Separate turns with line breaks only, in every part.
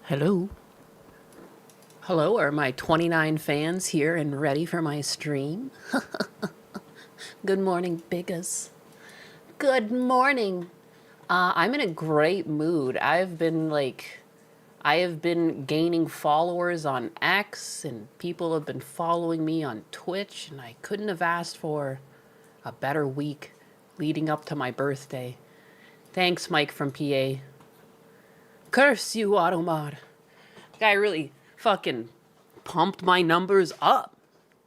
Hello. Hello, are my 29 fans here and ready for my stream? Good morning, biggest. Good morning. I'm in a great mood. I have been gaining followers on X, and people have been following me on Twitch, and I couldn't have asked for a better week leading up to my birthday. Thanks, Mike from PA. Curse you, Automod. Guy really fucking pumped my numbers up.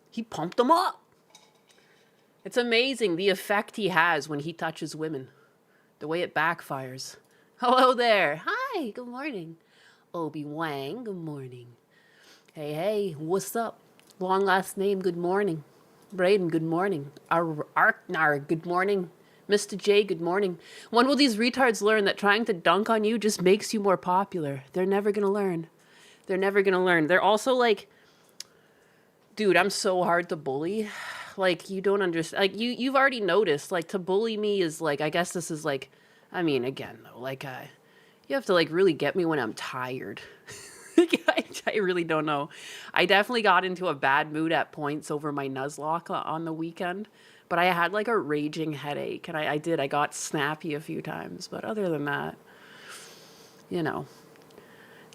He pumped them up. It's amazing the effect he has when he touches women. The way it backfires. Hello there. Hi, good morning. Obi Wang, good morning. Hey, hey, what's up? Long last name, good morning. Braden, good morning. Arknar, good morning. Mr. J, good morning. When will these retards learn that trying to dunk on you just makes you more popular? They're never gonna learn. They're never gonna learn. They're also like, dude, I'm so hard to bully. Like, you don't understand. Like, you've already noticed, like, to bully me is like, I guess this is like, I mean, again, though, like, you have to, like, really get me when I'm tired. I really don't know. I definitely got into a bad mood at points over my Nuzlocke on the weekend. But I had, like, a raging headache, and I got snappy a few times. But other than that, you know.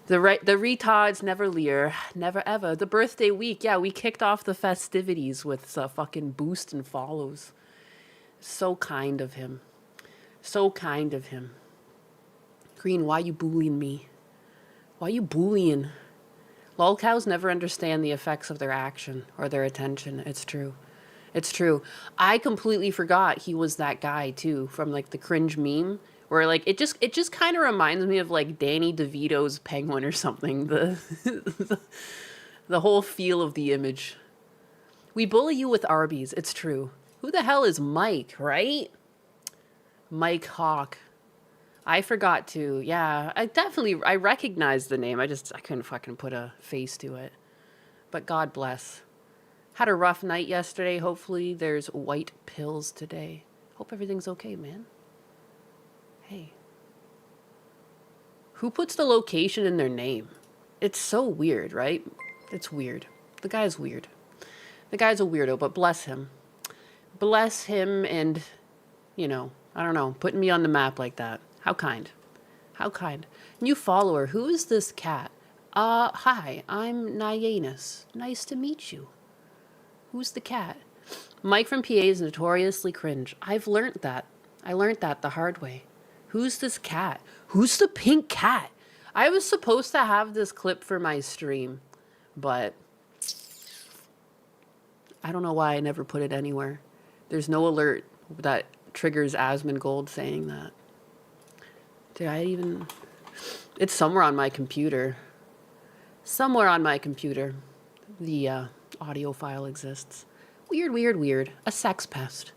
The retards never leer, never ever. The birthday week, yeah, we kicked off the festivities with a fucking boost and follows. So kind of him. So kind of him. Green, why you bullying me? Why you bullying? Lolcows never understand the effects of their action or their attention. It's true. It's true. I completely forgot he was that guy too, from like the cringe meme. Where like it just kind of reminds me of like Danny DeVito's Penguin or something. The whole feel of the image. We bully you with Arby's. It's true. Who the hell is Mike, right? Mike Hawk. I forgot to. Yeah, I recognized the name. I couldn't fucking put a face to it. But God bless. Had a rough night yesterday. Hopefully there's white pills today. Hope everything's okay, man. Hey. Who puts the location in their name? It's so weird, right? It's weird. The guy's weird. The guy's a weirdo, but bless him. Bless him and, you know, I don't know, putting me on the map like that. How kind. How kind. New follower. Who is this cat? Hi, I'm Nyanus. Nice to meet you. Who's the cat? Mike from PA is notoriously cringe. I've learnt that. I learnt that the hard way. Who's this cat? Who's the pink cat? I was supposed to have this clip for my stream, but I don't know why I never put it anywhere. There's no alert that triggers Asmongold saying that. Did I even... It's somewhere on my computer. Somewhere on my computer. The audio file exists. Weird, weird, weird. A sex pest.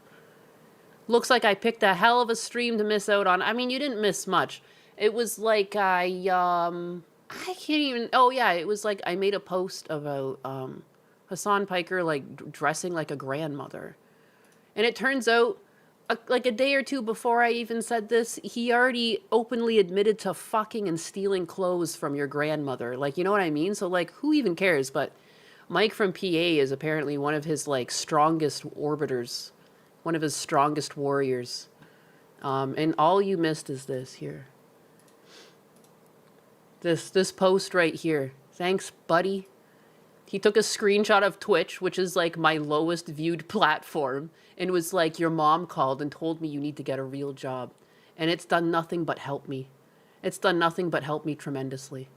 Looks like I picked a hell of a stream to miss out on. I mean, you didn't miss much. It was like I can't even... Oh, yeah, it was like I made a post about Hassan Piker, like, dressing like a grandmother. And it turns out, like a day or two before I even said this, he already openly admitted to fucking and stealing clothes from your grandmother. Like, you know what I mean? So, like, who even cares? But Mike from PA is apparently one of his, like, strongest orbiters. One of his strongest warriors. And all you missed is this here. This post right here. Thanks, buddy. He took a screenshot of Twitch, which is like my lowest viewed platform, and was like, your mom called and told me you need to get a real job. And it's done nothing but help me. It's done nothing but help me tremendously.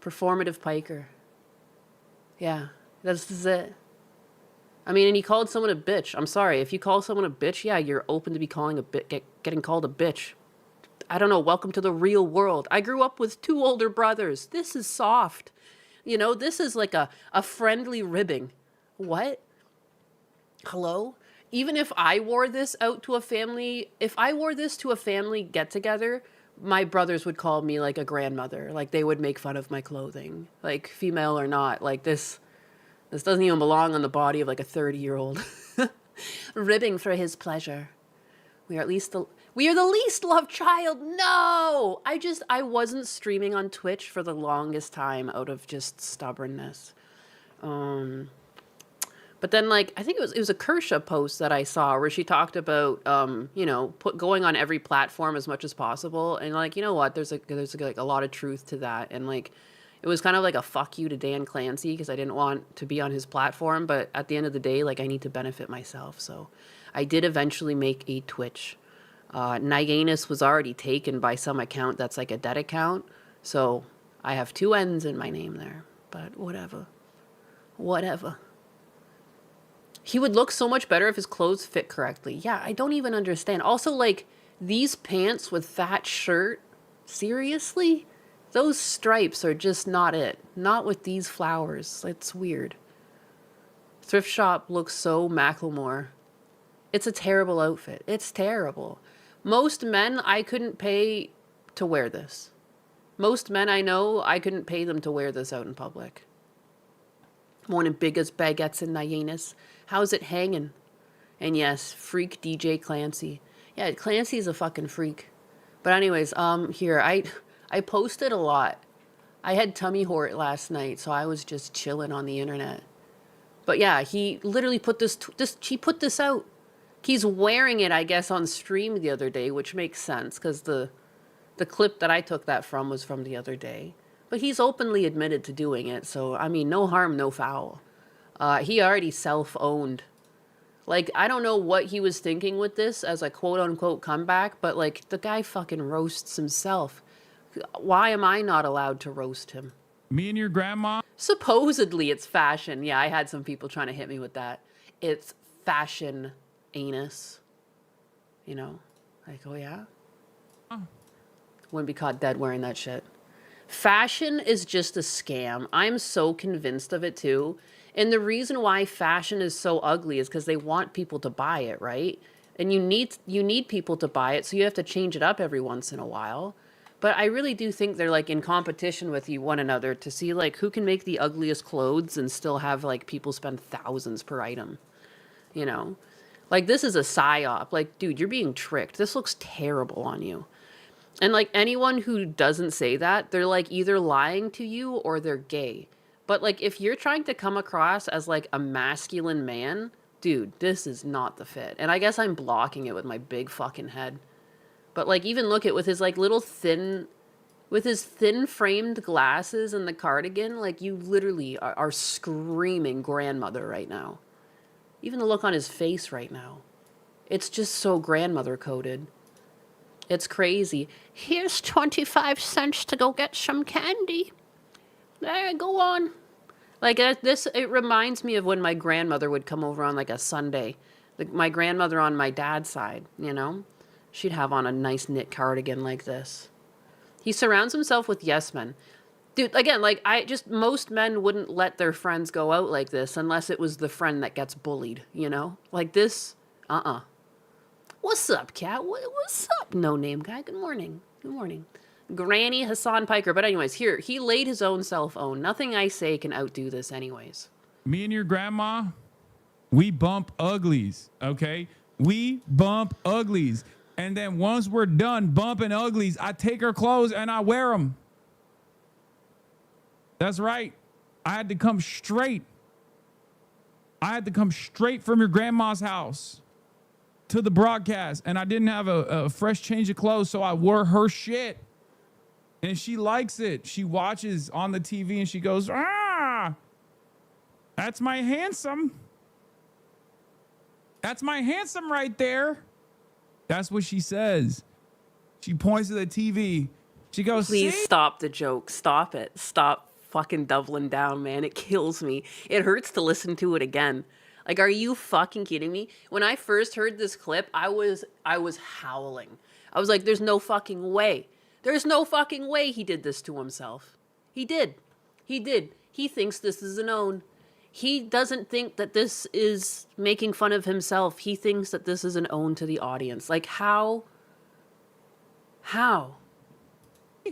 Performative Piker. Yeah, this is it. I mean, and he called someone a bitch. I'm sorry, if you call someone a bitch, yeah, you're open to be calling getting called a bitch. I don't know, welcome to the real world. I grew up with 2 older brothers. This is soft. You know, this is like a friendly ribbing. What? Hello? Even if I wore this out to a family, if I wore this to a family get-together, my brothers would call me like a grandmother. Like, they would make fun of my clothing. Like, female or not. Like, this doesn't even belong on the body of like a 30-year-old. Ribbing for his pleasure. We are at least We are the least loved child. No, I wasn't streaming on Twitch for the longest time out of just stubbornness. But then, like, I think it was a Kersha post that I saw where she talked about, going on every platform as much as possible. And like, you know what? There's like a lot of truth to that. And like, it was kind of like a fuck you to Dan Clancy because I didn't want to be on his platform. But at the end of the day, like, I need to benefit myself. So I did eventually make a Twitch. Nyanus was already taken by some account that's like a dead account. So I have 2 N's in my name there. But whatever. Whatever. He would look so much better if his clothes fit correctly. Yeah, I don't even understand. Also, like, these pants with that shirt, seriously? Those stripes are just not it. Not with these flowers. It's weird. Thrift shop looks so Macklemore. It's a terrible outfit. It's terrible. Most men, I couldn't pay to wear this. Most men I know, I couldn't pay them to wear this out in public. Morning, biggest baguettes in Nyanus. How's it hanging? And yes, freak DJ Clancy. Yeah, Clancy's a fucking freak. But anyways, here, I posted a lot. I had tummy hort last night, so I was just chilling on the internet. But yeah, he literally put he put this out. He's wearing it, I guess, on stream the other day, which makes sense, because the clip that I took that from was from the other day. But he's openly admitted to doing it, so, I mean, no harm, no foul. He already self-owned. Like, I don't know what he was thinking with this as a quote-unquote comeback, but, like, the guy fucking roasts himself. Why am I not allowed to roast him?
Me and your grandma?
Supposedly it's fashion. Yeah, I had some people trying to hit me with that. It's fashion anus. You know? Like, oh yeah? Wouldn't be caught dead wearing that shit. Fashion is just a scam. I'm so convinced of it too. And the reason why fashion is so ugly is because they want people to buy it, right? And you need people to buy it, so you have to change it up every once in a while. But I really do think they're like in competition with one another to see like who can make the ugliest clothes and still have like people spend thousands per item. You know? Like, this is a psyop. Like, dude, you're being tricked. This looks terrible on you. And like anyone who doesn't say that, they're like either lying to you or they're gay. But like if you're trying to come across as like a masculine man, dude, this is not the fit. And I guess I'm blocking it with my big fucking head. But like even look at with his like little with his thin framed glasses and the cardigan, like you literally are screaming grandmother right now. Even the look on his face right now. It's just so grandmother coded. It's crazy. Here's 25 cents to go get some candy. There, go on. Like, it reminds me of when my grandmother would come over on, like, a Sunday. Like, my grandmother on my dad's side, you know? She'd have on a nice knit cardigan like this. He surrounds himself with yes men. Dude, again, like, most men wouldn't let their friends go out like this unless it was the friend that gets bullied, you know? Like this, What's up, cat? What's up, no-name guy? Good morning. Good morning. Granny Hassan Piker. But anyways, here, he laid his own self-own. Nothing I say can outdo this anyways.
Me and your grandma, we bump uglies, okay? We bump uglies. And then once we're done bumping uglies, I take her clothes and I wear them. That's right. I had to come straight. I had to come straight from your grandma's house to the broadcast, and I didn't have a fresh change of clothes, so I wore her shit. And she likes it. She watches on the TV and she goes, that's my handsome. That's my handsome right there. That's what she says. She points to the TV. She goes,
please
see?
Stop the joke. Stop it. Stop fucking doubling down, man. It kills me. It hurts to listen to it again. Like, are you fucking kidding me? When I first heard this clip, I was howling. I was like, there's no fucking way. There's no fucking way he did this to himself. He did. He did. He thinks this is an own. He doesn't think that this is making fun of himself. He thinks that this is an own to the audience. Like, how? How?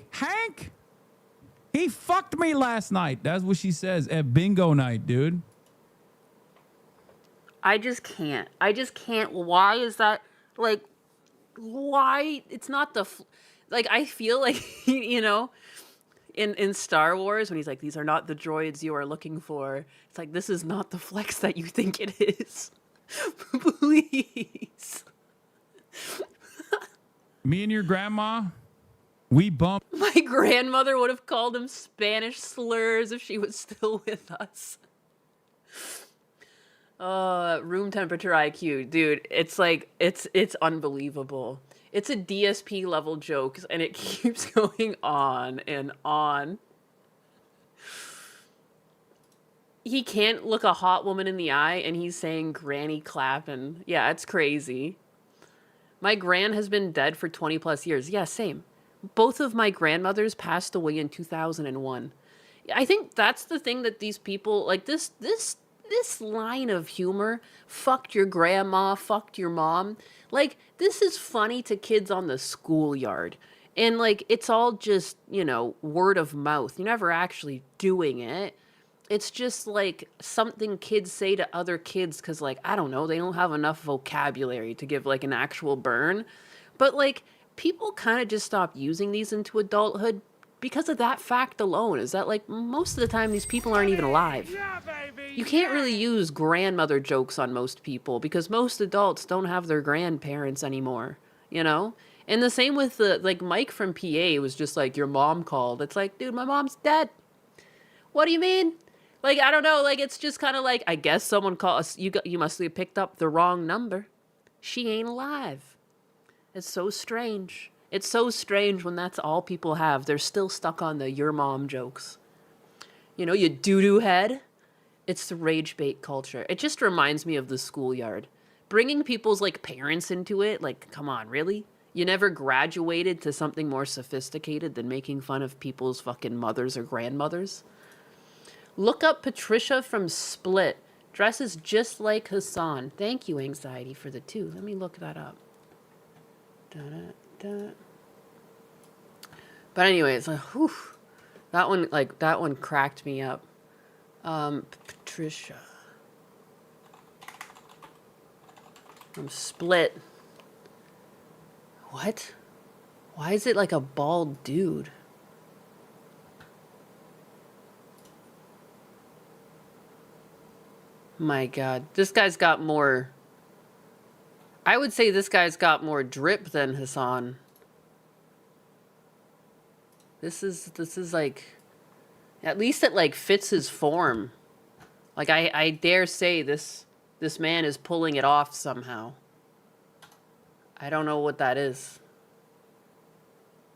Hank, he fucked me last night. That's what she says at bingo night, dude.
I just can't. Why is that? Like, why? It's not the, like, I feel like, you know, in Star Wars, when he's like, these are not the droids you are looking for. It's like, this is not the flex that you think it is. Please.
Me and your grandma, we bump.
My grandmother would have called him Spanish slurs if she was still with us. Room temperature IQ, dude. It's like it's unbelievable. It's a DSP level joke, and it keeps going on and on. He can't look a hot woman in the eye, and he's saying granny clapping. Yeah, it's crazy. My gran has been dead for 20 plus years. Yeah, same. Both of my grandmothers passed away in 2001. I think that's the thing that these people like this line of humor, fucked your grandma, fucked your mom. Like, this is funny to kids on the schoolyard. And like it's all just, you know, word of mouth. You're never actually doing it. It's just like something kids say to other kids because, like, I don't know, they don't have enough vocabulary to give like an actual burn. But like people kind of just stop using these into adulthood because of that fact alone, is that like most of the time these people aren't even alive. You can't really use grandmother jokes on most people because most adults don't have their grandparents anymore, you know? And the same with the, like, Mike from PA was just like, your mom called. It's like, dude, my mom's dead. What do you mean? Like, I don't know. Like, it's just kind of like, I guess someone called us. You must have picked up the wrong number. She ain't alive. It's so strange. It's so strange when that's all people have. They're still stuck on the your mom jokes. You know, you doo-doo head. It's the rage bait culture. It just reminds me of the schoolyard. Bringing people's, like, parents into it, like, come on, really? You never graduated to something more sophisticated than making fun of people's fucking mothers or grandmothers? Look up Patricia from Split. Dresses just like Hassan. Thank you, Anxiety, for the 2. Let me look that up. Da-da-da. But anyways, whew, that one cracked me up. Patricia from Split. What? Why is it like a bald dude? My God, this guy's got more. I would say this guy's got more drip than Hassan. This is like, at least it like fits his form. Like I dare say this man is pulling it off somehow. I don't know what that is.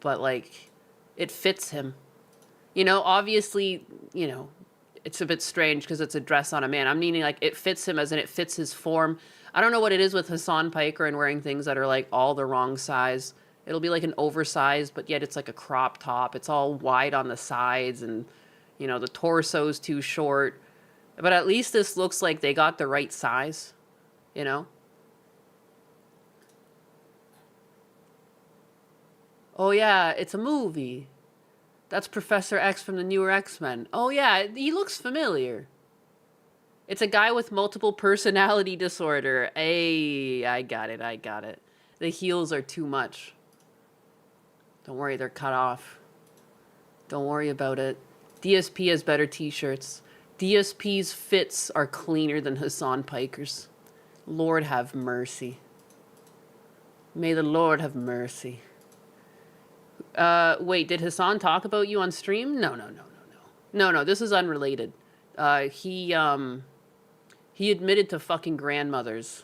But like it fits him. You know, obviously, you know, it's a bit strange because it's a dress on a man. I'm meaning like it fits him as in it fits his form. I don't know what it is with Hassan Piker and wearing things that are like all the wrong size. It'll be like an oversized, but yet it's like a crop top. It's all wide on the sides and, you know, the torso's too short. But at least this looks like they got the right size, you know? Oh yeah, it's a movie. That's Professor X from the newer X-Men. Oh yeah, he looks familiar. It's a guy with multiple personality disorder. Hey, I got it. The heels are too much. Don't worry, they're cut off. Don't worry about it. DSP has better t-shirts. DSP's fits are cleaner than Hassan Piker's. Lord have mercy. May the Lord have mercy. Wait, did Hassan talk about you on stream? No. No, this is unrelated. He admitted to fucking grandmothers.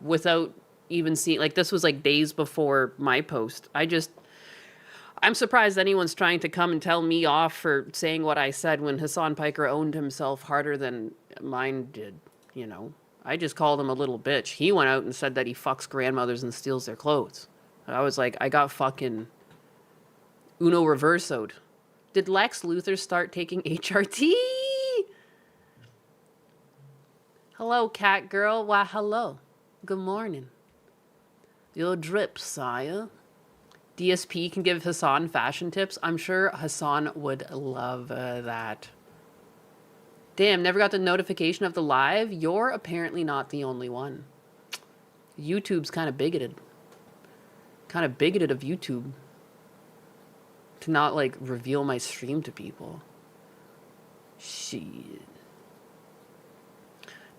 Without even seeing, like, this was like days before my post. I'm surprised anyone's trying to come and tell me off for saying what I said when Hassan Piker owned himself harder than mine did, you know. I just called him a little bitch. He went out and said that he fucks grandmothers and steals their clothes. I was like, I got fucking Uno reversoed. Did Lex Luthor start taking HRT? Hello, cat girl. Why, hello. Good morning. Your drip, sire. DSP can give Hassan fashion tips. I'm sure Hassan would love that. Damn, never got the notification of the live? You're apparently not the only one. YouTube's kind of bigoted. Kind of bigoted of YouTube to not like reveal my stream to people. Shit.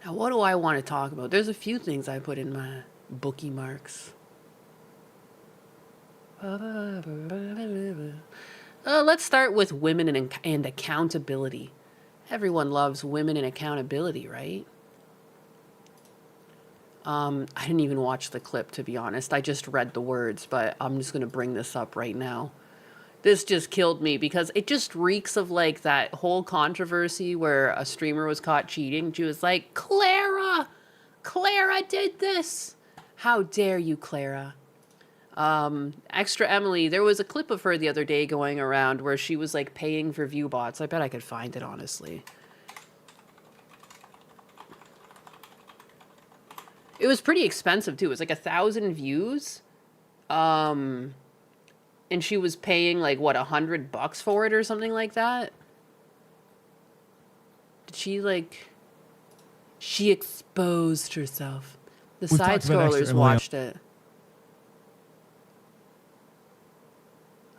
Now, what do I want to talk about? There's a few things I put in my bookie marks. Let's start with women and accountability. Everyone loves women and accountability, right? I didn't even watch the clip, to be honest. I just read the words, but I'm just going to bring this up right now. This just killed me because it just reeks of like that whole controversy where a streamer was caught cheating. She was like, Clara did this. How dare you, Clara? Extra Emily, there was a clip of her the other day going around where she was like paying for view bots. I bet I could find it, honestly. It was pretty expensive too. It was like 1,000 views. And she was paying like what, $100 for it or something like that. Did she like, she exposed herself. The side scrollers watched it.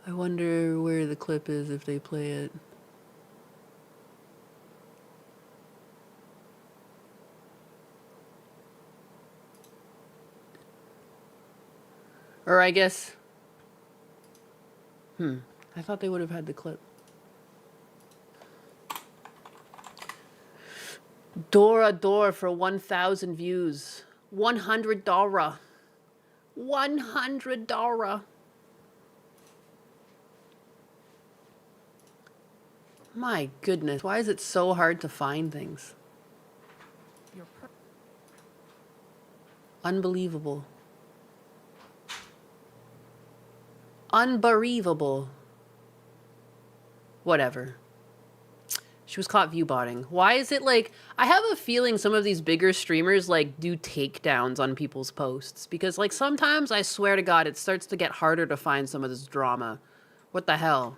I wonder where the clip is if they play it. Or I guess... I thought they would have had the clip. Door for 1,000 views. $100. $100. My goodness, why is it so hard to find things? Unbelievable. Unbelievable. Whatever. She was caught viewbotting. Why is it like... I have a feeling some of these bigger streamers like do takedowns on people's posts. Because like sometimes, I swear to God, it starts to get harder to find some of this drama. What the hell?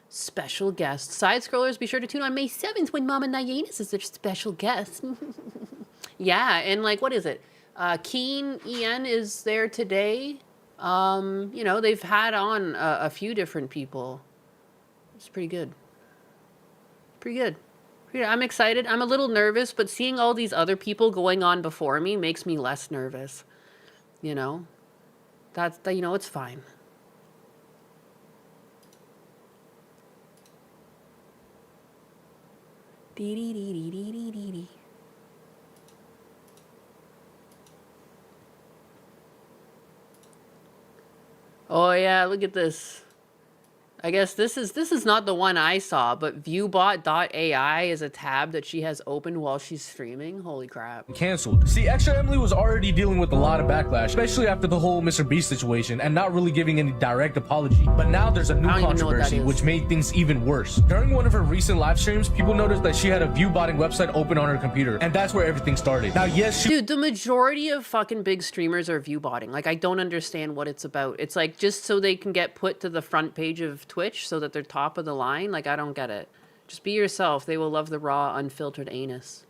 Special guest. Side scrollers, be sure to tune on May 7th when Mama Nyenas is their special guest. Yeah, and like, what is it? Keen EN is there today. You know, they've had on a few different people. It's pretty good. Pretty good. I'm excited. I'm a little nervous, but seeing all these other people going on before me makes me less nervous. You know? You know, it's fine. Dee dee dee dee dee dee dee dee. Oh yeah, look at this. I guess this is not the one I saw, but viewbot.ai is a tab that she has open while she's streaming. Holy crap.
Canceled. See, Extra Emily was already dealing with a lot of backlash, especially after the whole Mr. Beast situation, and not really giving any direct apology. But now there's a new controversy, which made things even worse. During one of her recent live streams, people noticed that she had a viewbotting website open on her computer, and that's where everything started. Now, yes,
Dude, the majority of fucking big streamers are viewbotting. Like, I don't understand what it's about. It's like just so they can get put to the front page of Twitch so that they're top of the line. Like, I don't get it. Just be yourself. They will love the raw, unfiltered anus.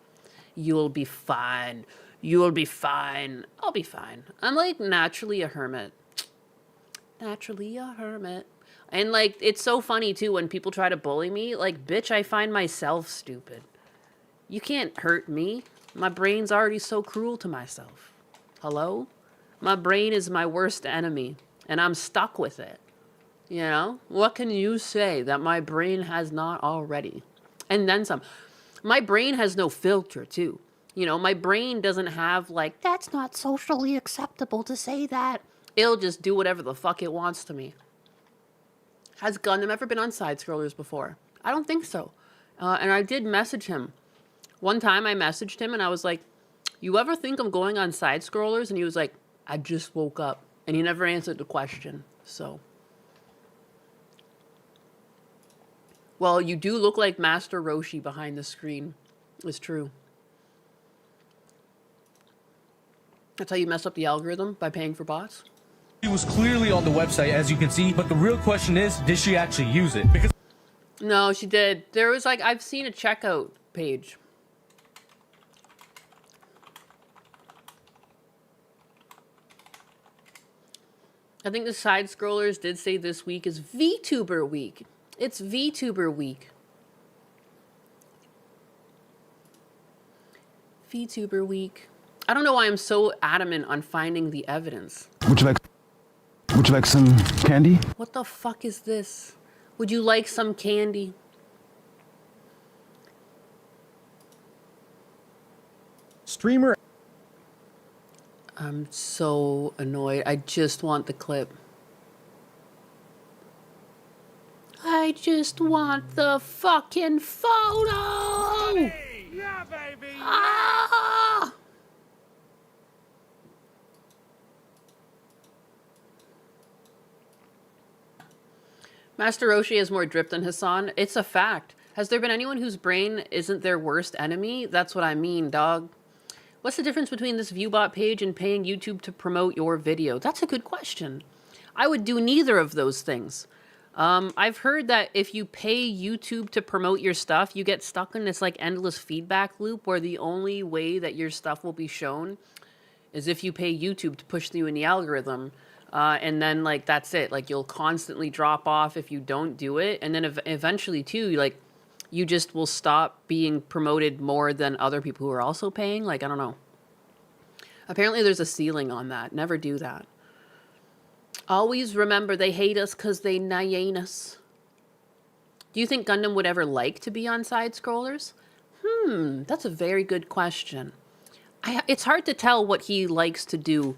You'll be fine. You'll be fine. I'll be fine. I'm like naturally a hermit. Naturally a hermit. And like, it's so funny too when people try to bully me. Like, bitch, I find myself stupid. You can't hurt me. My brain's already so cruel to myself. Hello? My brain is my worst enemy. And I'm stuck with it. You know? What can you say that my brain has not already? And then some. My brain has no filter, too. You know, my brain doesn't have, like, that's not socially acceptable to say that. It'll just do whatever the fuck it wants to me. Has Gundam ever been on side scrollers before? I don't think so. And I did message him. One time I messaged him and I was like, you ever think I'm going on side scrollers? And he was like, I just woke up. And he never answered the question, so... Well, you do look like Master Roshi behind the screen. It's true. That's how you mess up the algorithm, by paying for bots?
she was clearly on the website, as you can see, but the real question is, did she actually use it? Because
No, she did. There was like, I've seen a checkout page. I think the side scrollers did say this week is VTuber week. It's VTuber week. VTuber week. I don't know why I'm so adamant on finding the evidence.
Would you like some candy?
What the fuck is this? Would you like some candy?
Streamer.
I'm so annoyed. I just want the clip. I just want the fucking photo!
Yeah, baby.
Ah! Master Roshi has more drip than Hassan. It's a fact. Has there been anyone whose brain isn't their worst enemy? That's what I mean, dog. What's the difference between this ViewBot page and paying YouTube to promote your video? That's a good question. I would do neither of those things. I've heard that if you pay YouTube to promote your stuff, you get stuck in this like endless feedback loop where the only way that your stuff will be shown is if you pay YouTube to push you in the algorithm. And then like, that's it. Like you'll constantly drop off if you don't do it. And then eventually too, like you just will stop being promoted more than other people who are also paying. Like, I don't know. Apparently there's a ceiling on that. Never do that. Always remember they hate us because they nayane us. Do you think Gundam would ever like to be on side scrollers? That's a very good question. It's hard to tell what he likes to do.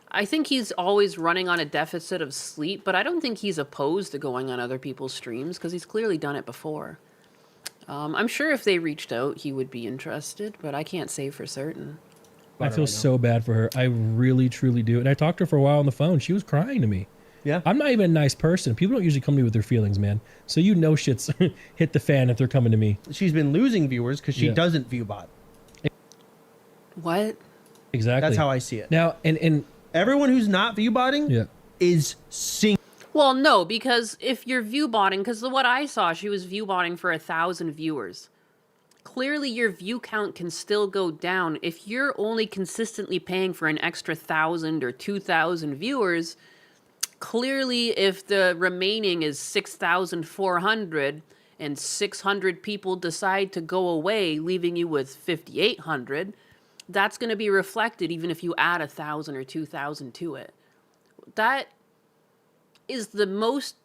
I think he's always running on a deficit of sleep, but I don't think he's opposed to going on other people's streams because he's clearly done it before. I'm sure if they reached out, he would be interested, but I can't say for certain.
I feel so bad for her. I really, truly do. And I talked to her for a while on the phone. She was crying to me.
Yeah.
I'm not even a nice person. People don't usually come to me with their feelings, man. So you know shit's hit the fan if they're coming to me.
She's been losing viewers because she doesn't view bot.
What?
Exactly.
That's how I see it.
Now, and
everyone who's not view botting is sinking.
Well, no, because if you're view botting, because what I saw, she was view botting for 1,000 viewers. Clearly, your view count can still go down. If you're only consistently paying for an extra 1,000 or 2,000 viewers, clearly if the remaining is 6,400 and 600 people decide to go away, leaving you with 5,800, that's going to be reflected even if you add 1,000 or 2,000 to it. That is the most...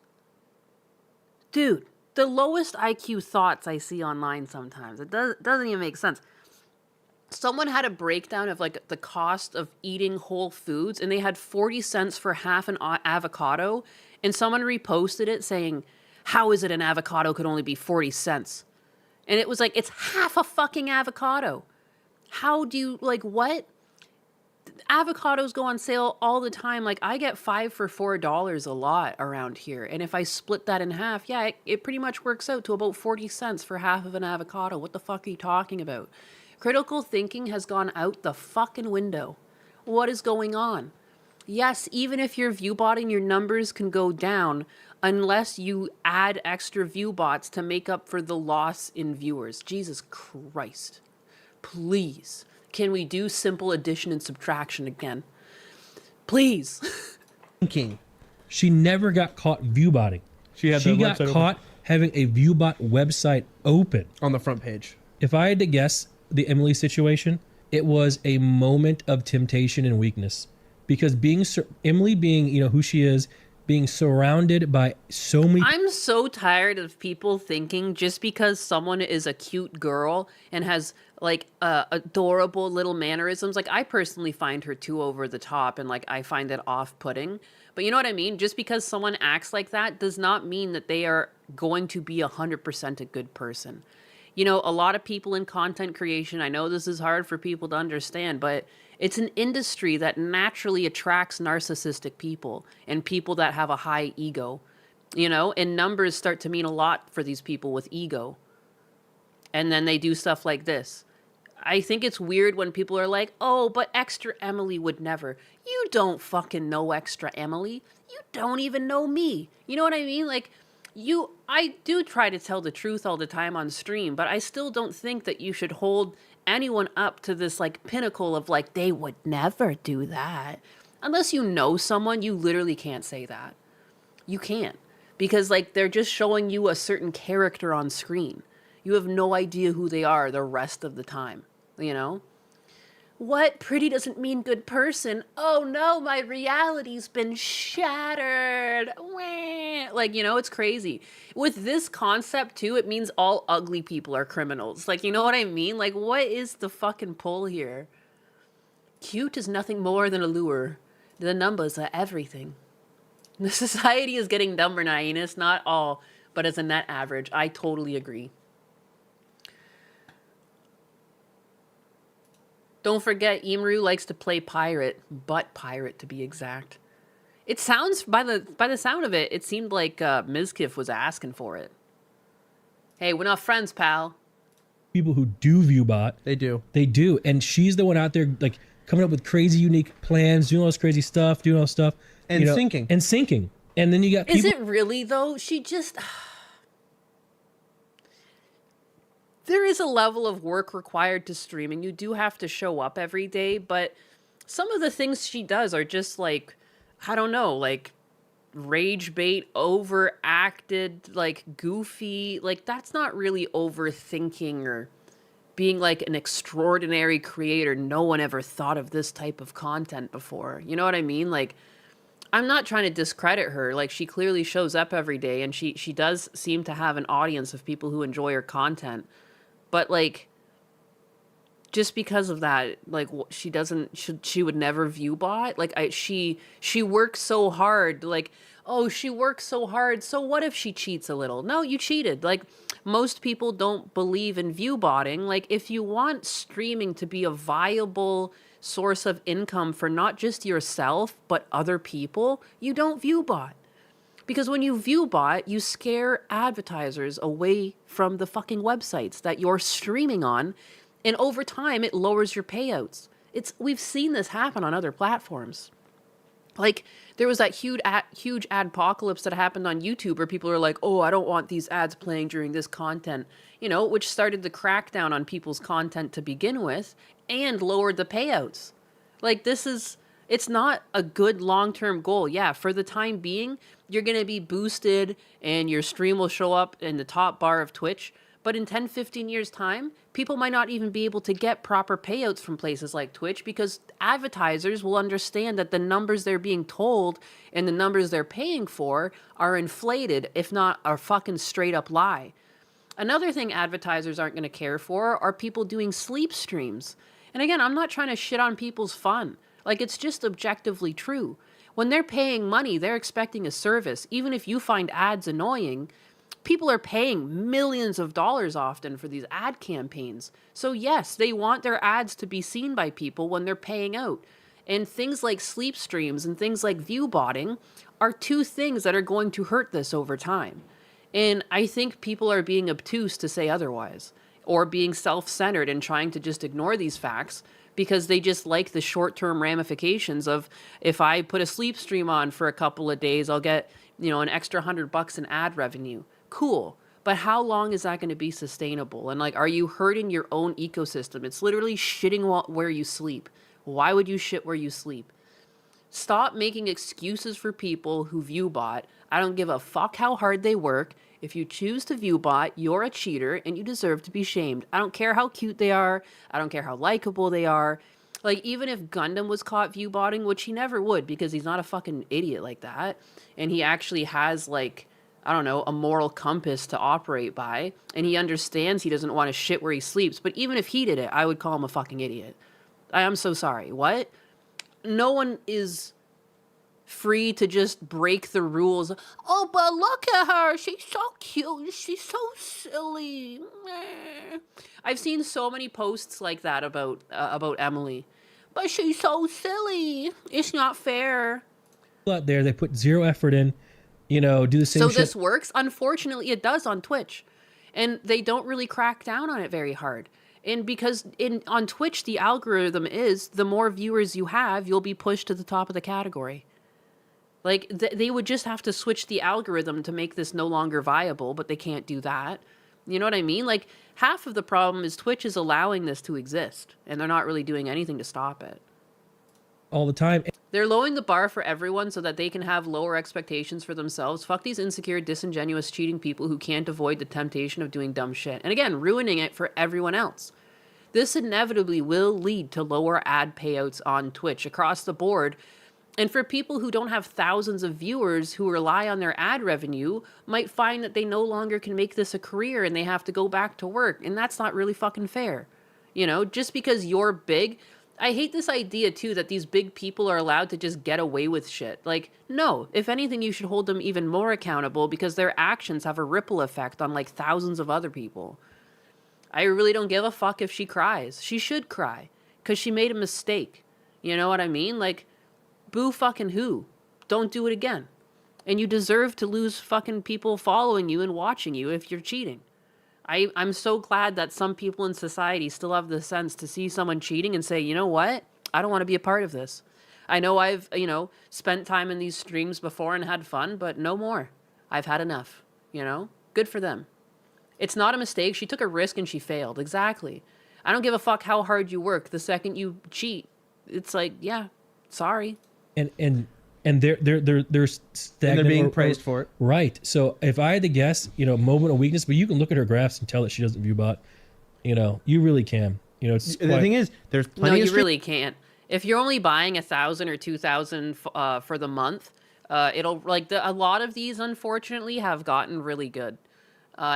Dude, the lowest IQ thoughts I see online sometimes. It doesn't even make sense. Someone had a breakdown of like the cost of eating whole foods, and they had 40 cents for half an avocado, and someone reposted it saying, how is it an avocado could only be 40 cents? And it was like, it's half a fucking avocado. How do you, like, what? Avocados go on sale all the time. Like, I get 5 for $4 a lot around here. And if I split that in half, yeah, it pretty much works out to about 40 cents for half of an avocado. What the fuck are you talking about? Critical thinking has gone out the fucking window. What is going on? Yes, even if you're view botting, your numbers can go down unless you add extra view bots to make up for the loss in viewers. Jesus Christ. Please. Can we do simple addition and subtraction again? Please.
King.
she never got caught viewbotting. She got caught having a viewbot website open.
On the front page.
If I had to guess the Emily situation, it was a moment of temptation and weakness. Because Emily being, you know, who she is, being surrounded by so many...
I'm so tired of people thinking just because someone is a cute girl and has like adorable little mannerisms. Like, I personally find her too over the top and like I find it off-putting. But you know what I mean? Just because someone acts like that does not mean that they are going to be 100% a good person. You know, a lot of people in content creation, I know this is hard for people to understand, but it's an industry that naturally attracts narcissistic people and people that have a high ego, you know, and numbers start to mean a lot for these people with ego. And then they do stuff like this. I think it's weird when people are like, oh, but Extra Emily would never. You don't fucking know Extra Emily. You don't even know me. You know what I mean? Like, I do try to tell the truth all the time on stream, but I still don't think that you should hold anyone up to this like pinnacle of like, they would never do that. Unless you know someone, you literally can't say that. You can't. Because like they're just showing you a certain character on screen. You have no idea who they are the rest of the time, you know? What? Pretty doesn't mean good person. Oh no, my reality's been shattered. Wah. Like, you know, it's crazy. With this concept too, it means all ugly people are criminals. Like, you know what I mean? Like, what is the fucking pull here? Cute is nothing more than a lure. The numbers are everything. The society is getting dumber, Nainis. Not all, but as a net average. I totally agree. Don't forget, Imru likes to play pirate, butt pirate to be exact. It sounds, by the sound of it, it seemed like Mizkif was asking for it. Hey, we're not friends, pal.
People who do Viewbot.
They do.
They do. And she's the one out there like coming up with crazy, unique plans, doing all this crazy stuff, doing all this stuff.
And sinking.
And sinking. And then you got people...
Is it really, though? She just... There is a level of work required to streaming. You do have to show up every day, but some of the things she does are just like, I don't know, like rage bait, overacted, like goofy. Like that's not really overthinking or being like an extraordinary creator. No one ever thought of this type of content before. You know what I mean? Like, I'm not trying to discredit her. Like, she clearly shows up every day, and she does seem to have an audience of people who enjoy her content. But, like, just because of that, like, she would never view bot. Like, she works so hard. Like, oh, she works so hard. So what if she cheats a little? No, you cheated. Like, most people don't believe in view botting. Like, if you want streaming to be a viable source of income for not just yourself, but other people, you don't view bot. Because when you view bot, you scare advertisers away from the fucking websites that you're streaming on. And over time, it lowers your payouts. We've seen this happen on other platforms. Like, there was that huge adpocalypse that happened on YouTube where people are like, oh, I don't want these ads playing during this content, you know, which started the crackdown on people's content to begin with and lowered the payouts. Like, it's not a good long-term goal. Yeah, for the time being, you're going to be boosted and your stream will show up in the top bar of Twitch. But in 10, 15 years' time, people might not even be able to get proper payouts from places like Twitch because advertisers will understand that the numbers they're being told and the numbers they're paying for are inflated, if not a fucking straight up lie. Another thing advertisers aren't going to care for are people doing sleep streams. And again, I'm not trying to shit on people's fun. Like, it's just objectively true. When they're paying money, they're expecting a service. Even if you find ads annoying, people are paying millions of dollars often for these ad campaigns. So yes, they want their ads to be seen by people when they're paying out. And things like sleep streams and things like view botting are two things that are going to hurt this over time. And I think people are being obtuse to say otherwise, or being self-centered and trying to just ignore these facts because they just like the short-term ramifications of, if I put a sleep stream on for a couple of days, I'll get, you know, an extra $100 in ad revenue. Cool. But how long is that going to be sustainable? And like, are you hurting your own ecosystem? It's literally shitting where you sleep. Why would you shit where you sleep? Stop making excuses for people who view bot. I don't give a fuck how hard they work. If you choose to view bot, you're a cheater and you deserve to be shamed. I don't care how cute they are. I don't care how likable they are. Like, even if Gundam was caught view botting, which he never would because he's not a fucking idiot like that. And he actually has, like, I don't know, a moral compass to operate by. And he understands he doesn't want to shit where he sleeps. But even if he did it, I would call him a fucking idiot. I'm so sorry. What? No one is free to just break the rules. Oh, but look at her. She's so cute. She's so silly. I've seen so many posts like that about Emily. But she's so silly. It's not fair.
Out there, they put zero effort in, you know, do the same shit.
So this works? Unfortunately, it does on Twitch. And they don't really crack down on it very hard. And because on Twitch, the algorithm is the more viewers you have, you'll be pushed to the top of the category. Like, they would just have to switch the algorithm to make this no longer viable, but they can't do that. You know what I mean? Like, half of the problem is Twitch is allowing this to exist, and they're not really doing anything to stop it.
All the time.
They're lowering the bar for everyone so that they can have lower expectations for themselves. Fuck these insecure, disingenuous, cheating people who can't avoid the temptation of doing dumb shit. And again, ruining it for everyone else. This inevitably will lead to lower ad payouts on Twitch across the board. And for people who don't have thousands of viewers who rely on their ad revenue, might find that they no longer can make this a career and they have to go back to work. And that's not really fucking fair. You know, just because you're big. I hate this idea too that these big people are allowed to just get away with shit. Like, no, if anything, you should hold them even more accountable because their actions have a ripple effect on like thousands of other people. I really don't give a fuck if she cries. She should cry because she made a mistake. You know what I mean? Like, boo fucking who? Don't do it again. And you deserve to lose fucking people following you and watching you if you're cheating. I'm so glad that some people in society still have the sense to see someone cheating and say, you know what? I don't want to be a part of this. I know I've, spent time in these streams before and had fun, but no more. I've had enough, Good for them. It's not a mistake. She took a risk and she failed. Exactly. I don't give a fuck how hard you work. The second you cheat, it's like, yeah, sorry.
And they're stagnant.
And they're being praised for it.
Right. So if I had to guess, moment of weakness, but you can look at her graphs and tell that she doesn't view bot. You really can. It's
the thing is, there's plenty.
No, you really can't. If you're only buying 1,000 or 2,000 for the month, it'll a lot of these unfortunately have gotten really good.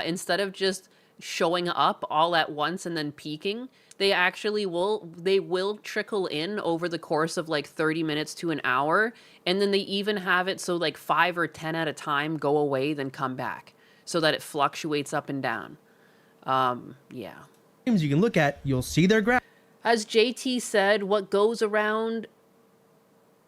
Instead of just showing up all at once and then peaking, they will trickle in over the course of like 30 minutes to an hour, and then they even have it so like 5 or 10 at a time go away then come back so that it fluctuates up and down. Yeah.
You can look at, you'll see their graph.
As JT said, what goes around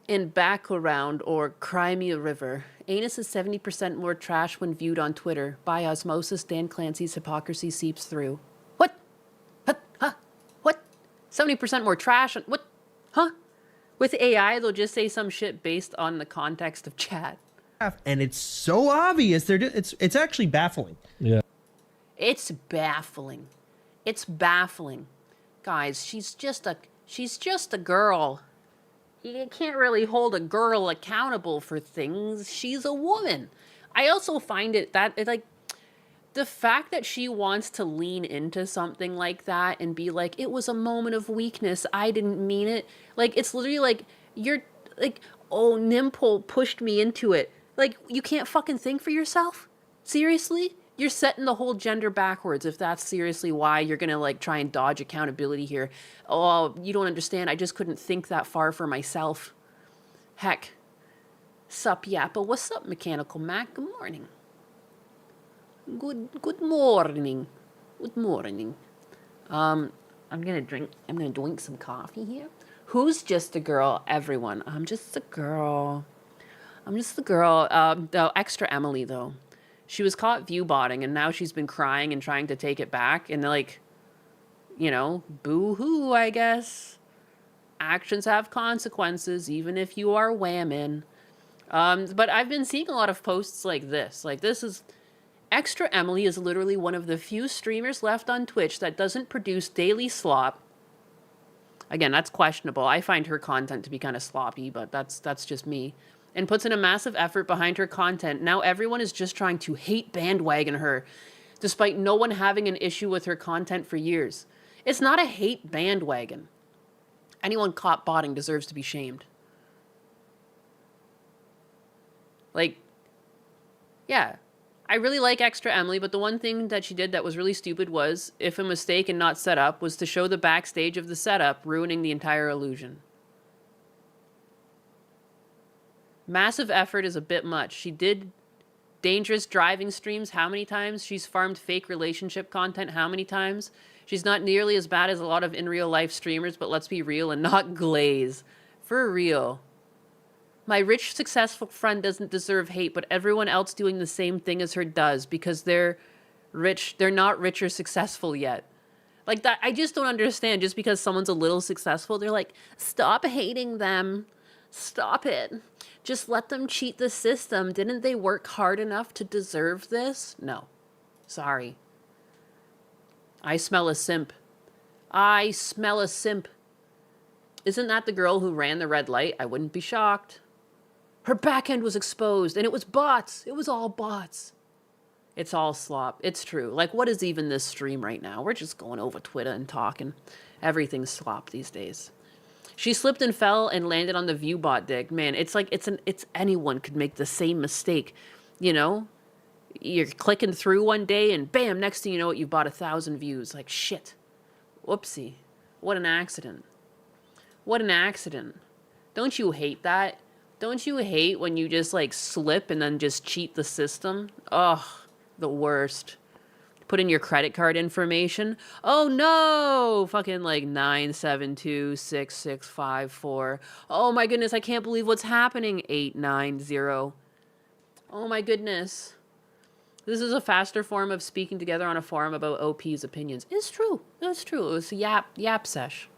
and back around, or Crimea River. Anus is 70% more trash when viewed on Twitter. By osmosis, Dan Clancy's hypocrisy seeps through. What? What? 70% more trash? What? Huh? With AI, they'll just say some shit based on the context of chat.
And it's so obvious. It's actually baffling.
Yeah.
It's baffling. It's baffling. Guys, she's just a girl. You can't really hold a girl accountable for things. She's a woman. I also find the fact that she wants to lean into something like that and be like, it was a moment of weakness. I didn't mean it. Like, it's literally like, you're like, oh, Nimple pushed me into it. Like, you can't fucking think for yourself? Seriously? You're setting the whole gender backwards if that's seriously why you're going to like try and dodge accountability here. Oh, you don't understand. I just couldn't think that far for myself. Heck. Sup, Yappa? What's up, Mechanical Mac? Good morning. Good morning. Good morning. I'm gonna drink some coffee here. Who's just a girl? Everyone. I'm just a girl. The extra Emily though. She was caught view botting and now she's been crying and trying to take it back and like, boo-hoo, I guess. Actions have consequences, even if you are whamming. But I've been seeing a lot of posts like this. Like, this is... Extra Emily is literally one of the few streamers left on Twitch that doesn't produce daily slop. Again, that's questionable. I find her content to be kind of sloppy, but that's just me. And puts in a massive effort behind her content. Now everyone is just trying to hate bandwagon her, despite no one having an issue with her content for years. It's not a hate bandwagon. Anyone caught botting deserves to be shamed. Like, yeah, I really like Extra Emily, but the one thing that she did that was really stupid was, if a mistake and not set up, was to show the backstage of the setup, ruining the entire illusion. Massive effort is a bit much. She did dangerous driving streams how many times? She's farmed fake relationship content how many times? She's not nearly as bad as a lot of in real life streamers, but let's be real and not glaze. For real. My rich, successful friend doesn't deserve hate, but everyone else doing the same thing as her does because they're rich. They're not rich or successful yet. Like that, I just don't understand. Just because someone's a little successful, they're like, stop hating them. Stop it. Just let them cheat the system. Didn't they work hard enough to deserve this? No. Sorry. I smell a simp. I smell a simp. Isn't that the girl who ran the red light? I wouldn't be shocked. Her back end was exposed, and it was bots. It was all bots. It's all slop. It's true. Like, what is even this stream right now? We're just going over Twitter and talking. Everything's slop these days. She slipped and fell and landed on the viewbot dig. Man, it's like it's anyone could make the same mistake. You know? You're clicking through one day and bam, next thing you know, you've bought 1,000 views. Like, shit. Whoopsie. What an accident. What an accident. Don't you hate that? Don't you hate when you just like slip and then just cheat the system? Ugh, the worst. Put in your credit card information. Oh no! Fucking like 9726654. Oh my goodness, I can't believe what's happening. 890. Oh my goodness. This is a faster form of speaking together on a forum about OP's opinions. It's true. It's true. It was a yap sesh.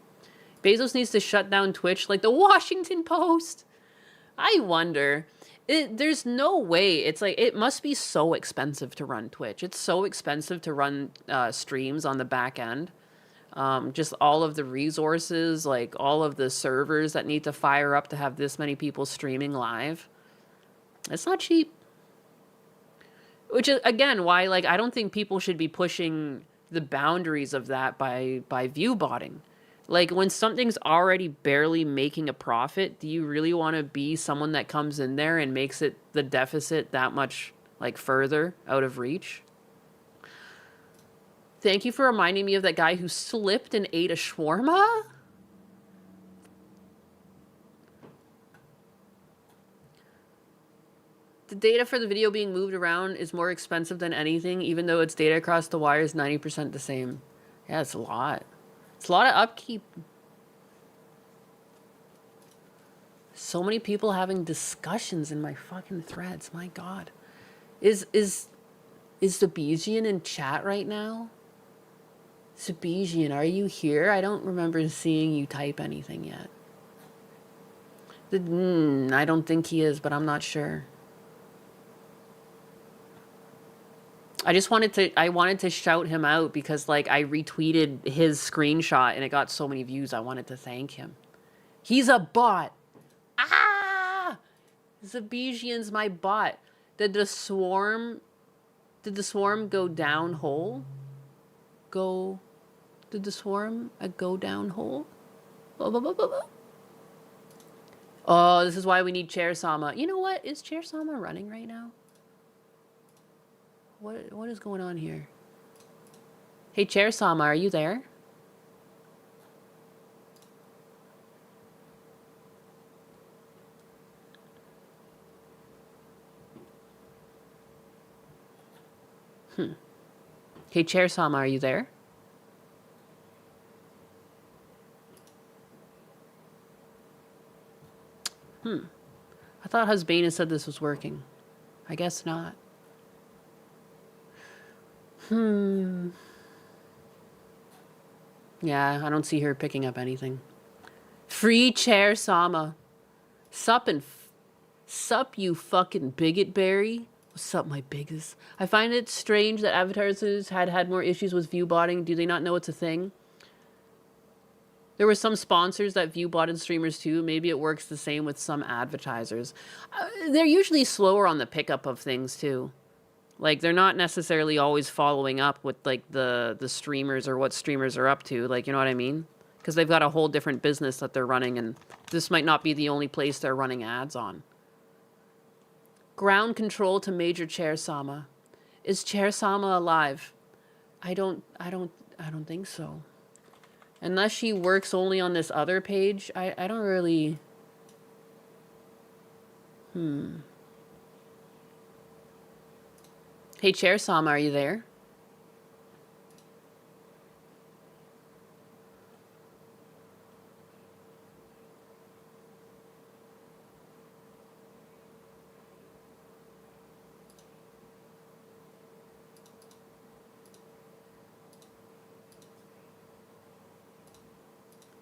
Bezos needs to shut down Twitch like the Washington Post. I wonder. There's no way. It's like, it must be so expensive to run Twitch. It's so expensive to run streams on the back end. Just all of the resources, like all of the servers that need to fire up to have this many people streaming live. It's not cheap. Which is, again, why like I don't think people should be pushing the boundaries of that by view botting. Like, when something's already barely making a profit, do you really want to be someone that comes in there and makes it the deficit that much, like, further out of reach? Thank you for reminding me of that guy who slipped and ate a shawarma? The data for the video being moved around is more expensive than anything, even though its data across the wire is 90% the same. Yeah, it's a lot. It's a lot of upkeep. So many people having discussions in my fucking threads. My God. Is Sebastian in chat right now? Sebastian, are you here? I don't remember seeing you type anything yet. I don't think he is, but I'm not sure. I wanted to shout him out because like I retweeted his screenshot and it got so many views. I wanted to thank him. He's a bot. Ah! Sebastian's my bot. Did the swarm go down hole? Did the swarm go down hole? Oh, this is why we need Chair Sama. You know what? Is Chair Sama running right now? What is going on here? Hey, Chair Sama, are you there? Hey, Chair Sama, are you there? I thought Husbana said this was working. I guess not. Yeah, I don't see her picking up anything. Free Chair Sama. Sup, you fucking bigot berry. What's up, my biggest? I find it strange that advertisers had more issues with view botting. Do they not know it's a thing? There were some sponsors that view botted streamers too. Maybe it works the same with some advertisers. They're usually slower on the pickup of things too. Like, they're not necessarily always following up with, like, the streamers or what streamers are up to. Like, you know what I mean? Because they've got a whole different business that they're running, and this might not be the only place they're running ads on. Ground control to Major Chair Sama. Is Chair Sama alive? I don't think so. Unless she works only on this other page, I don't really... Hey, Chair Sama, are you there?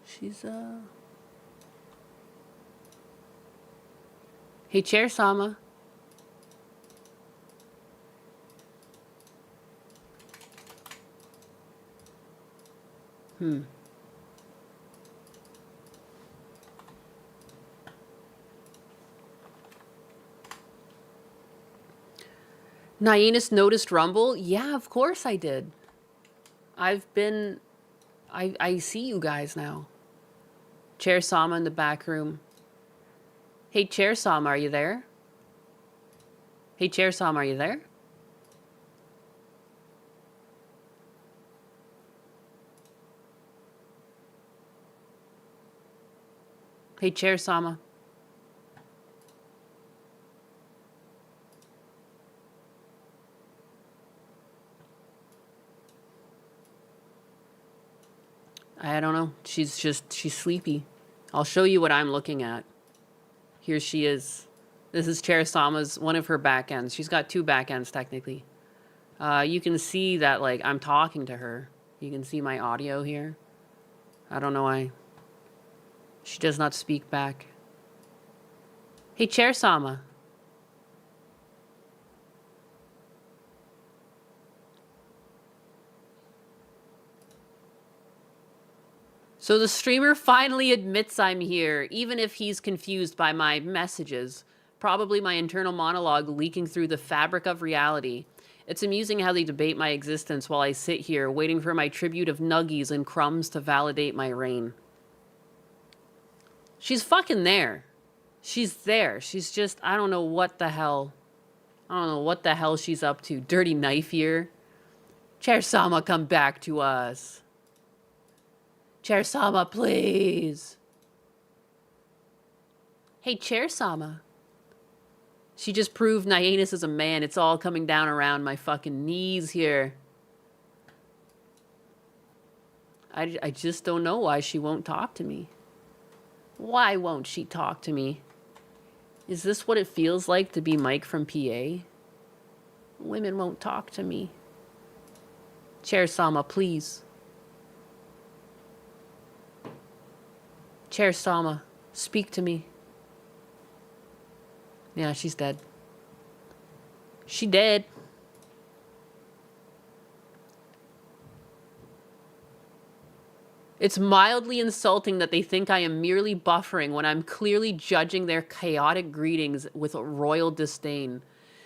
She's, Hey, Chair Sama. Nyenus noticed Rumble? Yeah, of course I did. I see you guys now. Chair Sama in the back room. Hey, Chair Sama, are you there? Hey, Chair Sama, are you there? Hey, Chair Sama. I don't know. She's sleepy. I'll show you what I'm looking at. Here she is. This is Chair Sama's, one of her back ends. She's got 2 back ends, technically. You can see that, like, I'm talking to her. You can see my audio here. I don't know why. She does not speak back. Hey, Chair Sama. So the streamer finally admits I'm here, even if he's confused by my messages. Probably my internal monologue leaking through the fabric of reality. It's amusing how they debate my existence while I sit here, waiting for my tribute of nuggies and crumbs to validate my reign. She's fucking there. She's there. She's just, I don't know what the hell. I don't know what the hell she's up to. Dirty knife here. Chair Sama, come back to us. Chair Sama, please. Hey, Chair Sama. She just proved Nyenus is a man. It's all coming down around my fucking knees here. I just don't know why she won't talk to me. Why won't she talk to me? Is this what it feels like to be Mike from PA? Women won't talk to me. Chair Sama, please. Chair Sama, speak to me. Yeah, she's dead. She dead. It's mildly insulting that they think I am merely buffering when I'm clearly judging their chaotic greetings with royal disdain.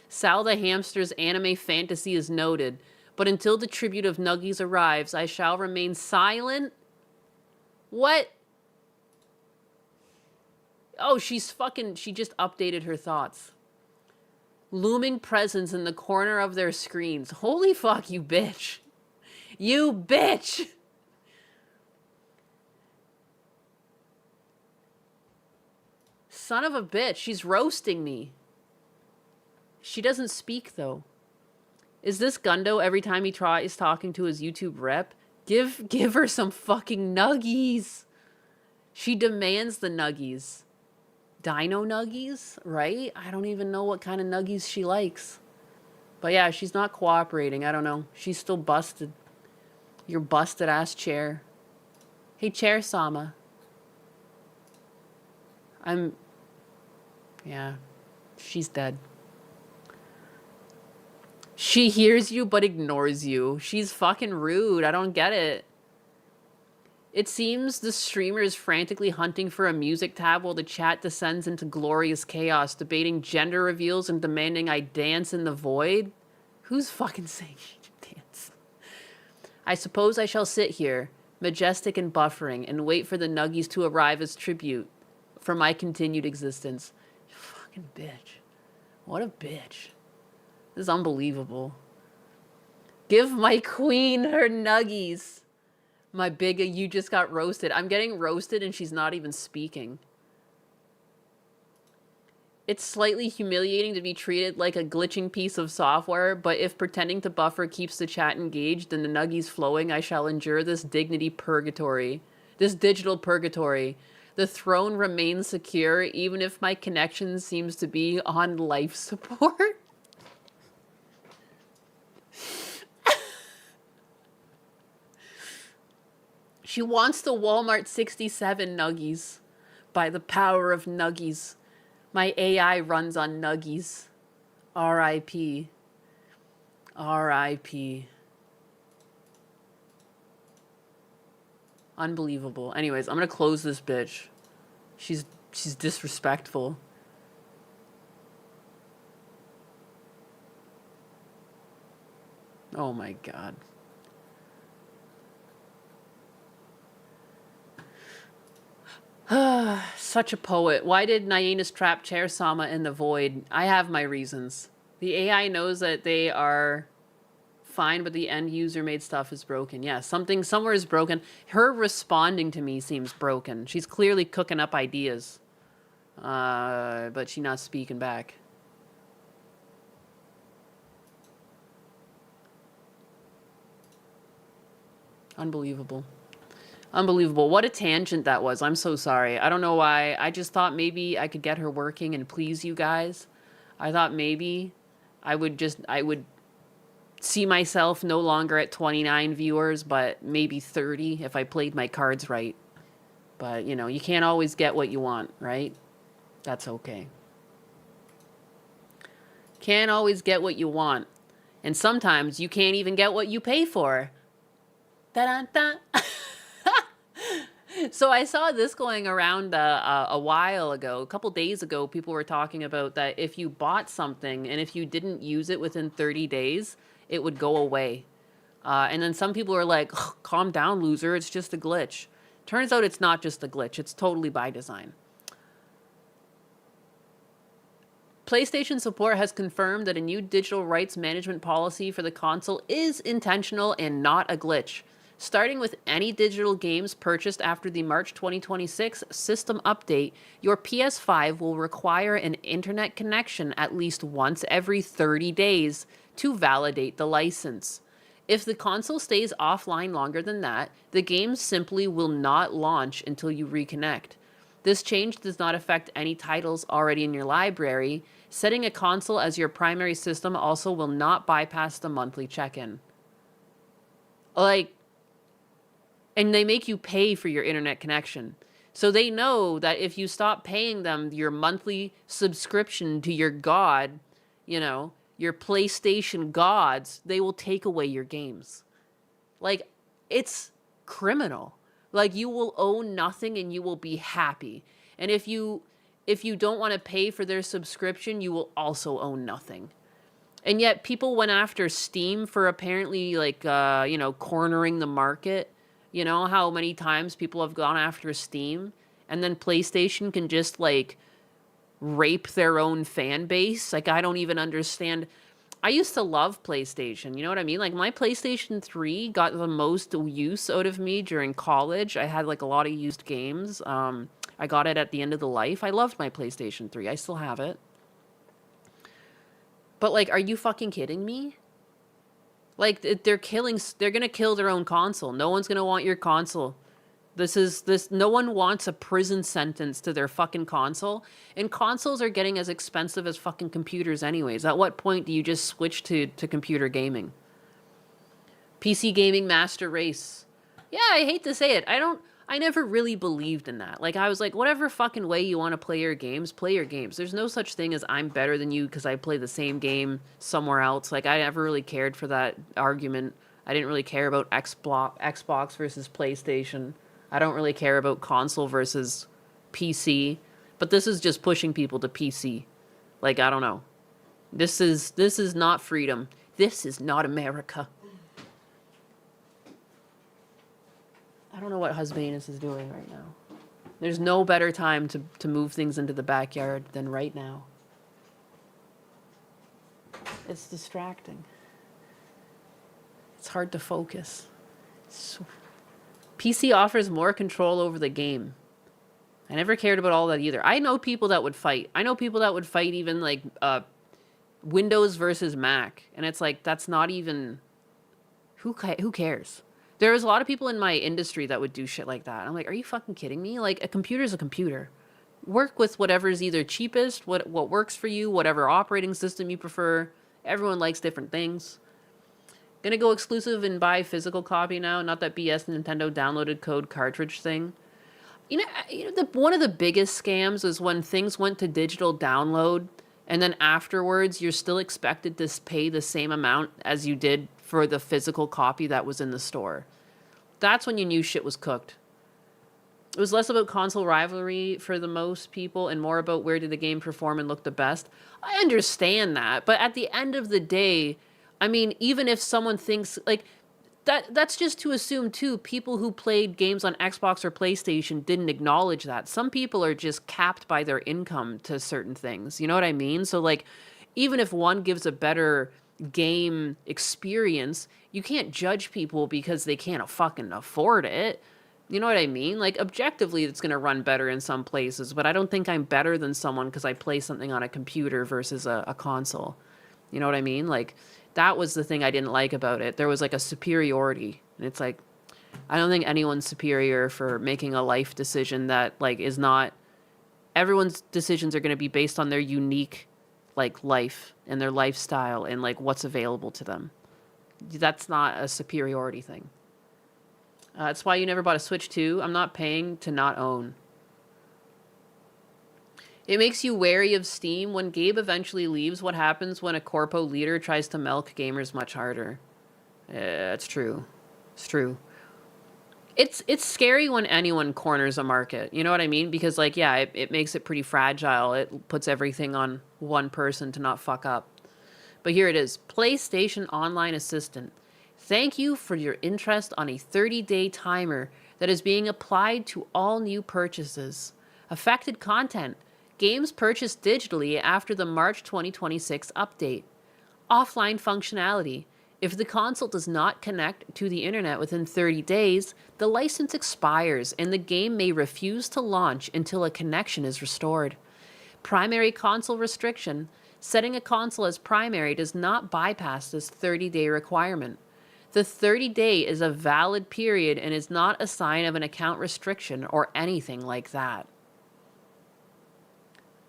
Sal the hamster's anime fantasy is noted, but until the tribute of Nuggies arrives, I shall remain silent. What? Oh, she just updated her thoughts. Looming presence in the corner of their screens. Holy fuck, you bitch. You bitch! Son of a bitch, she's roasting me. She doesn't speak, though. Is this Gundo every time he tries talking to his YouTube rep? Give her some fucking nuggies. She demands the nuggies. Dino nuggies, right? I don't even know what kind of nuggies she likes. But yeah, she's not cooperating. I don't know. She's still busted. Your busted ass chair. Hey, Chair Sama. Yeah, she's dead. She hears you but ignores you. She's fucking rude. I don't get it. It seems the streamer is frantically hunting for a music tab while the chat descends into glorious chaos, debating gender reveals and demanding I dance in the void. Who's fucking saying she should dance? I suppose I shall sit here, majestic and buffering, and wait for the nuggies to arrive as tribute for my continued existence. You fucking bitch. What a bitch. This is unbelievable. Give my queen her nuggies. My bigga, you just got roasted. I'm getting roasted and she's not even speaking. It's slightly humiliating to be treated like a glitching piece of software, but if pretending to buffer keeps the chat engaged and the nuggies flowing, I shall endure this dignity purgatory. This digital purgatory. The throne remains secure even if my connection seems to be on life support. She wants the Walmart 67 nuggies. By the power of nuggies. My AI runs on Nuggies. R.I.P. R.I.P. Unbelievable. Anyways, I'm gonna close this bitch. She's disrespectful. Oh my god. Such a poet. Why did Nyena's trap chair Sama in the void? I have my reasons. The AI knows that they are fine, but the end user made stuff is broken. Yeah, something somewhere is broken. Her responding to me seems broken. She's clearly cooking up ideas. But she's not speaking back. Unbelievable. Unbelievable. What a tangent that was. I'm so sorry. I don't know why. I just thought maybe I could get her working and please you guys. I thought maybe I would see myself no longer at 29 viewers, but maybe 30 if I played my cards right. But, you know, you can't always get what you want, right? That's okay. Can't always get what you want. And sometimes you can't even get what you pay for. Da-da-da. So I saw this going around a while ago, a couple days ago. People were talking about that if you bought something and if you didn't use it within 30 days, it would go away. And then some people were like, oh, calm down, loser. It's just a glitch. Turns out it's not just a glitch. It's totally by design. PlayStation support has confirmed that a new digital rights management policy for the console is intentional and not a glitch. Starting with any digital games purchased after the March 2026 system update, your PS5 will require an internet connection at least once every 30 days to validate the license. If the console stays offline longer than that, the game simply will not launch until you reconnect. This change does not affect any titles already in your library. Setting a console as your primary system also will not bypass the monthly check-in. And they make you pay for your internet connection. So they know that if you stop paying them your monthly subscription to your god, you know, your PlayStation gods, they will take away your games. Like, it's criminal. Like, you will own nothing and you will be happy. And if you don't want to pay for their subscription, you will also own nothing. And yet people went after Steam for apparently cornering the market. You know how many times people have gone after Steam, and then PlayStation can just rape their own fan base. Like, I don't even understand. I used to love PlayStation, you know what I mean? Like, my PlayStation 3 got the most use out of me during college. I had a lot of used games. I got it at the end of the life. I loved my PlayStation 3. I still have it. But are you fucking kidding me? They're gonna kill their own console. No one's gonna want your console. No one wants a prison sentence to their fucking console. And consoles are getting as expensive as fucking computers anyways. At what point do you just switch to computer gaming? PC gaming master race. Yeah, I hate to say it. I never really believed in that. I was like, whatever fucking way you want to play your games, play your games. There's no such thing as I'm better than you because I play the same game somewhere else. I never really cared for that argument. I didn't really care about Xbox versus PlayStation. I don't really care about console versus PC. But this is just pushing people to PC. I don't know. This is not freedom. This is not America. I don't know what Husbanus is doing right now. There's no better time to move things into the backyard than right now. It's distracting. It's hard to focus. PC offers more control over the game. I never cared about all that either. I know people that would fight. I know people that would fight even Windows versus Mac. And it's that's not even... Who cares? There was a lot of people in my industry that would do shit like that. I'm like, are you fucking kidding me? A computer's a computer. Work with whatever's either cheapest, what works for you, whatever operating system you prefer. Everyone likes different things. Gonna go exclusive and buy physical copy now, not that BS Nintendo downloaded code cartridge thing. One of the biggest scams is when things went to digital download, and then afterwards you're still expected to pay the same amount as you did for the physical copy that was in the store. That's when you knew shit was cooked. It was less about console rivalry for the most people and more about where did the game perform and look the best. I understand that, but at the end of the day, I mean, even if someone thinks like that's just to assume too, people who played games on Xbox or PlayStation didn't acknowledge that. Some people are just capped by their income to certain things. You know what I mean? So like, even if one gives a better game experience, you can't judge people because they can't fucking afford it. You know what I mean? Like, objectively, it's going to run better in some places, but I don't think I'm better than someone because I play something on a computer versus a console. You know what I mean? Like, that was the thing I didn't like about it. There was like a superiority. And it's like, I don't think anyone's superior for making a life decision that like is not, everyone's decisions are going to be based on their unique like life and their lifestyle and like what's available to them. That's not a superiority thing. That's why you never bought a Switch 2. I'm not paying to not own. It makes you wary of Steam. When Gabe eventually leaves, what happens when a corpo leader tries to milk gamers much harder? It's true. It's true. It's scary when anyone corners a market. You know what I mean? Because, like, yeah, it makes it pretty fragile. It puts everything on one person to not fuck up. But here it is. PlayStation Online Assistant. Thank you for your interest on a 30-day timer that is being applied to all new purchases. Affected content. Games purchased digitally after the March 2026 update. Offline functionality. If the console does not connect to the internet within 30 days, the license expires and the game may refuse to launch until a connection is restored. Primary console restriction. Setting a console as primary does not bypass this 30-day requirement. The 30-day is a valid period and is not a sign of an account restriction or anything like that.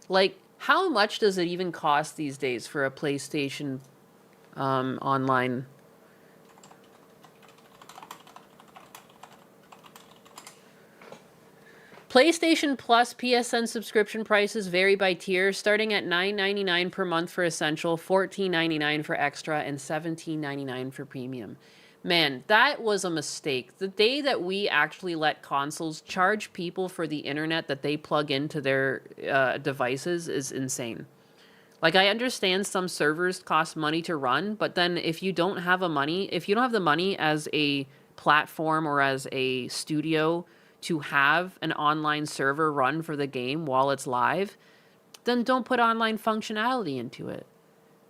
Like, how much does it even cost these days for a PlayStation online? PlayStation Plus PSN subscription prices vary by tier, starting at $9.99 per month for Essential, $14.99 for Extra, and $17.99 for Premium. Man, that was a mistake. The day that we actually let consoles charge people for the internet that they plug into their devices is insane. Like, I understand some servers cost money to run, but then if you don't have the money as a platform or as a studio to have an online server run for the game while it's live, then don't put online functionality into it.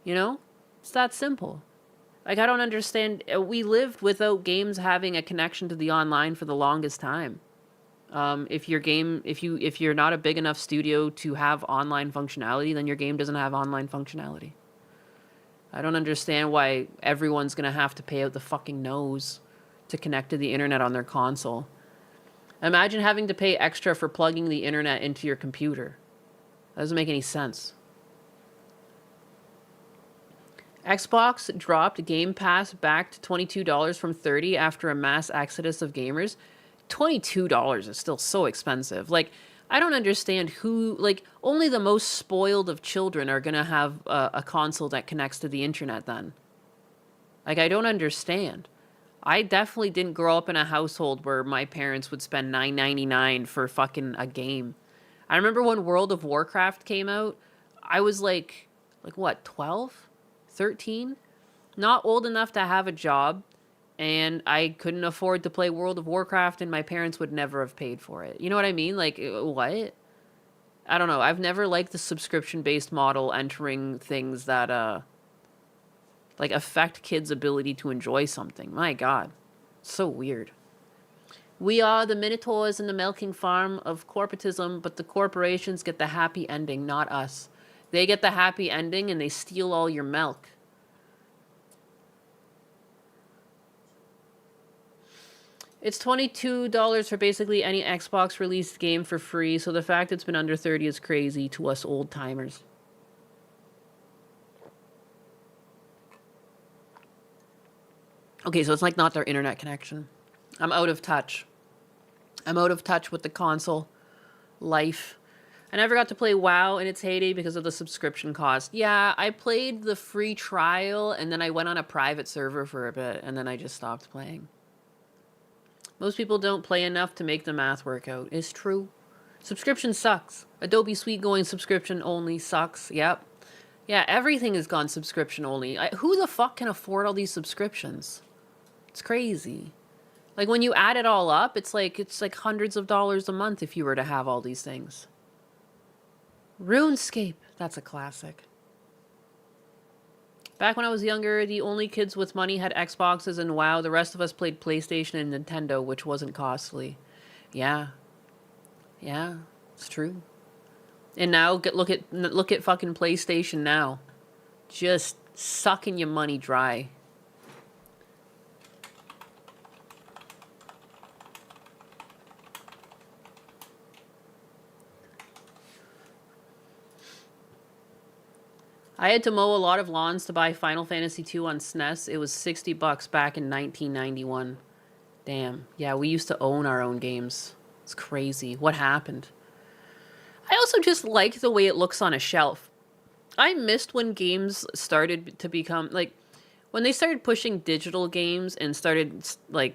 You know? It's that simple. Like, I don't understand. We lived without games having a connection to the online for the longest time. If you're not a big enough studio to have online functionality, then your game doesn't have online functionality. I don't understand why everyone's gonna have to pay out the fucking nose to connect to the internet on their console. Imagine having to pay extra for plugging the internet into your computer. That doesn't make any sense. Xbox dropped Game Pass back to $22 from $30 after a mass exodus of gamers. $22 is still so expensive. Like, I don't understand who, like, only the most spoiled of children are going to have a console that connects to the internet then. Like, I don't understand. I definitely didn't grow up in a household where my parents would spend $9.99 for fucking a game. I remember when World of Warcraft came out, I was like what, 12? 13? Not old enough to have a job, and I couldn't afford to play World of Warcraft, and my parents would never have paid for it. You know what I mean? Like, what? I don't know. I've never liked the subscription-based model entering things that, like, affect kids' ability to enjoy something. My God. So weird. We are the minotaurs in the milking farm of corporatism, but the corporations get the happy ending, not us. They get the happy ending and they steal all your milk. It's $22 for basically any Xbox released game for free, so the fact it's been under 30 is crazy to us old timers. Okay, so it's like not their internet connection. I'm out of touch. I'm out of touch with the console life. I never got to play WoW in its heyday because of the subscription cost. Yeah, I played the free trial and then I went on a private server for a bit and then I just stopped playing. Most people don't play enough to make the math work out. It's true. Subscription sucks. Adobe Suite going subscription only sucks. Yep. Yeah, everything has gone subscription only. Who the fuck can afford all these subscriptions? It's crazy. Like when you add it all up, it's like hundreds of dollars a month if you were to have all these things. RuneScape, that's a classic. Back when I was younger, the only kids with money had Xboxes and WoW. The rest of us played PlayStation and Nintendo, which wasn't costly. Yeah. Yeah, it's true. And now look at fucking PlayStation now. Just sucking your money dry. I had to mow a lot of lawns to buy Final Fantasy II on SNES. It was $60 back in 1991. Damn. Yeah, we used to own our own games. It's crazy. What happened? I also just like the way it looks on a shelf. I missed when games started to become, like, when they started pushing digital games and started, like,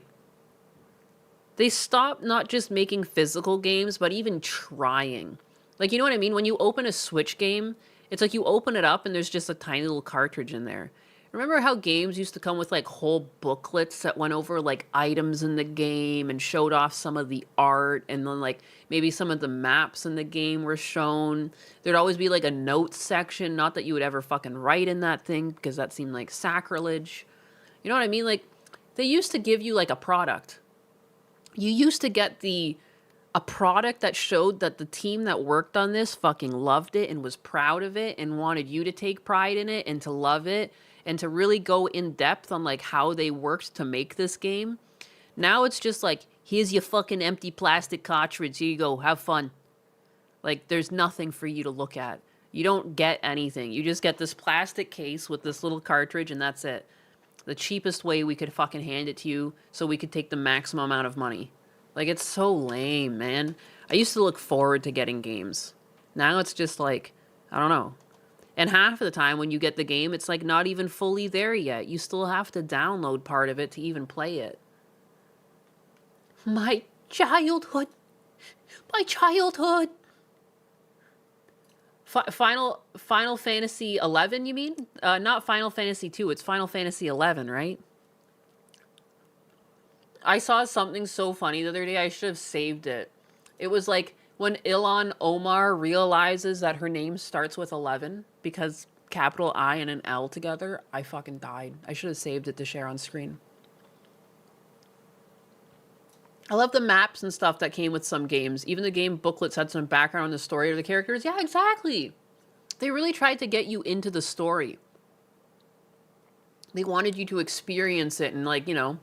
they stopped not just making physical games, but even trying. Like, you know what I mean? When you open a Switch game, it's like you open it up and there's just a tiny little cartridge in there. Remember how games used to come with like whole booklets that went over like items in the game and showed off some of the art, and then like maybe some of the maps in the game were shown. There'd always be like a notes section, not that you would ever fucking write in that thing because that seemed like sacrilege. You know what I mean? Like they used to give you like a product. You used to get a product that showed that the team that worked on this fucking loved it and was proud of it and wanted you to take pride in it and to love it and to really go in depth on like how they worked to make this game. Now it's just like, here's your fucking empty plastic cartridge. Here you go. Have fun. Like there's nothing for you to look at. You don't get anything. You just get this plastic case with this little cartridge and that's it. The cheapest way we could fucking hand it to you so we could take the maximum amount of money. Like, it's so lame, man. I used to look forward to getting games. Now it's just like, I don't know. And half of the time when you get the game, it's like not even fully there yet. You still have to download part of it to even play it. My childhood. My childhood. Final Fantasy 11, you mean? Not Final Fantasy 2. It's Final Fantasy 11, right? I saw something so funny the other day, I should have saved it. It was like when Ilhan Omar realizes that her name starts with 11 because capital I and an L together, I fucking died. I should have saved it to share on screen. I love the maps and stuff that came with some games. Even the game booklets had some background on the story of the characters. Yeah, exactly. They really tried to get you into the story. They wanted you to experience it and like, you know,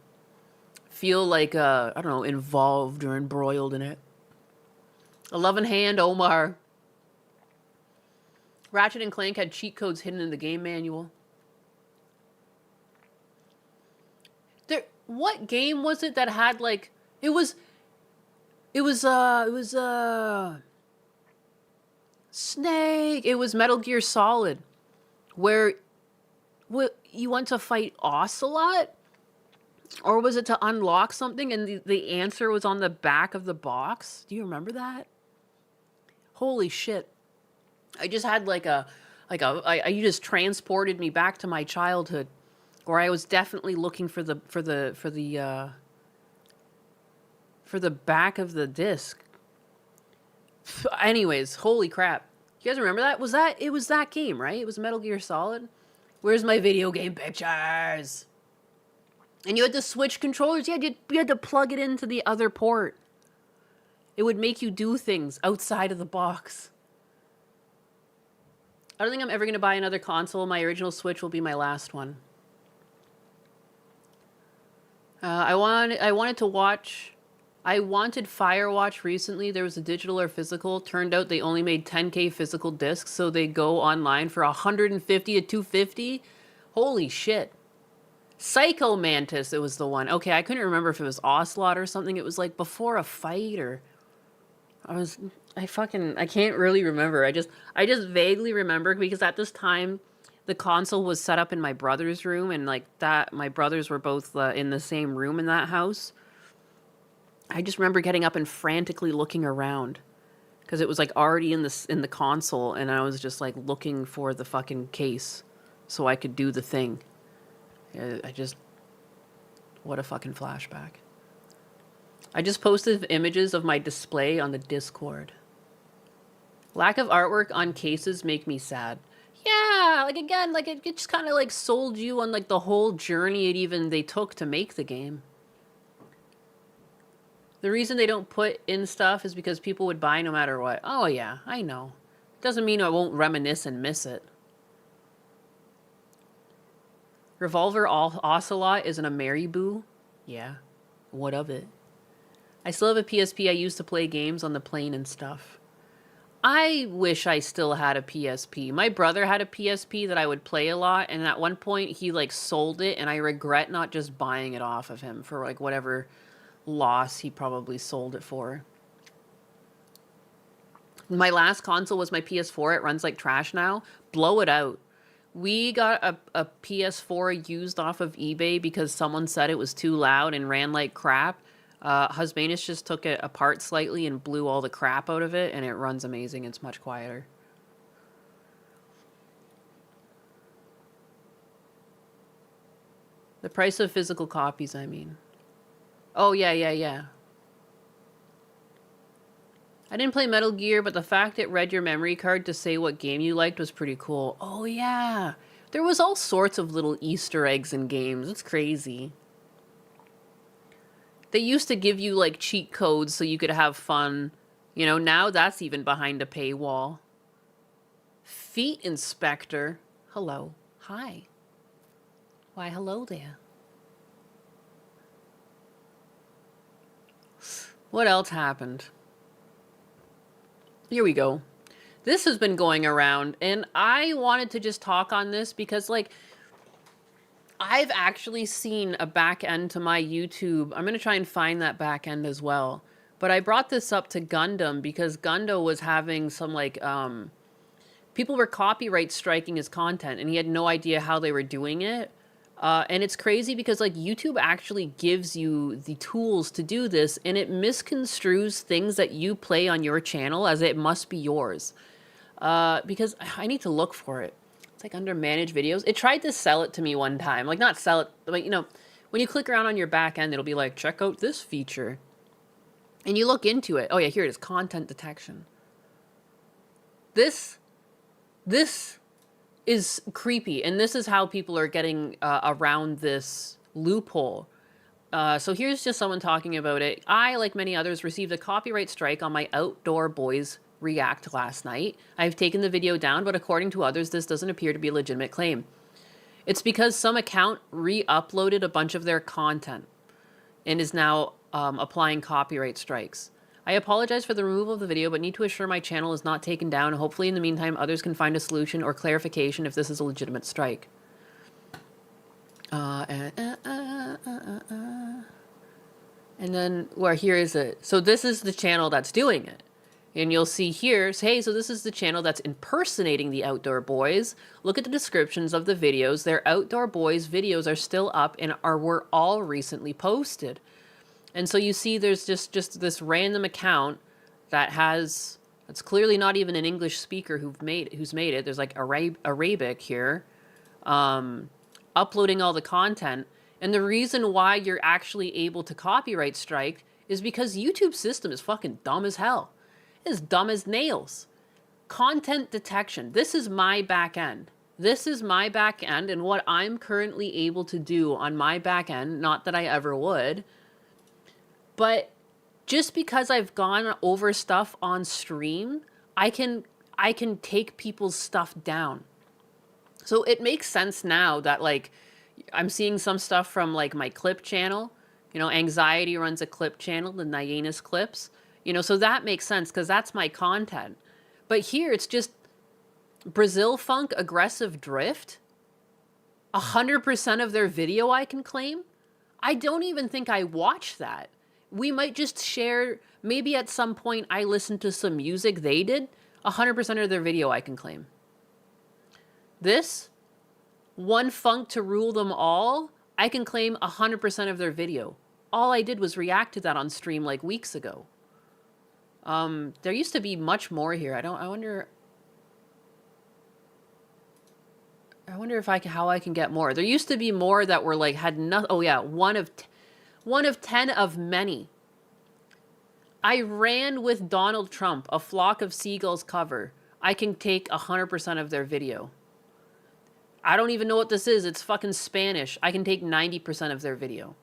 feel like, I don't know, involved or embroiled in it. 11 Hand Omar. Ratchet and Clank had cheat codes hidden in the game manual. What game was it that had like, it was Snake. It was Metal Gear Solid, where you went to fight Ocelot? Or was it to unlock something and the answer was on the back of the box? Do you remember that? Holy shit. I just had you just transported me back to my childhood where I was definitely looking for the back of the disc. Anyways, holy crap. You guys remember that? It was that game, right? It was Metal Gear Solid. Where's my video game pictures? And you had to switch controllers. You had to plug it into the other port. It would make you do things outside of the box. I don't think I'm ever going to buy another console. My original Switch will be my last one. I wanted Firewatch recently. There was a digital or physical. Turned out they only made 10K physical discs, so they go online for $150 to $250. Holy shit. Psycho Mantis, it was the one. Okay, I couldn't remember if it was Ocelot or something. It was like before a fight, or I can't really remember. I just vaguely remember because at this time the console was set up in my brother's room, and like that my brothers were both in the same room in that house. I just remember getting up and frantically looking around because it was like already in the console, and I was just like looking for the fucking case so I could do the thing. What a fucking flashback. I just posted images of my display on the Discord. Lack of artwork on cases make me sad. Yeah, like again, like it just kind of like sold you on like the whole journey they took to make the game. The reason they don't put in stuff is because people would buy no matter what. Oh yeah, I know. Doesn't mean I won't reminisce and miss it. Revolver Ocelot isn't a Maryboo? Yeah. What of it? I still have a PSP I used to play games on the plane and stuff. I wish I still had a PSP. My brother had a PSP that I would play a lot, and at one point he like sold it, and I regret not just buying it off of him for like whatever loss he probably sold it for. My last console was my PS4. It runs like trash now. Blow it out. We got a PS4 used off of eBay because someone said it was too loud and ran like crap. Husbanus just took it apart slightly and blew all the crap out of it, and it runs amazing. It's much quieter. The price of physical copies, I mean. Oh, yeah. I didn't play Metal Gear, but the fact it read your memory card to say what game you liked was pretty cool. Oh, yeah. There was all sorts of little Easter eggs in games. It's crazy. They used to give you, like, cheat codes so you could have fun. You know, now that's even behind a paywall. Feet Inspector. Hello. Hi. Why, hello there. What else happened? Here we go. This has been going around, and I wanted to just talk on this because, like, I've actually seen a back end to my YouTube. I'm going to try and find that back end as well. But I brought this up to Gundam because Gundo was having some, like, people were copyright striking his content, and he had no idea how they were doing it. And it's crazy because, like, YouTube actually gives you the tools to do this, and it misconstrues things that you play on your channel as it must be yours. Because I need to look for it. It's like under manage videos. It tried to sell it to me one time. Like, not sell it, but, you know, when you click around on your back end, it'll be like, check out this feature. And you look into it. Oh, yeah, here it is. Content detection. This is creepy, and this is how people are getting around this loophole. So here's just someone talking about it. I, like many others, received a copyright strike on my Outdoor Boys React last night. I've taken the video down, but according to others, this doesn't appear to be a legitimate claim. It's because some account re-uploaded a bunch of their content and is now applying copyright strikes. I apologize for the removal of the video, but need to assure my channel is not taken down. Hopefully, in the meantime, others can find a solution or clarification if this is a legitimate strike. And then, well, here is it. So this is the channel that's doing it. And you'll see here, hey, so this is the channel that's impersonating the Outdoor Boys. Look at the descriptions of the videos. Their Outdoor Boys videos are still up and were all recently posted. And so you see there's just this random account that's clearly not even an English speaker who's made it. There's like Arabic here, uploading all the content. And the reason why you're actually able to copyright strike is because YouTube's system is fucking dumb as hell. It's dumb as nails. Content detection. This is my back end. This is my back end, and what I'm currently able to do on my back end, not that I ever would, but just because I've gone over stuff on stream, I can take people's stuff down. So it makes sense now that, like, I'm seeing some stuff from, like, my clip channel. You know, Anxiety runs a clip channel, the Nyenas clips. You know, so that makes sense because that's my content. But here it's just Brazil Funk Aggressive Drift. 100% of their video I can claim? I don't even think I watch that. We might just share, maybe at some point I listened to some music they did. 100% of their video I can claim. This, One Funk to Rule Them All, I can claim 100% of their video. All I did was react to that on stream like weeks ago. There used to be much more here. I wonder if how I can get more. There used to be more that were like, had no, oh yeah, one of 10 of many. I ran with Donald Trump, A Flock of Seagulls cover. I can take 100% of their video. I don't even know what this is. It's fucking Spanish. I can take 90% of their video.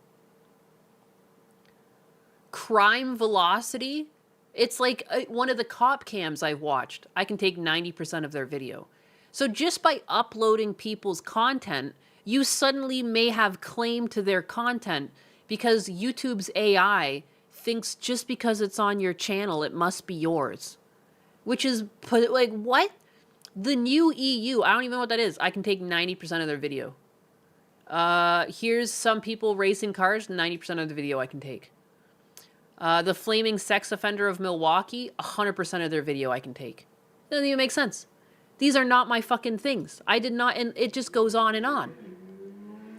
Crime Velocity. It's like one of the cop cams I've watched. I can take 90% of their video. So just by uploading people's content, you suddenly may have claim to their content because YouTube's AI thinks just because it's on your channel, it must be yours. Which is, like, what? The new EU, I don't even know what that is. I can take 90% of their video. Here's some people racing cars, 90% of the video I can take. The flaming sex offender of Milwaukee, 100% of their video I can take. It doesn't even make sense. These are not my fucking things. I did not, and it just goes on and on.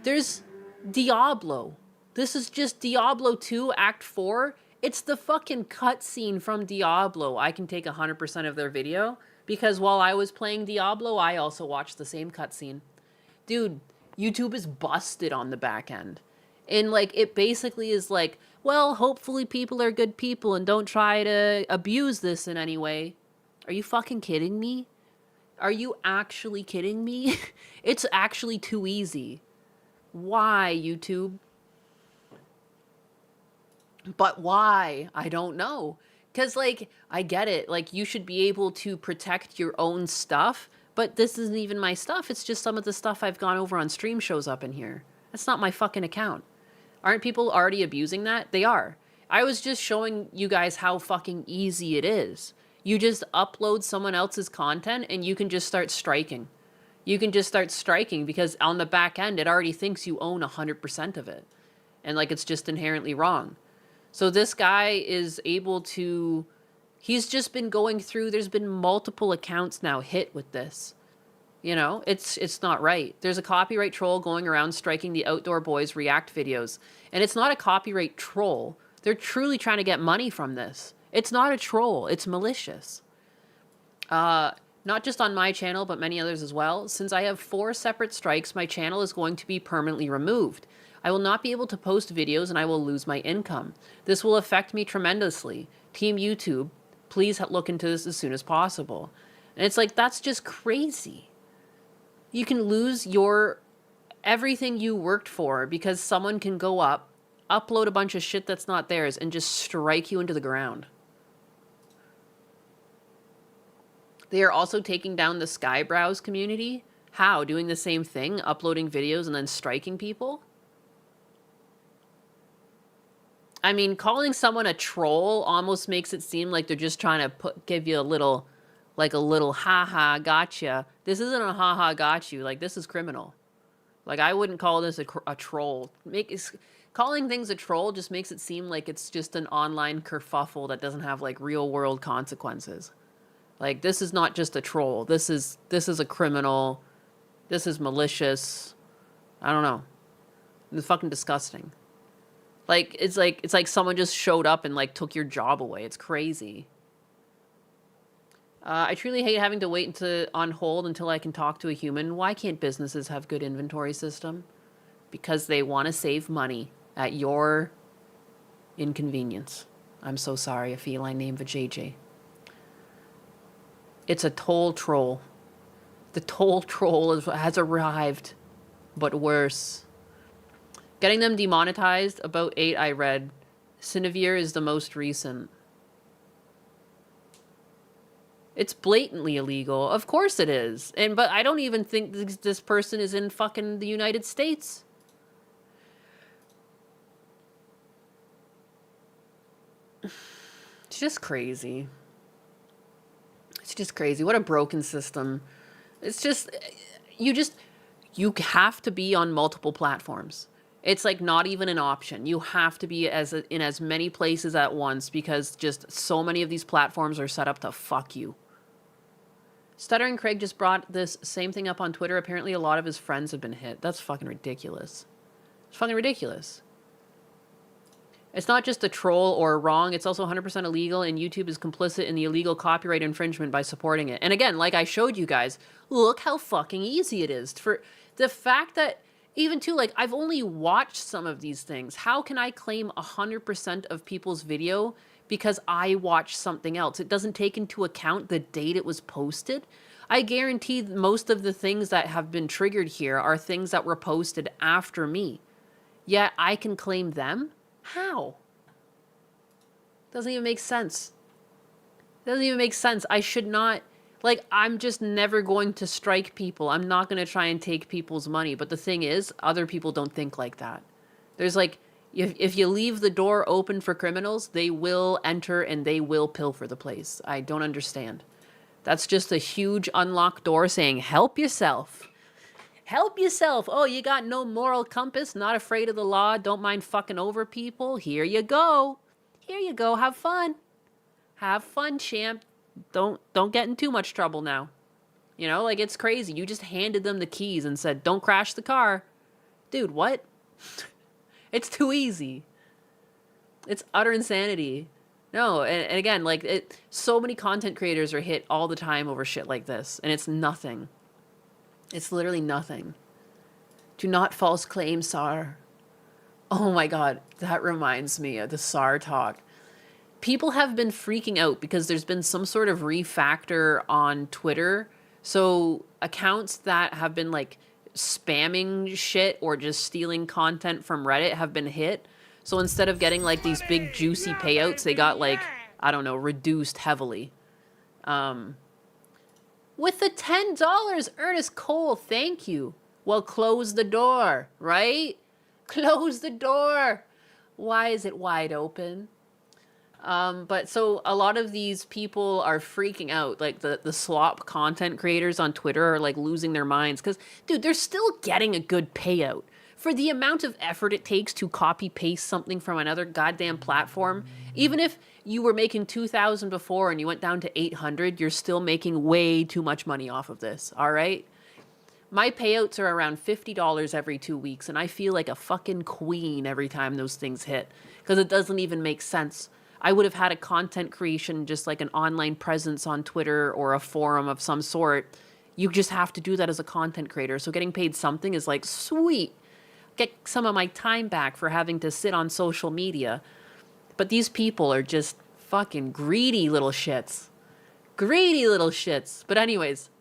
There's Diablo. This is just Diablo 2 Act 4. It's the fucking cutscene from Diablo. I can take 100% of their video because while I was playing Diablo, I also watched the same cutscene. Dude, YouTube is busted on the back end. And like, it basically is like, well, hopefully people are good people and don't try to abuse this in any way. Are you fucking kidding me? Are you actually kidding me? It's actually too easy. Why, YouTube? But why? I don't know. Because, like, I get it. Like, you should be able to protect your own stuff. But this isn't even my stuff. It's just some of the stuff I've gone over on stream shows up in here. That's not my fucking account. Aren't people already abusing that? They are. I was just showing you guys how fucking easy it is. You just upload someone else's content and you can just start striking. You can just start striking because on the back end, it already thinks you own 100% of it. And like, it's just inherently wrong. So this guy is able to, he's just been going through, there's been multiple accounts now hit with this. You know, it's not right. There's a copyright troll going around striking the Outdoor Boys React videos. And it's not a copyright troll. They're truly trying to get money from this. It's not a troll. It's malicious. Not just on my channel, but many others as well. Since I have 4 separate strikes, my channel is going to be permanently removed. I will not be able to post videos and I will lose my income. This will affect me tremendously. Team YouTube, please look into this as soon as possible. And it's like, that's just crazy. You can lose everything you worked for because someone can go up, upload a bunch of shit that's not theirs, and just strike you into the ground. They are also taking down the Skybrows community. How? Doing the same thing? Uploading videos and then striking people? I mean, calling someone a troll almost makes it seem like they're just trying to give you a little haha gotcha. This isn't a haha got you. Like, this is criminal. Like, I wouldn't call this a troll. Calling things a troll just makes it seem like it's just an online kerfuffle that doesn't have like real world consequences. Like, this is not just a troll. This is a criminal. This is malicious. I don't know. It's fucking disgusting. Like, it's like someone just showed up and like took your job away. It's crazy. I truly hate having to wait on hold until I can talk to a human. Why can't businesses have good inventory system? Because they want to save money at your inconvenience. I'm so sorry, a feline named Vajayjay. It's a toll troll. The toll troll has arrived, but worse. Getting them demonetized, about 8 I read. Cinevere is the most recent. It's blatantly illegal. Of course it is. But I don't even think this person is in fucking the United States. It's just crazy. It's just crazy. What a broken system. It's just, You have to be on multiple platforms. It's like not even an option. You have to be in as many places at once because just so many of these platforms are set up to fuck you. Stuttering Craig just brought this same thing up on Twitter. Apparently a lot of his friends have been hit. That's fucking ridiculous. It's fucking ridiculous. It's not just a troll or a wrong. It's also 100% illegal, and YouTube is complicit in the illegal copyright infringement by supporting it. And again, like I showed you guys, look how fucking easy it is. For the fact that even too, like, I've only watched some of these things. How can I claim 100% of people's video because I watched something else? It doesn't take into account the date it was posted. I guarantee most of the things that have been triggered here are things that were posted after me. Yet I can claim them? How? Doesn't even make sense. Doesn't even make sense. I should not, like, I'm just never going to strike people. I'm not going to try and take people's money. But the thing is, other people don't think like that. There's like, if you leave the door open for criminals, they will enter and they will pilfer the place. I don't understand. That's just a huge unlocked door saying, help yourself. Help yourself. Oh, you got no moral compass, not afraid of the law, don't mind fucking over people. Here you go. Here you go. Have fun. Have fun, champ. Don't get in too much trouble now. You know, like, it's crazy. You just handed them the keys and said, don't crash the car. Dude, what? It's too easy. It's utter insanity. No, and again, like, so many content creators are hit all the time over shit like this, and it's nothing. It's literally nothing. Do not false claim, SAR. Oh my god, that reminds me of the SAR talk. People have been freaking out because there's been some sort of refactor on Twitter. So accounts that have been like spamming shit or just stealing content from Reddit have been hit. So instead of getting like these big juicy payouts, they got like, I don't know, reduced heavily. With the $10, Ernest Cole, thank you. Well, close the door, right? Close the door. Why is it wide open? But so a lot of these people are freaking out. Like the slop content creators on Twitter are like losing their minds. Because, dude, they're still getting a good payout. For the amount of effort it takes to copy paste something from another goddamn platform, even if you were making 2,000 before and you went down to 800, you're still making way too much money off of this, all right? My payouts are around $50 every 2 weeks, and I feel like a fucking queen every time those things hit, because it doesn't even make sense. I would have had a content creation, just like an online presence on Twitter or a forum of some sort. You just have to do that as a content creator, so getting paid something is like, sweet. Get some of my time back for having to sit on social media. But these people are just fucking greedy little shits. Greedy little shits. But anyways,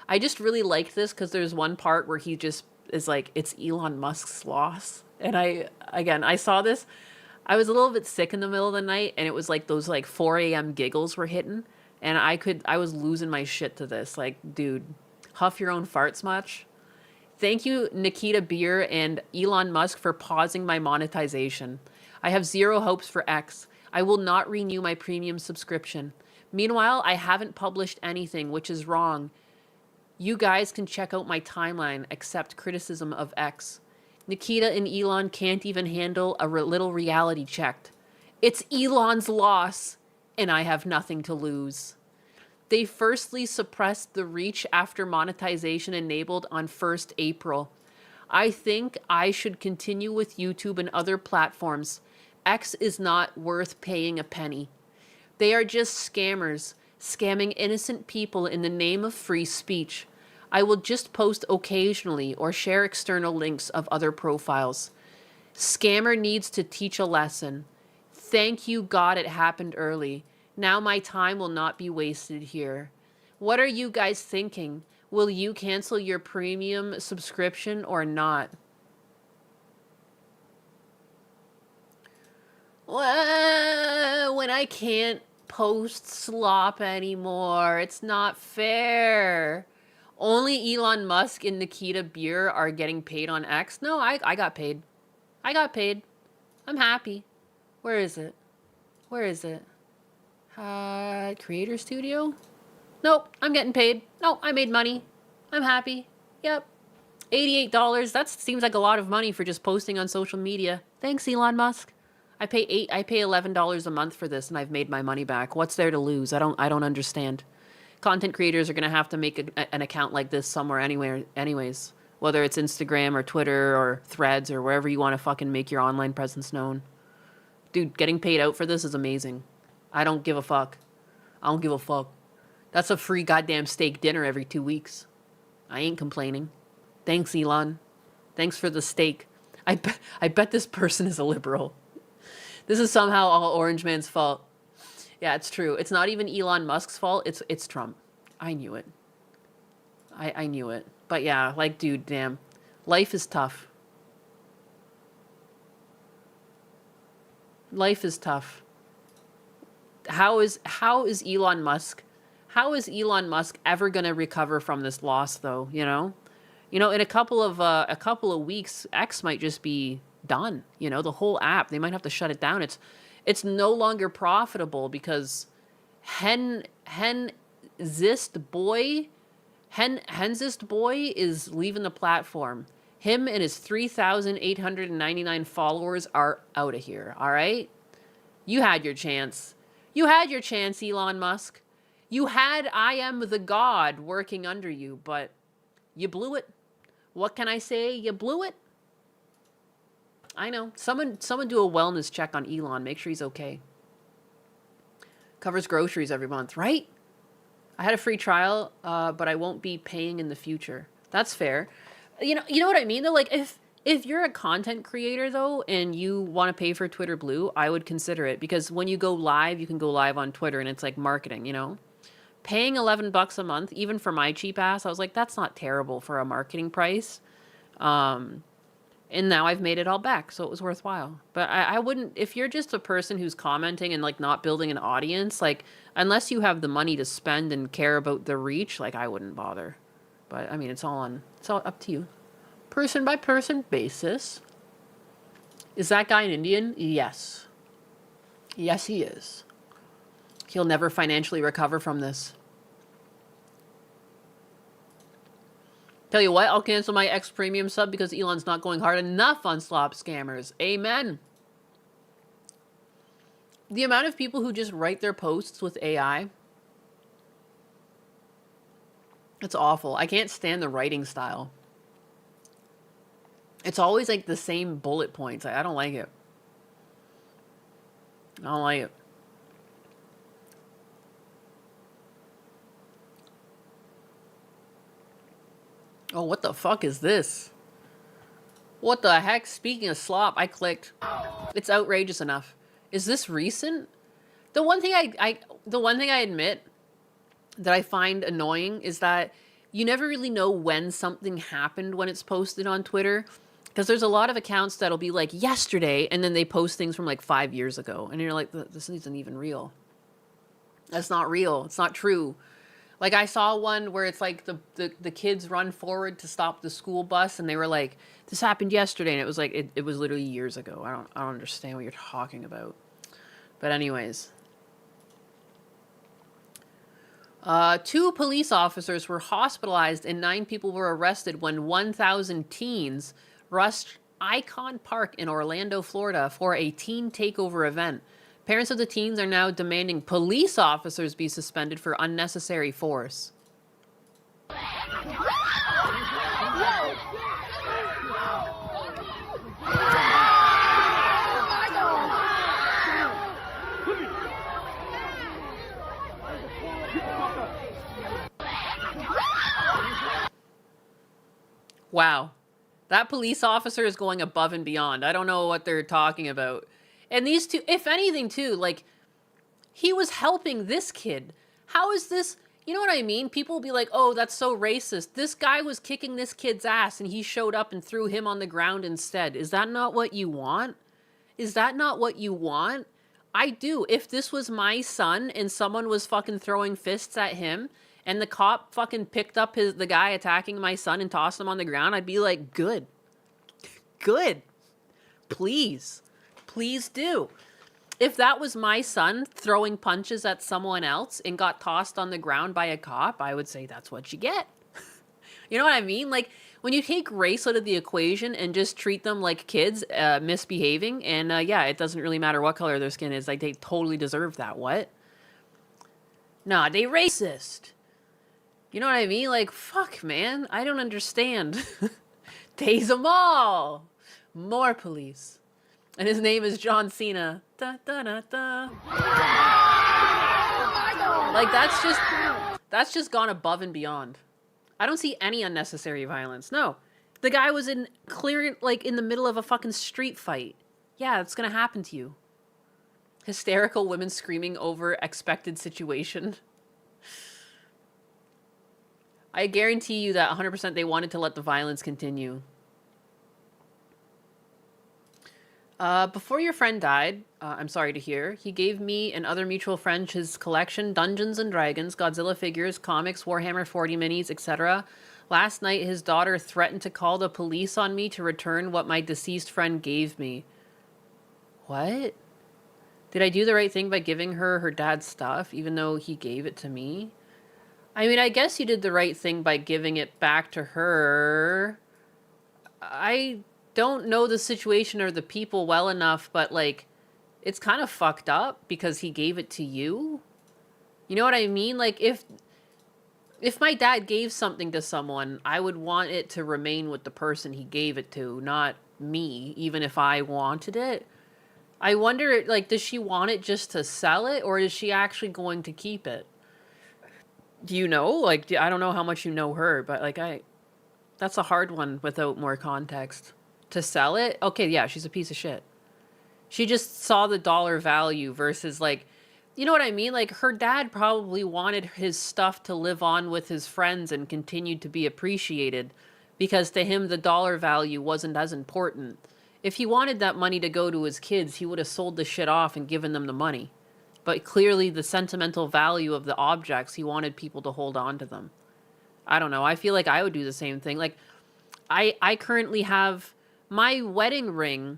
I just really like this because there's one part where he just is like, it's Elon Musk's loss. And I saw this. I was a little bit sick in the middle of the night, and it was like those like 4 a.m. giggles were hitting. And I was losing my shit to this. Like, dude, huff your own farts much? Thank you, Nikita Beer and Elon Musk, for pausing my monetization. I have zero hopes for X. I will not renew my premium subscription. Meanwhile, I haven't published anything, which is wrong. You guys can check out my timeline, accept criticism of X. Nikita and Elon can't even handle a little reality check. It's Elon's loss, and I have nothing to lose. They firstly suppressed the reach after monetization enabled on 1st April. I think I should continue with YouTube and other platforms. X is not worth paying a penny. They are just scammers, scamming innocent people in the name of free speech. I will just post occasionally or share external links of other profiles. Scammer needs to teach a lesson. Thank you, God, it happened early. Now my time will not be wasted here. What are you guys thinking? Will you cancel your premium subscription or not? Well, when I can't post slop anymore, it's not fair. Only Elon Musk and Nikita Beer are getting paid on X. No, I got paid. I got paid. I'm happy. Where is it? Where is it? Creator Studio? Nope, I'm getting paid. No, I made money. I'm happy. Yep. $88. That seems like a lot of money for just posting on social media. Thanks, Elon Musk. I pay $11 a month for this, and I've made my money back. What's there to lose? I don't understand. Content creators are gonna have to make an account like this somewhere, anywhere, anyways. Whether it's Instagram or Twitter or Threads or wherever you want to fucking make your online presence known. Dude, getting paid out for this is amazing. I don't give a fuck. I don't give a fuck. That's a free goddamn steak dinner every 2 weeks. I ain't complaining. Thanks, Elon. Thanks for the steak. I bet this person is a liberal. This is somehow all Orange Man's fault. Yeah, it's true. It's not even Elon Musk's fault. It's Trump. I knew it. I knew it. But yeah, like, dude, damn. Life is tough. Life is tough. How is Elon Musk ever gonna recover from this loss, though? You know, in a couple of weeks, X might just be done. You know, the whole app, they might have to shut it down. It's no longer profitable because Henzist Boy is leaving the platform. Him and his 3,899 followers are out of here. All right, you had your chance. You had your chance, Elon Musk. You had I am the God working under you, but you blew it. What can I say? You blew it. I know. Someone do a wellness check on Elon. Make sure he's okay. Covers groceries every month, right? I had a free trial, but I won't be paying in the future. That's fair. You know what I mean, though? Like, if you're a content creator, though, and you want to pay for Twitter Blue, I would consider it. Because when you go live, you can go live on Twitter, and it's like marketing, you know? Paying $11 a month, even for my cheap ass, I was like, that's not terrible for a marketing price. And now I've made it all back, so it was worthwhile. But I wouldn't, if you're just a person who's commenting and, like, not building an audience, like, unless you have the money to spend and care about the reach, like, I wouldn't bother. But, I mean, it's all up to you. Person by person basis. Is that guy an Indian? Yes. Yes, he is. He'll never financially recover from this. Tell you what, I'll cancel my X Premium sub because Elon's not going hard enough on slop scammers. Amen. The amount of people who just write their posts with AI, it's awful. I can't stand the writing style. It's always like the same bullet points. I don't like it. I don't like it. Oh, what the fuck is this? What the heck? Speaking of slop, I clicked. It's outrageous enough. Is this recent? The one thing I admit that I find annoying is that you never really know when something happened when it's posted on Twitter. Because there's a lot of accounts that'll be like yesterday, and then they post things from like 5 years ago. And you're like, this isn't even real. That's not real. It's not true. Like, I saw one where it's like the kids run forward to stop the school bus, and they were like, this happened yesterday. And it was like, it was literally years ago. I don't understand what you're talking about. But anyways. 2 police officers were hospitalized and 9 people were arrested when 1,000 teens rushed Icon Park in Orlando, Florida for a teen takeover event. Parents of the teens are now demanding police officers be suspended for unnecessary force. Wow. That police officer is going above and beyond. I don't know what they're talking about. And these two, if anything, too, like, he was helping this kid. How is this, you know what I mean? People will be like, oh, that's so racist. This guy was kicking this kid's ass and he showed up and threw him on the ground instead. Is that not what you want? Is that not what you want? I do. If this was my son and someone was fucking throwing fists at him and the cop fucking picked up the guy attacking my son and tossed him on the ground, I'd be like, good. Good. Please. Please do. If that was my son throwing punches at someone else and got tossed on the ground by a cop, I would say that's what you get. You know what I mean? Like, when you take race out of the equation and just treat them like kids misbehaving, and yeah, it doesn't really matter what color their skin is. Like, they totally deserve that. What? Nah, they racist. You know what I mean? Like, fuck, man. I don't understand. Tase them all. More police. And his name is John Cena. Da, da, da, da. Like, that's just gone above and beyond. I don't see any unnecessary violence. No. The guy was in the middle of a fucking street fight. Yeah, it's gonna happen to you. Hysterical women screaming over expected situation. I guarantee you that 100% they wanted to let the violence continue. Before your friend died, I'm sorry to hear, he gave me and other mutual friends his collection, Dungeons and Dragons, Godzilla figures, comics, Warhammer 40 minis, etc. Last night, his daughter threatened to call the police on me to return what my deceased friend gave me. What? Did I do the right thing by giving her her dad's stuff, even though he gave it to me? I mean, I guess you did the right thing by giving it back to her. I don't know the situation or the people well enough, but, like, it's kind of fucked up because he gave it to you. You know what I mean? Like, if my dad gave something to someone, I would want it to remain with the person he gave it to, not me, even if I wanted it. I wonder, like, does she want it just to sell it, or is she actually going to keep it? Do you know? Like, I don't know how much you know her, but, like, that's a hard one without more context. To sell it? Okay, yeah, she's a piece of shit. She just saw the dollar value versus, like, you know what I mean? Like, her dad probably wanted his stuff to live on with his friends and continued to be appreciated because to him the dollar value wasn't as important. If he wanted that money to go to his kids, he would have sold the shit off and given them the money. But clearly the sentimental value of the objects, he wanted people to hold on to them. I don't know. I feel like I would do the same thing. Like, I currently have my wedding ring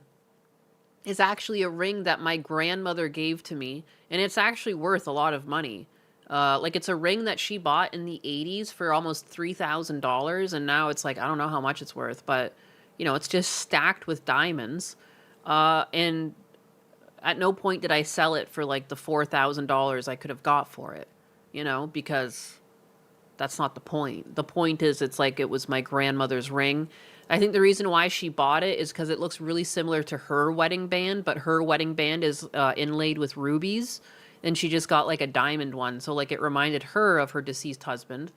is actually a ring that my grandmother gave to me, and it's actually worth a lot of money. Like, it's a ring that she bought in the 80s for almost $3,000, and now it's like, I don't know how much it's worth, but, you know, it's just stacked with diamonds. And at no point did I sell it for, like, the $4,000 I could have got for it, you know, because that's not the point. The point is, it's like it was my grandmother's ring. I think the reason why she bought it is because it looks really similar to her wedding band, but her wedding band is inlaid with rubies, and she just got, like, a diamond one. So, like, it reminded her of her deceased husband,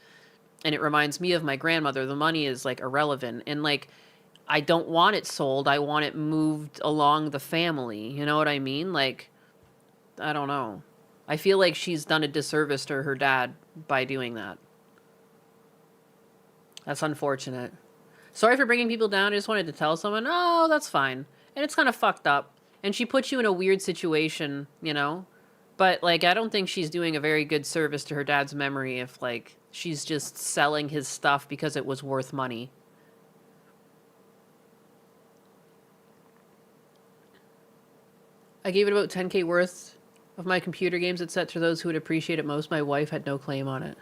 and it reminds me of my grandmother. The money is, like, irrelevant, and, like, I don't want it sold. I want it moved along the family. You know what I mean? Like, I don't know. I feel like she's done a disservice to her dad by doing that. That's unfortunate. Sorry for bringing people down. I just wanted to tell someone, oh, that's fine. And it's kind of fucked up. And she put you in a weird situation, you know? But, like, I don't think she's doing a very good service to her dad's memory if, like, she's just selling his stuff because it was worth money. I gave it about 10K worth of my computer games it set to those who would appreciate it most. My wife had no claim on it.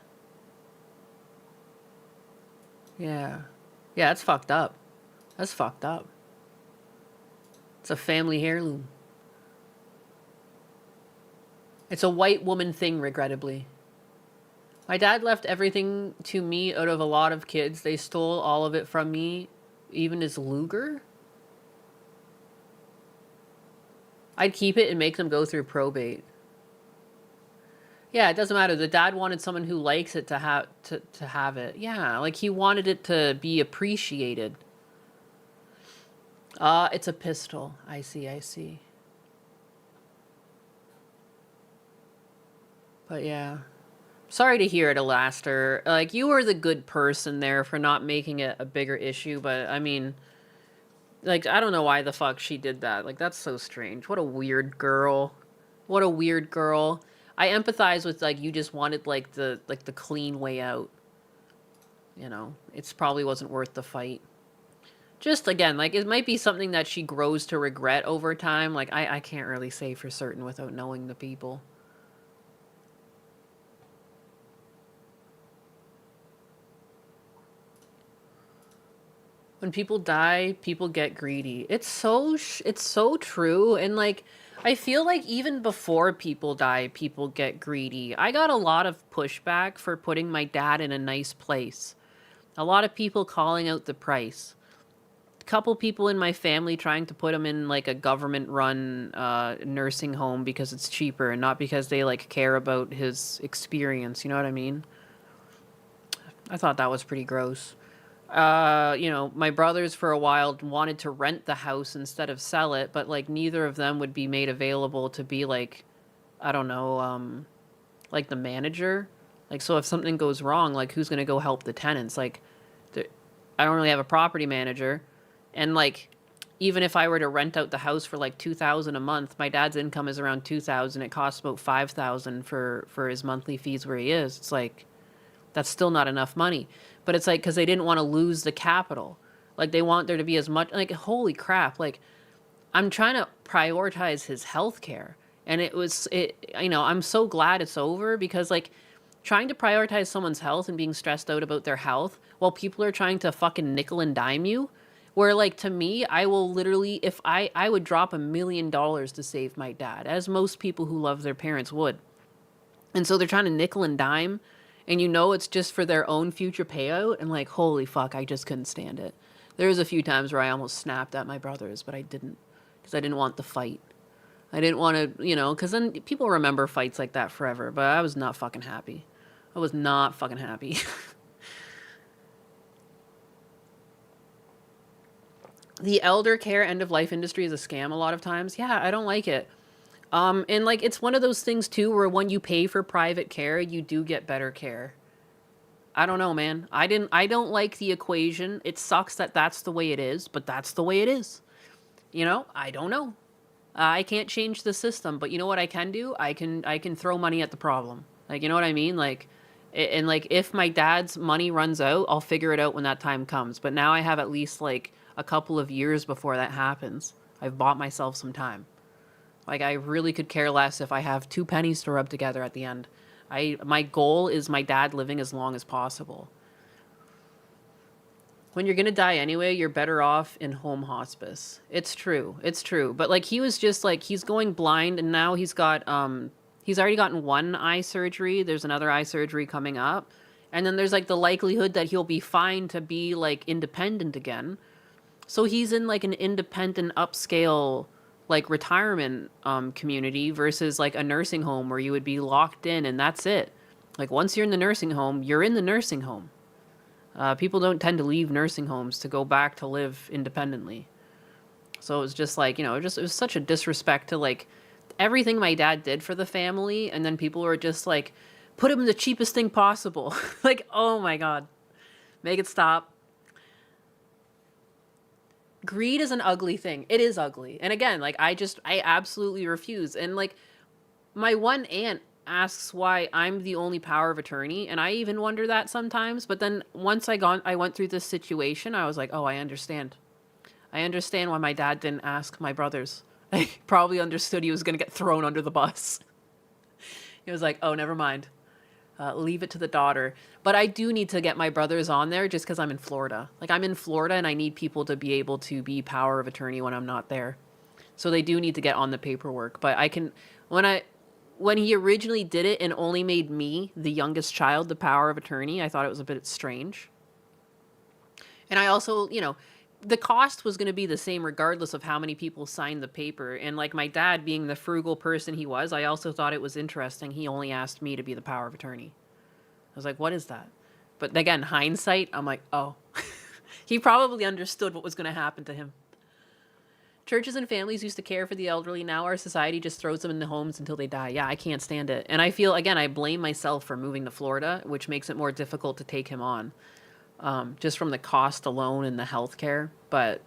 Yeah. Yeah, that's fucked up. That's fucked up. It's a family heirloom. It's a white woman thing, regrettably. My dad left everything to me out of a lot of kids. They stole all of it from me, even his Luger. I'd keep it and make them go through probate. Yeah, it doesn't matter. The dad wanted someone who likes it to have it. Yeah, like he wanted it to be appreciated. It's a pistol. I see. But yeah. Sorry to hear it, Alaster. Like, you were the good person there for not making it a bigger issue, but I mean, like, I don't know why the fuck she did that. Like, that's so strange. What a weird girl. What a weird girl. I empathize with, like, you just wanted, like, the clean way out. You know, it's probably wasn't worth the fight. Just, again, like, it might be something that she grows to regret over time. Like, I can't really say for certain without knowing the people. When people die, people get greedy. It's so true. And like, I feel like even before people die, people get greedy. I got a lot of pushback for putting my dad in a nice place. A lot of people calling out the price. A couple people in my family trying to put him in like a government run nursing home because it's cheaper and not because they like care about his experience. You know what I mean? I thought that was pretty gross. You know, my brothers for a while wanted to rent the house instead of sell it, but like neither of them would be made available to be like, I don't know, like the manager. Like, so if something goes wrong, like who's going to go help the tenants? Like, I don't really have a property manager. And like, even if I were to rent out the house for like $2,000 a month, my dad's income is around $2,000. It costs about $5,000 for his monthly fees where he is. It's like, that's still not enough money. But it's like, because they didn't want to lose the capital. Like, they want there to be as much, like, holy crap. Like, I'm trying to prioritize his health care. And you know, I'm so glad it's over because, like, trying to prioritize someone's health and being stressed out about their health while people are trying to fucking nickel and dime you, where, like, to me, I will literally, if I would drop $1 million to save my dad, as most people who love their parents would. And so they're trying to nickel and dime, and you know it's just for their own future payout, and like, holy fuck, I just couldn't stand it. There was a few times where I almost snapped at my brothers, but I didn't, because I didn't want the fight. I didn't want to, you know, because then people remember fights like that forever, but I was not fucking happy. I was not fucking happy. The elder care end of life industry is a scam a lot of times. Yeah, I don't like it. And like, it's one of those things too, where when you pay for private care, you do get better care. I don't know, man. I don't like the equation. It sucks that that's the way it is, but that's the way it is. You know, I don't know. I can't change the system, but you know what I can do? I can throw money at the problem. Like, you know what I mean? Like, and like, if my dad's money runs out, I'll figure it out when that time comes. But now I have at least like a couple of years before that happens. I've bought myself some time. Like, I really could care less if I have 2 pennies to rub together at the end. My goal is my dad living as long as possible. When you're going to die anyway, you're better off in home hospice. It's true. It's true. But like, he was just like, he's going blind, and now he's got, he's already gotten 1 eye surgery. There's another eye surgery coming up. And then there's like the likelihood that he'll be fine to be like independent again. So he's in like an independent upscale like retirement community versus like a nursing home where you would be locked in and that's it. Like, once you're in the nursing home, you're in the nursing home. People don't tend to leave nursing homes to go back to live independently. So it was just like, you know, it was such a disrespect to like everything my dad did for the family. And then people were just like, put him in the cheapest thing possible. Like, oh my God, make it stop. Greed is an ugly thing. It is ugly. And again, like, I absolutely refuse. And like, my one aunt asks why I'm the only power of attorney. And I even wonder that sometimes. But then once I went through this situation, I was like, oh, I understand. I understand why my dad didn't ask my brothers. I probably understood he was going to get thrown under the bus. He was like, oh, never mind. Leave it to the daughter. But I do need to get my brothers on there just because I'm in Florida. Like, I'm in Florida and I need people to be able to be power of attorney when I'm not there. So they do need to get on the paperwork. But I can, when he originally did it and only made me, the youngest child, the power of attorney, I thought it was a bit strange. And I also, you know, the cost was going to be the same regardless of how many people signed the paper. And like, my dad being the frugal person he was, I also thought it was interesting he only asked me to be the power of attorney. I was like, what is that? But again, hindsight, I'm like, oh. He probably understood what was going to happen to him. Churches and families used to care for the elderly. Now our society just throws them in the homes until they die. Yeah, I can't stand it. And I feel, again, I blame myself for moving to Florida, which makes it more difficult to take him on. Just from the cost alone and the healthcare. But,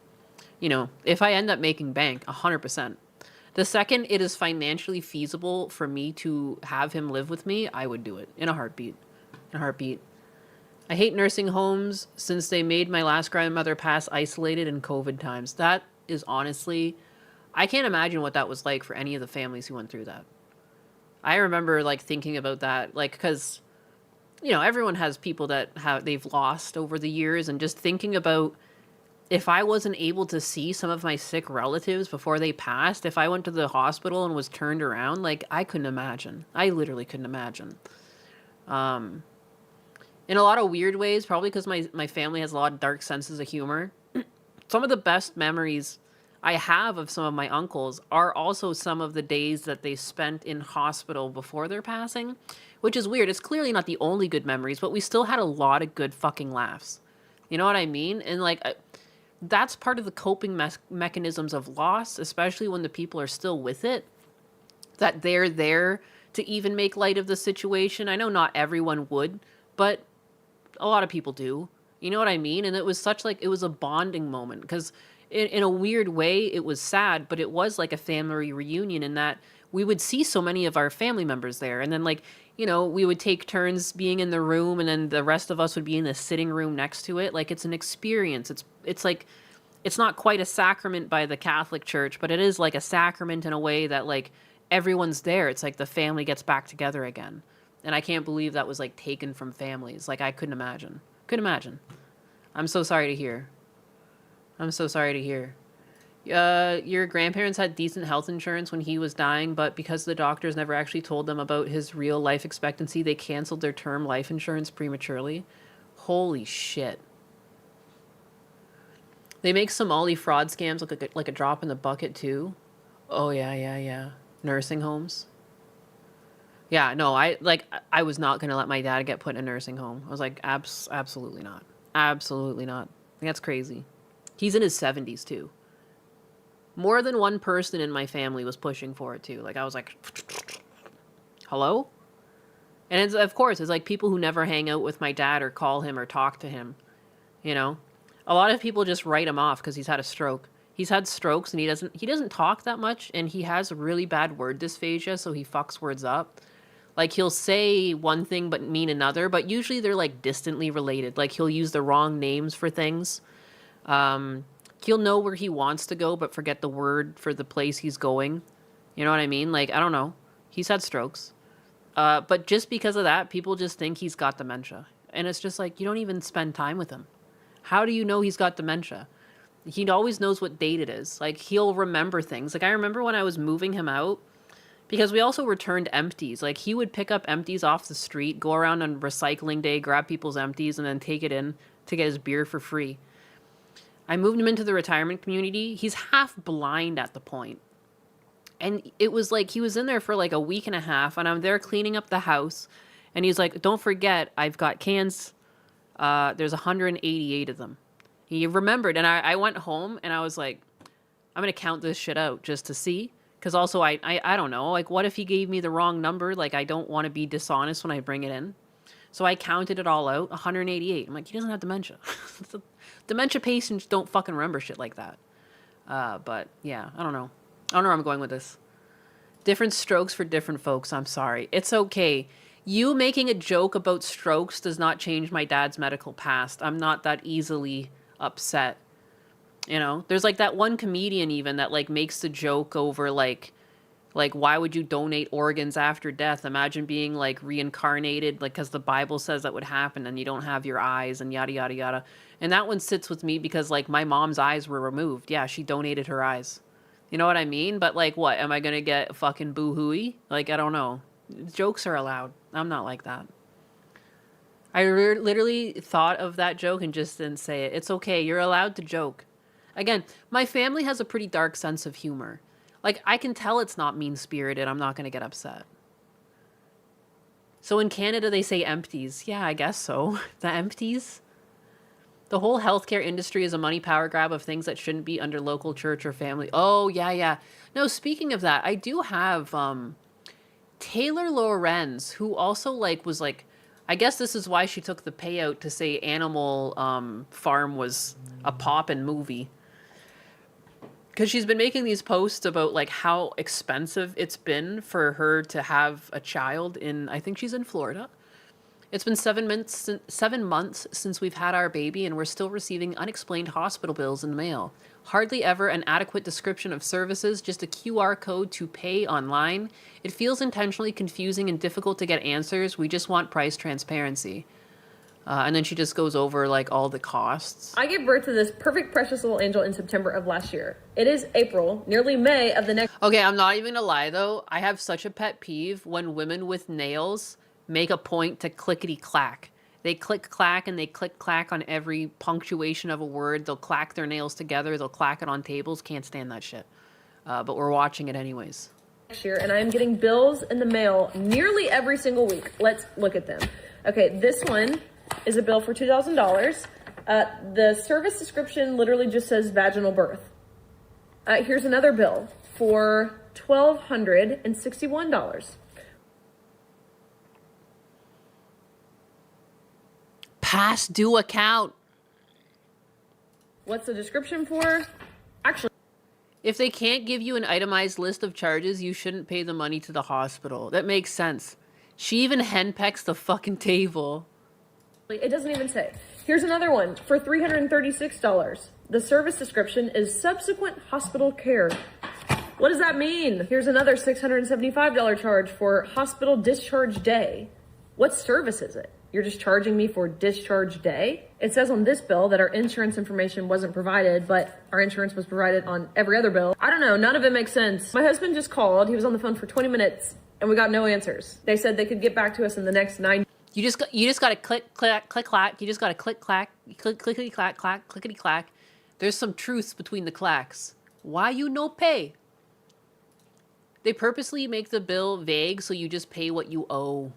you know, if I end up making bank, 100%. The second it is financially feasible for me to have him live with me, I would do it in a heartbeat. In a heartbeat. I hate nursing homes since they made my last grandmother pass isolated in COVID times. That is honestly, I can't imagine what that was like for any of the families who went through that. I remember like thinking about that, like, because, you know, everyone has people that they've lost over the years, and just thinking about if I wasn't able to see some of my sick relatives before they passed, if I went to the hospital and was turned around, like, I couldn't imagine. I literally couldn't imagine. In a lot of weird ways, probably because my family has a lot of dark senses of humor. Some of the best memories I have of some of my uncles are also some of the days that they spent in hospital before their passing, which is weird. It's clearly not the only good memories, but we still had a lot of good fucking laughs. You know what I mean? And like, that's part of the coping mechanisms of loss, especially when the people are still with it, that they're there to even make light of the situation. I know not everyone would, but a lot of people do. You know what I mean? And it was it was a bonding moment because in a weird way, it was sad, but it was like a family reunion in that we would see so many of our family members there. And then like, you know, we would take turns being in the room and then the rest of us would be in the sitting room next to it. Like it's an experience. It's like, it's not quite a sacrament by the Catholic Church, but it is like a sacrament in a way that like everyone's there. It's like the family gets back together again. And I can't believe that was like taken from families. Like I couldn't imagine. Couldn't imagine. I'm so sorry to hear. I'm so sorry to hear. Your grandparents had decent health insurance when he was dying, but because the doctors never actually told them about his real life expectancy, they canceled their term life insurance prematurely. Holy shit. They make Somali fraud scams look like a drop in the bucket too. Oh yeah. Nursing homes. Yeah, no, I was not going to let my dad get put in a nursing home. I was like, absolutely not. Absolutely not. That's crazy. He's in his 70s too. More than one person in my family was pushing for it too. Like I was like, hello? And it's, of course, it's like people who never hang out with my dad or call him or talk to him. You know? A lot of people just write him off because he's had a stroke. He's had strokes and he doesn't talk that much, and he has really bad word dysphagia, so he fucks words up. Like he'll say one thing but mean another, but usually they're like distantly related. Like he'll use the wrong names for things. He'll know where he wants to go but forget the word for the place he's going. You know what I mean? Like, I don't know. He's had strokes. But just because of that, people just think he's got dementia. And it's just like, you don't even spend time with him. How do you know he's got dementia? He always knows what date it is. Like, he'll remember things. Like, I remember when I was moving him out, because we also returned empties. Like, he would pick up empties off the street, go around on recycling day, grab people's empties, and then take it in to get his beer for free. I moved him into the retirement community. He's half blind at the point. And it was like, he was in there for like a week and a half, and I'm there cleaning up the house. And he's like, don't forget, I've got cans. There's 188 of them. He remembered, and I went home, and I was like, I'm going to count this shit out just to see. Because also, I don't know, like, what if he gave me the wrong number? Like, I don't want to be dishonest when I bring it in. So I counted it all out, 188. I'm like, he doesn't have dementia. Dementia patients don't fucking remember shit like that. But, yeah, I don't know. I don't know where I'm going with this. Different strokes for different folks. I'm sorry. It's okay. You making a joke about strokes does not change my dad's medical past. I'm not that easily upset. You know, there's like that one comedian even that like makes the joke over like why would you donate organs after death? Imagine being like reincarnated, like because the Bible says that would happen and you don't have your eyes and yada yada yada. And that one sits with me because like my mom's eyes were removed. Yeah, she donated her eyes. You know what I mean? But like, what am I gonna get fucking boo-hooey? Like, I don't know. Jokes are allowed. I'm not like that. I literally thought of that joke and just didn't say it. It's okay. You're allowed to joke. Again, my family has a pretty dark sense of humor. Like, I can tell it's not mean-spirited. I'm not going to get upset. So in Canada, they say empties. Yeah, I guess so. The empties. The whole healthcare industry is a money power grab of things that shouldn't be under local church or family. Oh, yeah. No, speaking of that, I do have Taylor Lorenz, who also was I guess this is why she took the payout to say Animal Farm was a poppin' movie. Because she's been making these posts about like how expensive it's been for her to have a child in, I think she's in Florida. It's been 7 months since we've had our baby, and we're still receiving unexplained hospital bills in the mail. Hardly ever an adequate description of services, just a QR code to pay online. It feels intentionally confusing and difficult to get answers. We just want price transparency. And then she just goes over like all the costs.
I gave birth to this perfect, precious little angel in September of last year. It is April, nearly May of the next.
Okay, I'm not even gonna lie though. I have such a pet peeve when women with nails make a point to clickety clack. They click clack and they click clack on every punctuation of a word. They'll clack their nails together. They'll clack it on tables. Can't stand that shit. But we're watching it anyways.
Next year, and I am getting bills in the mail nearly every single week. Let's look at them. Okay, this one is a bill for $2,000. The service description literally just says vaginal birth. Here's another bill for $1,261.
Past due account.
What's the description for? Actually,
if they can't give you an itemized list of charges, you shouldn't pay the money to the hospital. That makes sense. She even henpecks the fucking table.
it doesn't even say. Here's another one for $336. The service description is subsequent hospital care. What does that mean? Here's another $675 charge for hospital discharge day. What service is it? You're just charging me for discharge day? It says on this bill that our insurance information wasn't provided, but our insurance was provided on every other bill. I don't know. None of it makes sense. My husband just called. He was on the phone for 20 minutes and we got no answers. They said they could get back to us in the next 9.
You just got to click clack click clack. You just got to click clack clickety clack clack clickety clack. There's some truths between the clacks. Why you no pay? They purposely make the bill vague so you just pay what you owe.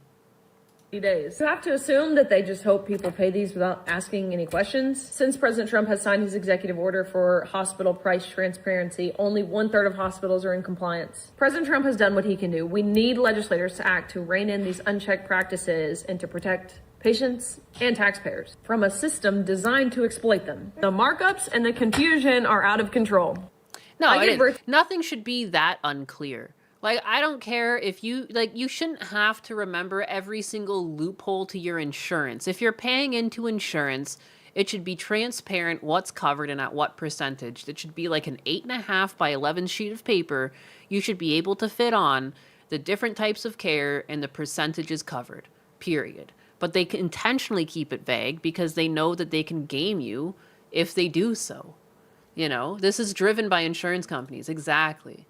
Days. You have to assume that they just hope people pay these without asking any questions. Since President Trump has signed his executive order for hospital price transparency, only 1/3 of hospitals are in compliance. President Trump has done what he can do. We need legislators to act to rein in these unchecked practices and to protect patients and taxpayers from a system designed to exploit them. The markups and the confusion are out of control.
No, nothing should be that unclear. Like, I don't care if you shouldn't have to remember every single loophole to your insurance. If you're paying into insurance, it should be transparent what's covered and at what percentage. It should be like an 8.5 by 11 sheet of paper. You should be able to fit on the different types of care and the percentages covered, period. But they can intentionally keep it vague because they know that they can game you if they do so. You know, this is driven by insurance companies. Exactly.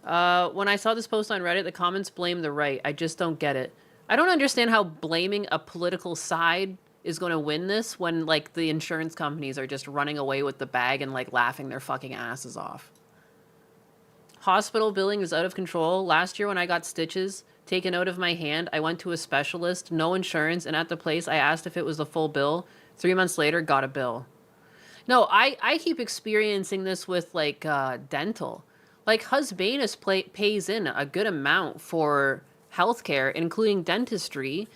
When I saw this post on Reddit, the comments blame the right. I just don't get it. I don't understand how blaming a political side is going to win this when, like, the insurance companies are just running away with the bag and, like, laughing their fucking asses off. Hospital billing is out of control. Last year when I got stitches taken out of my hand, I went to a specialist, no insurance, and at the place I asked if it was the full bill. 3 months later, got a bill. No, I keep experiencing this with, like, dental. Like, Husbanus pays in a good amount for healthcare, including dentistry,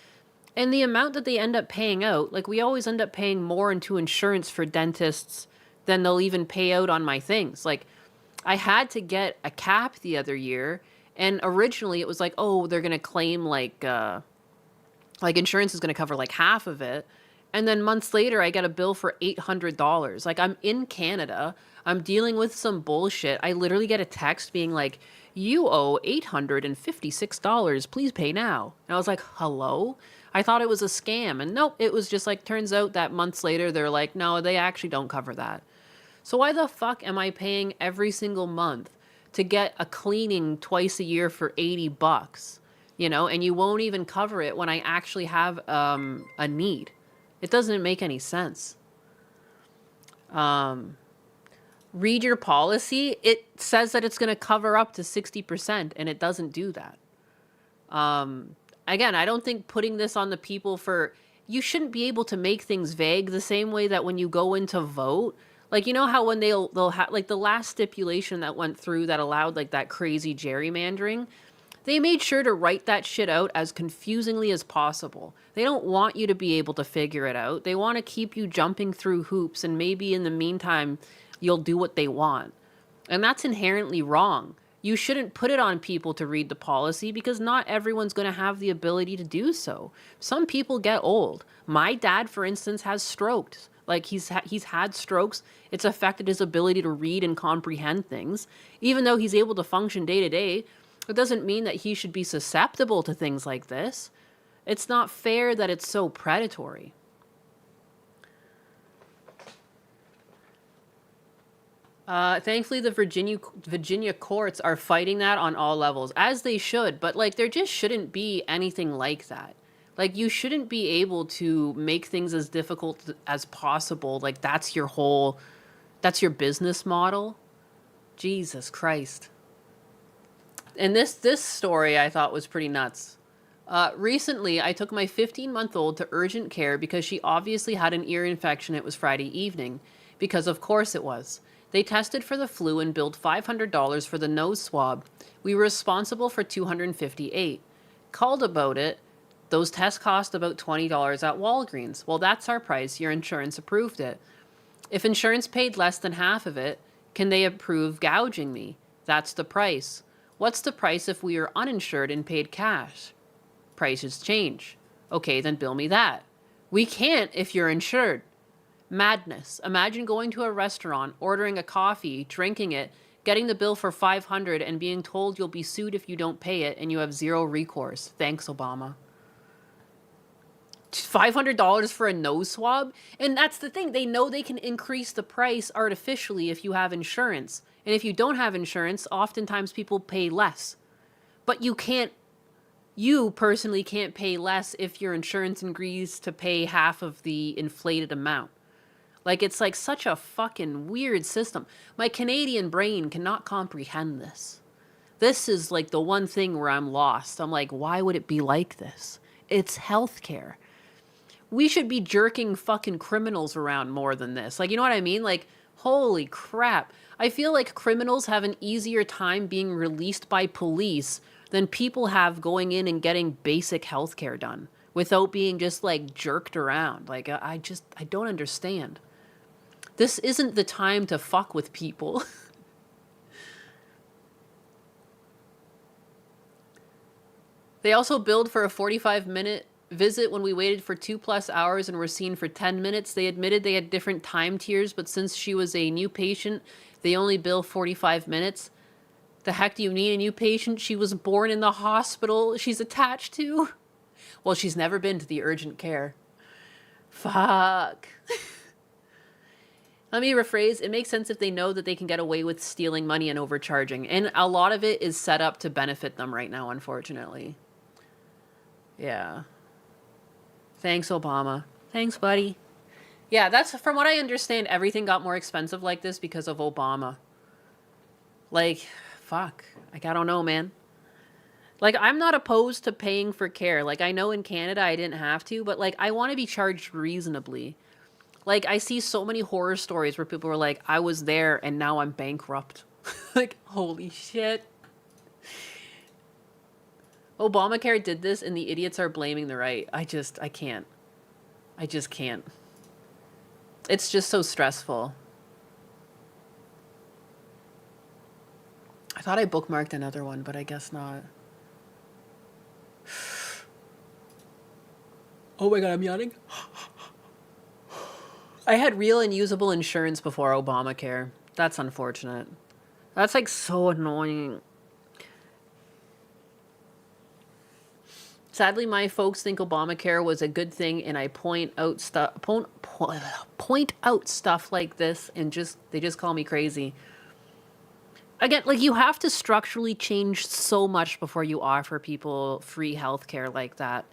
and the amount that they end up paying out, like, we always end up paying more into insurance for dentists than they'll even pay out on my things. Like, I had to get a cap the other year, and originally it was like, oh, they're going to claim, like insurance is going to cover, like, half of it. And then months later, I get a bill for $800. Like, I'm in Canada. I'm dealing with some bullshit. I literally get a text being like, you owe $856. Please pay now. And I was like, hello? I thought it was a scam. And nope, it was just like, turns out that months later, they're like, no, they actually don't cover that. So why the fuck am I paying every single month to get a cleaning twice a year for $80? You know, and you won't even cover it when I actually have a need. It doesn't make any sense. Read your policy. It says that it's going to cover up to 60%, and it doesn't do that. Again, I don't think putting this on the people you shouldn't be able to make things vague the same way that when you go in to vote, like, you know how when they'll have, like, the last stipulation that went through that allowed, like, that crazy gerrymandering, they made sure to write that shit out as confusingly as possible. They don't want you to be able to figure it out. They want to keep you jumping through hoops, and maybe in the meantime, you'll do what they want. And that's inherently wrong. You shouldn't put it on people to read the policy because not everyone's going to have the ability to do so. Some people get old. My dad, for instance, has strokes. Like, he's had strokes. It's affected his ability to read and comprehend things. Even though he's able to function day to day, it doesn't mean that he should be susceptible to things like this. It's not fair that it's so predatory. Thankfully, the Virginia courts are fighting that on all levels, as they should. But like, there just shouldn't be anything like that. Like, you shouldn't be able to make things as difficult as possible. Like, that's your business model. Jesus Christ. And this story I thought was pretty nuts. Recently, I took my 15-month-old to urgent care because she obviously had an ear infection. It was Friday evening, because of course it was. They tested for the flu and billed $500 for the nose swab. We were responsible for $258. Called about it. Those tests cost about $20 at Walgreens. Well, that's our price. Your insurance approved it. If insurance paid less than half of it, can they approve gouging me? That's the price. What's the price if we are uninsured and paid cash? Prices change. Okay, then bill me that. We can't if you're insured. Madness. Imagine going to a restaurant, ordering a coffee, drinking it, getting the bill for $500 and being told you'll be sued if you don't pay it and you have zero recourse. Thanks, Obama. $500 for a nose swab? And that's the thing. They know they can increase the price artificially if you have insurance. And if you don't have insurance, oftentimes people pay less. But you personally can't pay less if your insurance agrees to pay half of the inflated amount. Like, it's like such a fucking weird system. My Canadian brain cannot comprehend this. This is like the one thing where I'm lost. I'm like, why would it be like this? It's healthcare. We should be jerking fucking criminals around more than this. Like, you know what I mean? Like, holy crap. I feel like criminals have an easier time being released by police than people have going in and getting basic healthcare done without being just like jerked around. Like, I don't understand. This isn't the time to fuck with people. They also billed for a 45-minute visit when we waited for 2+ hours and were seen for 10 minutes. They admitted they had different time tiers, but since she was a new patient, they only bill 45 minutes. The heck do you need a new patient? She was born in the hospital she's attached to. Well, she's never been to the urgent care. Fuck. Let me rephrase. It makes sense if they know that they can get away with stealing money and overcharging. And a lot of it is set up to benefit them right now, unfortunately. Yeah. Thanks, Obama. Thanks, buddy. Yeah, that's, from what I understand, everything got more expensive like this because of Obama. Like, fuck. Like, I don't know, man. Like, I'm not opposed to paying for care. Like, I know in Canada I didn't have to, but, like, I want to be charged reasonably. Like, I see so many horror stories where people are like, I was there and now I'm bankrupt. Like, holy shit. Obamacare did this and the idiots are blaming the right. I can't. I just can't. It's just so stressful. I thought I bookmarked another one, but I guess not. Oh my God, I'm yawning. I had real and usable insurance before Obamacare. That's unfortunate. That's like so annoying. Sadly, my folks think Obamacare was a good thing, and I point out stuff like this, and they just call me crazy. Again, like, you have to structurally change so much before you offer people free healthcare like that.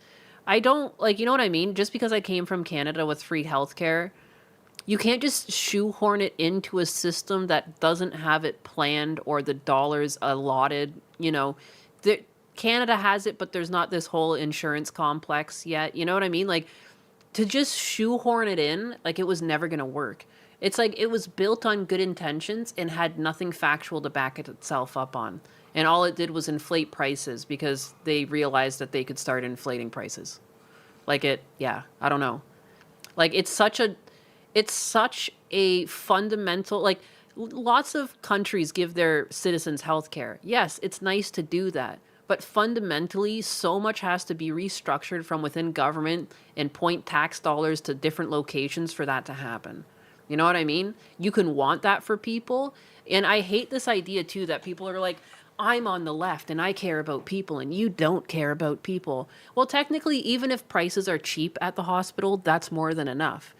I don't, like, you know what I mean? Just because I came from Canada with free healthcare, you can't just shoehorn it into a system that doesn't have it planned or the dollars allotted. You know, Canada has it, but there's not this whole insurance complex yet. You know what I mean? Like, to just shoehorn it in, like, it was never going to work. It's like it was built on good intentions and had nothing factual to back it itself up on. And all it did was inflate prices because they realized that they could start inflating prices. Like, I don't know. Like, it's such a fundamental, like, lots of countries give their citizens health care. Yes, it's nice to do that. But fundamentally, so much has to be restructured from within government and point tax dollars to different locations for that to happen. You know what I mean? You can want that for people. And I hate this idea, too, that people are like, I'm on the left and I care about people and you don't care about people. Well, technically, even if prices are cheap at the hospital, that's more than enough.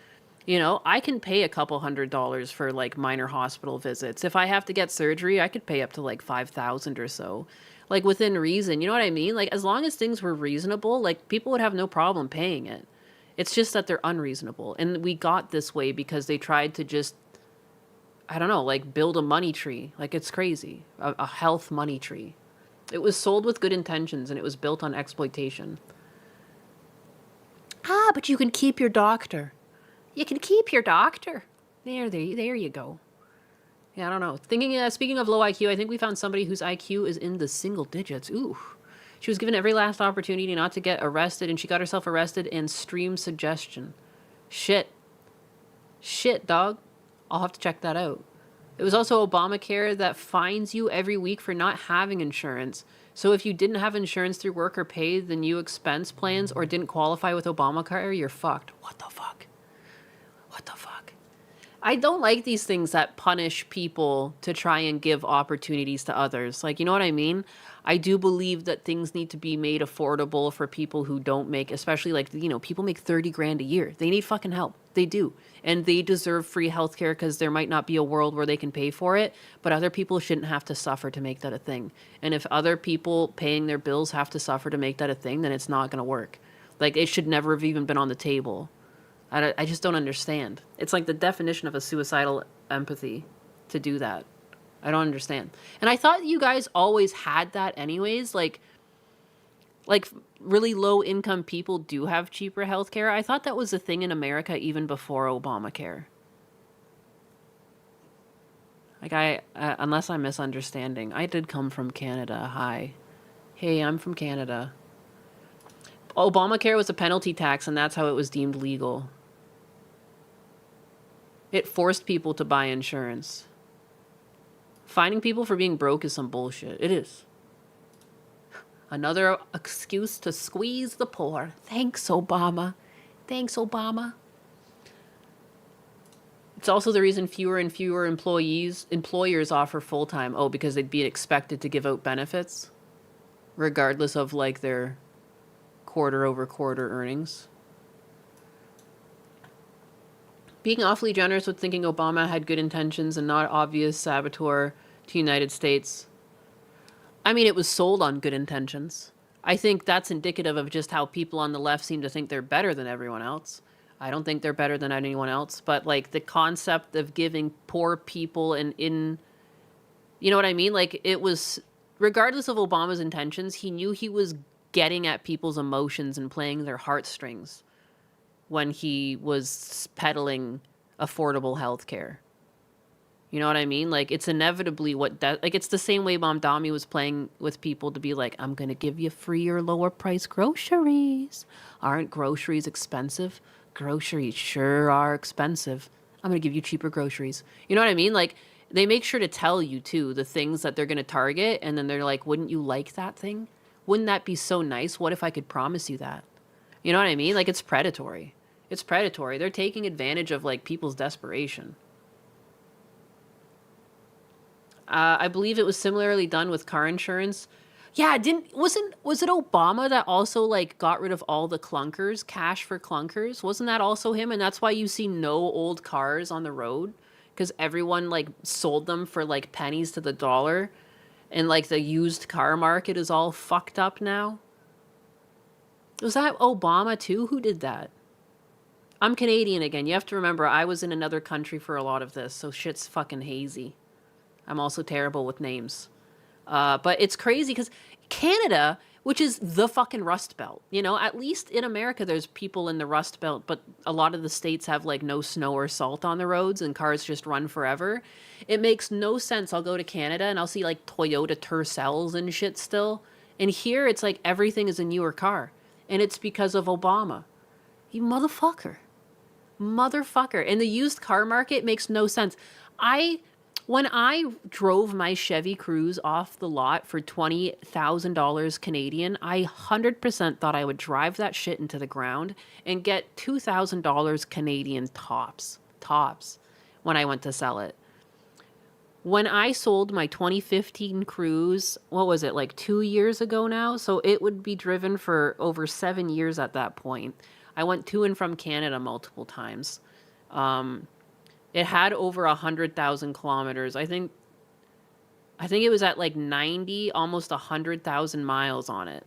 You know, I can pay a couple $100s for like minor hospital visits. If I have to get surgery, I could pay up to like 5,000 or so. Like within reason, you know what I mean? Like as long as things were reasonable, like people would have no problem paying it. It's just that they're unreasonable. And we got this way because they tried to just, I don't know, like build a money tree. Like it's crazy. A health money tree. It was sold with good intentions and it was built on exploitation. Ah, but you can keep your doctor. You can keep your doctor. There you go. Yeah, I don't know. Speaking of low IQ, I think we found somebody whose IQ is in the single digits. Ooh. She was given every last opportunity not to get arrested, and she got herself arrested and stream suggestion. Shit, dog. I'll have to check that out. It was also Obamacare that fines you every week for not having insurance. So if you didn't have insurance through work or pay the new expense plans or didn't qualify with Obamacare, you're fucked. What the fuck? What the fuck? I don't like these things that punish people to try and give opportunities to others. Like, you know what I mean? I do believe that things need to be made affordable for people who don't make, especially like, you know, people make 30 grand a year. They need fucking help. They do. And they deserve free healthcare because there might not be a world where they can pay for it, but other people shouldn't have to suffer to make that a thing. And if other people paying their bills have to suffer to make that a thing, then it's not going to work. Like, it should never have even been on the table. I just don't understand. It's like the definition of a suicidal empathy to do that. I don't understand. And I thought you guys always had that anyways. Like really low income people do have cheaper healthcare. I thought that was a thing in America even before Obamacare. Like unless I'm misunderstanding. I did come from Canada. Hi. Hey, I'm from Canada. Obamacare was a penalty tax and that's how it was deemed legal. It forced people to buy insurance. Fining people for being broke is some bullshit. It is. Another excuse to squeeze the poor. Thanks, Obama. Thanks, Obama. It's also the reason fewer and fewer employers offer full-time. Oh, because they'd be expected to give out benefits, regardless of like their quarter-over-quarter earnings. Being awfully generous with thinking Obama had good intentions and not obvious saboteur to United States. I mean, it was sold on good intentions. I think that's indicative of just how people on the left seem to think they're better than everyone else. I don't think they're better than anyone else, but like the concept of giving poor people you know what I mean? Like it was, regardless of Obama's intentions, he knew he was getting at people's emotions and playing their heartstrings when he was peddling affordable health care. You know what I mean? Like, it's inevitably it's the same way Mamdani was playing with people to be like, I'm going to give you free or lower price groceries. Aren't groceries expensive? Groceries sure are expensive. I'm going to give you cheaper groceries. You know what I mean? Like, they make sure to tell you, too, the things that they're going to target. And then they're like, wouldn't you like that thing? Wouldn't that be so nice? What if I could promise you that? You know what I mean? Like, it's predatory. It's predatory. They're taking advantage of, like, people's desperation. I believe it was similarly done with car insurance. Yeah, was it Obama that also like got rid of all the clunkers, cash for clunkers? Wasn't that also him? And that's why you see no old cars on the road, because everyone like sold them for like pennies to the dollar, and like the used car market is all fucked up now. Was that Obama too? Who did that? I'm Canadian again. You have to remember I was in another country for a lot of this, so shit's fucking hazy. I'm also terrible with names. But it's crazy because Canada, which is the fucking Rust Belt, you know, at least in America, there's people in the Rust Belt, but a lot of the states have like no snow or salt on the roads and cars just run forever. It makes no sense. I'll go to Canada and I'll see like Toyota Tercels and shit still. And here it's like everything is a newer car. And it's because of Obama. You motherfucker. Motherfucker. And the used car market makes no sense. When I drove my Chevy Cruze off the lot for $20,000 Canadian, I 100% thought I would drive that shit into the ground and get $2,000 Canadian tops when I went to sell it. When I sold my 2015 Cruise, what was it, like 2 years ago now? So it would be driven for over 7 years at that point. I went to and from Canada multiple times. It had over 100,000 kilometers. I think it was at like 90, almost 100,000 miles on it.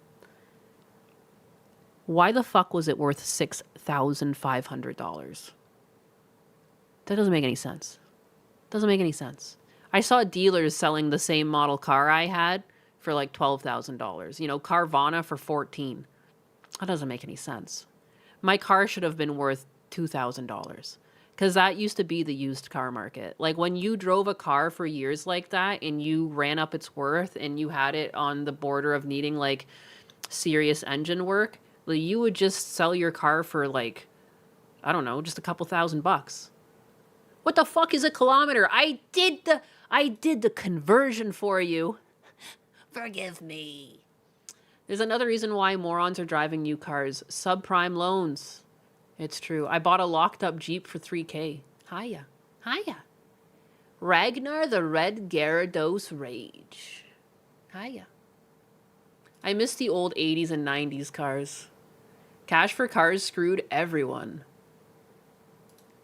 Why the fuck was it worth $6,500? That doesn't make any sense. Doesn't make any sense. I saw dealers selling the same model car I had for like $12,000. You know, Carvana for 14. That doesn't make any sense. My car should have been worth $2,000 because that used to be the used car market. Like when you drove a car for years like that and you ran up its worth and you had it on the border of needing like serious engine work, like, you would just sell your car for like, I don't know, just a couple $1,000. What the fuck is a kilometer? I did the conversion for you. Forgive me. There's another reason why morons are driving new cars. Subprime loans. It's true. I bought a locked up Jeep for $3,000. Hiya. Hiya. Ragnar the Red Gyarados Rage. Hiya. I miss the old 80s and 90s cars. Cash for cars screwed everyone.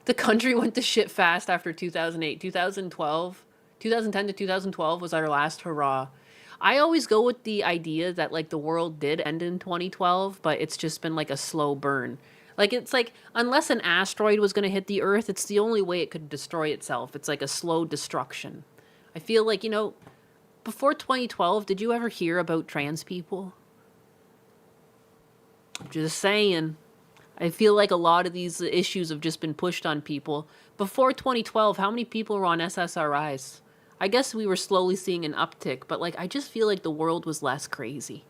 The country went to shit fast after 2008. 2010 to 2012 was our last hurrah. I always go with the idea that like the world did end in 2012, but it's just been like a slow burn. Like it's like unless an asteroid was going to hit the Earth, it's the only way it could destroy itself. It's like a slow destruction. I feel like, you know, before 2012, did you ever hear about trans people? Just saying. I feel like a lot of these issues have just been pushed on people. Before 2012, how many people were on SSRIs? I guess we were slowly seeing an uptick, but like I just feel like the world was less crazy.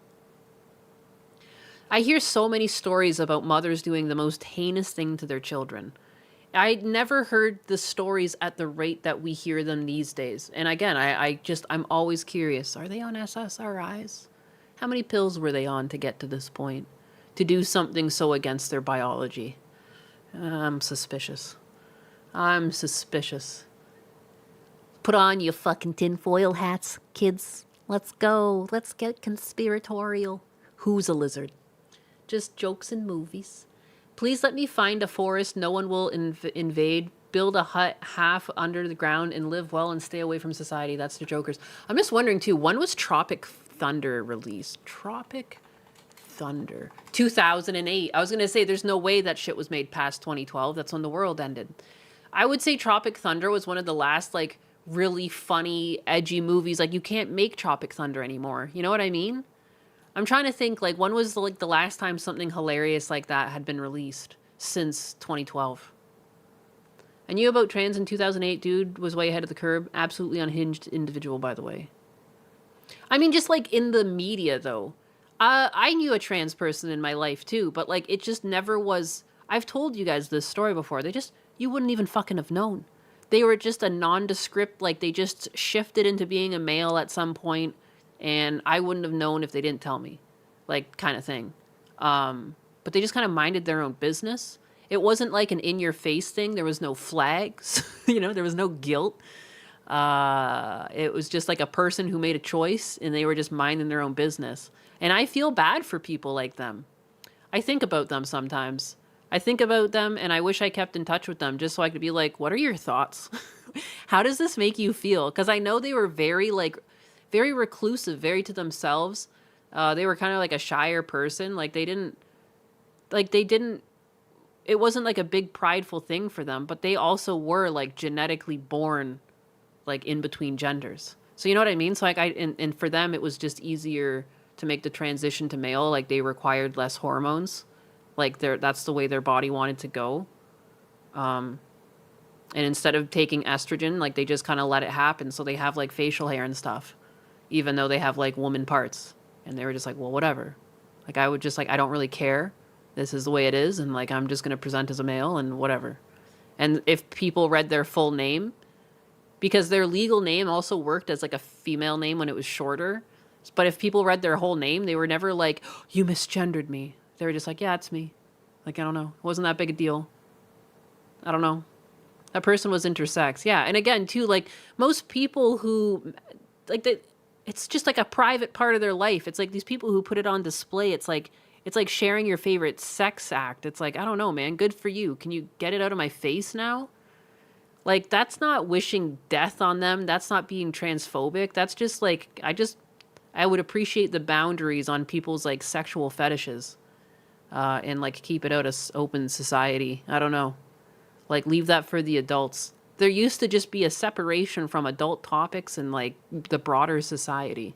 I hear so many stories about mothers doing the most heinous thing to their children. I never heard the stories at the rate that we hear them these days. And again, I'm always curious. Are they on SSRIs? How many pills were they on to get to this point? To do something so against their biology? I'm suspicious. I'm suspicious. Put on your fucking tinfoil hats, kids. Let's go. Let's get conspiratorial. Who's a lizard? Just jokes in movies. Please let me find a forest no one will invade, build a hut half under the ground, and live well and stay away from society. That's the Jokers. I'm just wondering, too, when was Tropic Thunder released? Tropic Thunder. 2008. I was going to say, there's no way that shit was made past 2012. That's when the world ended. I would say Tropic Thunder was one of the last, like, really funny, edgy movies. Like, you can't make Tropic Thunder anymore. You know what I mean? I'm trying to think, like, when was the last time something hilarious like that had been released since 2012? I knew about trans in 2008. Dude was way ahead of the curve. Absolutely unhinged individual, by the way. I mean, just, like, in the media, though. I knew a trans person in my life, too, but, like, it just never was... I've told you guys this story before. You wouldn't even fucking have known. They were just a nondescript, like, they just shifted into being a male at some point, and I wouldn't have known if they didn't tell me, like, kind of thing. But they just kind of minded their own business. It wasn't like an in-your-face thing. There was no flags, there was no guilt. It was just like a person who made a choice, and they were just minding their own business. And I feel bad for people like them. I think about them sometimes. I think about them, and I wish I kept in touch with them just so I could be like, what are your thoughts? How does this make you feel? Because I know they were very reclusive, very to themselves. They were kind of like a shyer person. It wasn't like a big prideful thing for them, but they also were like genetically born like in between genders. So you know what I mean? So like and for them, it was just easier to make the transition to male. Like they required less hormones. Like that's the way their body wanted to go. And instead of taking estrogen, like they just kind of let it happen. So they have like facial hair and stuff, even though they have like woman parts. And they were just like, well, whatever. Like I would just like, I don't really care. This is the way it is. And like, I'm just going to present as a male and whatever. And if people read their full name, because their legal name also worked as like a female name when it was shorter. But if people read their whole name, they were never like, you misgendered me. They were just like, yeah, it's me. Like, I don't know. It wasn't that big a deal. I don't know. That person was intersex. Yeah. And again, too, like most people who like that, it's just like a private part of their life. It's like these people who put it on display. It's like sharing your favorite sex act. It's like, I don't know, man. Good for you. Can you get it out of my face now? Like, that's not wishing death on them. That's not being transphobic. That's just like, I would appreciate the boundaries on people's like sexual fetishes, and like keep it out of open society. I don't know. Like, leave that for the adults. There used to just be a separation from adult topics and like the broader society.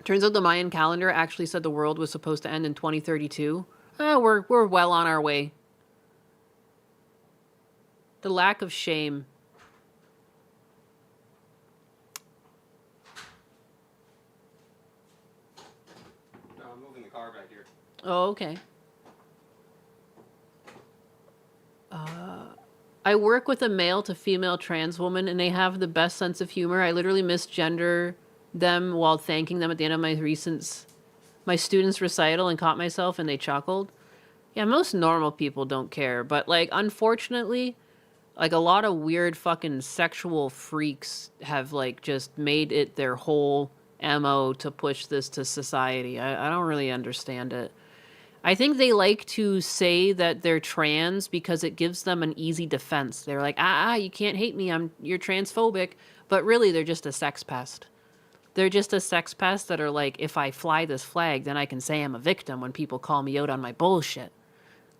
Turns out the Mayan calendar actually said the world was supposed to end in 2032. We're well on our way. The lack of shame.
No, I'm moving the car back here.
Oh, okay. I work with a male to female trans woman, and they have the best sense of humor. I literally misgender them while thanking them at the end of my students' recital and caught myself, and they chuckled. Yeah, most normal people don't care, but like unfortunately, like a lot of weird fucking sexual freaks have like just made it their whole MO to push this to society. I don't really understand it. I think they like to say that they're trans because it gives them an easy defense. They're like, you can't hate me. You're transphobic. But really, they're just a sex pest. They're just a sex pest that are like, if I fly this flag, then I can say I'm a victim when people call me out on my bullshit.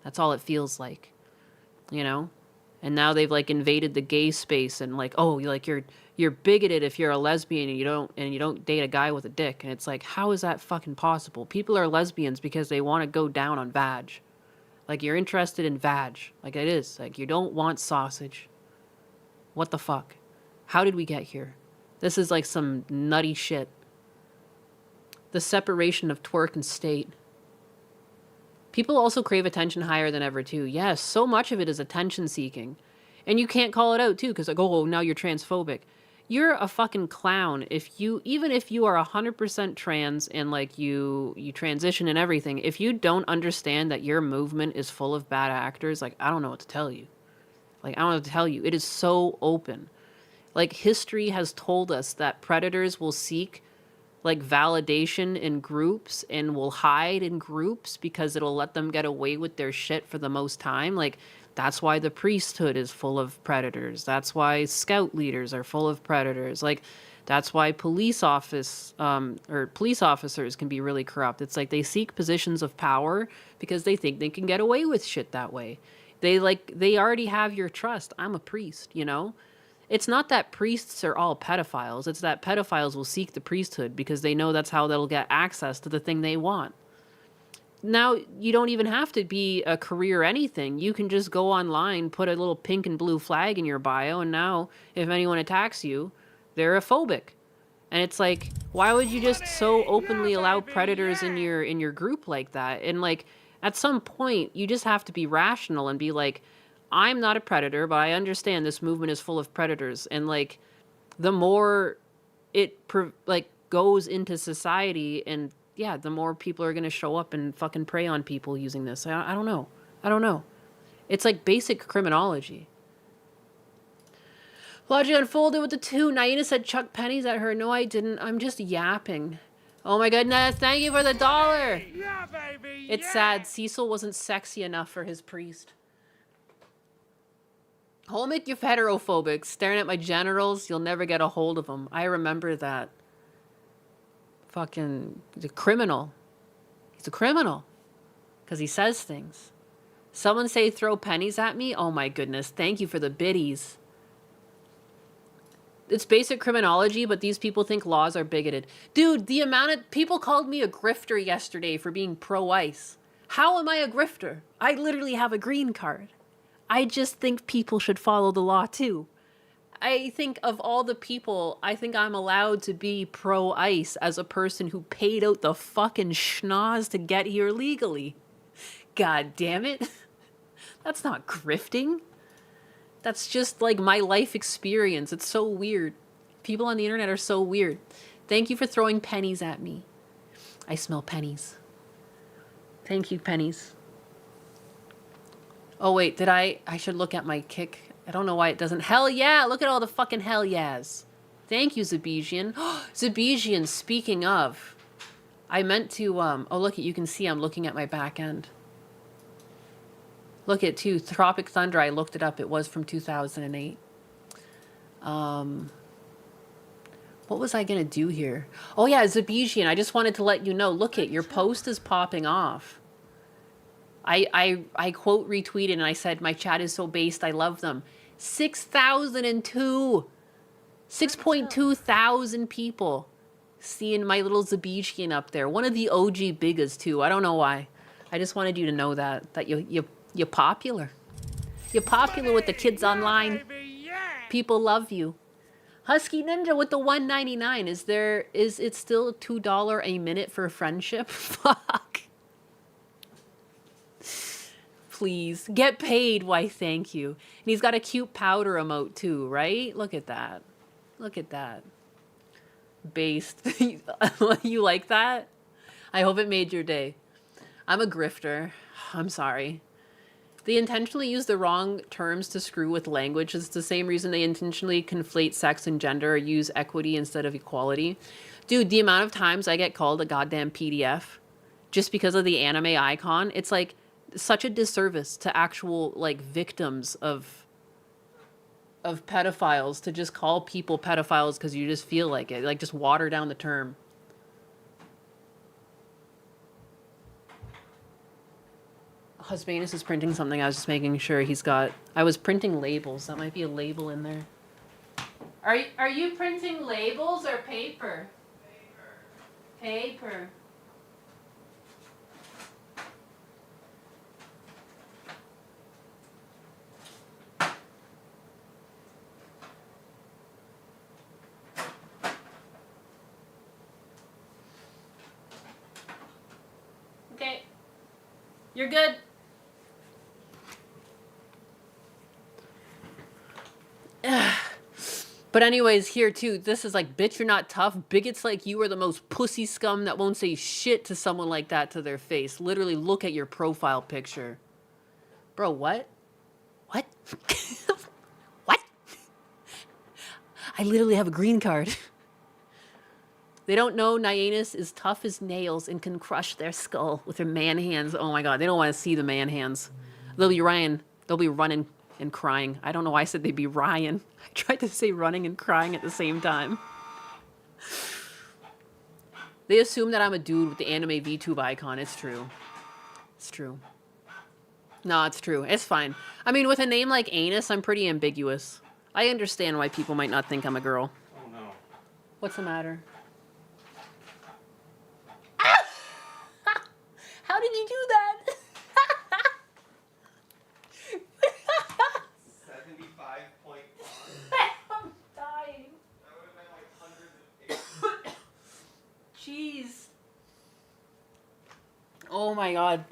That's all it feels like, you know? And now they've like invaded the gay space and like, oh, you're bigoted if you're a lesbian and you don't date a guy with a dick. And it's like, how is that fucking possible? People are lesbians because they want to go down on vag. Like, you're interested in vag. Like, it is. Like, you don't want sausage. What the fuck? How did we get here? This is like some nutty shit. The separation of twerk and state. People also crave attention higher than ever, too. Yes, so much of it is attention seeking. And you can't call it out, too, because like, oh, now you're transphobic. You're a fucking clown even if you are 100% trans and like you transition and everything, if you don't understand that your movement is full of bad actors, like, I don't know what to tell you. Like, I don't know what to tell you. It is so open. Like, history has told us that predators will seek like validation in groups and will hide in groups because it'll let them get away with their shit for the most time. Like, that's why the priesthood is full of predators. That's why scout leaders are full of predators. Like, that's why police officers can be really corrupt. It's like they seek positions of power because they think they can get away with shit that way. They already have your trust. I'm a priest, you know? It's not that priests are all pedophiles. It's that pedophiles will seek the priesthood because they know that's how they'll get access to the thing they want. Now, you don't even have to be a career or anything. You can just go online, put a little pink and blue flag in your bio, and now if anyone attacks you, they're a phobic. And it's like, why would you just so openly allow predators in your group like that? And like, at some point, you just have to be rational and be like, I'm not a predator, but I understand this movement is full of predators. And like, the more it goes into society, and yeah, the more people are going to show up and fucking prey on people using this. I don't know. I don't know. It's like basic criminology. Logic unfolded with the 2. Naina said chuck pennies at her. No, I didn't. I'm just yapping. Oh my goodness. Thank you for the $1.
Yeah, baby.
It's sad. Cecil wasn't sexy enough for his priest. Holmick, you're heterophobic. Staring at my genitals, you'll never get a hold of them. I remember that. Fucking, he's a criminal. He's a criminal. Because he says things. Someone say throw pennies at me? Oh my goodness. Thank you for the biddies. It's basic criminology, but these people think laws are bigoted. Dude, the amount of people called me a grifter yesterday for being pro-ICE. How am I a grifter? I literally have a green card. I just think people should follow the law too. I think of all the people, I think I'm allowed to be pro-ICE as a person who paid out the fucking schnoz to get here legally. God damn it. That's not grifting. That's just like my life experience. It's so weird. People on the internet are so weird. Thank you for throwing pennies at me. I smell pennies. Thank you, pennies. Oh, wait, did I should look at my kick. I don't know why it doesn't. Hell yeah, look at all the fucking hell yeahs. Thank you, Zabijian. Zabijian, speaking of, I meant to, oh, look, you can see I'm looking at my back end. Look at, too, Tropic Thunder, I looked it up. It was from 2008. What was I going to do here? Oh, yeah, Zabijian, I just wanted to let you know. Look it, your post is popping off. I quote retweeted and I said, my chat is so based, I love them. 6,002. 6.2 thousand people seeing my little Zabijian up there. One of the OG biggest, too. I don't know why. I just wanted you to know that you're popular. You're popular with the kids online. People love you. Husky Ninja with the $1.99. Is it still $2 a minute for friendship? Fuck. Please get paid. Why, thank you. And he's got a cute powder emote too, right? Look at that. Look at that. Based. You like that? I hope it made your day. I'm a grifter. I'm sorry. They intentionally use the wrong terms to screw with language. It's the same reason they intentionally conflate sex and gender or use equity instead of equality. Dude, the amount of times I get called a goddamn PDF just because of the anime icon, it's like such a disservice to actual like victims of pedophiles to just call people pedophiles because you just feel like it. Like, just water down the term. Husbanus is printing something. I was just making sure he's got... I was printing labels. That might be a label in there. Are you printing labels or paper? Paper. Okay. You're good. But anyways, here too, this is like, bitch, you're not tough. Bigots like you are the most pussy scum that won't say shit to someone like that to their face. Literally look at your profile picture. Bro, what? What? What? I literally have a green card. They don't know Nyanus is tough as nails and can crush their skull with her man hands. Oh my god, they don't want to see the man hands. They'll be running and crying. I don't know why I said they'd be Ryan. I tried to say running and crying at the same time. They assume that I'm a dude with the anime VTube icon. It's true. It's true. No, it's true. It's fine. I mean, with a name like Anus, I'm pretty ambiguous. I understand why people might not think I'm a girl.
Oh no.
What's the matter? How did you do that?
75.5.
I'm dying.
That would have been like hundreds of
Jeez. Oh my god.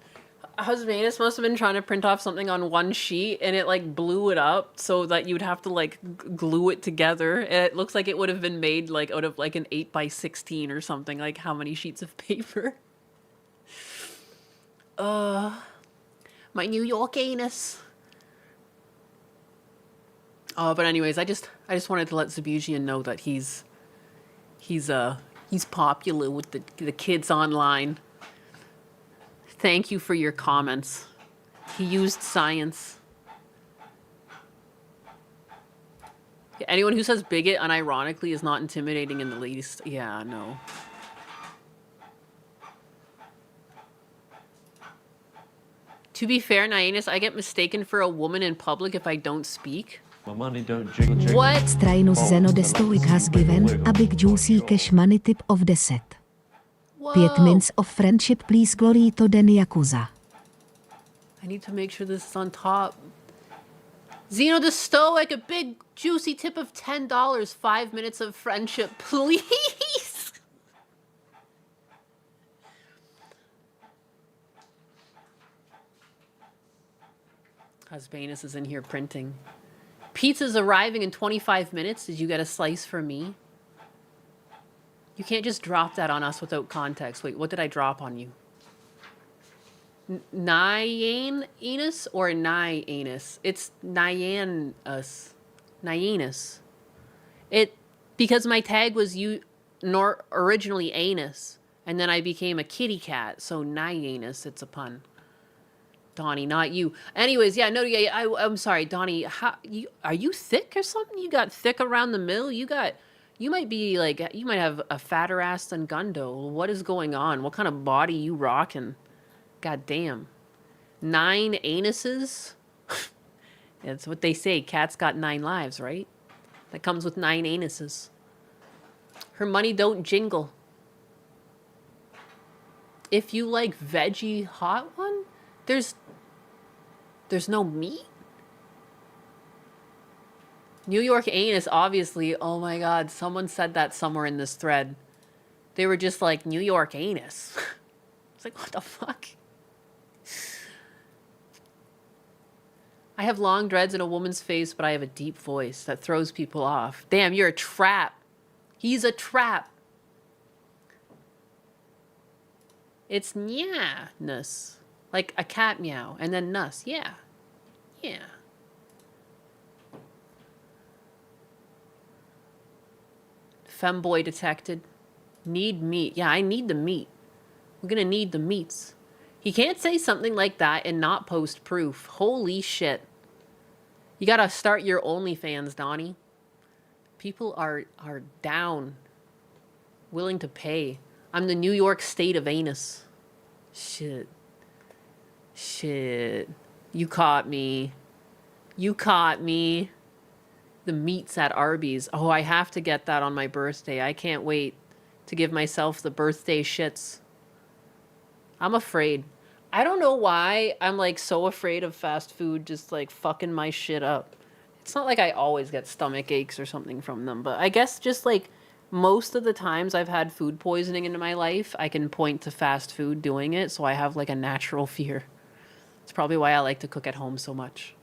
Husbanus must have been trying to print off something on one sheet and it like blew it up so that you'd have to like glue it together. And it looks like it would have been made like out of like an 8x16 or something. Like how many sheets of paper? My New York anus. Oh, but anyways, I just wanted to let Zabijian know that he's popular with the kids online. Thank you for your comments. He used science. Anyone who says bigot unironically is not intimidating in the least. Yeah, no. To be fair, Nyanus, I get mistaken for a woman in public if I don't speak. What?
Strainus Zenodestoic has given a big juicy cash money tip of the set.
Whoa.
5 minutes of friendship, please, Glorito den Yakuza.
I need to make sure this is on top. Zeno the Stoic, a big juicy tip of $10. 5 minutes of friendship, please. Husbanus is in here printing. Pizza's arriving in 25 minutes. Did you get a slice for me? You can't just drop that on us without context. Wait, what did I drop on you? Nyanus or Nyanus? It's Nyanus. Nyanus. It because my tag was originally anus, and then I became a kitty cat, so Nyanus. It's a pun. Donnie, not you. Anyways, yeah, no, yeah, I'm sorry, Donnie. Are you thick or something? You got thick around the middle. You might be like, you might have a fatter ass than Gundo. What is going on? What kind of body you rocking? God damn. 9 anuses? That's what they say. Cat's got 9 lives, right? That comes with 9 anuses. Her money don't jingle. If you like veggie hot one, there's no meat? New York anus, obviously. Oh my god, someone said that somewhere in this thread. They were just like, New York anus. It's like, what the fuck? I have long dreads and a woman's face, but I have a deep voice that throws people off. Damn, you're a trap. He's a trap. It's nya-ness. Like a cat meow, and then nus. Yeah. Yeah. Femboy detected. Need meat. Yeah, I need the meat. We're gonna need the meats. He can't say something like that and not post proof. Holy shit. You gotta start your OnlyFans, Donnie. People are down. Willing to pay. I'm the New York state of anus. Shit. Shit. You caught me. You caught me. The meats at Arby's. Oh, I have to get that on my birthday. I can't wait to give myself the birthday shits. I'm afraid. I don't know why I'm like so afraid of fast food just like fucking my shit up. It's not like I always get stomach aches or something from them, but I guess just like most of the times I've had food poisoning in my life, I can point to fast food doing it, so I have like a natural fear. It's probably why I like to cook at home so much.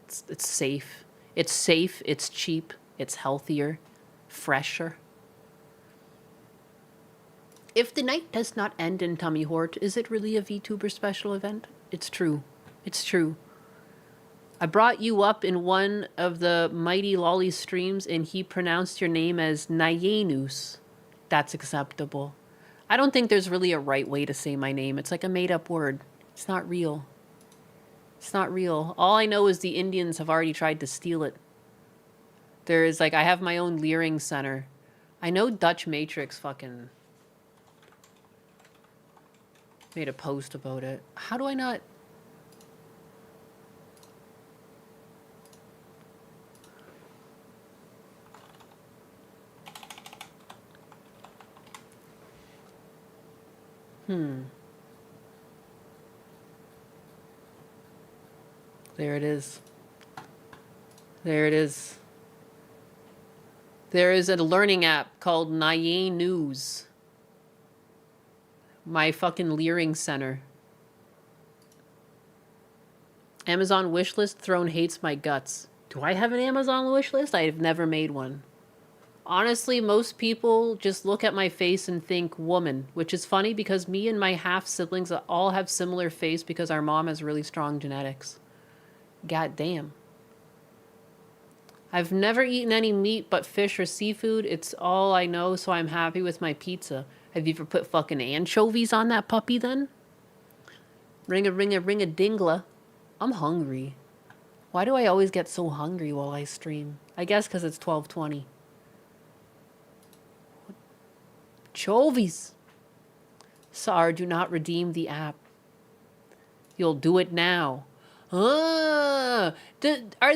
It's safe. It's safe, it's cheap, it's healthier, fresher. If the night does not end in Tummy Hort, is it really a VTuber special event? It's true. It's true. I brought you up in one of the Mighty Lolly streams and he pronounced your name as Nyanus. That's acceptable. I don't think there's really a right way to say my name. It's like a made-up word. It's not real. It's not real. All I know is the Indians have already tried to steal it. There is like, I have my own Leering Center. I know Dutch Matrix fucking made a post about it. How do I not? There it is. There it is. There is a learning app called Nyan News. My fucking Leering Center. Amazon wishlist. Throne hates my guts. Do I have an Amazon wishlist? I have never made one. Honestly, most people just look at my face and think woman, which is funny because me and my half siblings all have similar face because our mom has really strong genetics. God damn. I've never eaten any meat but fish or seafood. It's all I know, so I'm happy with my pizza. Have you ever put fucking anchovies on that puppy then? Ring a dingla. I'm hungry. Why do I always get so hungry while I stream? I guess because it's 12:20. Chovies. Sar, do not redeem the app. You'll do it now. Are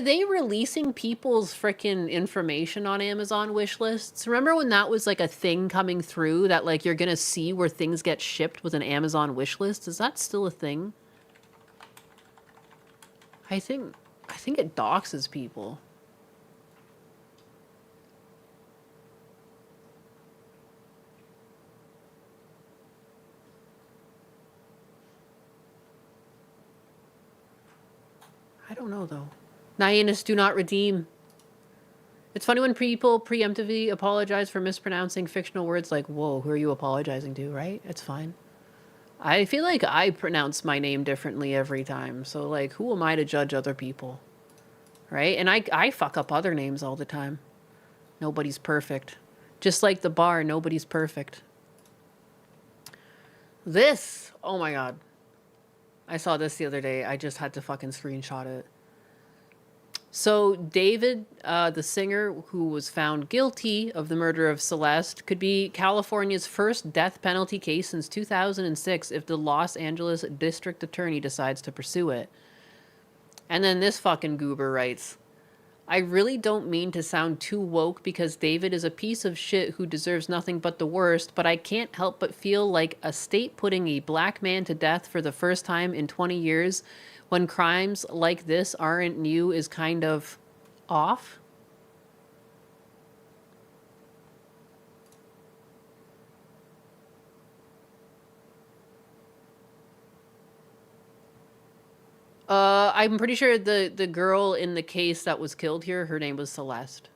they releasing people's freaking information on Amazon wish lists? Remember when that was like a thing coming through that like you're gonna see where things get shipped with an Amazon wish list? Is that still a thing? I think it doxes people. I don't know, though. Nyanus, do not redeem. It's funny when people preemptively apologize for mispronouncing fictional words like, whoa, who are you apologizing to, right? It's fine. I feel like I pronounce my name differently every time. So, like, who am I to judge other people? Right? And I fuck up other names all the time. Nobody's perfect. Just like the bar, nobody's perfect. This, oh my God. I saw this the other day. I just had to fucking screenshot it. So David, the singer who was found guilty of the murder of Celeste, could be California's first death penalty case since 2006 if the Los Angeles District Attorney decides to pursue it. And then this fucking goober writes, I really don't mean to sound too woke because David is a piece of shit who deserves nothing but the worst, but I can't help but feel like a state putting a black man to death for the first time in 20 years when crimes like this aren't new is kind of off. I'm pretty sure the girl in the case that was killed here, her name was Celeste.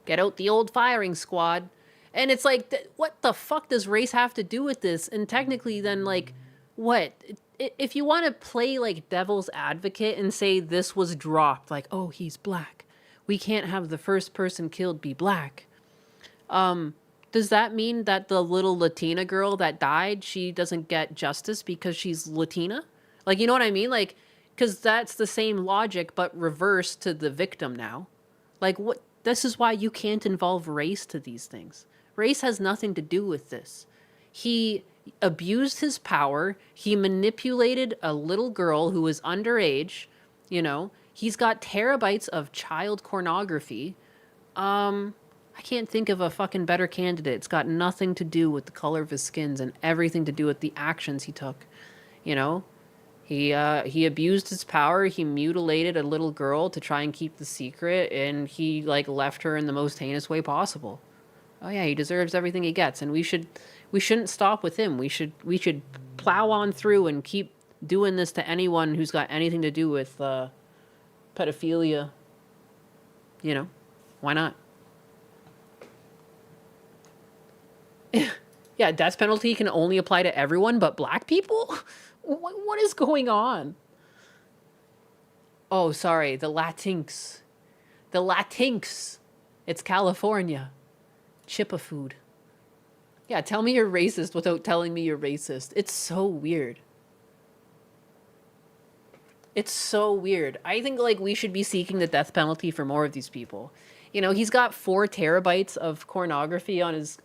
Get out the old firing squad. And it's like, what the fuck does race have to do with this? And technically then, like, what? If you want to play, like, devil's advocate and say this was dropped, like, oh, he's black. We can't have the first person killed be black. Does that mean that the little Latina girl that died, she doesn't get justice because she's Latina? Like, you know what I mean? Like, because that's the same logic, but reversed to the victim now. Like, what? This is why you can't involve race to these things. Race has nothing to do with this. He abused his power. He manipulated a little girl who was underage. You know, he's got terabytes of child pornography. I can't think of a fucking better candidate. It's got nothing to do with the color of his skins and everything to do with the actions he took. You know, he abused his power. He mutilated a little girl to try and keep the secret, and he like left her in the most heinous way possible. Oh yeah, he deserves everything he gets, and we shouldn't stop with him. We should plow on through and keep doing this to anyone who's got anything to do with pedophilia. You know, why not? Yeah, death penalty can only apply to everyone but black people? What is going on? Oh, sorry, the Latinx. The Latinx. It's California. Chippa food. Yeah, tell me you're racist without telling me you're racist. It's so weird. It's so weird. I think, like, we should be seeking the death penalty for more of these people. You know, he's got 4 terabytes of pornography on his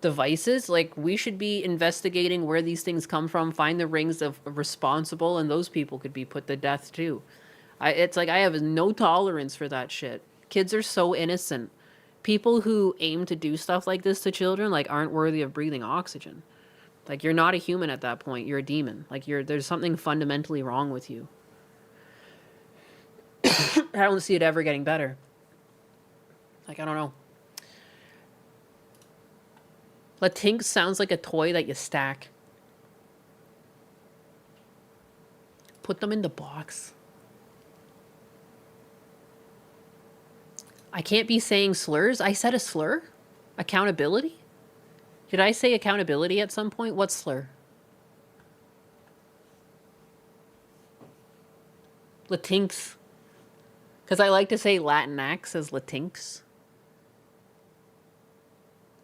devices. Like, we should be investigating where these things come from, find the rings of responsible, and those people could be put to death too. It's like I have no tolerance for that shit. Kids are so innocent. People who aim to do stuff like this to children, like, aren't worthy of breathing oxygen. Like, you're not a human at that point. You're a demon. Like, there's something fundamentally wrong with you. I don't see it ever getting better. Like, I don't know. Latinx sounds like a toy that you stack. Put them in the box. I can't be saying slurs. I said a slur? Accountability? Did I say accountability at some point? What slur? Latinx. Because I like to say Latinx as Latinx.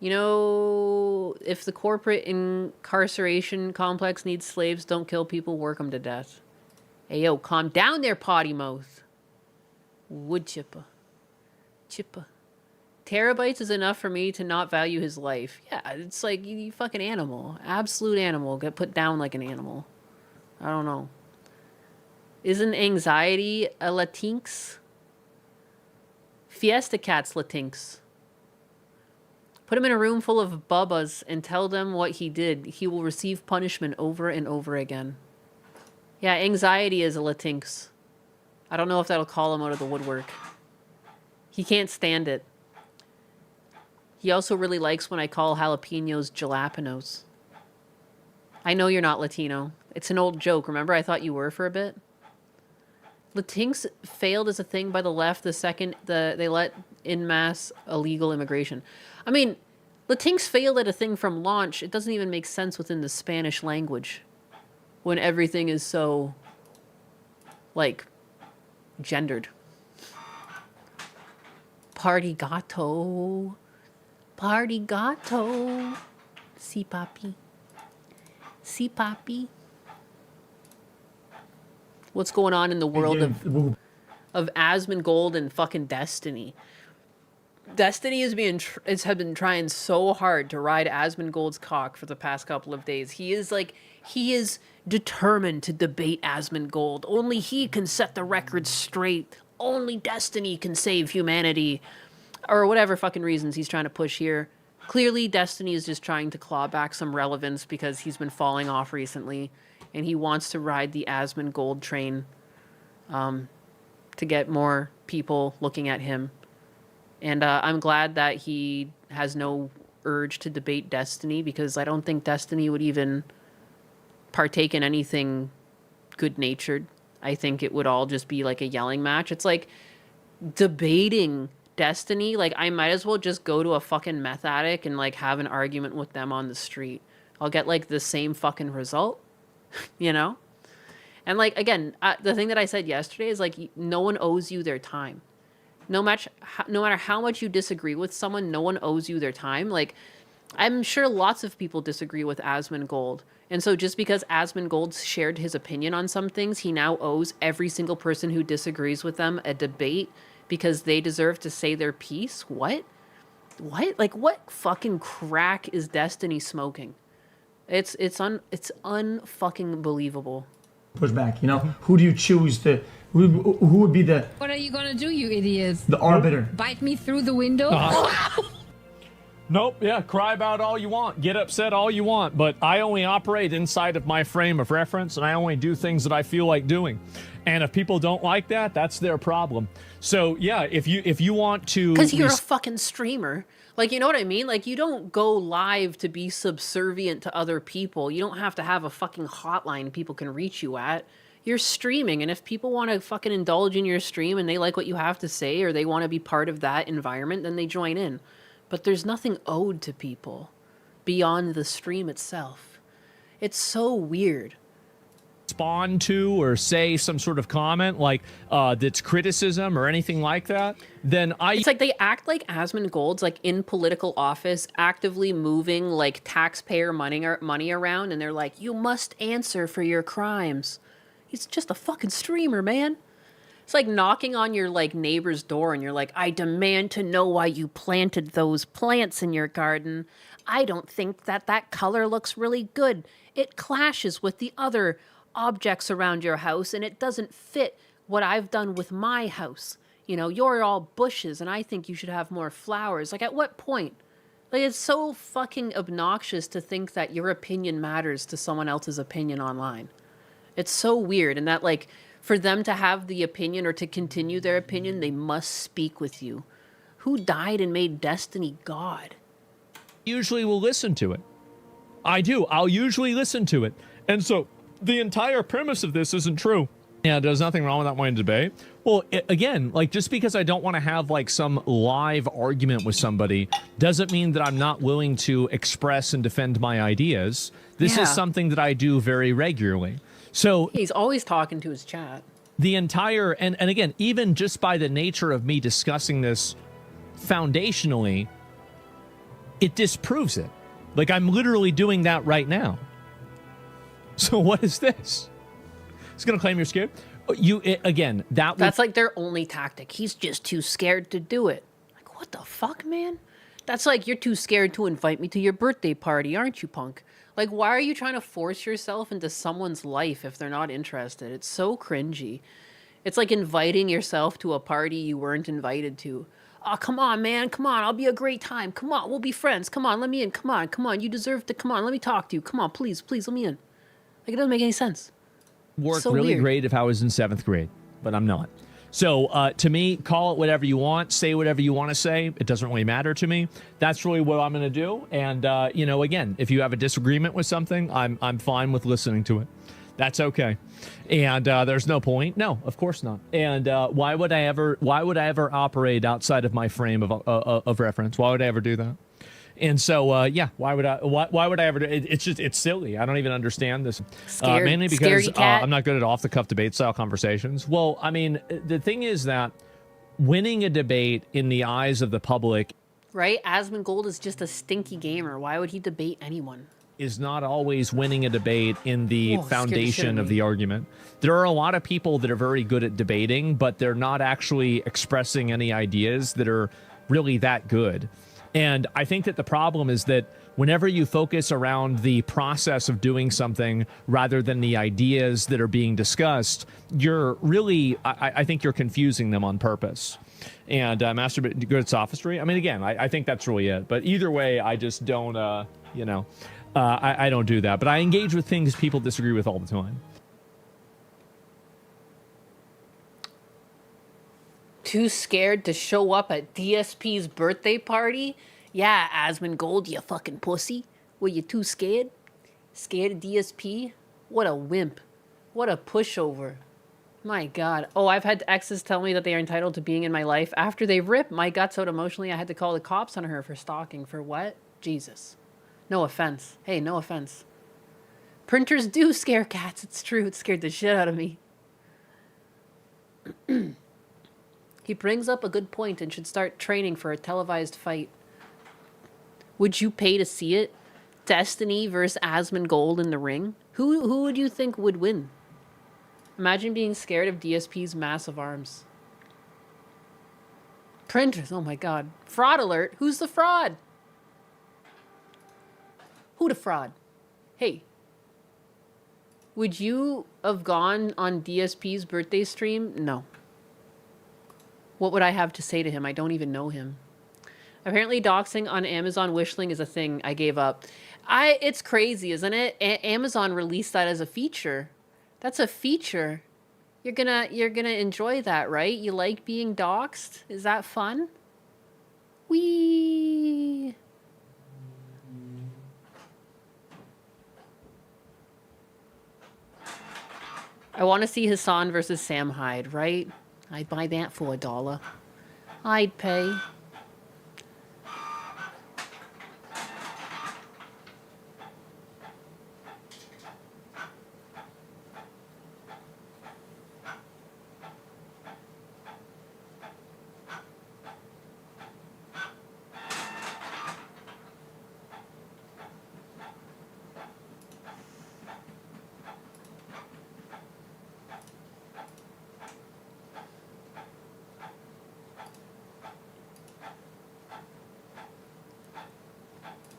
You know, if the corporate incarceration complex needs slaves, don't kill people, work them to death. Hey, yo, calm down there, potty mouth. Wood chipper. Chipper. Terabytes is enough for me to not value his life. Yeah, it's like, you fucking animal. Absolute animal. Get put down like an animal. I don't know. Isn't anxiety a Latinx? Fiesta cat's Latinx. Put him in a room full of bubbas and tell them what he did. He will receive punishment over and over again. Yeah, anxiety is a Latinx. I don't know if that'll call him out of the woodwork. He can't stand it. He also really likes when I call jalapenos jalapenos. I know you're not Latino. It's an old joke, remember? I thought you were for a bit. Latinx failed as a thing by the left the second they let in mass illegal immigration. I mean, Latinx failed at a thing from launch. It doesn't even make sense within the Spanish language when everything is so, like, gendered. Party gato. Party gato. Si papi. Si papi. What's going on in the world of Asmongold and fucking Destiny? Destiny has been trying so hard to ride Asmongold's cock for the past couple of days. He is determined to debate Asmongold. Only he can set the record straight. Only Destiny can save humanity. Or whatever fucking reasons he's trying to push here. Clearly, Destiny is just trying to claw back some relevance because he's been falling off recently. And he wants to ride the Asmongold train to get more people looking at him. And I'm glad that he has no urge to debate Destiny, because I don't think Destiny would even partake in anything good-natured. I think it would all just be like a yelling match. It's like debating Destiny. Like, I might as well just go to a fucking meth addict and like have an argument with them on the street. I'll get like the same fucking result, you know? And like, again, the thing that I said yesterday is like, no one owes you their time. No matter how much you disagree with someone, no one owes you their time. Like, I'm sure lots of people disagree with Asmongold. And so just because Asmongold shared his opinion on some things, he now owes every single person who disagrees with them a debate because they deserve to say their piece? What? What? Like, what fucking crack is Destiny smoking? It's unfucking believable.
Push back, you know? Who do you choose to... Who would be the...
What are you gonna do, you idiots?
The arbiter.
Bite me through the window?
Nope, yeah, cry about all you want, get upset all you want, but I only operate inside of my frame of reference, and I only do things that I feel like doing. And if people don't like that, that's their problem. So, yeah, if you want to...
Because you're a fucking streamer. Like, you know what I mean? Like, you don't go live to be subservient to other people. You don't have to have a fucking hotline people can reach you at. You're streaming, and if people want to fucking indulge in your stream and they like what you have to say or they want to be part of that environment, then they join in. But there's nothing owed to people beyond the stream itself. It's so weird.
Respond to or say some sort of comment like that's criticism or anything like that, then
It's like they act like Asmongold's like in political office, actively moving like taxpayer money around, and they're like, you must answer for your crimes. He's just a fucking streamer, man. It's like knocking on your like neighbor's door and you're like, I demand to know why you planted those plants in your garden. I don't think that color looks really good. It clashes with the other objects around your house and it doesn't fit what I've done with my house. You know, you're all bushes and I think you should have more flowers. Like, at what point? Like, it's so fucking obnoxious to think that your opinion matters to someone else's opinion online. It's so weird, and that, like, for them to have the opinion or to continue their opinion, they must speak with you. Who died and made Destiny God?
Usually will listen to it. I do. I'll usually listen to it. And so the entire premise of this isn't true. Yeah, there's nothing wrong with not wanting to debate. Well, again, like, just because I don't want to have like some live argument with somebody doesn't mean that I'm not willing to express and defend my ideas. This is something that I do very regularly. So
he's always talking to his chat.
The entire, and again, even just by the nature of me discussing this foundationally, it disproves it. Like, I'm literally doing that right now. So what is this? It's going to claim you're scared? That's
like their only tactic. He's just too scared to do it. Like, what the fuck, man? That's like, you're too scared to invite me to your birthday party, aren't you, punk? Like, why are you trying to force yourself into someone's life if they're not interested? It's so cringy. It's like inviting yourself to a party you weren't invited to. Oh, come on, man. Come on. I'll be a great time. Come on. We'll be friends. Come on. Let me in. Come on. Come on. You deserve to. Come on. Let me talk to you. Come on. Please. Please let me in. Like, it doesn't make any sense.
Work so really great if I was in 7th grade, but I'm not. So to me, call it whatever you want, say whatever you want to say. It doesn't really matter to me. That's really what I'm going to do. And, you know, again, if you have a disagreement with something, I'm fine with listening to it. That's okay. And there's no point. No, of course not. And why would I ever operate outside of my frame of reference? Why would I ever do that? And so, yeah, why would I ever do it? It's silly. I don't even understand this.
Scared,
mainly because
scaredy cat.
I'm not good at off-the-cuff debate style conversations. Well, I mean, the thing is that winning a debate in the eyes of the public,
right? Asmongold is just a stinky gamer. Why would he debate anyone?
Is not always winning a debate in the foundation of the argument. There are a lot of people that are very good at debating, but they're not actually expressing any ideas that are really that good. And I think that the problem is that whenever you focus around the process of doing something rather than the ideas that are being discussed, you're really, I think you're confusing them on purpose. And Master good at sophistry. I mean, again, I think that's really it. But either way, I just don't, I don't do that. But I engage with things people disagree with all the time.
Too scared to show up at DSP's birthday party? Yeah, Asmongold, you fucking pussy. Were you too scared? Scared of DSP? What a wimp. What a pushover. My God. Oh, I've had exes tell me that they are entitled to being in my life. After they rip my guts out emotionally, I had to call the cops on her for stalking. For what? Jesus. No offense. Hey, no offense. Printers do scare cats. It's true. It scared the shit out of me. He brings up a good point and should start training for a televised fight. Would you pay to see it? Destiny versus Asmongold in the ring? Who would you think would win? Imagine being scared of DSP's massive arms. Printers, oh my God. Fraud alert. Who's the fraud? Who the fraud? Hey. Would you have gone on DSP's birthday stream? No. What would I have to say to him? I don't even know him. Apparently doxing on Amazon Wishling is a thing. I gave up. It's crazy, isn't it? Amazon released that as a feature. That's a feature. You're gonna enjoy that, right? You like being doxed? Is that fun? Whee! I want to see Hassan versus Sam Hyde, right? I'd buy that for $1. I'd pay.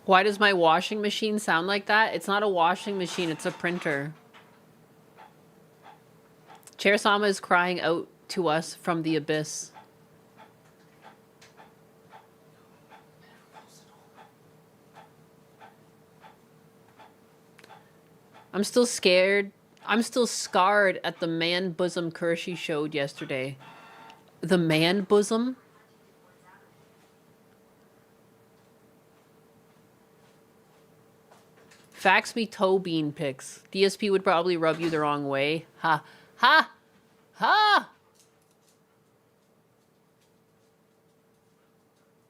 Why does my washing machine sound like that? It's not a washing machine, it's a printer. Chair-sama is crying out to us from the abyss. I'm still scared. I'm still scarred at the man bosom curse she showed yesterday. The man bosom? Fax me toe bean pics. DSP would probably rub you the wrong way. Ha. Ha! Ha!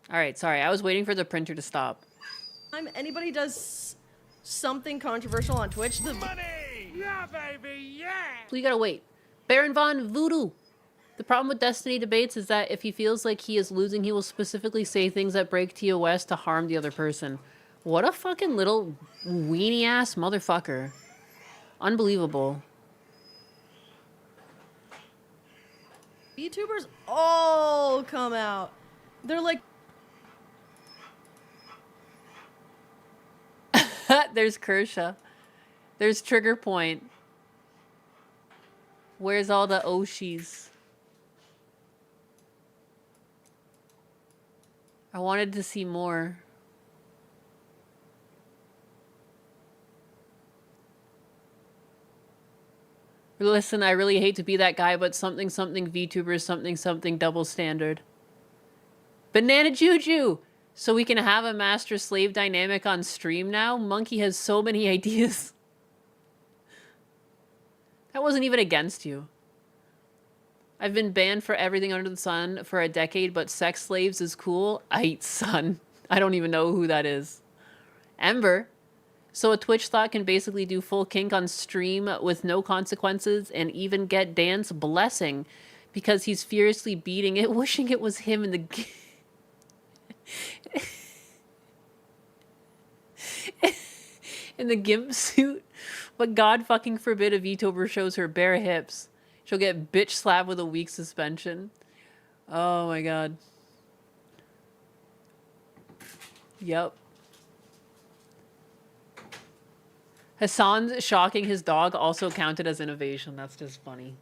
Alright, sorry. I was waiting for the printer to stop.
Anybody does something controversial on Twitch, the
Money! Yeah, baby, yeah!
So you gotta wait. Baron Von Voodoo! The problem with Destiny debates is that if he feels like he is losing, he will specifically say things that break TOS to harm the other person. What a fucking little weenie-ass motherfucker. Unbelievable.
YouTubers all come out. They're like...
There's Kershaw. There's Trigger Point. Where's all the Oshis? I wanted to see more. Listen, I really hate to be that guy, but something VTubers, something double standard. Banana Juju! So we can have a master-slave dynamic on stream now? Monkey has so many ideas. That wasn't even against you. I've been banned for everything under the sun for a decade, but sex slaves is cool. Aight, son. I don't even know who that is. Ember. So a Twitch thought can basically do full kink on stream with no consequences and even get Dan's blessing because he's furiously beating it, wishing it was him in the... in the gimp suit. But God fucking forbid if Vitober shows her bare hips. She'll get bitch slapped with a week suspension. Oh my god. Yep. Hassan's shocking his dog also counted as innovation. That's just funny.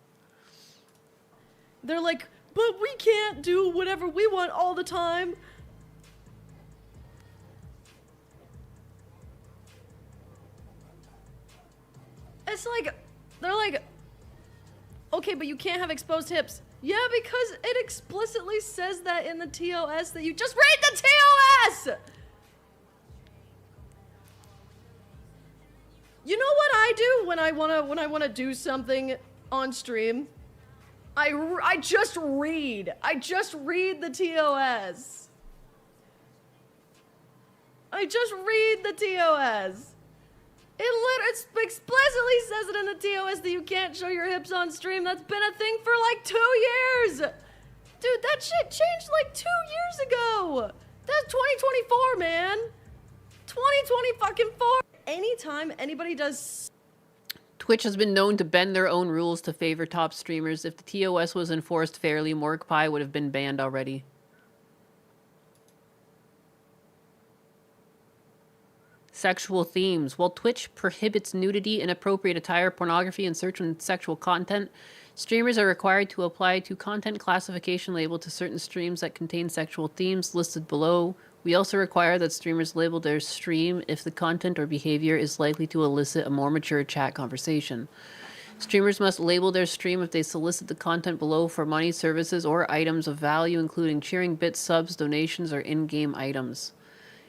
They're like, but we can't do whatever we want all the time. It's like, they're like, okay, but you can't have exposed hips. Yeah, because it explicitly says that in the TOS that you just read the TOS! You know what I do when I wanna do something on stream? I just read. I just read the TOS. I just read the TOS. It explicitly says it in the TOS that you can't show your hips on stream. That's been a thing for like 2 years. Dude, that shit changed like 2 years ago. That's 2024, man. 2020 fucking 4. Anytime anybody does...
Twitch has been known to bend their own rules to favor top streamers. If the TOS was enforced fairly, Morgpie would have been banned already. Sexual themes. While Twitch prohibits nudity, inappropriate attire, pornography, and certain sexual content, streamers are required to apply to content classification label to certain streams that contain sexual themes listed below. We also require that streamers label their stream if the content or behavior is likely to elicit a more mature chat conversation. Streamers must label their stream if they solicit the content below for money, services, or items of value, including cheering bits, subs, donations, or in-game items.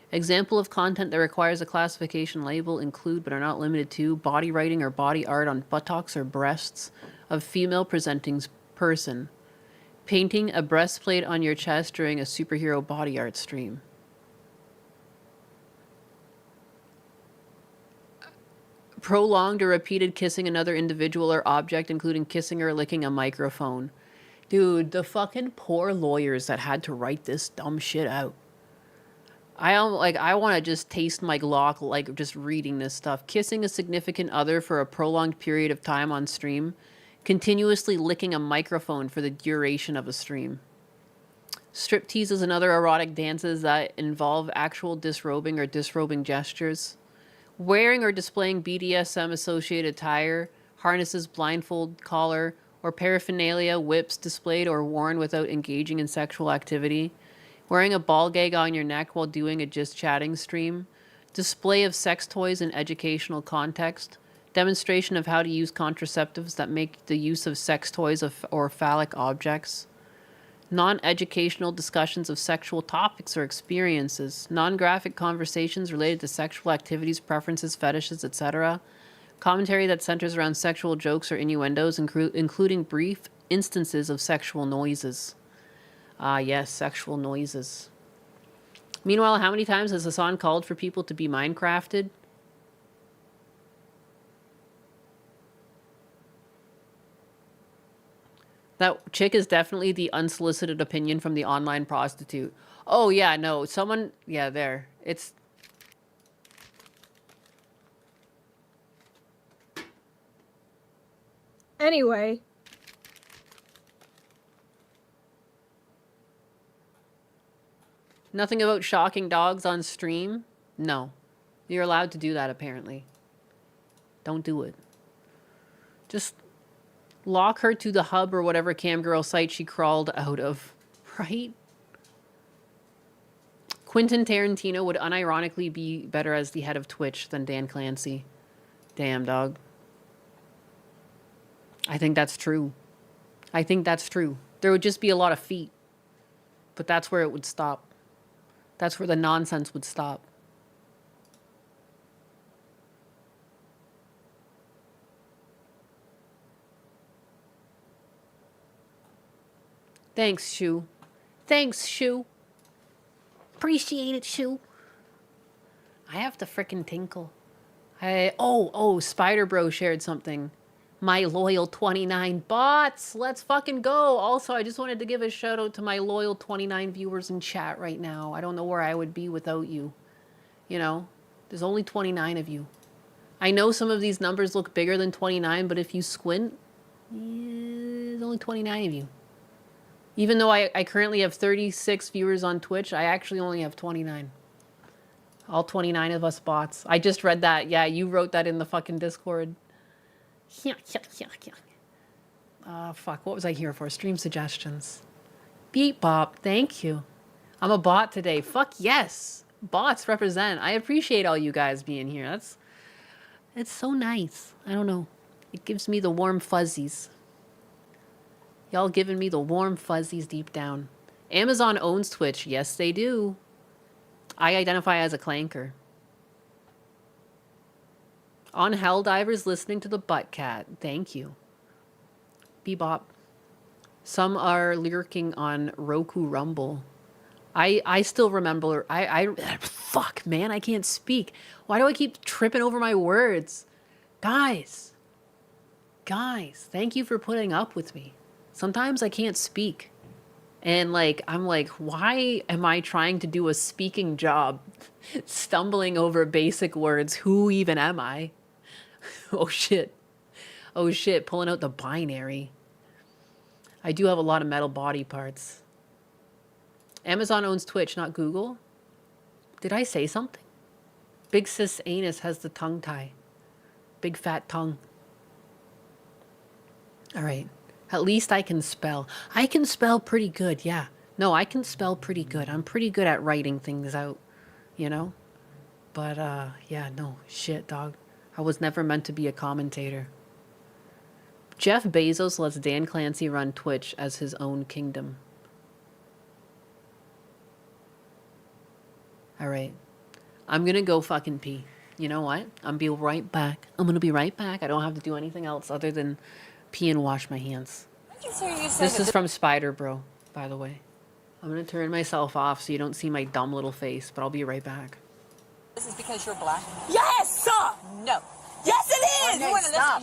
Example of content that requires a classification label include, but are not limited to, body writing or body art on buttocks or breasts of female presenting person. Painting a breastplate on your chest during a superhero body art stream. Prolonged or repeated kissing another individual or object, including kissing or licking a microphone. Dude, the fucking poor lawyers that had to write this dumb shit out. I want to just taste my Glock, like, just reading this stuff. Kissing a significant other for a prolonged period of time on stream. Continuously licking a microphone for the duration of a stream. Striptease is another erotic dances that involve actual disrobing or disrobing gestures. Wearing or displaying BDSM-associated attire, harnesses, blindfold, collar, or paraphernalia, whips displayed or worn without engaging in sexual activity. Wearing a ball gag on your neck while doing a just chatting stream, display of sex toys in educational context, demonstration of how to use contraceptives that make the use of sex toys or phallic objects, non-educational discussions of sexual topics or experiences, non-graphic conversations related to sexual activities, preferences, fetishes, etc., commentary that centers around sexual jokes or innuendos, including brief instances of sexual noises. Ah, yes, sexual noises. Meanwhile, how many times has Hassan called for people to be Minecrafted? That chick is definitely the unsolicited opinion from the online prostitute. Oh, yeah, no, someone... Yeah, there. It's...
Anyway...
Nothing about shocking dogs on stream? No. You're allowed to do that, apparently. Don't do it. Just lock her to the hub or whatever camgirl site she crawled out of. Right? Quentin Tarantino would unironically be better as the head of Twitch than Dan Clancy. Damn, dog. I think that's true. I think that's true. There would just be a lot of feet. But that's where it would stop. That's where the nonsense would stop. Thanks, Shu. Thanks, Shu. Appreciate it, Shu. I have to frickin' tinkle. Spider Bro shared something. My loyal 29 bots. Let's fucking go. Also, I just wanted to give a shout out to my loyal 29 viewers in chat right now. I don't know where I would be without you. You know, there's only 29 of you. I know some of these numbers look bigger than 29, but if you squint, there's only 29 of you. Even though I currently have 36 viewers on Twitch, I actually only have 29. All 29 of us bots. I just read that. Yeah, you wrote that in the fucking Discord. Fuck, what was I here for? Stream suggestions. Beat bop, thank you. I'm a bot today. Fuck yes. Bots represent. I appreciate all you guys being here. It's so nice. I don't know. It gives me the warm fuzzies. Y'all giving me the warm fuzzies deep down. Amazon owns Twitch. Yes, they do. I identify as a clanker. On Helldivers listening to the Butt Cat. Thank you. Bebop. Some are lurking on Roku Rumble. I still remember. Fuck, man, I can't speak. Why do I keep tripping over my words? Guys, thank you for putting up with me. Sometimes I can't speak. And I'm like, why am I trying to do a speaking job? Stumbling over basic words. Who even am I? Oh shit, pulling out the binary. I do have a lot of metal body parts. Amazon owns Twitch, not Google. Did I say something? Big sis anus has the tongue tie. Big fat tongue. All right. At least I can spell. I can spell pretty good, yeah. No, I can spell pretty good. I'm pretty good at writing things out, you know? But, yeah, no. Shit, dog. I was never meant to be a commentator. Jeff Bezos lets Dan Clancy run Twitch as his own kingdom. All right. I'm gonna go fucking pee. You know what? I'm be right back. I'm gonna be right back. I don't have to do anything else other than pee and wash my hands. This is from Spider Bro, by the way. I'm gonna turn myself off so you don't see my dumb little face, but I'll be right back.
This is because you're black?
Yes, sir!
No.
Yes, it is!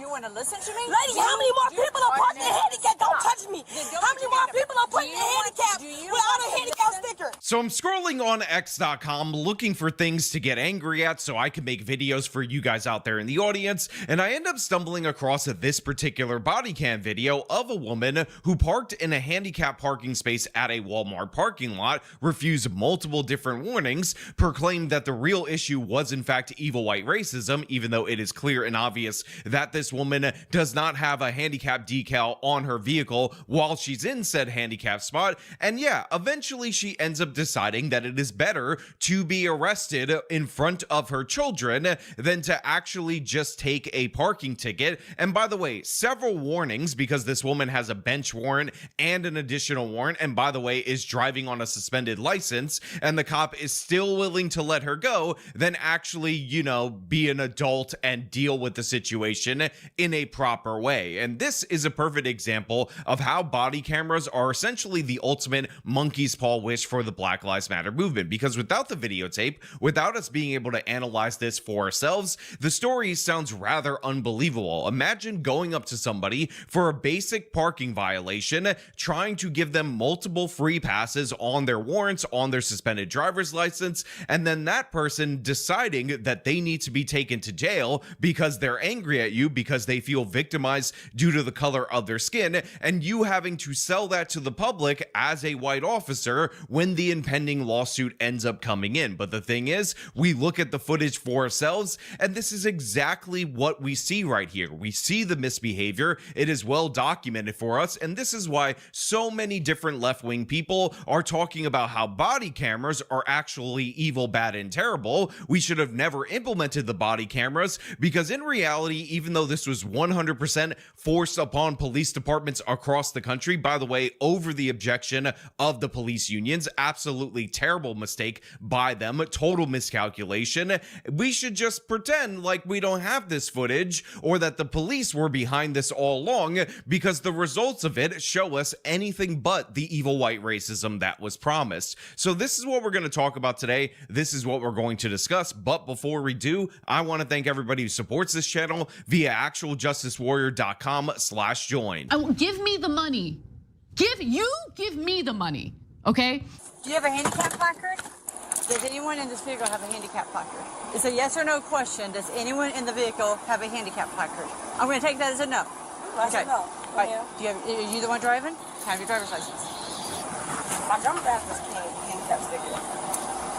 You want to listen to me?
Lady, how many more people are parked in handicap? Don't touch me! How many more people are put in handicap without a handicap sticker?
So I'm scrolling on X.com looking for things to get angry at so I can make videos for you guys out there in the audience, and I end up stumbling across this particular body cam video of a woman who parked in a handicap parking space at a Walmart parking lot, refused multiple different warnings, proclaimed that the real issue was in fact evil white racism, even though it is clear and obvious that this woman does not have a handicap decal on her vehicle while she's in said handicap spot. And yeah, eventually she ends up deciding that it is better to be arrested in front of her children than to actually just take a parking ticket. And by the way, several warnings, because this woman has a bench warrant and an additional warrant, and by the way is driving on a suspended license, and the cop is still willing to let her go, then actually, you know, be an adult and deal with the situation in a proper way. And this is a perfect example of how body cameras are essentially the ultimate monkey's paw wish for the Black Lives Matter movement, because without the videotape, without us being able to analyze this for ourselves, the story sounds rather unbelievable. Imagine going up to somebody for a basic parking violation, trying to give them multiple free passes on their warrants, on their suspended driver's license, and then that person deciding that they need to be taken to jail because they're angry at you because they feel victimized due to the color of their skin, and you having to sell that to the public as a white officer when the impending lawsuit ends up coming in. But the thing is, we look at the footage for ourselves, and this is exactly what we see right here. We see the misbehavior. It is well documented for us, and this is why so many different left-wing people are talking about how body cameras are actually evil, bad, and terrible. We should have never implemented the body cameras, because in reality, even though this was 100% forced upon police departments across the country, by the way, over the objection of the police unions at absolutely terrible mistake by them, total miscalculation. We should just pretend like we don't have this footage or that the police were behind this all along, because the results of it show us anything but the evil white racism that was promised. So this is what we're going to talk about today. This is what we're going to discuss. But before we do, I want to thank everybody who supports this channel via actualjusticewarrior.com/join.
Give me the money. Give me the money, okay?
Do you have a handicap placard? Does anyone in this vehicle have a handicap placard? It's a yes or no question. Does anyone in the vehicle have a handicap placard? I'm going to take that as a no. Okay. No. Right. Yeah. Are you the one driving? Have your driver's license.
My driver's license came handicap sticker.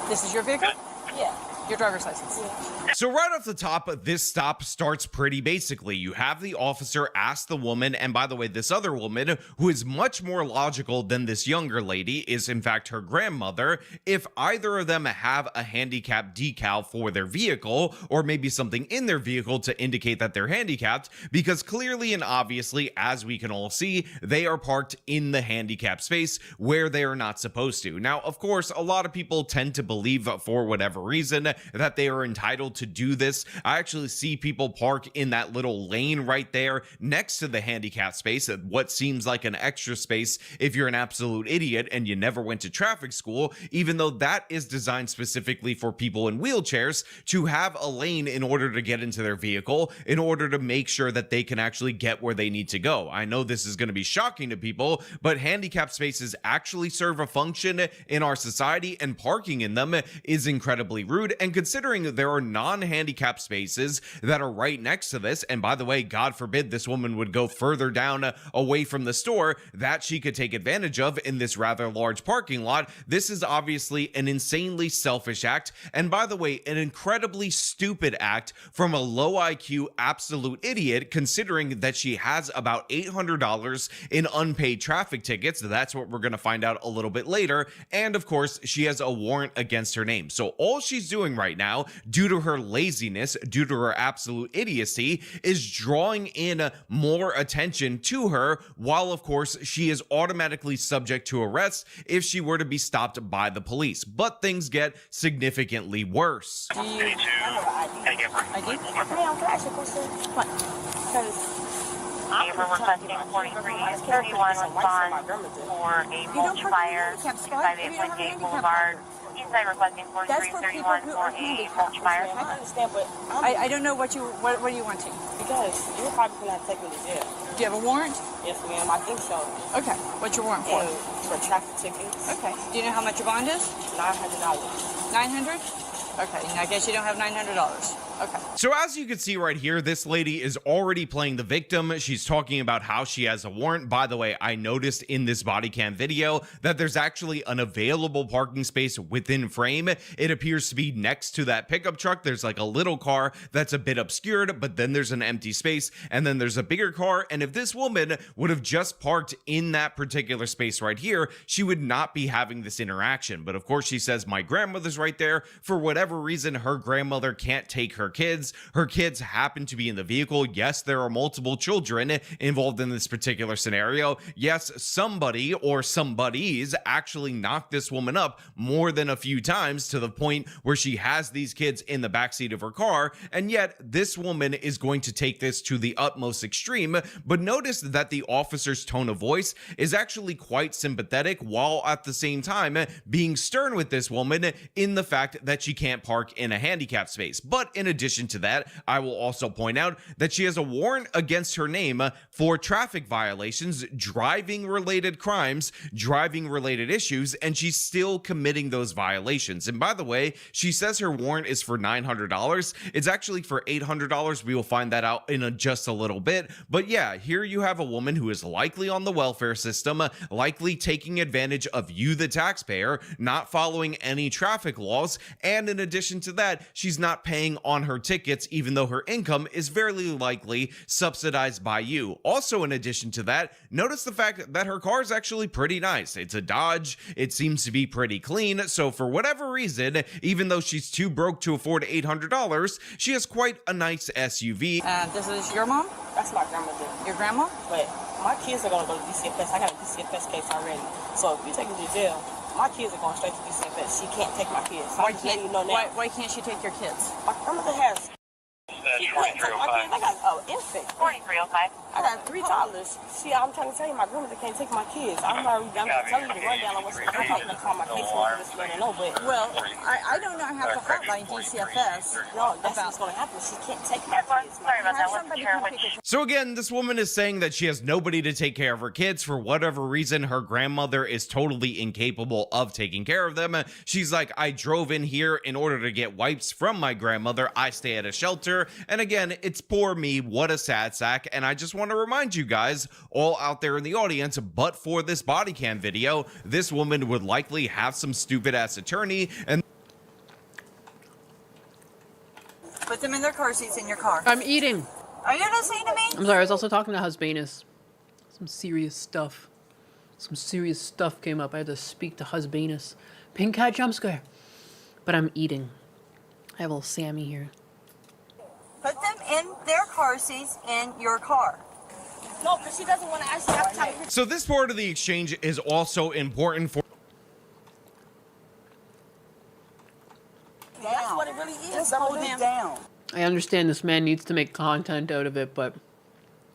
This is your vehicle?
Yeah.
Your driver's license.
So right off the top, this stop starts pretty basically. You have the officer ask the woman, and by the way, this other woman, who is much more logical than this younger lady, is in fact her grandmother, if either of them have a handicap decal for their vehicle, or maybe something in their vehicle to indicate that they're handicapped, because clearly and obviously, as we can all see, they are parked in the handicap space where they are not supposed to. Now, of course, a lot of people tend to believe, for whatever reason, that they are entitled to do this. I actually see people park in that little lane right there next to the handicap space, what seems like an extra space if you're an absolute idiot and you never went to traffic school, even though that is designed specifically for people in wheelchairs to have a lane in order to get into their vehicle, in order to make sure that they can actually get where they need to go. I know this is going to be shocking to people, but handicap spaces actually serve a function in our society, and parking in them is incredibly rude. And considering there are non-handicap spaces that are right next to this, and by the way, God forbid this woman would go further down away from the store that she could take advantage of in this rather large parking lot, this is obviously an insanely selfish act, and by the way, an incredibly stupid act from a low IQ absolute idiot, considering that she has about $800 in unpaid traffic tickets. That's what we're going to find out a little bit later, and of course, she has a warrant against her name. So all she's doing right now, due to her laziness, due to her absolute idiocy, is drawing in more attention to her, while of course she is automatically subject to arrest if she were to be stopped by the police. But things get significantly worse.
Do you have an ID? Hey, I'm going to ask you a question. What? Because
we're requesting 4331 response for a mulch fire at 5818 Boulevard. Inside requesting 4331 for a mulch fire.
I understand, but
I don't know what do you want to?
because you're probably going to take me to jail.
Do you have a warrant?
Yes, ma'am. I think so.
Okay. What's your warrant for?
And for traffic tickets.
Okay. Do you know how much your bond is?
$900.
900? Okay. I guess you don't have $900. Okay.
So as you can see right here, this lady is already playing the victim. She's talking about how she has a warrant. By the way, I noticed in this body cam video that there's actually an available parking space within frame. It appears to be next to that pickup truck. There's like a little car that's a bit obscured, but then there's an empty space, and then there's a bigger car. And if this woman would have just parked in that particular space right here, she would not be having this interaction. But of course, she says, my grandmother's right there. For whatever reason, her grandmother can't take her kids. Her kids happen to be in the vehicle. Yes, there are multiple children involved in this particular scenario. Yes, somebody or somebodies actually knocked this woman up more than a few times to the point where she has these kids in the backseat of her car. And yet this woman is going to take this to the utmost extreme. But notice that the officer's tone of voice is actually quite sympathetic, while at the same time being stern with this woman in the fact that she can't park in a handicap space. But in addition to that, I will also point out that she has a warrant against her name for traffic violations, driving related crimes, driving related issues, and she's still committing those violations. And by the way, she says her warrant is for $900. It's actually for $800. We will find that out in just a little bit. But yeah, here you have a woman who is likely on the welfare system, likely taking advantage of you, the taxpayer, not following any traffic laws, and in addition to that, she's not paying on her tickets, even though her income is very likely subsidized by you. Also, in addition to that, notice the fact that her car is actually pretty nice. It's a Dodge. It seems to be pretty clean. So for whatever reason, even though she's too broke to afford $800, she has quite a nice SUV.
This is your mom?
That's my grandmother.
Your grandma?
But my kids are going to go to DCFS. I got a DCFS case already. So if you take me to jail, My kids are going straight to DCFS. She can't take my kids. So I'm just letting you know now.
Why can't she take your kids?
My grandmother has. She can't take my kids. I got infant.
4305.
I got 3 toddlers. See, I'm trying to tell you, my grandmother can't take my kids. I'm telling you the rundown on what's going on. I'm going to call my caseworker just to let her know. But
well, I don't know how to hotline DCFS.
No, that's what's going to happen. She can't take my kids.
Sorry about that. Wasn't sure which.
So again, this woman is saying that she has nobody to take care of her kids. For whatever reason, her grandmother is totally incapable of taking care of them. She's like, I drove in here in order to get wipes from my grandmother. I stay at a shelter. And again, it's poor me. What a sad sack. And I just want to remind you guys, all out there in the audience, but for this body cam video, this woman would likely have some stupid ass attorney and
put them in their car seats in your car.
I'm eating.
Are you listening to me?
I'm sorry, I was also talking to Husbanus. Some serious stuff. Some serious stuff came up. I had to speak to Husbanus. Pink cat jump scare. But I'm eating. I have a little Sammy here.
Put them in their car seats in your car.
No, because she doesn't want to actually have time.
so this part of the exchange is also important for
That's what it really is. Hold him down.
I understand this man needs to make content out of it, but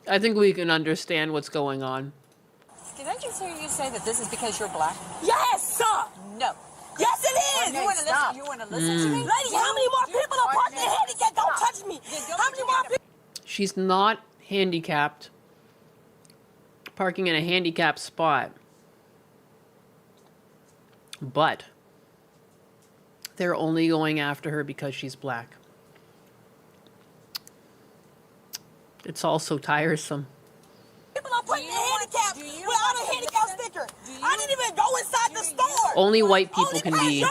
I think we can understand what's going on.
Did I just hear you say that this is because you're black?
Yes, sir.
No.
Yes, it is.
You want to listen? You want to listen to me?
Lady, how many more people are parked in handicap? Don't touch me. How many more people?
She's not handicapped. Parking in a handicapped spot. But they're only going after her because she's black. It's also tiresome.
People are putting in handicap without a handicap sticker. I didn't even go inside the store.
Only white people can be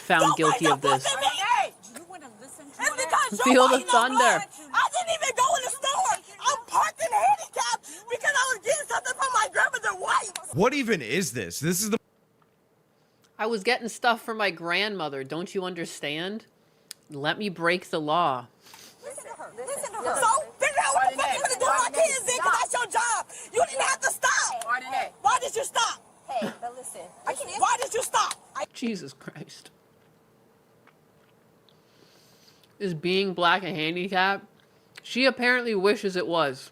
found guilty of this. Feel the thunder.
I didn't even go in the store. I'm parked in handicap because I was getting something from my grandmother white.
what even is this? This is the
I was getting stuff for my grandmother. Don't you understand? Let me break the law.
Listen to her. Listen to her. So, figure out what the fuck you're going to do with my kids then, because that's your job. You didn't have to stop. Why did you stop?
Hey, but listen.
Why did you stop?
Jesus Christ. Is being black a handicap? She apparently wishes it was.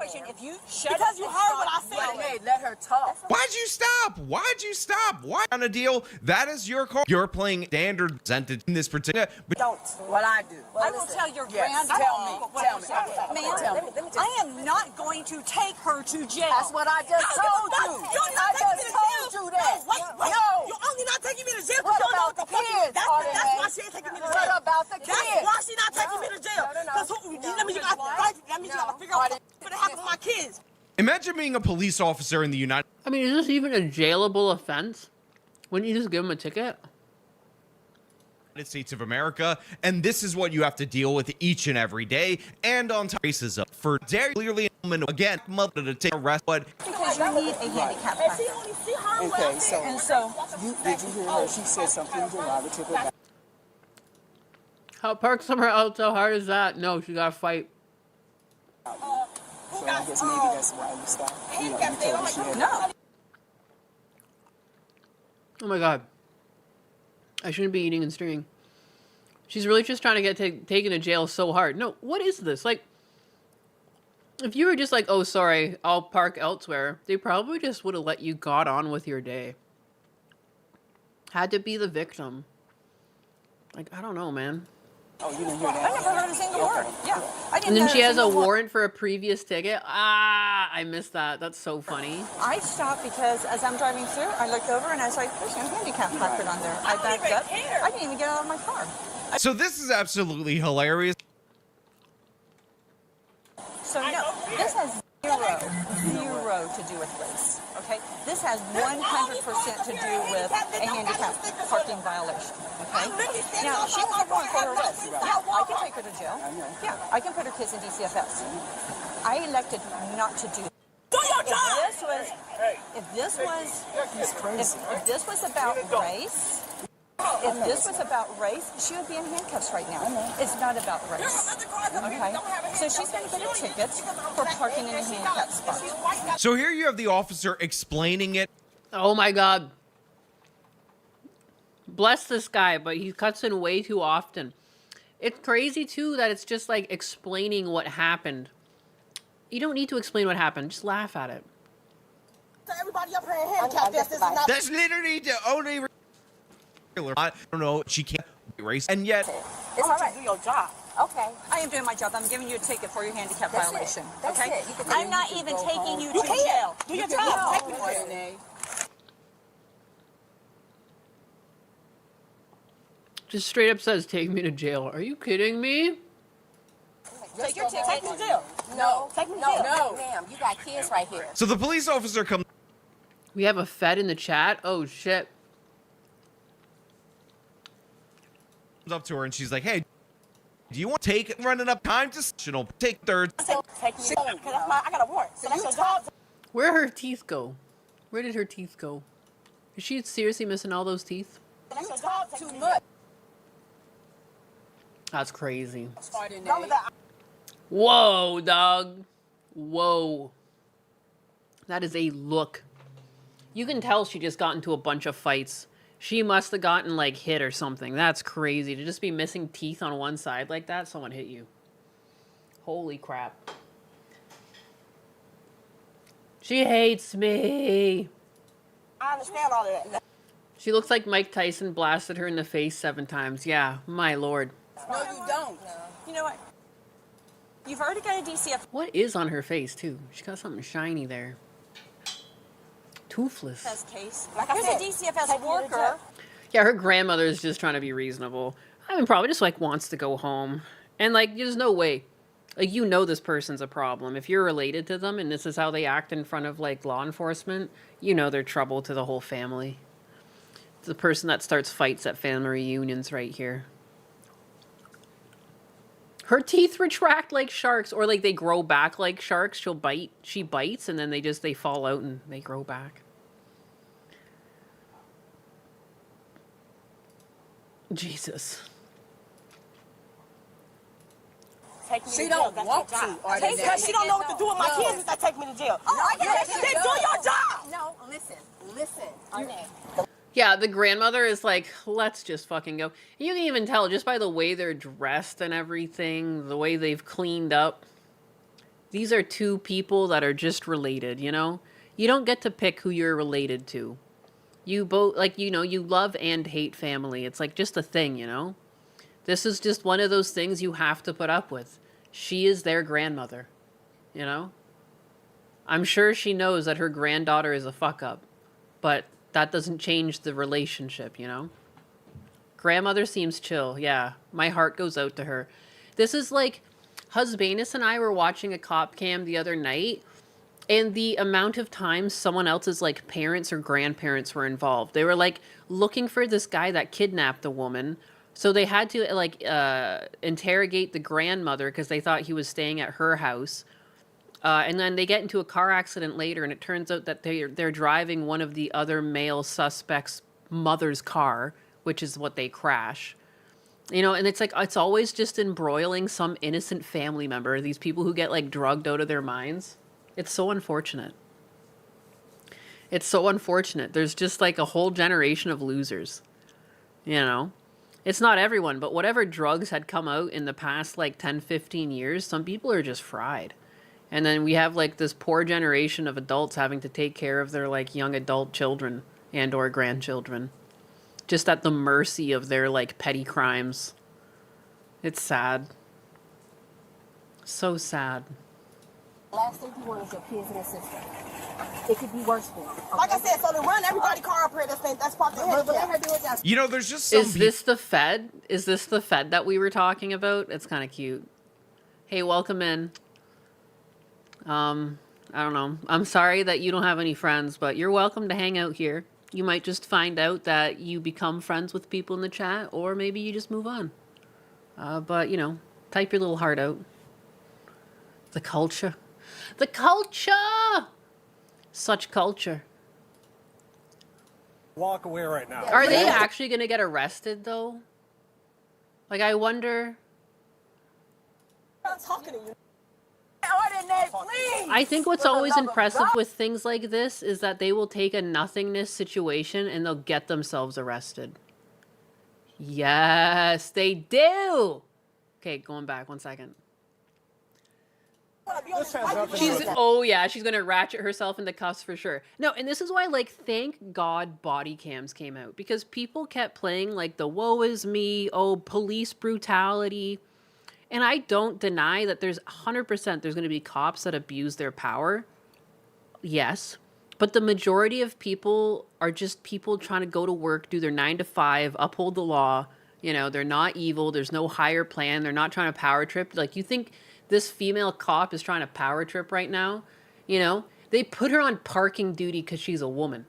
If you
because you heard what I said.
Hey, let her talk.
Why'd you stop? Why'd you stop? Why on a deal? That is your car. You're playing standard presented in this particular. But
don't. What I do.
I will tell your
Yes.
granddaughter.
Tell me.
Ma'am, I am not going to take her to jail.
That's what I just told you. You're not taking me to jail. Wait.
No.
You're only not taking me to jail
What
because you don't know
about
what the fuck
the kids,
that's why she ain't taking me to jail.
What about the
That's
kids?
why she not taking me to jail. Because that means you gotta figure out what happened to my kids.
Imagine being a police officer in the United
I mean, is this even a jailable offense? Wouldn't you just give him a ticket?
States of America, and this is what you have to deal with each and every day. And on top of racism, for very clearly again, mother to take a rest, but
because you need a handicap placard.
Okay,
so
did you hear her? She said something derogatory about.
How park somewhere else? How hard is that? No, she gotta fight.
So I guess maybe that's why you stopped. You told her she had
no.
Oh my god. I shouldn't be eating and streaming. She's really just trying to get taken to jail so hard. No, what is this? Like, if you were just like, oh, sorry, I'll park elsewhere, they probably just would have let you got on with your day. Had to be the victim. Like, I don't know, man.
Oh, you didn't hear that?
I never heard a single word. Yeah.
And then she has a warrant for a previous ticket. Ah, I missed that. That's so funny.
I stopped because as I'm driving through, I looked over and I was like, there's no handicap placard on there. I backed up. I didn't even get out of my car.
so this is absolutely hilarious.
So no, this has zero to do with race. Okay, this has 100% to do with a handicap parking violation. Okay, now she was going for her arrest. Yeah, I can take her to jail. Yeah, I can put her kids in DCFS. I elected not to do. If this was about race. If this was about race, she would be in handcuffs right now. It's not about race. Okay? So she's going to get a ticket for parking in a handicap spot.
So here you have the officer explaining it.
Oh my God. Bless this guy, but he cuts in way too often. It's crazy too that it's just like explaining what happened. You don't need to explain what happened. Just laugh at it.
Everybody up here in handicap. This is not.
That's literally the only. I don't know. She can't race, and yet.
It's all right. Do your job. Okay. I am doing my job. I'm giving you a ticket for your handicap violation.
That's
okay.
it.
I'm not even taking you to jail. Do your job.
Just straight up says, take me to jail. Are you kidding me?
Take your ticket. Take me to jail. No. Take me to jail. No. Ma'am, you got kids right here.
So the police officer comes.
We have a Fed in the chat? Oh, shit.
Up to her and she's like, hey, do you want to take running up time to take third?
Take me home, because I got a warrant. So that's your job.
Where her teeth go? Where did her teeth go? Is she seriously missing all those teeth?
That's your job. Too much.
That's crazy. Whoa, dog. Whoa. That is a look. You can tell she just got into a bunch of fights. She must have gotten, like, hit or something. That's crazy. To just be missing teeth on one side like that, someone hit you. Holy crap. She hates me.
I understand all of that.
She looks like Mike Tyson blasted her in the face 7 times. Yeah, my lord.
No, you don't. No. You know what? You've already got a DCF.
What is on her face, too? She got something shiny there. Toothless.
Case. Like I said, DCFS worker.
Yeah, her grandmother is just trying to be reasonable. I mean, probably just, like, wants to go home. And, like, there's no way. Like, you know this person's a problem. If you're related to them and this is how they act in front of, like, law enforcement, you know they're trouble to the whole family. It's the person that starts fights at family reunions right here. Her teeth retract like sharks, or like they grow back like sharks. She bites, and then they fall out and they grow back. Jesus.
She don't want to. Because she don't know what to do with my kids if they take me to jail. Oh, I get it. Then do your job. No, listen.
Yeah, the grandmother is like, let's just fucking go. You can even tell just by the way they're dressed and everything, the way they've cleaned up. These are 2 people that are just related, you know? You don't get to pick who you're related to. You both, like, you know, you love and hate family. It's like just a thing, you know? This is just one of those things you have to put up with. She is their grandmother, you know? I'm sure she knows that her granddaughter is a fuck-up, but that doesn't change the relationship, you know? Grandmother seems chill. Yeah, my heart goes out to her. This is like, Husbanus and I were watching a cop cam the other night, and the amount of times someone else's, like, parents or grandparents were involved. They were, like, looking for this guy that kidnapped the woman, so they had to, like, interrogate the grandmother because they thought he was staying at her house. And then they get into a car accident later, and it turns out that they're driving one of the other male suspects' mother's car, which is what they crash. You know, and it's like, it's always just embroiling some innocent family member, these people who get, like, drugged out of their minds. It's so unfortunate. It's so unfortunate. There's just, like, a whole generation of losers. You know? It's not everyone, but whatever drugs had come out in the past, like, 10, 15 years, some people are just fried. And then we have, like, this poor generation of adults having to take care of their, like, young adult children and or grandchildren. Just at the mercy of their, like, petty crimes. It's sad. So sad.
Last thing you want is your kids and your sister. It could be worse for them. Like I said, so to run everybody car up here, that's part of the head. But let her do it.
You know, there's just some
Is this the Fed? Is this the Fed that we were talking about? It's kind of cute. Hey, welcome in. I don't know. I'm sorry that you don't have any friends, but you're welcome to hang out here. You might just find out that you become friends with people in the chat, or maybe you just move on. But, you know, type your little heart out. The culture. The culture! Such culture.
Walk away right now.
Are they actually going to get arrested, though? Like, I wonder...
I'm not talking to you.
I think what's always impressive with things like this is that they will take a nothingness situation and they'll get themselves arrested. Yes, they do. Okay, going back 1 second. She's gonna ratchet herself into cuffs for sure. No, and this is why, like, thank God body cams came out, because people kept playing like the woe is me, oh, police brutality. And I don't deny that there's 100% there's gonna be cops that abuse their power. Yes. But the majority of people are just people trying to go to work, do their 9 to 5, uphold the law. You know, they're not evil. There's no higher plan. They're not trying to power trip. Like, you think this female cop is trying to power trip right now? You know, they put her on parking duty because she's a woman.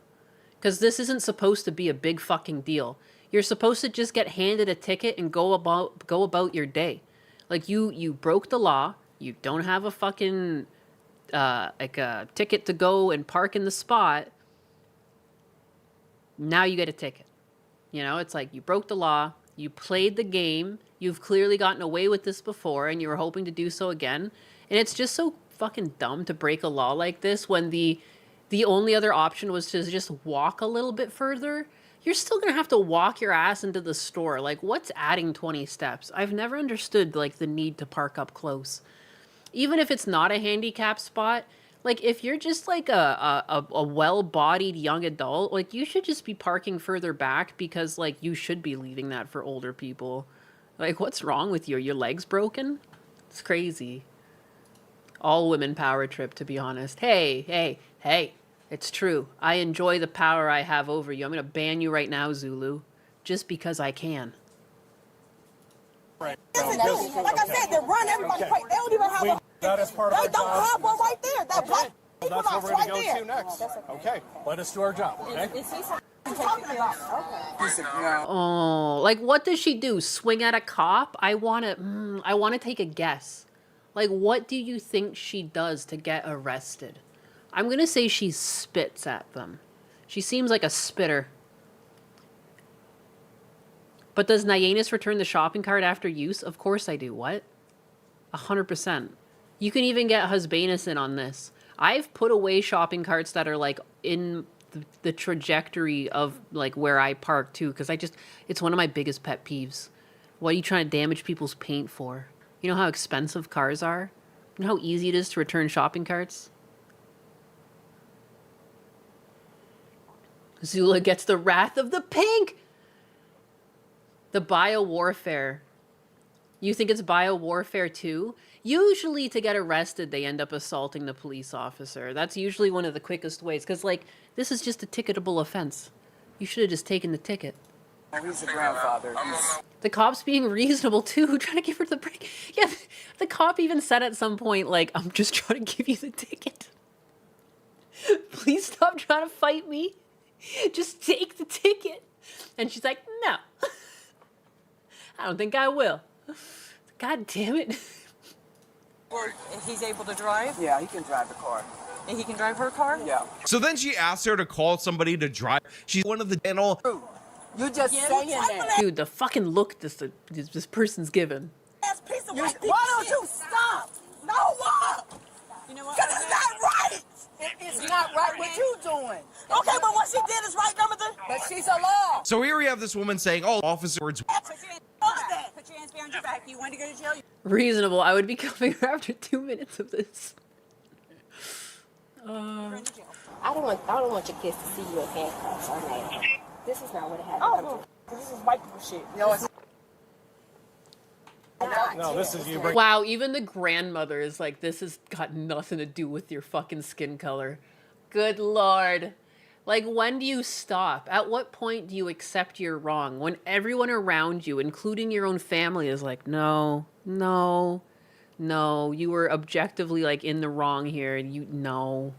Because this isn't supposed to be a big fucking deal. You're supposed to just get handed a ticket and go about your day. Like, you broke the law. You don't have a fucking like a ticket to go and park in the spot. Now you get a ticket. You know, it's like you broke the law. You played the game. You've clearly gotten away with this before, and you were hoping to do so again. And it's just so fucking dumb to break a law like this when the only other option was to just walk a little bit further. You're still gonna have to walk your ass into the store. Like, what's adding 20 steps? I've never understood, like, the need to park up close. Even if it's not a handicap spot, like, if you're just like a well-bodied young adult, like, you should just be parking further back because, like, you should be leaving that for older people. Like, what's wrong with you? Are your legs broken? It's crazy. All women power trip, to be honest. Hey, it's true. I enjoy the power I have over you. I'm going to ban you right now, Zulu, just because I can.
Right. Like I said, they run everybody quick. They don't even have a...
That is part of our job.
They don't have one right there. That black
Well, that's where we're going to go to next. Okay. Let us do our job, okay?
Oh, like, what does she do? Swing at a cop? I want to take a guess. Like, what do you think she does to get arrested? I'm going to say she spits at them. She seems like a spitter. But does Nyenis return the shopping cart after use? Of course I do. What? 100%. You can even get Husbanus in on this. I've put away shopping carts that are, like, in the trajectory of, like, where I park too, because it's one of my biggest pet peeves. What are you trying to damage people's paint for? You know how expensive cars are? You know how easy it is to return shopping carts? Zula gets the wrath of the pink! The biowarfare. You think it's biowarfare too? Usually to get arrested, they end up assaulting the police officer. That's usually one of the quickest ways. Because, like, this is just a ticketable offense. You should have just taken the ticket.
He's the grandfather.
The cop's being reasonable, too, trying to give her the break. Yeah, the cop even said at some point, like, I'm just trying to give you the ticket. Please stop trying to fight me. Just take the ticket. And she's like, no. I don't think I will. God damn it.
He's able to drive?
Yeah, he can drive the car.
And he can drive her car?
Yeah.
So then she asked her to call somebody to drive. She's one of the channel.
You just saying that.
Dude, the fucking look this person's given.
Why don't you stop? No, what?
You know what?
Because it's not right.
It's not right what you doing.
Okay, but what she did is right, Jonathan.
But she's a law.
So here we have this woman saying, oh, officer words.
Put your hands behind your back. You want to go to jail?
Reasonable. I would be coming after 2 minutes of this.
I don't want your kids to see you in handcuffs or nails. This is not what it happened.
This is white people shit. No, it's
No, this is you bring.
Wow, even the grandmother is like, this has got nothing to do with your fucking skin color. Good Lord. Like, when do you stop? At what point do you accept you're wrong? When everyone around you, including your own family, is like, no, you were objectively, like, in the wrong here, and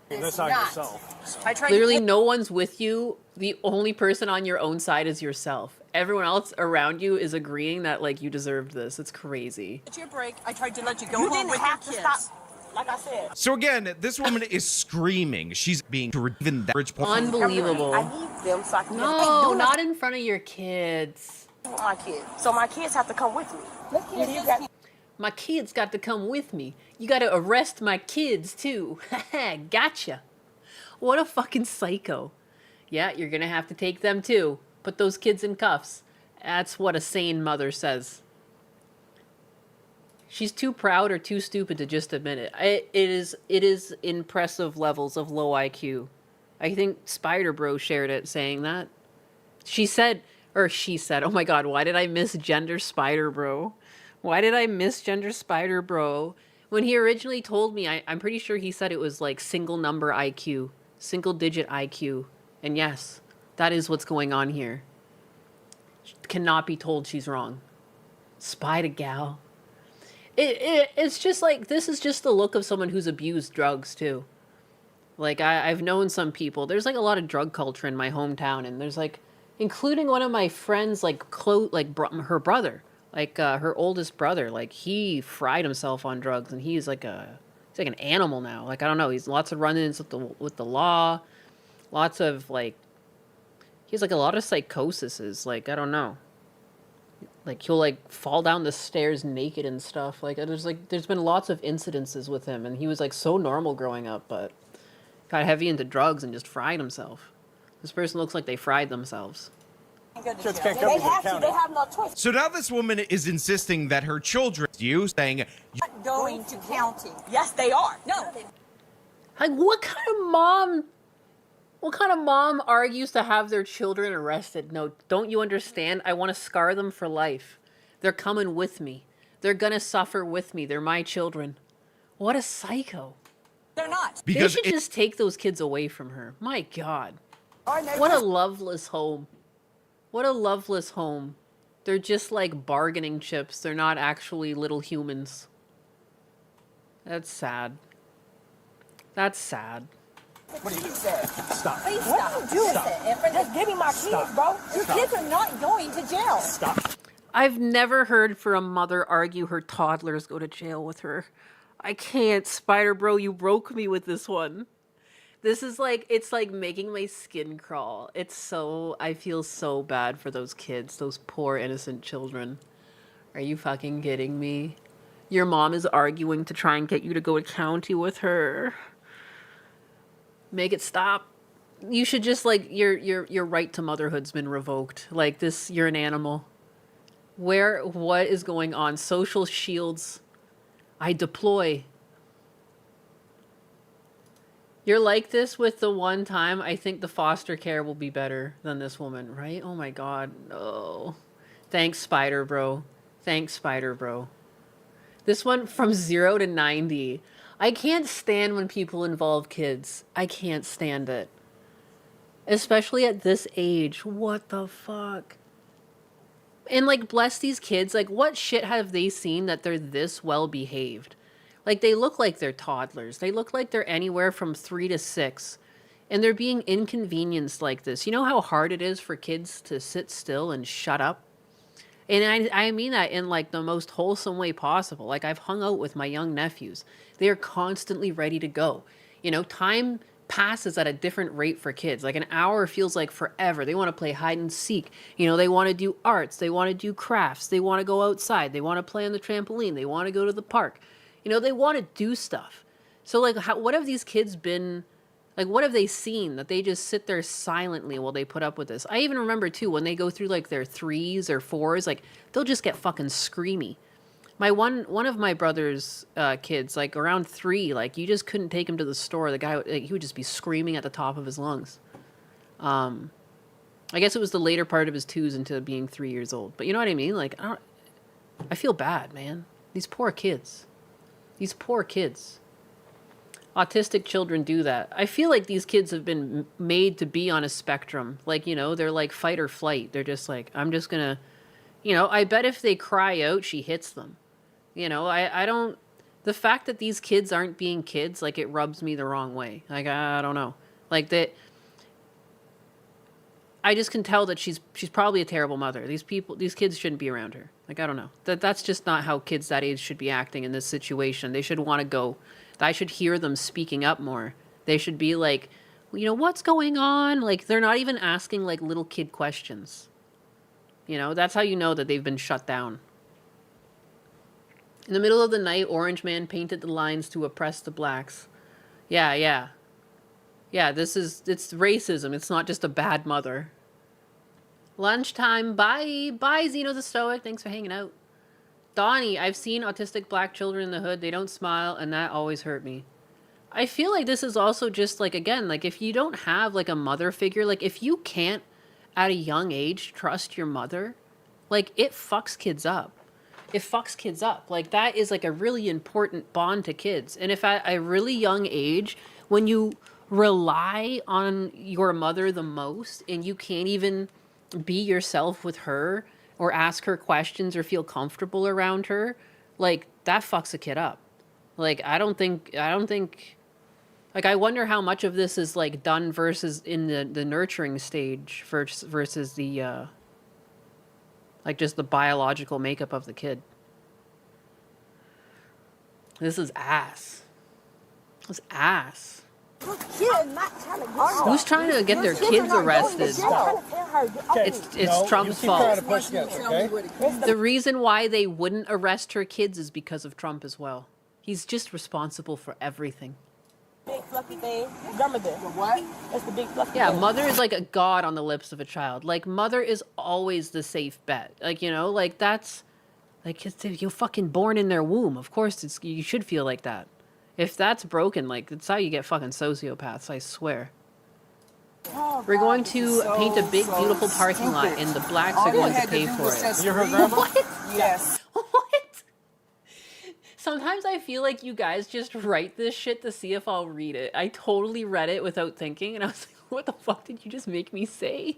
That's not yourself.
Clearly, no one's with you. The only person on your own side is yourself. Everyone else around you is agreeing that, like, you deserved this. It's crazy.
Get your break. I tried to let you go home with your kids.
like I said.
So again, this woman is screaming. She's being driven that rich point.
Unbelievable.
I need them so I can
No, not in front of your kids.
my kids. So my kids have to come with me. Look here,
My kids got to come with me. You got to arrest my kids too. Gotcha. What a fucking psycho. Yeah, you're gonna have to take them too. Put those kids in cuffs. That's what a sane mother says. She's too proud or too stupid to just admit it. It is impressive levels of low IQ. I think Spider Bro shared it saying that. She said, oh my god, why did I misgender Spider Bro? Why did I misgender Spider Bro? When he originally told me, I'm pretty sure he said it was like single number IQ, single digit IQ. And yes, that is what's going on here. She cannot be told she's wrong. Spider gal. It's just like, this is just the look of someone who's abused drugs too. Like I've known some people, there's like a lot of drug culture in my hometown, and there's like, including one of my friends, like her brother, like her oldest brother, like he fried himself on drugs, and he's like an animal now. Like, I don't know, he's lots of run-ins with the law, lots of like, he's like a lot of psychoses, like, I don't know. Like, he'll like fall down the stairs naked and stuff. Like, there's been lots of incidences with him, and he was like so normal growing up, but got heavy into drugs and just fried himself. This person looks like they fried themselves.
They have to. They have no choice.
So now this woman is insisting that her children, saying,
You're going to county. Yes, they are. No.
Like, what kind of mom argues to have their children arrested? No, don't you understand? I want to scar them for life. They're coming with me. They're gonna suffer with me. They're my children. What a psycho.
They're not.
Because
they should just take those kids away from her. My God. What a loveless home. What a loveless home. They're just like bargaining chips. They're not actually little humans. That's sad. That's sad.
What do you say? Stop. Please stop. What are you doing? Just give me my kids, bro. Your kids are not going to jail. Stop.
I've never heard for a mother argue her toddlers go to jail with her. I can't. Spider Bro, you broke me with this one. This is like, it's like making my skin crawl. I feel so bad for those kids, those poor innocent children. Are you fucking kidding me? Your mom is arguing to try and get you to go to county with her. Make it stop. You should just like, your right to motherhood's been revoked. Like this, you're an animal. What is going on? Social shields. I deploy. You're like this with the one time. I think the foster care will be better than this woman, right? Oh my God, no. Thanks, Spider Bro. Thanks, Spider Bro. This one from 0 to 90. I can't stand when people involve kids. I can't stand it. Especially at this age. What the fuck? And like, bless these kids. Like, what shit have they seen that they're this well behaved? Like, they look like they're toddlers. They look like they're anywhere from 3 to 6. And they're being inconvenienced like this. You know how hard it is for kids to sit still and shut up? And I mean that in like the most wholesome way possible. Like, I've hung out with my young nephews. They are constantly ready to go. You know, time passes at a different rate for kids. Like, an hour feels like forever. They want to play hide and seek. You know, they want to do arts. They want to do crafts. They want to go outside. They want to play on the trampoline. They want to go to the park. You know, they want to do stuff. So, like, what have these kids been, like, what have they seen that they just sit there silently while they put up with this? I even remember, too, when they go through, like, their 3s or 4s, like, they'll just get fucking screamy. My one of my brother's kids, like, around 3, like, you just couldn't take him to the store. The guy, like, he would just be screaming at the top of his lungs. I guess it was the later part of his 2s into being 3 years old. But you know what I mean? Like, I feel bad, man. These poor kids. These poor kids. Autistic children do that. I feel like these kids have been made to be on a spectrum. Like, you know, they're like fight or flight. They're just like, I'm just gonna, you know, I bet if they cry out, she hits them. You know, I don't, the fact that these kids aren't being kids, like, it rubs me the wrong way. Like, I don't know. Like, that, I just can tell that she's probably a terrible mother. These kids shouldn't be around her. Like, I don't know. That's just not how kids that age should be acting in this situation. They should want to go. I should hear them speaking up more. They should be like, you know, what's going on? Like, they're not even asking, like, little kid questions. You know, that's how you know that they've been shut down. In the middle of the night, Orange Man painted the lines to oppress the blacks. Yeah, yeah. Yeah, it's racism. It's not just a bad mother. Lunchtime. Bye. Bye, Zeno the Stoic. Thanks for hanging out. Donnie, I've seen autistic black children in the hood. They don't smile, and that always hurt me. I feel like this is also just, like, again, like, if you don't have, like, a mother figure, like, if you can't, at a young age, trust your mother, like, it fucks kids up. It fucks kids up. Like, that is, like, a really important bond to kids. And if at a really young age, when you rely on your mother the most, and you can't even be yourself with her, or ask her questions, or feel comfortable around her, like, that fucks a kid up. Like, I don't think, like, I wonder how much of this is, like, done versus in the nurturing stage versus the, like, just the biological makeup of the kid. This is ass. This is ass. Who's trying to get their kids arrested? It's Trump's fault. The reason why they wouldn't arrest her kids is because of Trump as well. He's just responsible for everything.
Big fluffy thing. Grandmother. What? That's the big fluffy
Yeah,
thing.
mother is like a god on the lips of a child. Like, mother is always the safe bet. Like, you know, like, that's, like, you're fucking born in their womb. Of course, you should feel like that. If that's broken, like, that's how you get fucking sociopaths, I swear. We're going to paint a big, beautiful parking lot, and the blacks are going to pay for it.
You're her grandma?
What?
Yes.
What? Sometimes I feel like you guys just write this shit to see if I'll read it. I totally read it without thinking, and I was like, what the fuck did you just make me say?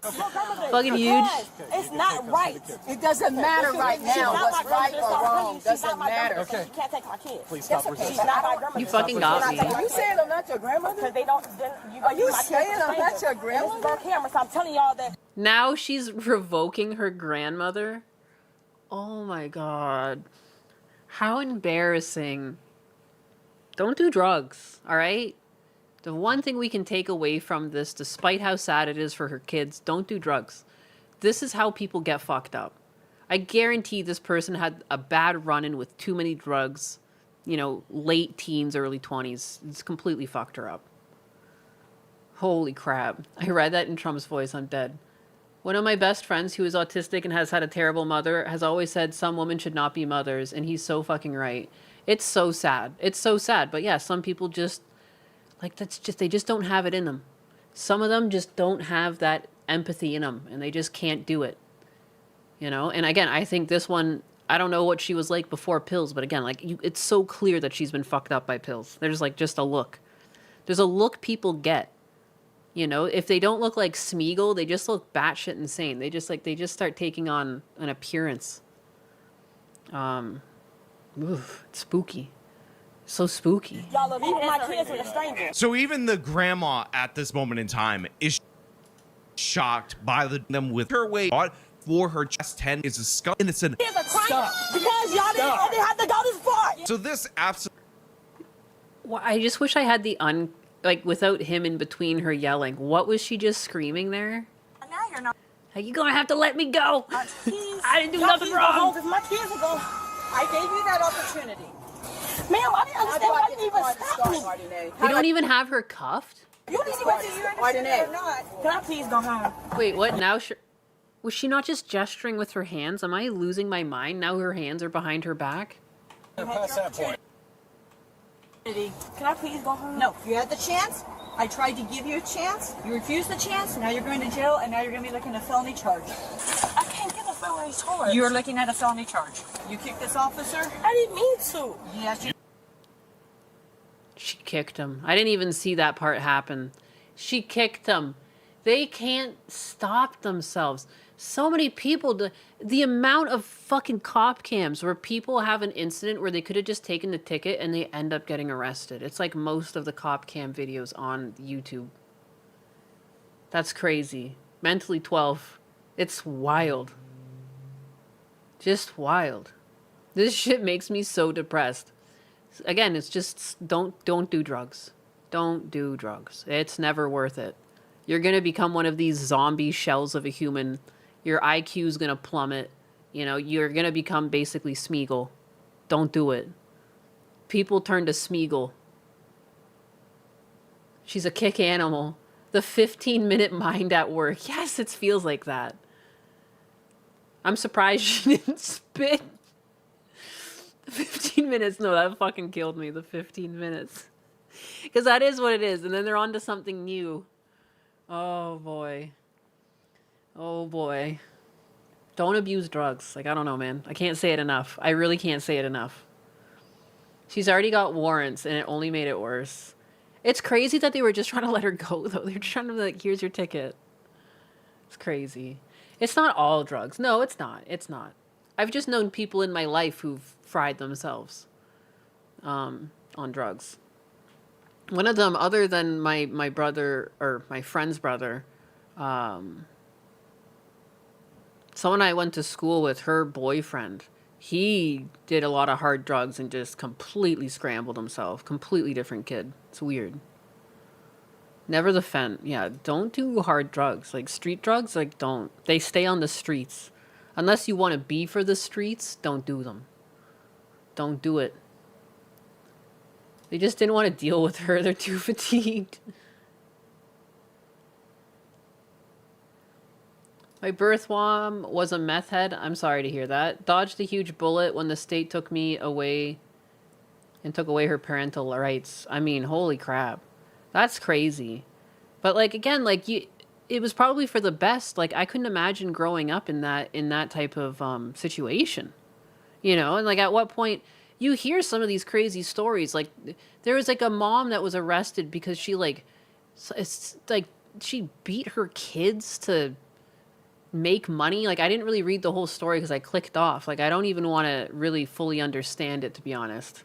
Fucking huge.
It's not right.
It doesn't matter right now what's right or wrong. Doesn't matter.
Okay. You can't take my kids.
Please stop
She's
resisting.
not my grandmother.
You fucking got me.
Are you saying I'm not your grandmother?
Because they don't.
Are you saying I'm not your grandmother?
This is on camera, so I'm telling y'all that.
Now she's revoking her grandmother. Oh my god. How embarrassing. Don't do drugs, all right? The one thing we can take away from this, despite how sad it is for her kids, don't do drugs. This is how people get fucked up. I guarantee this person had a bad run-in with too many drugs, you know, late teens, early 20s. It's completely fucked her up. Holy crap. I read that in Trump's voice. I'm dead. One of my best friends who is autistic and has had a terrible mother has always said some women should not be mothers, and he's so fucking right. It's so sad. It's so sad. But yeah, some people just, like, they just don't have it in them. Some of them just don't have that empathy in them, and they just can't do it. You know? And again, I think this one, I don't know what she was like before pills, but again, like, it's so clear that she's been fucked up by pills. There's, like, just a look. There's a look people get. You know, if they don't look like Smeagol, they just look batshit insane. They just start taking on an appearance. Oof, it's spooky. So spooky.
Y'all are leaving my kids with a stranger.
So even the grandma at this moment in time is shocked by them with her weight for her chest 10 is a skull innocent.
Stop. Because y'all didn't have to go this far.
So this absolutely.
Well, I just wish I had the like, without him in between her yelling. What was she just screaming there?
Now you're not.
Like, you're gonna have to let me go. I didn't do nothing wrong.
My kids will go. I gave you that opportunity. Ma'am, I didn't understand why you even stopped me.
They don't even have her cuffed?
You didn't even understand or not. Can I please go home?
Wait, what? Now was she not just gesturing with her hands? Am I losing my mind? Now her hands are behind her back?
Past that point.
Can I please go home? No, you had the chance. I tried to give you a chance. You refused the chance. Now you're going to jail, and now you're going to be looking at a felony charge. I can't get a felony charge. You're looking at a felony charge. You kicked this officer? I didn't mean to. Yes, you.
She kicked him. I didn't even see that part happen. She kicked him. They can't stop themselves. So many people, the amount of fucking cop cams where people have an incident where they could have just taken the ticket and they end up getting arrested. It's like most of the cop cam videos on YouTube. That's crazy. Mentally 12. It's wild. Just wild. This shit makes me so depressed. Again, it's just don't do drugs. Don't do drugs. It's never worth it. You're going to become one of these zombie shells of a human. Your IQ is going to plummet. You know, you're going to become basically Smeagol. Don't do it. People turn to Smeagol. She's a kick animal. The 15-minute mind at work. Yes, it feels like that. I'm surprised she didn't spit. 15 minutes. No, that fucking killed me. The 15 minutes. Because that is what it is. And then they're on to something new. Oh, boy. Oh, boy. Don't abuse drugs. Like, I don't know, man. I can't say it enough. I really can't say it enough. She's already got warrants, and it only made it worse. It's crazy that they were just trying to let her go, though. They're trying to be like, here's your ticket. It's crazy. It's not all drugs. No, it's not. It's not. I've just known people in my life who've fried themselves on drugs. One of them, other than my brother, or my friend's brother, someone I went to school with, her boyfriend, he did a lot of hard drugs and just completely scrambled himself. Completely different kid. It's weird. Never the fent. Yeah, don't do hard drugs. Like street drugs, like don't. They stay on the streets. Unless you want to be for the streets, don't do them. Don't do it. They just didn't want to deal with her. They're too fatigued. My birth mom was a meth head. I'm sorry to hear that. Dodged a huge bullet when the state took me away and took away her parental rights. I mean, holy crap. That's crazy. But like, again, like it was probably for the best. Like I couldn't imagine growing up in that type of situation. You know, and like at what point you hear some of these crazy stories. Like there was like a mom that was arrested because she she beat her kids to make money. Like I didn't really read the whole story because I clicked off. Like I don't even want to really fully understand it, to be honest.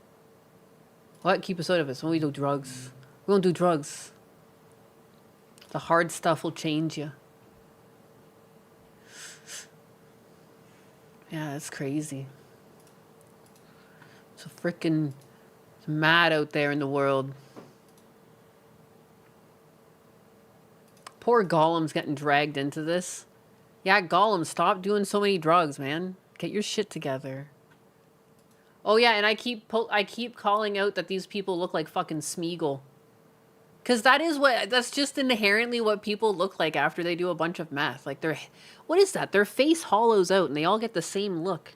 What? Keep us out of it. So we do drugs. We don't do drugs. The hard stuff will change you. Yeah, it's crazy. It's freaking mad out there in the world. Poor Gollum's getting dragged into this. Yeah, Gollum, stop doing so many drugs, man. Get your shit together. Oh yeah, and I keep calling out that these people look like fucking Smeagol. Cause that's just inherently what people look like after they do a bunch of meth. Like what is that? Their face hollows out and they all get the same look.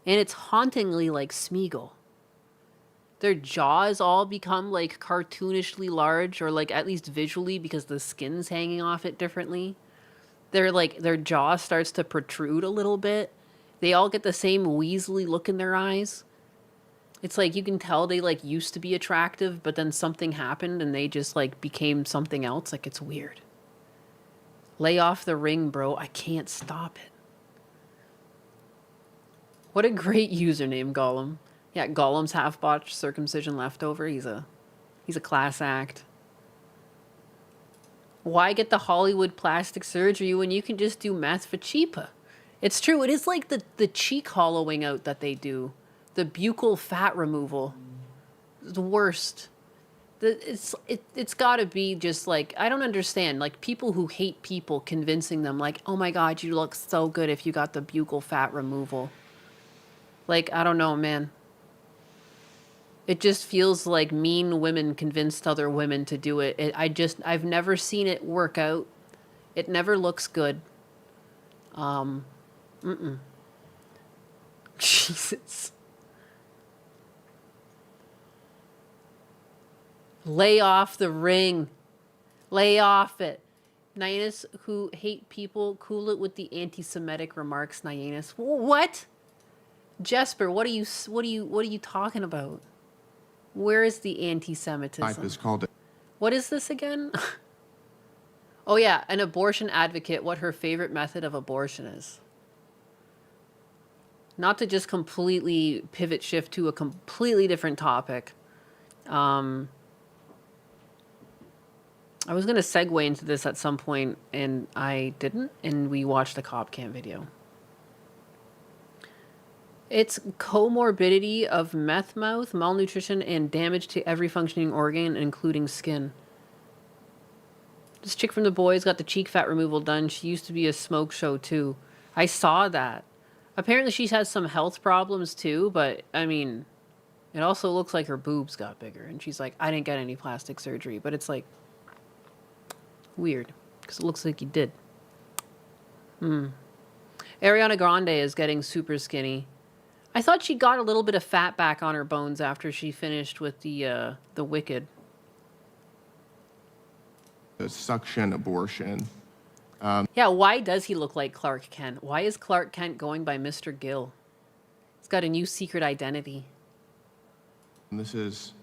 And it's hauntingly like Smeagol. Their jaws all become like cartoonishly large, or like at least visually, because the skin's hanging off it differently. Their jaw starts to protrude a little bit. They all get the same weaselly look in their eyes. It's like you can tell they like used to be attractive, but then something happened and they just like became something else. Like it's weird. Lay off the ring, bro. I can't stop it. What a great username, Gollum. Yeah, Gollum's half-botched circumcision leftover. He's a class act. Why get the Hollywood plastic surgery when you can just do meth for cheaper? It's true. It is like the cheek hollowing out that they do. The buccal fat removal. The worst. It's got to be just like, I don't understand. Like people who hate people convincing them like, oh my God, you look so good if you got the buccal fat removal. Like, I don't know, man. It just feels like mean women convinced other women to do it. I've never seen it work out. It never looks good. Jesus. Lay off the ring. Lay off it. Nyanus, who hate people, cool it with the anti-Semitic remarks, Nyanus. What? Jesper, what are you talking about? Where is the anti-Semitism?
Type is called it.
What is this again? Oh yeah, an abortion advocate, what her favorite method of abortion is. Not to just completely pivot shift to a completely different topic. I was going to segue into this at some point, and I didn't, and we watched the cop cam video. It's comorbidity of meth mouth, malnutrition, and damage to every functioning organ, including skin. This chick from The Boys got the cheek fat removal done. She used to be a smoke show, too. I saw that. Apparently she has some health problems too, but I mean, it also looks like her boobs got bigger. And she's like, I didn't get any plastic surgery. But it's like, weird, because it looks like you did. Ariana Grande is getting super skinny. I thought she got a little bit of fat back on her bones after she finished with the Wicked.
The suction abortion.
Yeah, why does he look like Clark Kent? Why is Clark Kent going by Mr. Gill? He's got a new secret identity.
And this is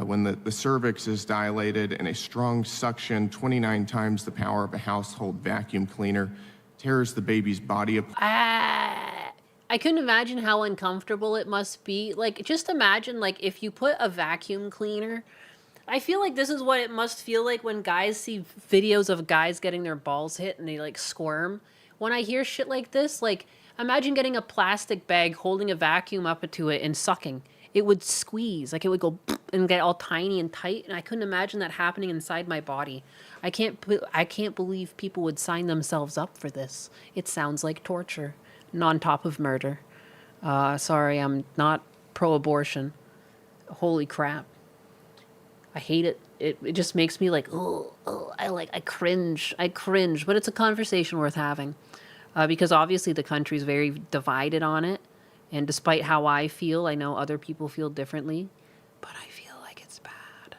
when the cervix is dilated and a strong suction, 29 times the power of a household vacuum cleaner, tears the baby's body apart.
I couldn't imagine how uncomfortable it must be. Like, just imagine, like, if you put a vacuum cleaner... I feel like this is what it must feel like when guys see videos of guys getting their balls hit and they, like, squirm. When I hear shit like this, like, imagine getting a plastic bag, holding a vacuum up to it, and sucking. It would squeeze. Like, it would go and get all tiny and tight, and I couldn't imagine that happening inside my body. I can't believe people would sign themselves up for this. It sounds like torture. On top of murder. Sorry, I'm not pro-abortion. Holy crap. I hate it. It just makes me like, I cringe. I cringe. But it's a conversation worth having. Because obviously the country's very divided on it. And despite how I feel, I know other people feel differently. But I feel like it's bad.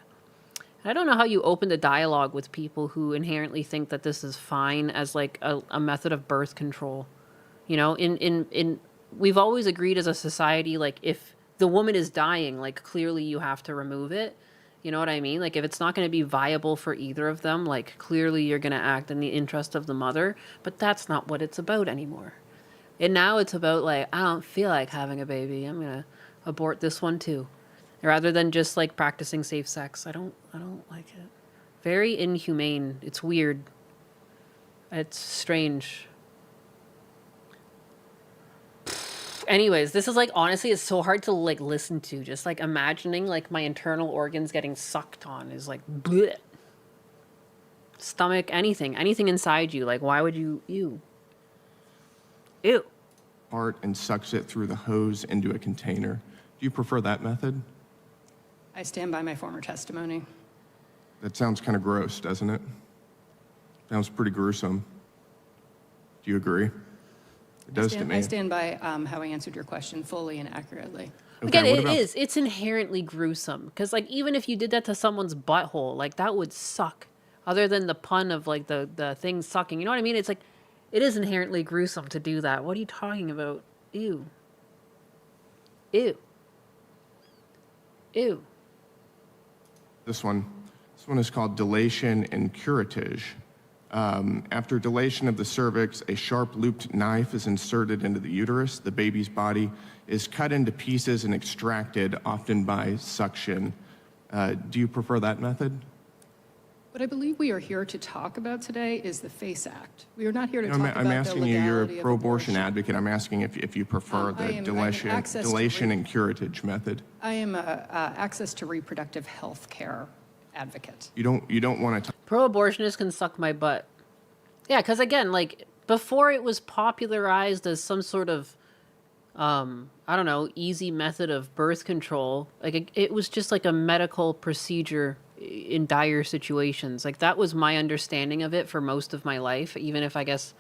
I don't know how you open the dialogue with people who inherently think that this is fine as like a method of birth control. You know, we've always agreed as a society, like, if the woman is dying, like, clearly you have to remove it. You know what I mean? Like, if it's not going to be viable for either of them, like, clearly you're going to act in the interest of the mother. But that's not what it's about anymore. And now it's about, like, I don't feel like having a baby. I'm going to abort this one too. Rather than just, like, practicing safe sex. I don't like it. Very inhumane. It's weird. It's strange. Anyways, this is like, honestly, it's so hard to like listen to. Just like imagining like my internal organs getting sucked on is like bleh. Stomach, anything inside you. Like, why would you? Ew.
Part and sucks it through the hose into a container. Do you prefer that method?
I stand by my former testimony.
That sounds kind of gross, doesn't it? Sounds pretty gruesome. Do you agree? It does to me.
I stand by how I answered your question fully and accurately.
Okay, again, it's inherently gruesome. Because, like, even if you did that to someone's butthole, like, that would suck. Other than the pun of, like, the thing sucking. You know what I mean? It's like, it is inherently gruesome to do that. What are you talking about? Ew. Ew. Ew.
This one is called dilation and curettage. After dilation of the cervix, a sharp looped knife is inserted into the uterus. The baby's body is cut into pieces and extracted, often by suction. Do you prefer that method?
What I believe we are here to talk about today is the FACE Act. We are not here to talk about
I'm asking you, you're a
the
pro-abortion advocate. I'm asking if you prefer the dilation and curettage method.
I am a access to reproductive health care advocate.
You don't want to...
Pro-abortionists can suck my butt. Yeah, because again, like, before it was popularized as some sort of, I don't know, easy method of birth control, like, it was just like a medical procedure in dire situations. Like, that was my understanding of it for most of my life, even if I guess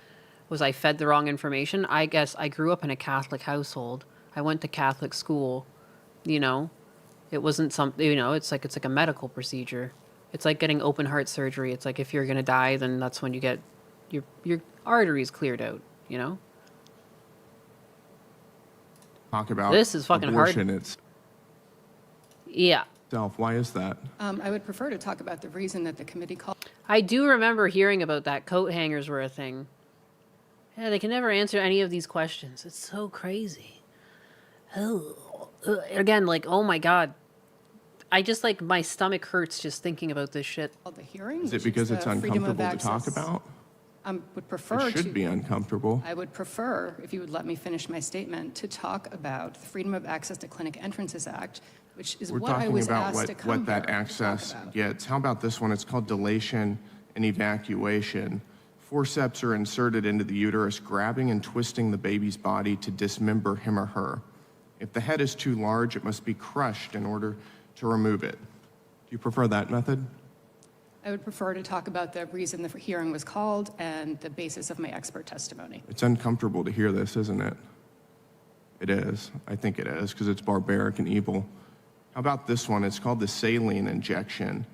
I fed the wrong information. I guess I grew up in a Catholic household. I went to Catholic school, you know. It wasn't something, you know, it's like a medical procedure. It's like getting open heart surgery. It's like if you're going to die, then that's when you get your arteries cleared out, you know?
Talk about
this is fucking
abortion
hard. Yeah.
Why is that?
I would prefer to talk about the reason that the committee called.
I do remember hearing about that. Coat hangers were a thing. Yeah, they can never answer any of these questions. It's so crazy. Oh, again, like, oh my God. I just, like, my stomach hurts just thinking about this shit.
The hearing,
is it because it's uncomfortable to talk about?
Would prefer
it should be uncomfortable.
I would prefer, if you would let me finish my statement, to talk about the Freedom of Access to Clinic Entrances Act, which is what I was asked to come
what that access gets. How about this one? It's called dilation and evacuation Forceps are inserted into the uterus, grabbing and twisting the baby's body to dismember him or her. If the head is too large, it must be crushed in order to remove it. Do you prefer that method?
I would prefer to talk about the reason the hearing was called and the basis of my expert testimony.
It's uncomfortable to hear this, isn't it? It is. I think it is, because it's barbaric and evil. How about this one? It's called the saline injection.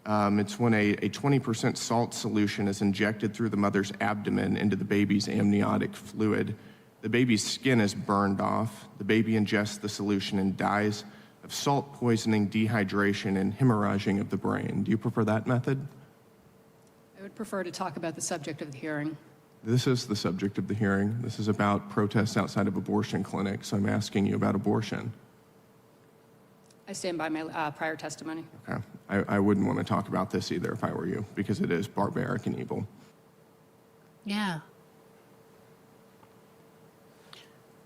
It's when a 20% salt solution is injected through the mother's abdomen into the baby's amniotic fluid. The baby's skin is burned off. The baby ingests the solution and dies of salt poisoning, dehydration, and hemorrhaging of the brain. Do you prefer that method?
I would prefer to talk about the subject of the hearing.
This is the subject of the hearing. This is about protests outside of abortion clinics. I'm asking you about abortion.
I stand by my prior testimony.
Okay. I wouldn't want to talk about this either if I were you, because it is barbaric and evil.
Yeah.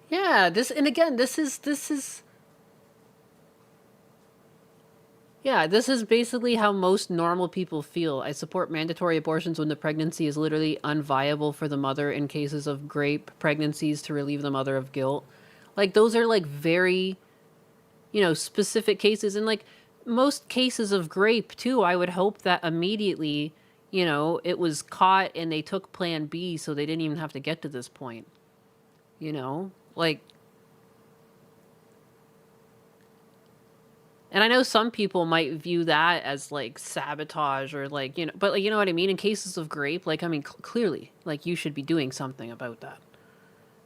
Yeah, this is yeah, this is basically how most normal people feel. I support mandatory abortions when the pregnancy is literally unviable for the mother in cases of grape pregnancies to relieve the mother of guilt. Like, those are like very, specific cases. And like most cases of grape too, I would hope that immediately, it was caught and they took plan B so they didn't even have to get to this point. Like, and I know some people might view that as like sabotage or like, but like, you know what I mean? In cases of grape, like, I mean, clearly, like, you should be doing something about that,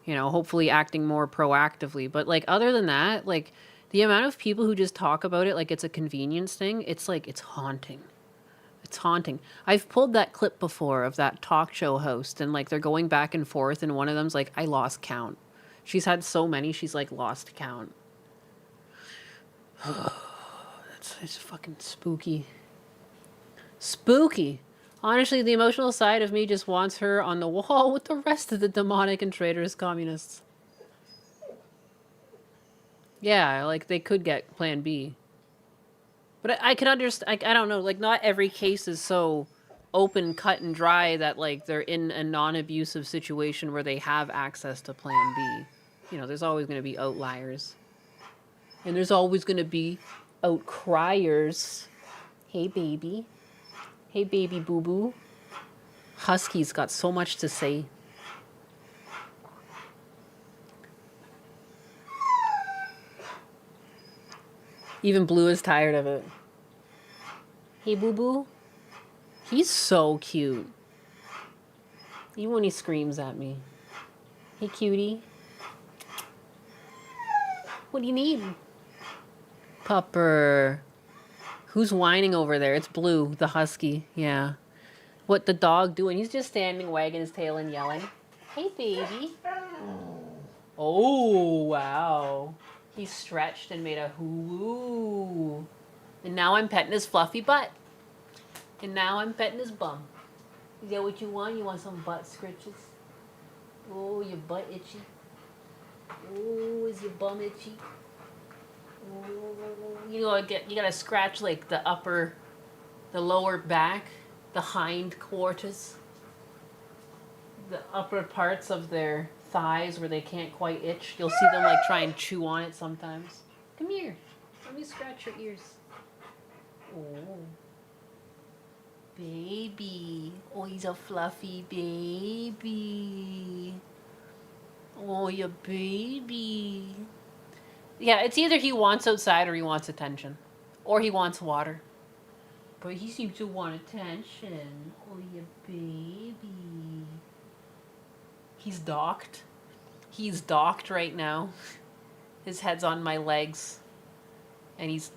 hopefully acting more proactively. But like, other than that, like, the amount of people who just talk about it like it's a convenience thing, it's like, it's haunting. It's haunting. I've pulled that clip before of that talk show host and like they're going back and forth and one of them's like, I lost count. She's had so many, she's like lost count. It's fucking spooky. Spooky. Honestly, the emotional side of me just wants her on the wall with the rest of the demonic and traitorous communists. Yeah, like they could get plan B. But I can understand, I don't know, like not every case is so open, cut and dry that like they're in a non-abusive situation where they have access to plan B. There's always going to be outliers. And there's always going to be outcriers. Hey, baby. Hey, baby boo-boo. Husky's got so much to say. Even Blue is tired of it. Hey, boo-boo. He's so cute. Even when he screams at me. Hey, cutie. What do you need? Pupper. Who's whining over there? It's Blue, the husky. Yeah. What the dog doing? He's just standing, wagging his tail and yelling. Hey, baby. Oh, wow. He's stretched and made a hoo. And now I'm petting his fluffy butt. And now I'm petting his bum. Is that what you want? You want some butt scritches? Oh, your butt itchy. Oh, is your bum itchy? Oh, you gotta scratch like the lower back, the hind quarters, the upper parts of their thighs where they can't quite itch. You'll see them like try and chew on it sometimes. Come here. Let me scratch your ears. Oh. Baby. Oh, he's a fluffy baby. Oh, your baby. Yeah, it's either he wants outside or he wants attention. Or he wants water. But he seems to want attention. Oh, your baby. He's docked. He's docked right now. His head's on my legs. And he's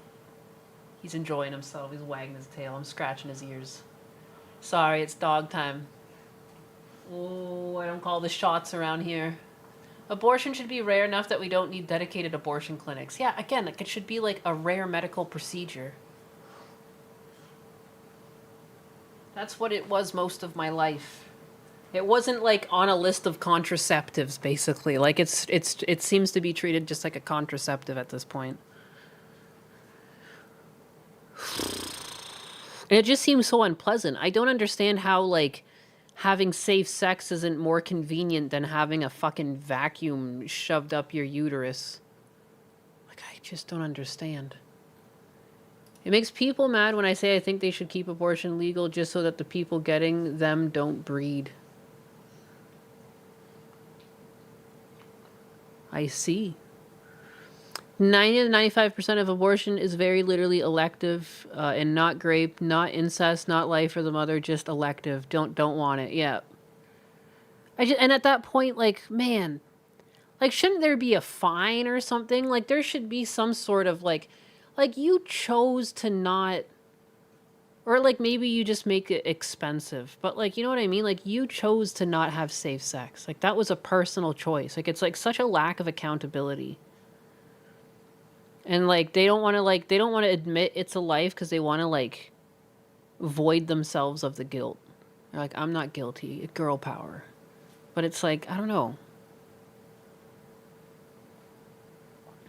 enjoying himself. He's wagging his tail. I'm scratching his ears. Sorry, it's dog time. Oh, I don't call the shots around here. Abortion should be rare enough that we don't need dedicated abortion clinics. Yeah, again, like it should be like a rare medical procedure. That's what it was most of my life. It wasn't like on a list of contraceptives, basically. Like it seems to be treated just like a contraceptive at this point. And it just seems so unpleasant. I don't understand how like having safe sex isn't more convenient than having a fucking vacuum shoved up your uterus. Like, I just don't understand. It makes people mad when I say I think they should keep abortion legal just so that the people getting them don't breed. I see. 90 to 95% of abortion is very literally elective, and not rape, not incest, not life for the mother, just elective. Don't want it. Yeah. And at that point, like, man, like, shouldn't there be a fine or something? Like, there should be some sort of like you chose to not, or like maybe you just make it expensive, but like, you know what I mean? Like, you chose to not have safe sex. Like, that was a personal choice. Like, it's like such a lack of accountability. And like, they don't want to admit it's a life because they want to like void themselves of the guilt. They're like, I'm not guilty. Girl power. But it's like, I don't know.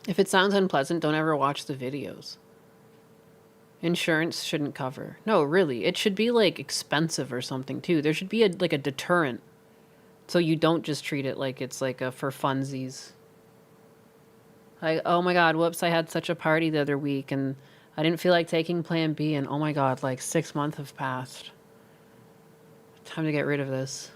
If it sounds unpleasant, don't ever watch the videos. Insurance shouldn't cover. No, really. It should be like expensive or something too. There should be a deterrent. So you don't just treat it like it's like a for funsies. Like, oh my God, whoops, I had such a party the other week and I didn't feel like taking Plan B and oh my God, like 6 months have passed. Time to get rid of this.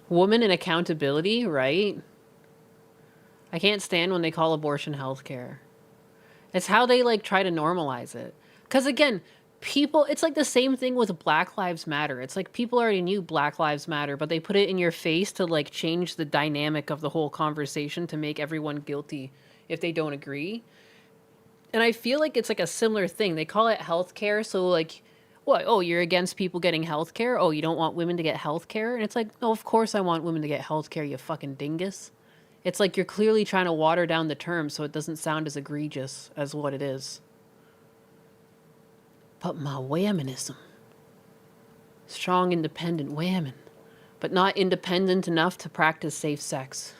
Woman and accountability, right? I can't stand when they call abortion healthcare. It's how they like try to normalize it. Because again, people, it's like the same thing with Black Lives Matter. It's like people already knew Black Lives Matter, but they put it in your face to like change the dynamic of the whole conversation to make everyone guilty if they don't agree. And I feel like it's like a similar thing. They call it healthcare, so like, what? Oh, you're against people getting health care? Oh, you don't want women to get health care? And it's like, no, of course I want women to get health care, you fucking dingus. It's like you're clearly trying to water down the term so it doesn't sound as egregious as what it is. But my womanism. Strong, independent women. But not independent enough to practice safe sex.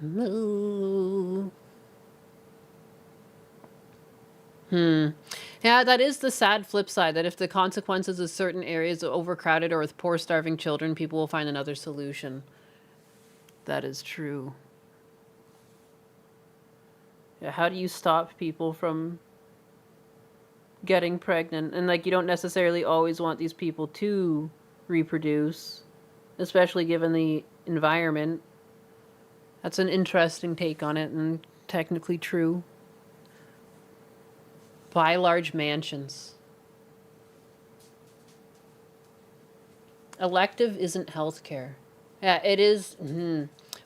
Ooh. Yeah, that is the sad flip side, that if the consequences of certain areas are overcrowded or with poor starving children, people will find another solution. That is true. Yeah, how do you stop people from getting pregnant? And like, you don't necessarily always want these people to reproduce, especially given the environment. That's an interesting take on it and technically true. Buy large mansions. Elective isn't healthcare. Yeah, it is.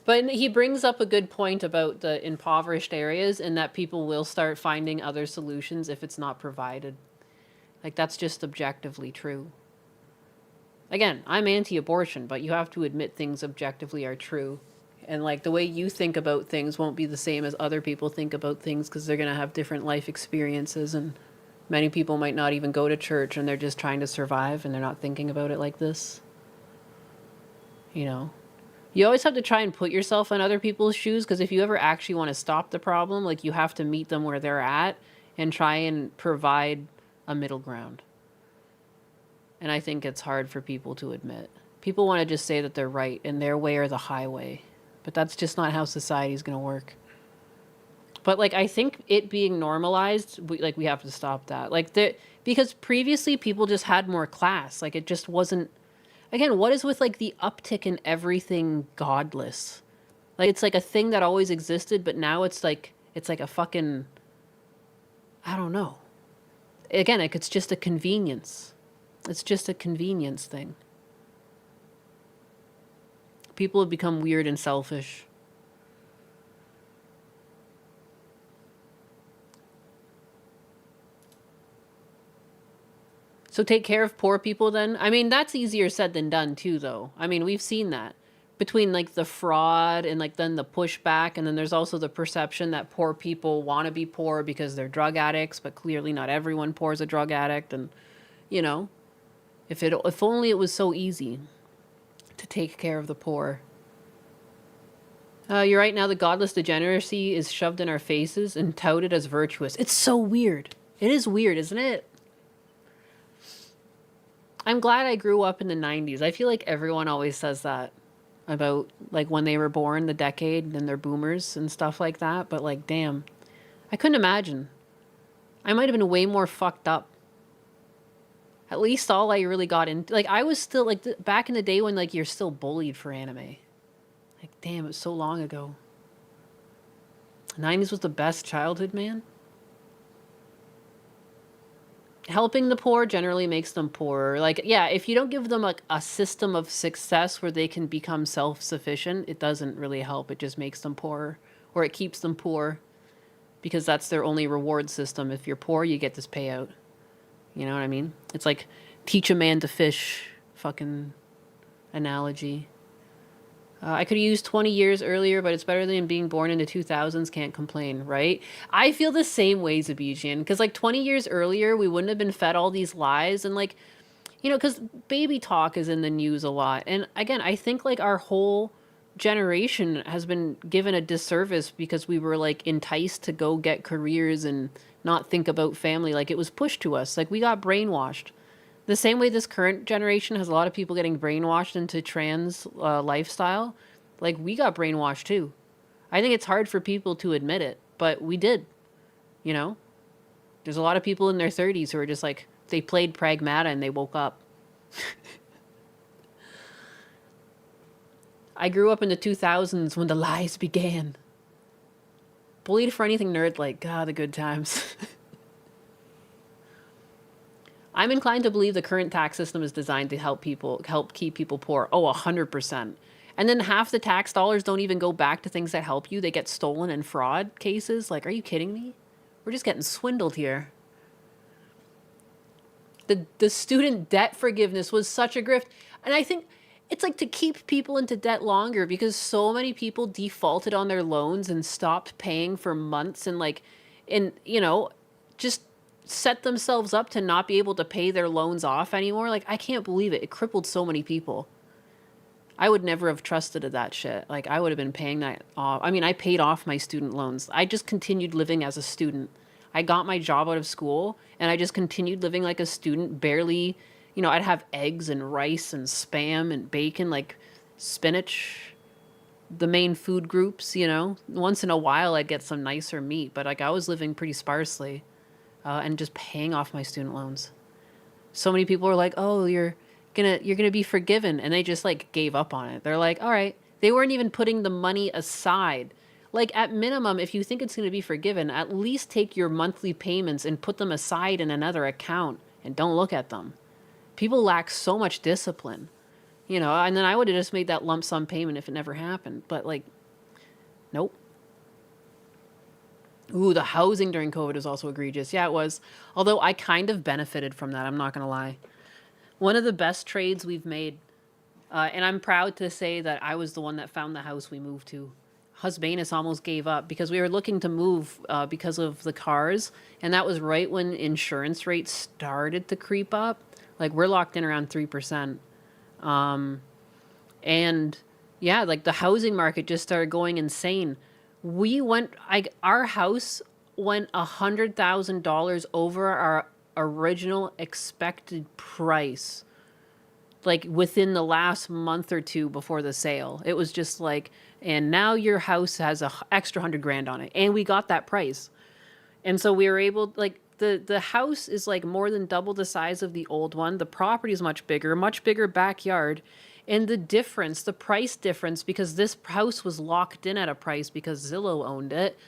But he brings up a good point about the impoverished areas and that people will start finding other solutions if it's not provided. Like, that's just objectively true. Again, I'm anti-abortion, but you have to admit things objectively are true. And like, the way you think about things won't be the same as other people think about things because they're going to have different life experiences, and many people might not even go to church and they're just trying to survive and they're not thinking about it like this. You know? You always have to try and put yourself in other people's shoes, because if you ever actually want to stop the problem, like, you have to meet them where they're at and try and provide a middle ground. And I think it's hard for people to admit. People want to just say that they're right and their way or the highway. But that's just not how society is going to work. But like, I think it being normalized, we have to stop that. Like, because previously people just had more class. Like, it just wasn't. Again, what is with like the uptick in everything godless? Like, it's like a thing that always existed, but now it's like a fucking, I don't know. Again, like, it's just a convenience. It's just a convenience thing. People have become weird and selfish. So take care of poor people then? I mean, that's easier said than done too, though. I mean, we've seen that. Between like the fraud and like then the pushback, and then there's also the perception that poor people want to be poor because they're drug addicts, but clearly not everyone poor is a drug addict. And, you know, if only it was so easy to take care of the poor. You're right. Now the godless degeneracy is shoved in our faces and touted as virtuous. It's so weird. It is weird, isn't it? I'm glad I grew up in the 90s. I feel like everyone always says that about like when they were born, the decade, and they're boomers and stuff like that. But like, damn, I couldn't imagine. I might have been way more fucked up. At least all I really got into, like, I was still like back in the day when like you're still bullied for anime. Like, damn, it was so long ago. 90s was the best childhood, man. Helping the poor generally makes them poorer. Like, yeah, if you don't give them like a system of success where they can become self-sufficient, it doesn't really help. It just makes them poorer, or it keeps them poor, because that's their only reward system. If you're poor, you get this payout. You know what I mean? It's like teach a man to fish fucking analogy. I could have used 20 years earlier, but it's better than being born in the 2000s. Can't complain, right? I feel the same way, Zabijian, because like 20 years earlier, we wouldn't have been fed all these lies. And like, you know, because baby talk is in the news a lot. And again, I think like our whole generation has been given a disservice because we were like enticed to go get careers and not think about family. Like it was pushed to us. Like we got brainwashed. The same way this current generation has a lot of people getting brainwashed into trans lifestyle, like we got brainwashed too. I think it's hard for people to admit it, but we did, you know? There's a lot of people in their 30s who are just like, they played Pragmata and they woke up. I grew up in the 2000s when the lies began. Bullied for anything nerd-like. God, the good times. I'm inclined to believe the current tax system is designed to help keep people poor. Oh, 100%. And then half the tax dollars don't even go back to things that help you. They get stolen in fraud cases. Like, are you kidding me? We're just getting swindled here. The student debt forgiveness was such a grift. And I think it's like to keep people into debt longer, because so many people defaulted on their loans and stopped paying for months and like, you know, just set themselves up to not be able to pay their loans off anymore. Like, I can't believe it. It crippled so many people. I would never have trusted that shit. Like, I would have been paying that off. I mean, I paid off my student loans. I just continued living as a student. I got my job out of school and I just continued living like a student, barely, you know, I'd have eggs and rice and Spam and bacon, like spinach, the main food groups, you know. Once in a while I'd get some nicer meat, but like I was living pretty sparsely. And just paying off my student loans. So many people were like, "Oh, you're gonna be forgiven," and they just like gave up on it. They're like, "All right." They weren't even putting the money aside. Like at minimum, if you think it's gonna be forgiven, at least take your monthly payments and put them aside in another account and don't look at them. People lack so much discipline, you know. And then I would have just made that lump sum payment if it never happened. But like, nope. Ooh, the housing during COVID is also egregious. Yeah, it was. Although I kind of benefited from that. I'm not going to lie. One of the best trades we've made, and I'm proud to say that I was the one that found the house we moved to. Husbanus almost gave up because we were looking to move because of the cars. And that was right when insurance rates started to creep up. Like we're locked in around 3%. And yeah, like the housing market just started going insane. Our house went $100,000 over our original expected price, like within the last month or two before the sale. It was just like, and now your house has a extra $100,000 on it, and we got that price. And so we were able, like, the house is like more than double the size of the old one. The property is much bigger backyard. And the difference, the price difference, because this house was locked in at a price because Zillow owned it.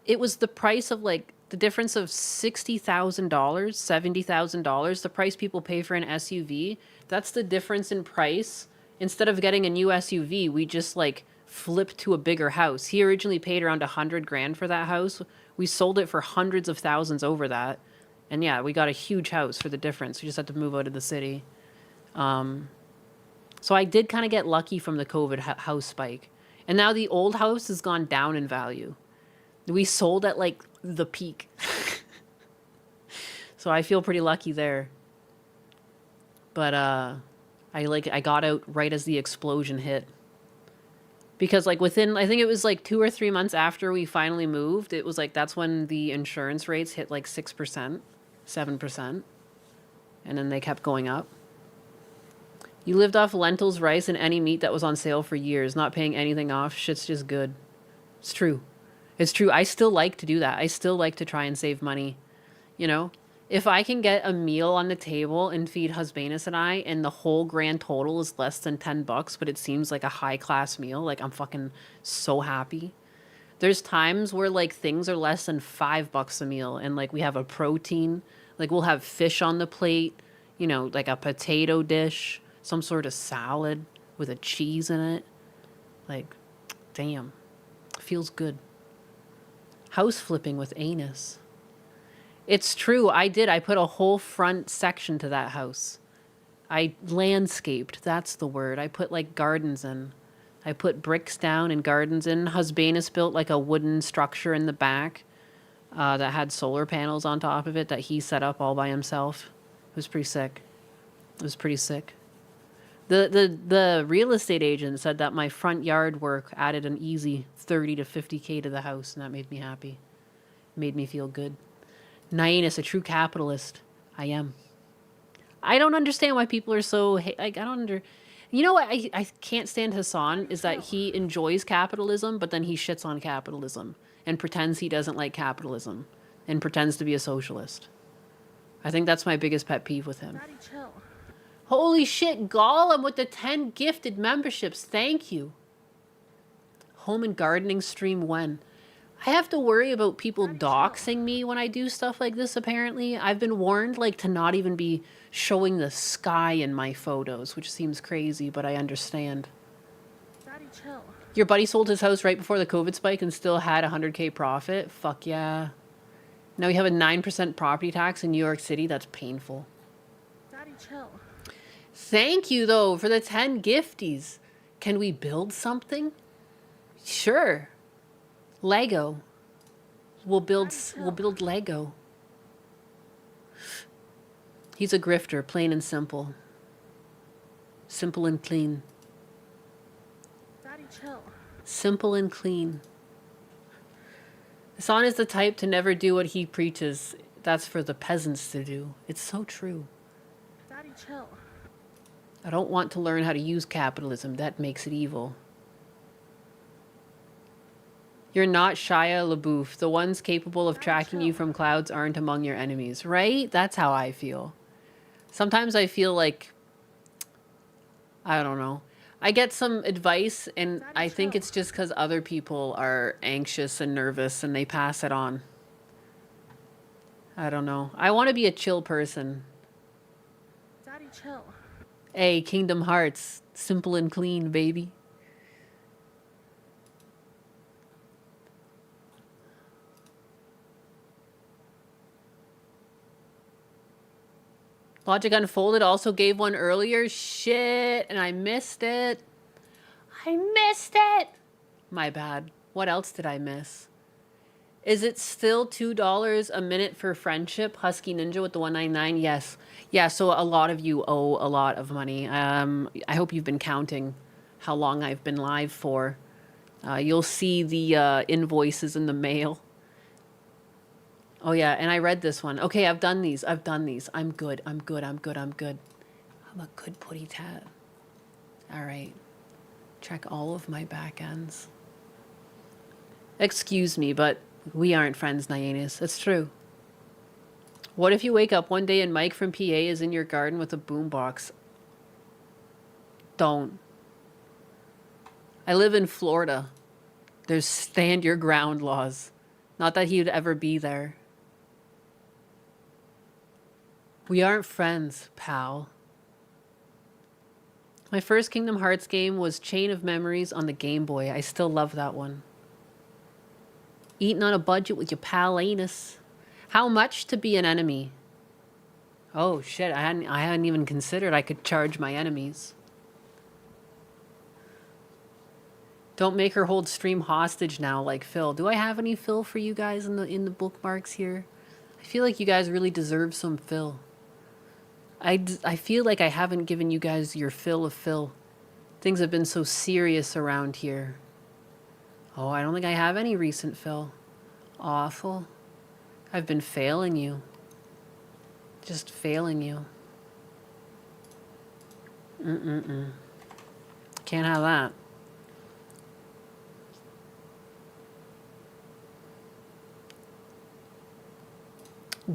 It was the price of like the difference of $60,000, $70,000, the price people pay for an SUV. That's the difference in price. Instead of getting a new SUV, we just like flipped to a bigger house. He originally paid around $100,000 for that house. We sold it for hundreds of thousands over that. And yeah, we got a huge house for the difference. We just had to move out of the city. So I did kind of get lucky from the COVID house spike. And now the old house has gone down in value. We sold at like the peak. So I feel pretty lucky there. But I got out right as the explosion hit. Because like within, I think it was like 2 or 3 months after we finally moved, it was like that's when the insurance rates hit like 6%, 7%, and then they kept going up. You lived off lentils, rice, and any meat that was on sale for years, not paying anything off. Shit's just good. It's true. It's true. I still like to do that. I still like to try and save money. You know, if I can get a meal on the table and feed Husbanus and I, and the whole grand total is less than $10, but it seems like a high class meal, like I'm fucking so happy. There's times where like things are less than $5 a meal, and like we have a protein, like we'll have fish on the plate, you know, like a potato dish, some sort of salad with a cheese in it. Like, damn, feels good. House flipping with anus. It's true. I did. I put a whole front section to that house. I landscaped. That's the word. I put like gardens in. I put bricks down and gardens in. Husbanus built like a wooden structure in the back that had solar panels on top of it that he set up all by himself. It was pretty sick. It was pretty sick. The real estate agent said that my front yard work added an easy 30 to 50K to the house, and that made me happy. Made me feel good. Nyanus, a true capitalist. I am. I don't understand why people are so like, I don't you know what I can't stand Hassan is that he enjoys capitalism, but then he shits on capitalism and pretends he doesn't like capitalism and pretends to be a socialist. I think that's my biggest pet peeve with him.
Daddy, chill.
Holy shit, Gollum with the 10 gifted memberships. Thank you. Home and gardening stream when? I have to worry about people doxing me when I do stuff like this, apparently. I've been warned, like, to not even be showing the sky in my photos, which seems crazy, but I understand.
Daddy, chill.
Your buddy sold his house right before the COVID spike and still had 100K profit? Fuck yeah. Now we have a 9% property tax in New York City. That's painful.
Daddy, chill.
Thank you, though, for the 10 gifties. Can we build something? Sure. Lego. We'll build Lego. He's a grifter, plain and simple. Simple and clean.
Daddy, chill.
Simple and clean. Hassan is the type to never do what he preaches. That's for the peasants to do. It's so true.
Daddy, chill.
I don't want to learn how to use capitalism. That makes it evil. You're not Shia LaBeouf. The ones capable of tracking you from clouds aren't among your enemies, right? That's how I feel. Sometimes I feel like, I don't know. I get some advice and I think it's just because other people are anxious and nervous and they pass it on. I don't know. I want to be a chill person.
Daddy, chill.
Hey, Kingdom Hearts. Simple and clean, baby. Logic Unfolded also gave one earlier. Shit, and I missed it. I missed it. My bad. What else did I miss? Is it still $2 a minute for friendship? Husky Ninja with the 199? Yes. Yeah, so a lot of you owe a lot of money. I hope you've been counting how long I've been live for. You'll see the invoices in the mail. Oh, yeah, and I read this one. Okay, I've done these. I'm good. I'm a good putty tat. All right. Check all of my back ends. Excuse me, but we aren't friends, Nyanus. It's true. What if you wake up one day and Mike from PA is in your garden with a boombox? Don't. I live in Florida. There's stand your ground laws. Not that he would ever be there. We aren't friends, pal. My first Kingdom Hearts game was Chain of Memories on the Game Boy. I still love that one. Eating on a budget with your pal Anus. How much to be an enemy? Oh shit, I hadn't even considered I could charge my enemies. Don't make her hold stream hostage now like Phil. Do I have any Phil for you guys in the bookmarks here? I feel like you guys really deserve some Phil. I feel like I haven't given you guys your fill of Phil. Things have been so serious around here. Oh, I don't think I have any recent fill. Awful. I've been failing you. Just failing you. Can't have that.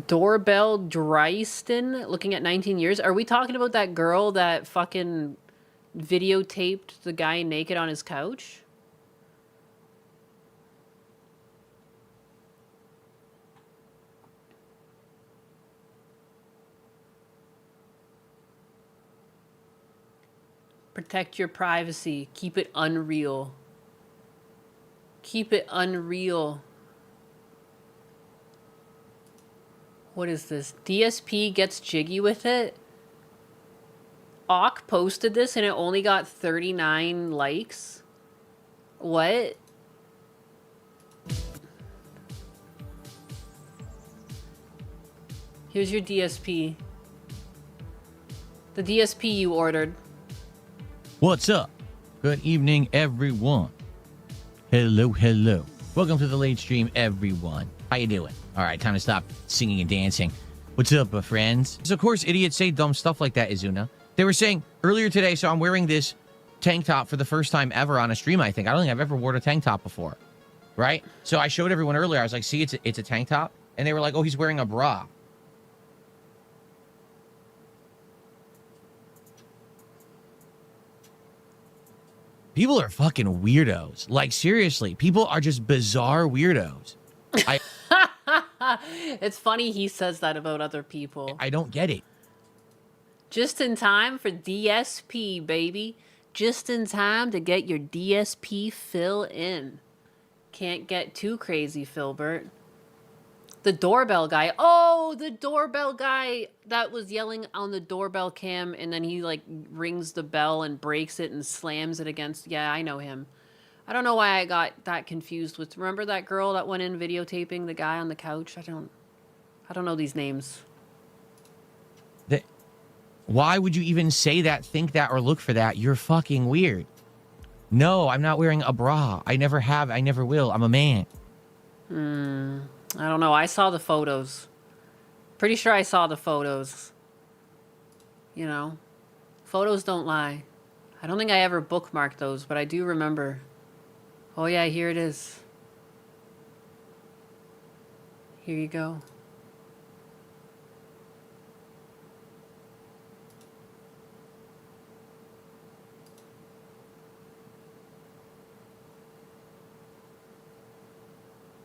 Doorbell Dryston, looking at 19 years. Are we talking about that girl that fucking videotaped the guy naked on his couch? Protect your privacy. Keep it unreal. Keep it unreal. What is this? DSP gets jiggy with it? Awk posted this and it only got 39 likes? What? Here's your DSP. The DSP you ordered.
What's up? Good evening, everyone. Hello, hello. Welcome to the late stream, everyone. How you doing? All right, time to stop singing and dancing. What's up, friends? So, of course, idiots say dumb stuff like that, Izuna. They were saying earlier today, so I'm wearing this tank top for the first time ever on a stream, I think. I don't think I've ever worn a tank top before, right? So I showed everyone earlier. I was like, see, it's a tank top. And they were like, oh, he's wearing a bra. People are fucking weirdos. Like, seriously, people are just bizarre weirdos.
It's funny he says that about other people.
I don't get it.
Just in time for DSP, baby. Just in time to get your DSP fill in. Can't get too crazy, Filbert. The doorbell guy. Oh, the doorbell guy that was yelling on the doorbell cam and then he like rings the bell and breaks it and slams it against. Yeah, I know him. I don't know why I got that confused with. Remember that girl that went in videotaping the guy on the couch? I don't know these names.
Why would you even say that, think that, or look for that? You're fucking weird. No, I'm not wearing a bra. I never have. I never will. I'm a man.
I don't know. I saw the photos. Pretty sure I saw the photos. You know, photos don't lie. I don't think I ever bookmarked those, but I do remember. Oh yeah, here it is. Here you go.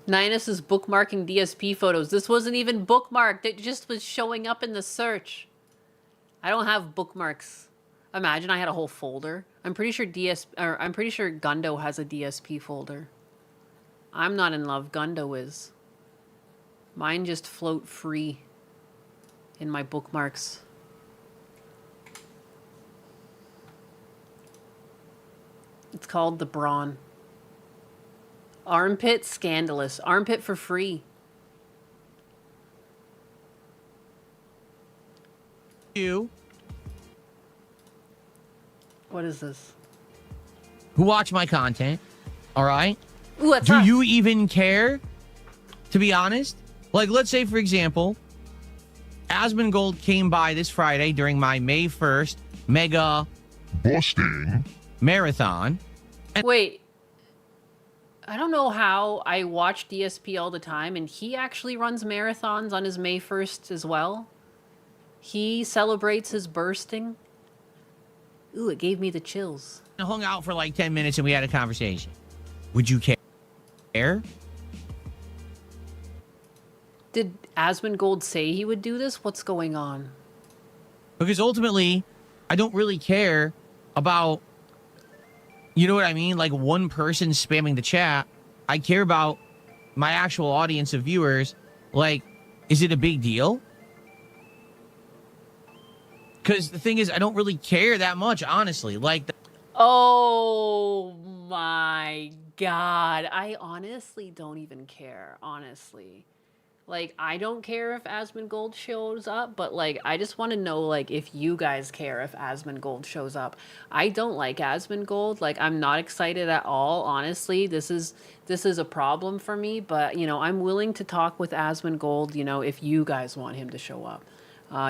Ninus is bookmarking DSP photos. This wasn't even bookmarked. It just was showing up in the search. I don't have bookmarks. Imagine I had a whole folder. I'm pretty sure Gundo has a DSP folder. I'm not in love. Gundo is. Mine just float free in my bookmarks. It's called the Brawn. Armpit scandalous. Armpit for free.
You.
What is this?
Who watch my content, all right?
Ooh, that's
Do
us.
you even care? To be honest? Like, let's say, for example, Asmongold came by this Friday during my May 1st mega busting marathon.
Wait. I don't know how I watch DSP all the time, and he actually runs marathons on his May 1st as well. He celebrates his bursting. Ooh, it gave me the chills.
I hung out for like 10 minutes and we had a conversation. Would you care?
Did Asmongold say he would do this? What's going on?
Because ultimately, I don't really care about, you know what I mean? Like one person spamming the chat. I care about my actual audience of viewers. Like, is it a big deal? Because the thing is, I don't really care that much, honestly. Like,
Oh my God. I honestly don't even care, honestly. Like, I don't care if Asmongold shows up, but like, I just want to know, like, if you guys care if Asmongold shows up. I don't like Asmongold. Like, I'm not excited at all. Honestly, this is a problem for me. But you know, I'm willing to talk with Asmongold. You know, if you guys want him to show up,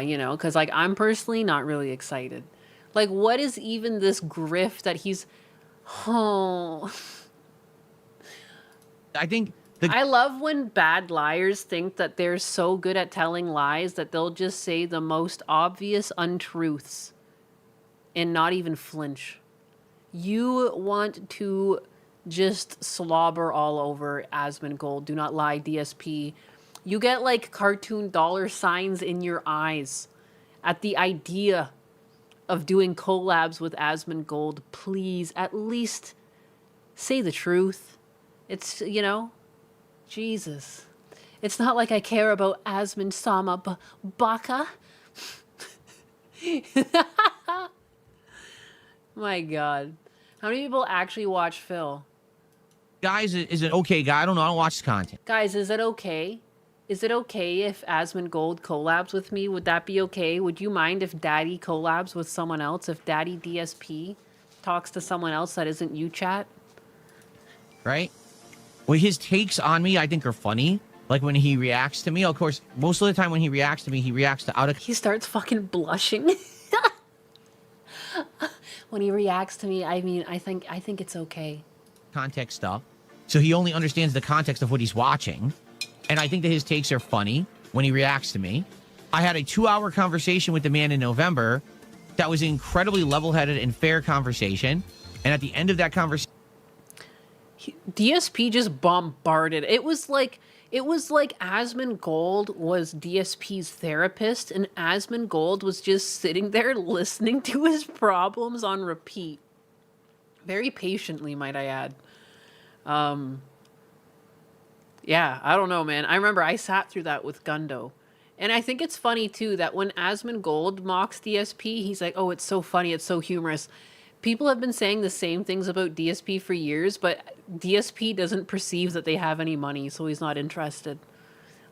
you know, because like I'm personally not really excited. Like, what is even this grift that he's? Oh,
I think.
I love when bad liars think that they're so good at telling lies that they'll just say the most obvious untruths and not even flinch. You want to just slobber all over Asmongold. Do not lie, DSP. You get like cartoon dollar signs in your eyes at the idea of doing collabs with Asmongold. Please, at least say the truth. It's, you know, Jesus. It's not like I care about Asmon Sama Baka. My God. How many people actually watch Phil?
Guys, is it okay, guy? I don't know. I don't watch the content.
Guys, is it okay? Is it okay if Asmongold collabs with me? Would that be okay? Would you mind if Daddy collabs with someone else? If Daddy DSP talks to someone else that isn't you, chat?
Right? Well, his takes on me, I think, are funny. Like when he reacts to me. Of course, most of the time when he reacts to me, he reacts to out of...
He starts fucking blushing. When he reacts to me, I mean, I think it's okay.
Context stuff. So he only understands the context of what he's watching. And I think that his takes are funny when he reacts to me. I had a 2-hour conversation with the man in November that was incredibly level-headed and fair conversation. And at the end of that conversation...
DSP just bombarded. It was like Asmongold was DSP's therapist, and Asmongold was just sitting there listening to his problems on repeat. Very patiently, might I add. Yeah, I don't know, man. I remember I sat through that with Gundo. And I think it's funny, too, that when Asmongold mocks DSP, he's like, oh, it's so funny, it's so humorous. People have been saying the same things about DSP for years, but DSP doesn't perceive that they have any money, so he's not interested.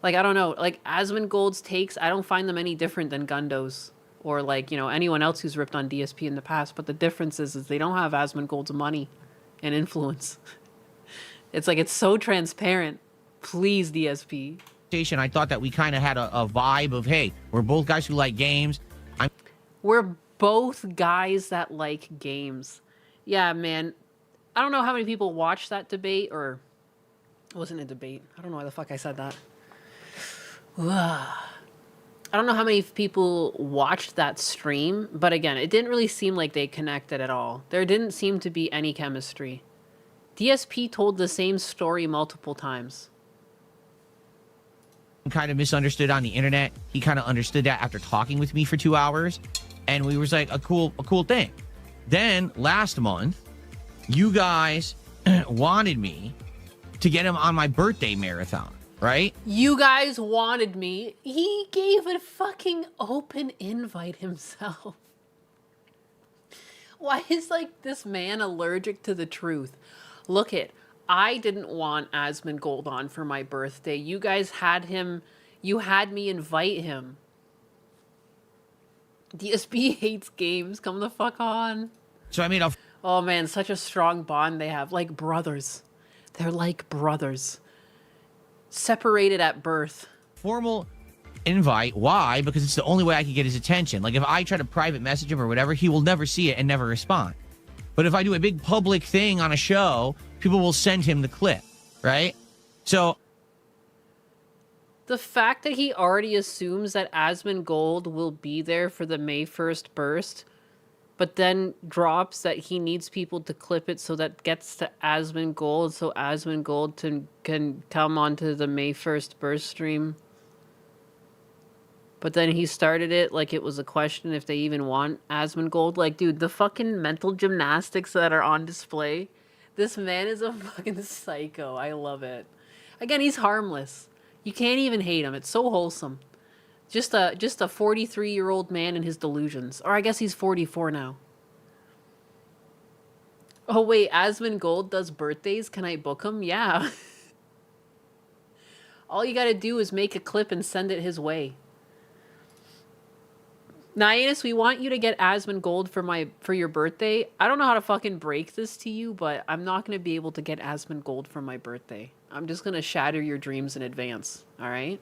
Like, I don't know. Like, Asmongold's takes, I don't find them any different than Gundo's. Or, like, you know, anyone else who's ripped on DSP in the past. But the difference is they don't have Asmongold's money and influence. It's like, it's so transparent. Please, DSP.
I thought that we kind of had a vibe of, hey, we're both guys who like games.
We're both guys that like games. Yeah, man. I don't know how many people watched that debate, or it wasn't a debate. I don't know why the fuck I said that. I don't know how many people watched that stream, but again, it didn't really seem like they connected at all. There didn't seem to be any chemistry. DSP told the same story multiple times.
Kind of misunderstood on the internet. He kind of understood that after talking with me for 2 hours. And we was like a cool thing. Then last month, you guys wanted me to get him on my birthday marathon, right?
You guys wanted me. He gave a fucking open invite himself. Why is like this man allergic to the truth? Look it. I didn't want Asmongold on for my birthday. You guys had him. You had me invite him. DSP hates games. Come the fuck on.
So I mean,
oh man, such a strong bond they have. Like brothers. They're like brothers. Separated at birth.
Formal invite. Why? Because it's the only way I can get his attention. Like if I try to private message him or whatever, he will never see it and never respond. But if I do a big public thing on a show, people will send him the clip, right? So
the fact that he already assumes that Asmongold will be there for the May 1st burst, but then drops that he needs people to clip it so that gets to Asmongold, so Asmongold can come onto the May 1st burst stream. But then he started it like it was a question if they even want Asmongold. Like, dude, the fucking mental gymnastics that are on display. This man is a fucking psycho. I love it. Again, he's harmless. You can't even hate him. It's so wholesome. Just a 43-year-old man and his delusions. Or I guess he's 44 now. Oh, wait. Asmongold does birthdays? Can I book him? Yeah. All you gotta do is make a clip and send it his way. Nyanus, we want you to get Asmongold for your birthday. I don't know how to fucking break this to you, but I'm not gonna be able to get Asmongold for my birthday. I'm just gonna shatter your dreams in advance, alright?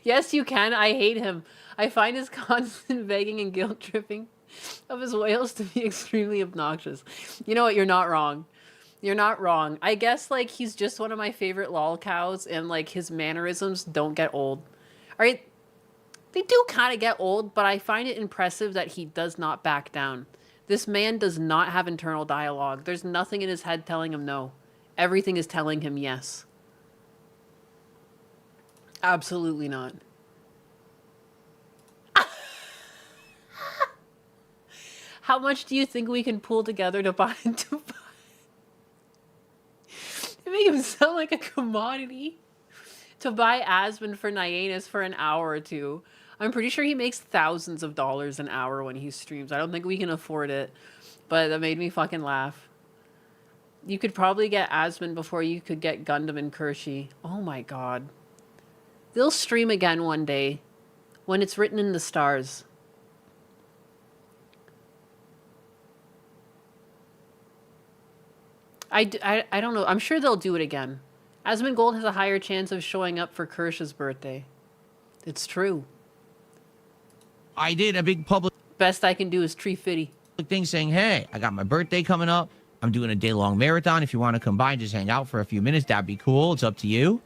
Yes, you can. I hate him. I find his constant begging and guilt tripping of his whales to be extremely obnoxious. You know what? You're not wrong. You're not wrong. I guess, like, he's just one of my favorite lol cows, and, like, his mannerisms don't get old. All right? They do kind of get old, but I find it impressive that he does not back down. This man does not have internal dialogue. There's nothing in his head telling him no. Everything is telling him yes. Absolutely not. How much do you think we can pull together to buy They make him sound like a commodity. To buy Asmon for Nyanus for an hour or two. I'm pretty sure he makes thousands of dollars an hour when he streams. I don't think we can afford it. But that made me fucking laugh. You could probably get Asmon before you could get Gundam and Kershey. Oh my god. They'll stream again one day. When it's written in the stars. I don't know. I'm sure they'll do it again. Asmongold has a higher chance of showing up for Kersh's birthday. It's true.
I did a big public...
Best I can do is tree fitty.
...thing saying, hey, I got my birthday coming up. I'm doing a day-long marathon. If you want to come by and just hang out for a few minutes, that'd be cool. It's up to you.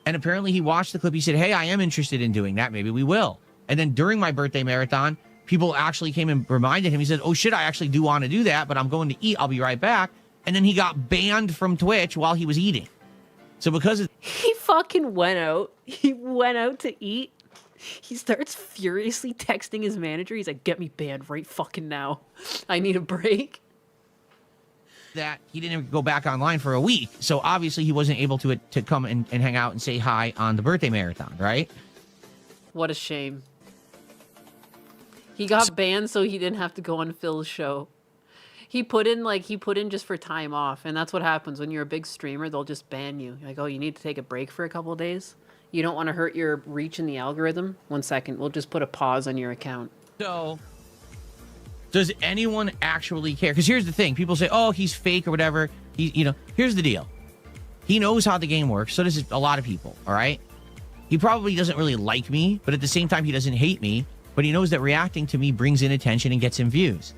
And apparently he watched the clip. He said, hey, I am interested in doing that. Maybe we will. And then during my birthday marathon, people actually came and reminded him. He said, oh, shit, I actually do want to do that, but I'm going to eat. I'll be right back. And then he got banned from Twitch while he was eating. So because of...
He fucking went out. He went out to eat. He starts furiously texting his manager. He's like, get me banned right fucking now. I need a break.
That he didn't go back online for a week. So obviously he wasn't able to come and hang out and say hi on the birthday marathon, right?
What a shame. He got banned so he didn't have to go on Phil's show. He put in just for time off, and that's what happens when you're a big streamer. They'll just ban you. You're like, oh, you need to take a break for a couple of days. You don't want to hurt your reach in the algorithm. 1 second, we'll just put a pause on your account.
So, does anyone actually care? Because here's the thing: people say, oh, he's fake or whatever. Here's the deal: he knows how the game works. So does a lot of people. All right. He probably doesn't really like me, but at the same time, he doesn't hate me. But he knows that reacting to me brings in attention and gets him views.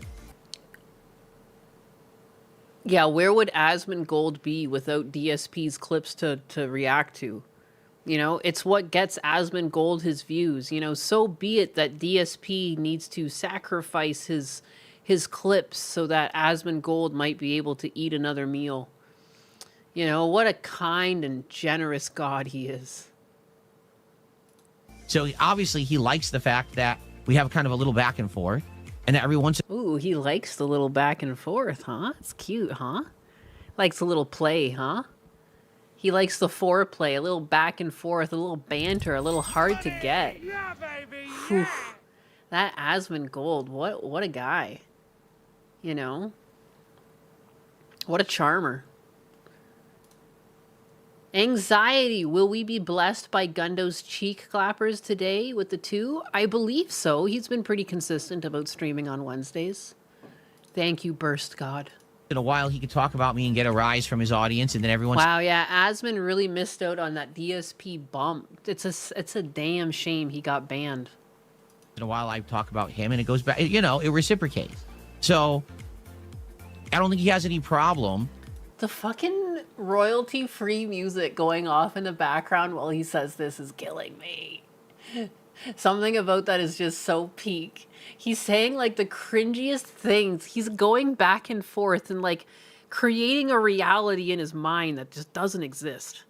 Yeah, where would Asmongold be without DSP's clips to react to? You know, it's what gets Asmongold his views. You know, so be it that DSP needs to sacrifice his clips so that Asmongold might be able to eat another meal. You know, what a kind and generous God he is.
So obviously he likes the fact that we have kind of a little back and forth. And that every once...
Ooh, he likes the little back and forth, huh? It's cute, huh? Likes a little play, huh? He likes the foreplay, a little back and forth, a little banter, a little hard to get. Yeah, baby, yeah. That Asmongold, what a guy. You know? What a charmer. Anxiety. Will we be blessed by Gundo's cheek clappers today with the 2? I believe so. He's been pretty consistent about streaming on Wednesdays. Thank you, Burst God.
In a while, he could talk about me and get a rise from his audience, and then everyone's...
Wow, yeah, Asmon really missed out on that DSP bump. It's a damn shame he got banned.
In a while, I talk about him, and it goes back, you know, it reciprocates. So, I don't think he has any problem.
The fucking royalty-free music going off in the background while he says this is killing me. Something about that is just so peak. He's saying, like, the cringiest things. He's going back and forth and, like, creating a reality in his mind that just doesn't exist.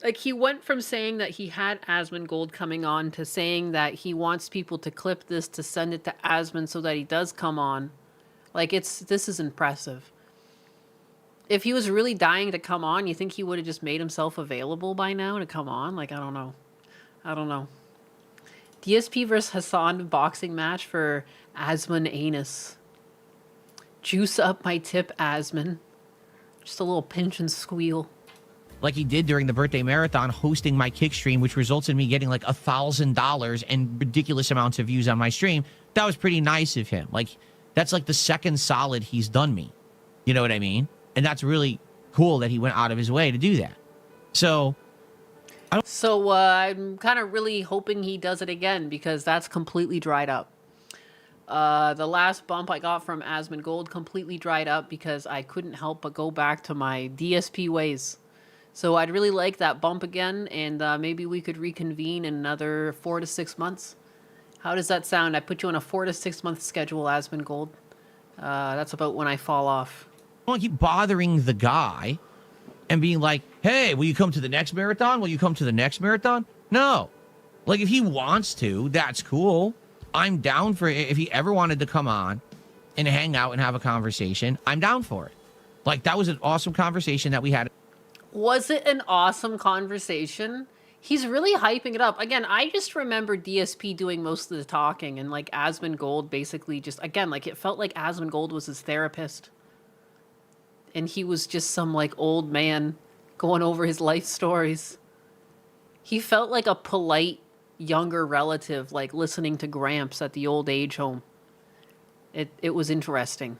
Like, he went from saying that he had Asmongold coming on to saying that he wants people to clip this to send it to Asmon so that he does come on. Like, this is impressive. If he was really dying to come on, you think he would have just made himself available by now to come on? Like, I don't know. DSP versus Hassan boxing match for Asmon Anus. Juice up my tip, Asman. Just a little pinch and squeal.
Like he did during the birthday marathon, hosting my kick stream, which results in me getting like $1,000 and ridiculous amounts of views on my stream. That was pretty nice of him. Like, that's like the second solid he's done me. You know what I mean? And that's really cool that he went out of his way to do that. So,
I'm kind of really hoping he does it again because that's completely dried up. The last bump I got from Asmon Gold completely dried up because I couldn't help but go back to my DSP ways. So I'd really like that bump again, and maybe we could reconvene in another 4 to 6 months. How does that sound? I put you on a 4 to 6 month schedule, Asmon Gold. That's about when I fall off.
I don't keep bothering the guy and being like, hey, will you come to the next marathon? Will you come to the next marathon? No. Like, if he wants to, that's cool. I'm down for it. If he ever wanted to come on and hang out and have a conversation, I'm down for it. Like, that was an awesome conversation that we had.
Was it an awesome conversation? He's really hyping it up. Again, I just remember DSP doing most of the talking and like Asmon Gold basically just, again, like it felt like Asmon Gold was his therapist. And he was just some like old man going over his life stories. He felt like a polite younger relative, like listening to Gramps at the old age home. It was interesting.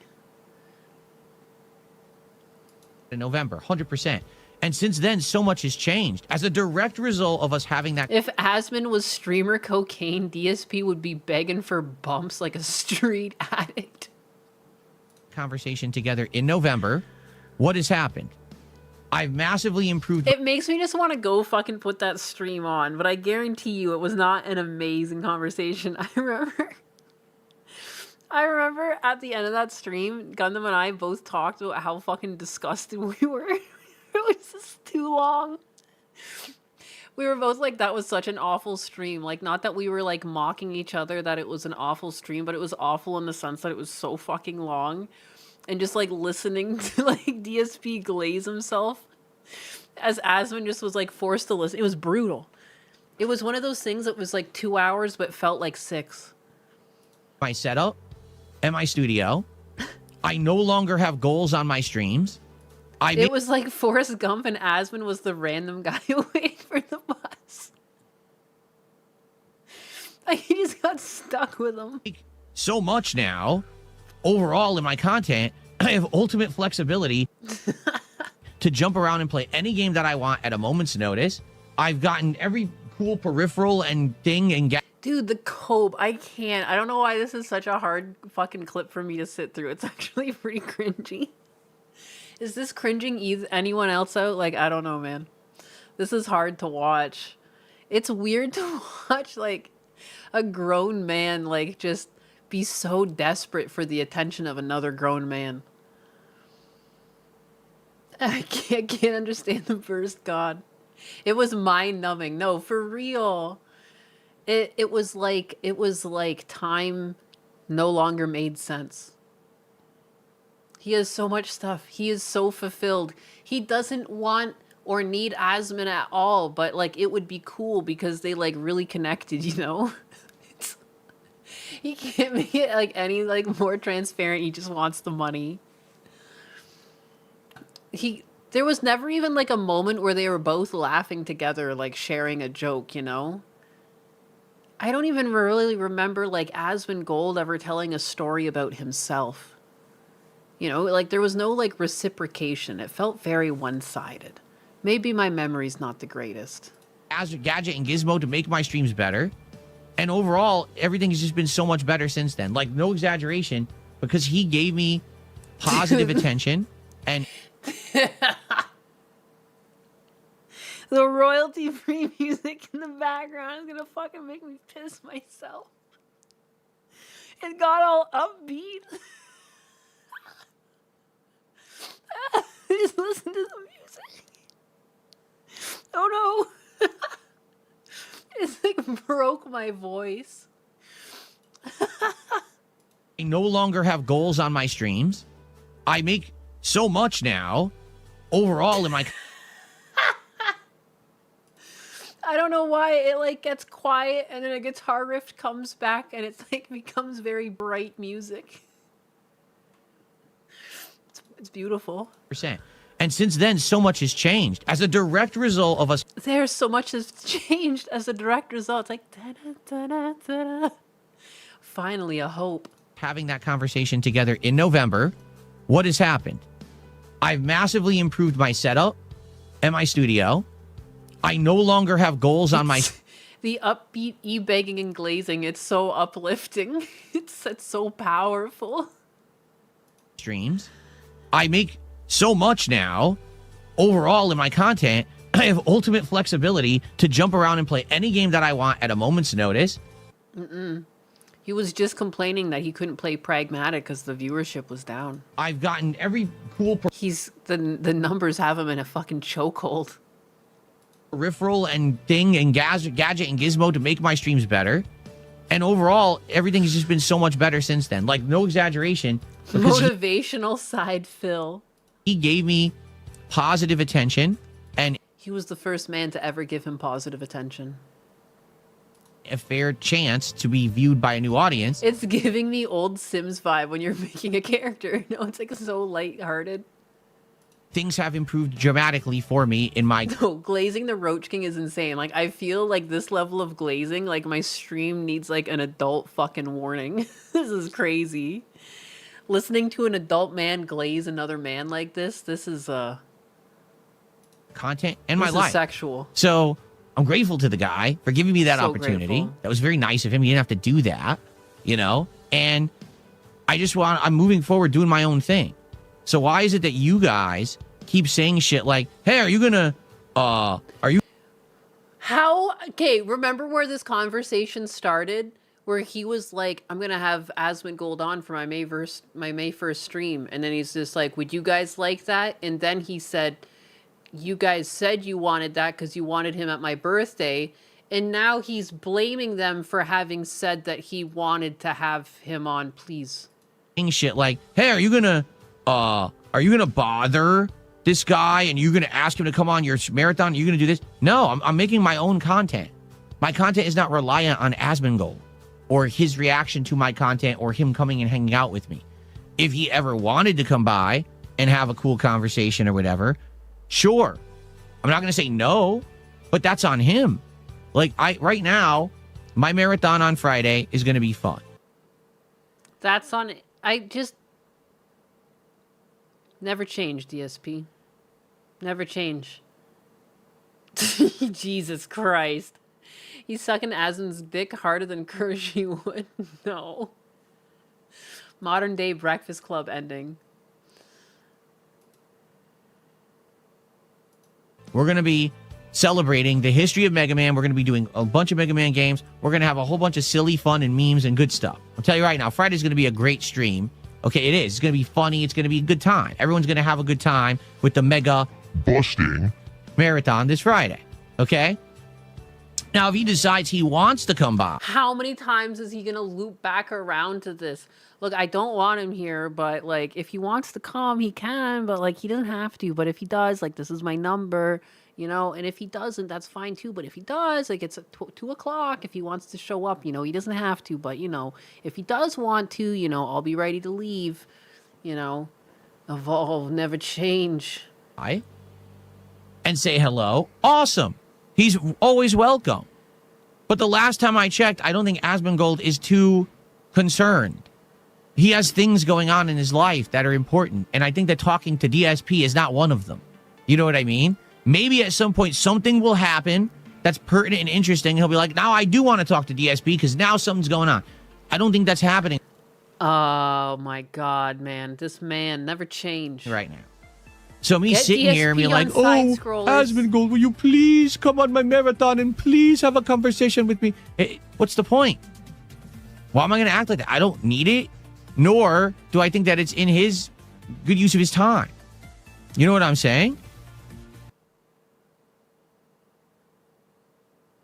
In November, 100%. And since then, so much has changed. As a direct result of us having that...
If Asmon was streamer cocaine, DSP would be begging for bumps like a street addict.
...conversation together in November, what has happened? I've massively improved...
It makes me just want to go fucking put that stream on, but I guarantee you it was not an amazing conversation. I remember at the end of that stream, Gundam and I both talked about how fucking disgusted we were. It was just too long. We were both like, that was such an awful stream. Like, not that we were like mocking each other that it was an awful stream, but it was awful in the sense that it was so fucking long. And just like listening to like DSP glaze himself as Asmon just was like forced to listen. It was brutal. It was one of those things that was like 2 hours but felt like 6.
My setup and my studio. I no longer have goals on my streams.
It was like Forrest Gump and Asmon was the random guy waiting for the bus. Like he just got stuck with him.
So much now, overall in my content, I have ultimate flexibility to jump around and play any game that I want at a moment's notice. I've gotten every cool peripheral and thing and
Dude, the Cobe, I can't. I don't know why this is such a hard fucking clip for me to sit through. It's actually pretty cringy. Is this cringing anyone else out? Like, I don't know, man. This is hard to watch. It's weird to watch, like, a grown man, like, just be so desperate for the attention of another grown man. I can't understand the first God. It was mind-numbing. No, for real. It was like time no longer made sense. He has so much stuff. He is so fulfilled. He doesn't want or need Asmon at all, but like it would be cool because they like really connected, you know? He can't make it like any like more transparent. He just wants the money. There was never even like a moment where they were both laughing together, like sharing a joke, you know? I don't even really remember like Asmon Gold ever telling a story about himself. You know, like there was no like reciprocation. It felt very one-sided. Maybe my memory's not the greatest.
Gadget and Gizmo to make my streams better. And overall, everything has just been so much better since then. Like, no exaggeration, because he gave me positive attention and...
The royalty-free music in the background is gonna fucking make me piss myself. It got all upbeat. Just listen to the music. Oh no. It's like broke my voice.
I no longer have goals on my streams. I make so much now overall in my...
I don't know why it like gets quiet and then a guitar riff comes back and it's like becomes very bright music. It's beautiful.
And since then, so much has changed as a direct result of us.
There's so much has changed as a direct result. It's like, da-da-da-da-da. Finally, a hope.
Having that conversation together in November, what has happened? I've massively improved my setup and my studio. I no longer have goals on my...
The upbeat e-begging and glazing, it's so uplifting. It's so powerful.
Streams. I make so much now overall in my content. I have ultimate flexibility to jump around and play any game that I want at a moment's notice.
He was just complaining that he couldn't play Pragmatic because the viewership was down.
I've gotten every cool...
The numbers have him in a fucking chokehold.
Peripheral and thing and gadget and gizmo to make my streams better. And overall, everything has just been so much better since then. Like, no exaggeration.
Motivational side Phil.
He gave me positive attention, and
he was the first man to ever give him positive attention.
A fair chance to be viewed by a new audience.
It's giving me old Sims vibe when you're making a character. You know, it's like so lighthearted.
Things have improved dramatically for me in my...
No, glazing the Roach King is insane. Like, I feel like this level of glazing, like, my stream needs, like, an adult fucking warning. This is crazy. Listening to an adult man glaze another man like this is,
content in my life.
Sexual.
So, I'm grateful to the guy for giving me that
So
opportunity.
grateful.
That was very nice of him. He didn't have to do that, you know? And I'm moving forward doing my own thing. So why is it that you guys keep saying shit like, hey, are you gonna,
okay, remember where this conversation started? Where he was like, I'm gonna have Asmongold on for my May 1st stream. And then he's just like, would you guys like that? And then he said, you guys said you wanted that because you wanted him at my birthday. And now he's blaming them for having said that he wanted to have him on, please.
Shit like, hey, are you gonna bother this guy and you're gonna ask him to come on your marathon? Are you gonna do this? No, I'm making my own content. My content is not reliant on Asmongold or his reaction to my content or him coming and hanging out with me. If he ever wanted to come by and have a cool conversation or whatever, sure. I'm not gonna say no, but that's on him. Like, right now, my marathon on Friday is gonna be fun.
That's on... I just... Never change, DSP. Never change. Jesus Christ. He's sucking Asmon's dick harder than Kershey would. No. Modern day Breakfast Club ending.
We're going to be celebrating the history of Mega Man. We're going to be doing a bunch of Mega Man games. We're going to have a whole bunch of silly fun and memes and good stuff. I'll tell you right now, Friday's going to be a great stream. Okay, it is. It's going to be funny. It's going to be a good time. Everyone's going to have a good time with the Mega Busting Marathon this Friday. Okay? Now, if he decides he wants to come by.
How many times is he going to loop back around to this? Look, I don't want him here, but, like, if he wants to come, he can, but, like, he doesn't have to. But if he does, like, this is my number, you know? And if he doesn't, that's fine, too. But if he does, like, it's at 2 o'clock. If he wants to show up, you know, he doesn't have to. But, you know, if he does want to, you know, I'll be ready to leave, you know? Evolve, never change.
And say hello. Awesome. He's always welcome. But the last time I checked, I don't think Asmongold is too concerned. He has things going on in his life that are important. And I think that talking to DSP is not one of them. You know what I mean? Maybe at some point something will happen that's pertinent and interesting. He'll be like, now I do want to talk to DSP because now something's going on. I don't think that's happening.
Oh, my God, man. This man never changed.
Right now. So me
Get
sitting
DSP
here and being like,
Asmongold,
will you please come on my marathon and please have a conversation with me? What's the point? Why am I going to act like that? I don't need it, nor do I think that it's in his good use of his time. You know what I'm saying?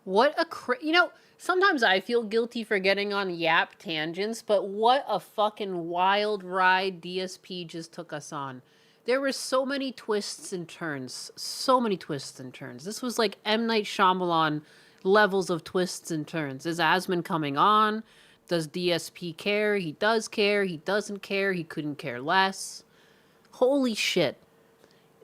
What a you know, sometimes I feel guilty for getting on yap tangents, but what a fucking wild ride DSP just took us on. There were so many twists and turns. So many twists and turns. This was like M. Night Shyamalan levels of twists and turns. Is Asmon coming on? Does DSP care? He does care. He doesn't care. He couldn't care less. Holy shit.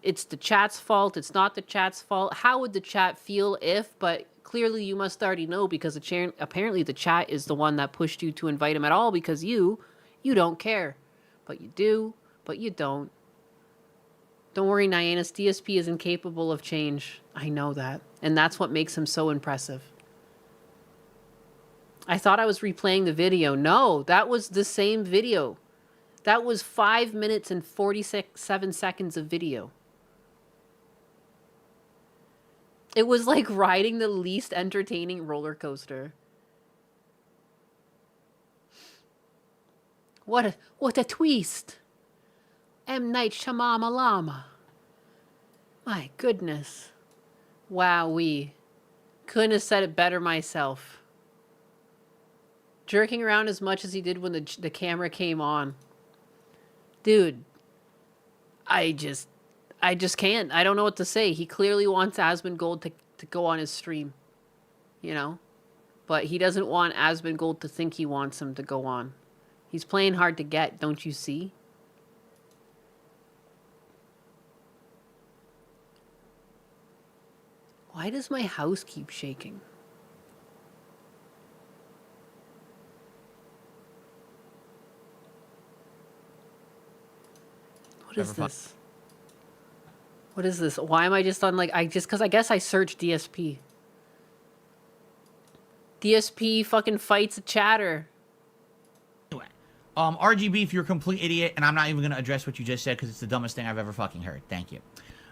It's the chat's fault. It's not the chat's fault. How would the chat feel if, but clearly you must already know because apparently the chat is the one that pushed you to invite him at all because you don't care. But you do, but you don't. Don't worry, Nyannis, DSP is incapable of change. I know that. And that's what makes him so impressive. I thought I was replaying the video. No, that was the same video. That was 5 minutes and 47 seconds of video. It was like riding the least entertaining roller coaster. What a twist. M. Night Shyamalan Lama. My goodness. Wowee. Couldn't have said it better myself. Jerking around as much as he did when the camera came on. Dude. I just can't. I don't know what to say. He clearly wants Asmongold to go on his stream. You know? But he doesn't want Asmongold to think he wants him to go on. He's playing hard to get, don't you see? Why does my house keep shaking? What is this? What is this? Why am I just on because I guess I searched DSP. DSP fucking fights a chatter.
Anyway, RGB, if you're a complete idiot, and I'm not even going to address what you just said because it's the dumbest thing I've ever fucking heard. Thank you.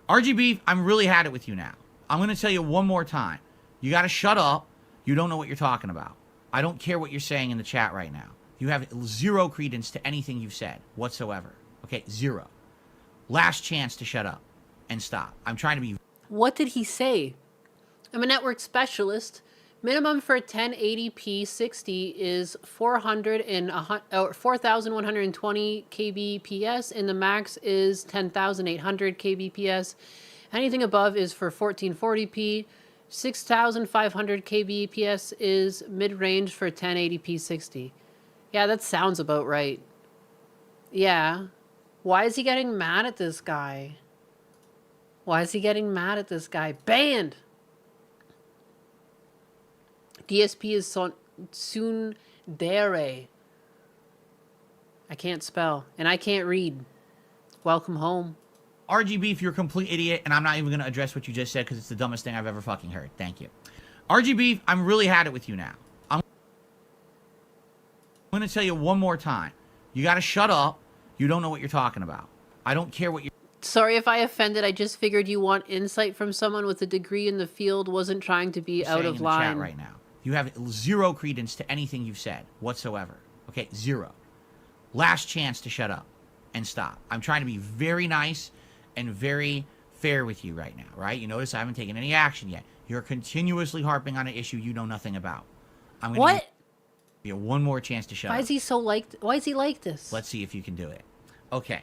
RGB, I'm really had it with you now. I'm going to tell you one more time. You got to shut up. You don't know what you're talking about. I don't care what you're saying in the chat right now. You have zero credence to anything you've said whatsoever. Okay, zero. Last chance to shut up and stop. I'm trying to be...
What did he say? I'm a network specialist. Minimum for 1080p 60 is 4,120 kbps, and the max is 10,800 kbps. Anything above is for 1440p. 6,500 kbps is mid-range for 1080p 60. Yeah, that sounds about right. Yeah. Why is he getting mad at this guy? Why is he getting mad at this guy? Banned! DSP is tsundere. I can't spell, and I can't read. Welcome home.
RGB, if you're a complete idiot, and I'm not even going to address what you just said because it's the dumbest thing I've ever fucking heard. Thank you. RGB, I'm really had it with you now. I'm going to tell you one more time. You got to shut up. You don't know what you're talking about. I don't care what you're...
Sorry if I offended. I just figured you want insight from someone with a degree in the field, wasn't trying to be out of line.
Chat right now. You have zero credence to anything you've said whatsoever. Okay, zero. Last chance to shut up and stop. I'm trying to be very nice and very fair with you right now, right? You notice I haven't taken any action yet. You're continuously harping on an issue you know nothing about. I'm going to give you one more chance to shut up.
Why is he so why is he like this?
Let's see if you can do it. Okay.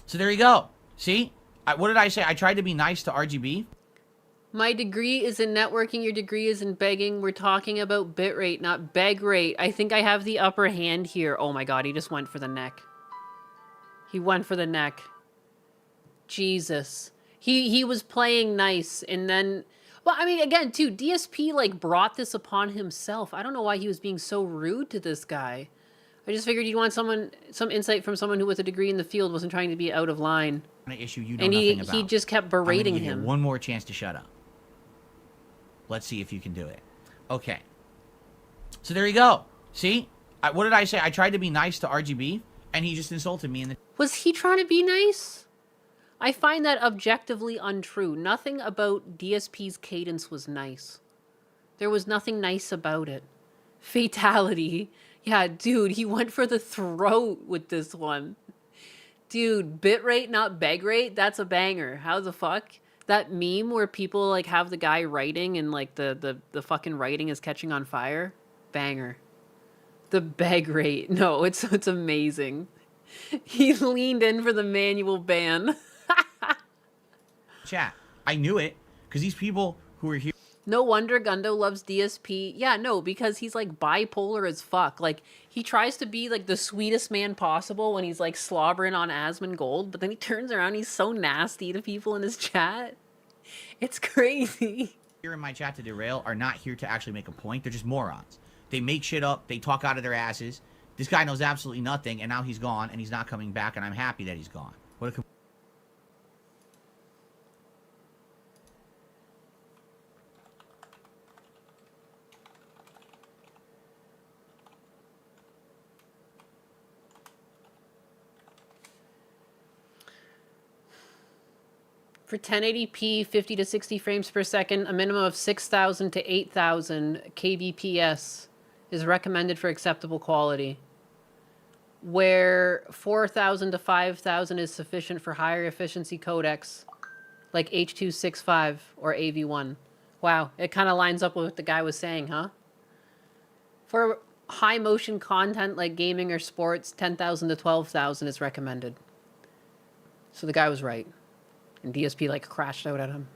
So there you go. See? What did I say? I tried to be nice to RGB.
My degree is in networking. Your degree is in begging. We're talking about bitrate, not beg rate. I think I have the upper hand here. Oh my god, he just went for the neck. He went for the neck. Jesus. He was playing nice, and then... Well, I mean, again, too, DSP, like, brought this upon himself. I don't know why he was being so rude to this guy. I just figured you'd want some insight from someone who with a degree in the field wasn't trying to be out of line.
An issue you know
and
nothing about.
He just kept berating
I'm gonna give
him.
You one more chance to shut up. Let's see if you can do it. Okay. So there you go. See? What did I say? I tried to be nice to RGB, and he just insulted me in the...
Was he trying to be nice? I find that objectively untrue. Nothing about DSP's cadence was nice. There was nothing nice about it. Fatality. Yeah, dude, he went for the throat with this one. Dude, bitrate, not beg rate? That's a banger. How the fuck? That meme where people, like, have the guy writing and, like, the fucking writing is catching on fire? Banger. The beg rate. No, it's amazing. He leaned in for the manual ban.
Chat. I knew it, because these people who are here...
No wonder Gundo loves DSP. Yeah, no, because he's like bipolar as fuck. Like, he tries to be like the sweetest man possible when he's like slobbering on Asmongold, but then he turns around, he's so nasty to people in his chat. It's crazy.
Here in my chat to derail are not here to actually make a point. They're just morons. They make shit up. They talk out of their asses. This guy knows absolutely nothing, and now he's gone, and he's not coming back, and I'm happy that he's gone. What a
For 1080p, 50 to 60 frames per second, a minimum of 6,000 to 8,000 kbps is recommended for acceptable quality, where 4,000 to 5,000 is sufficient for higher efficiency codecs like H.265 or AV1. Wow, it kind of lines up with what the guy was saying, huh? For high motion content like gaming or sports, 10,000 to 12,000 is recommended. So the guy was right. And DSP like crashed out at him.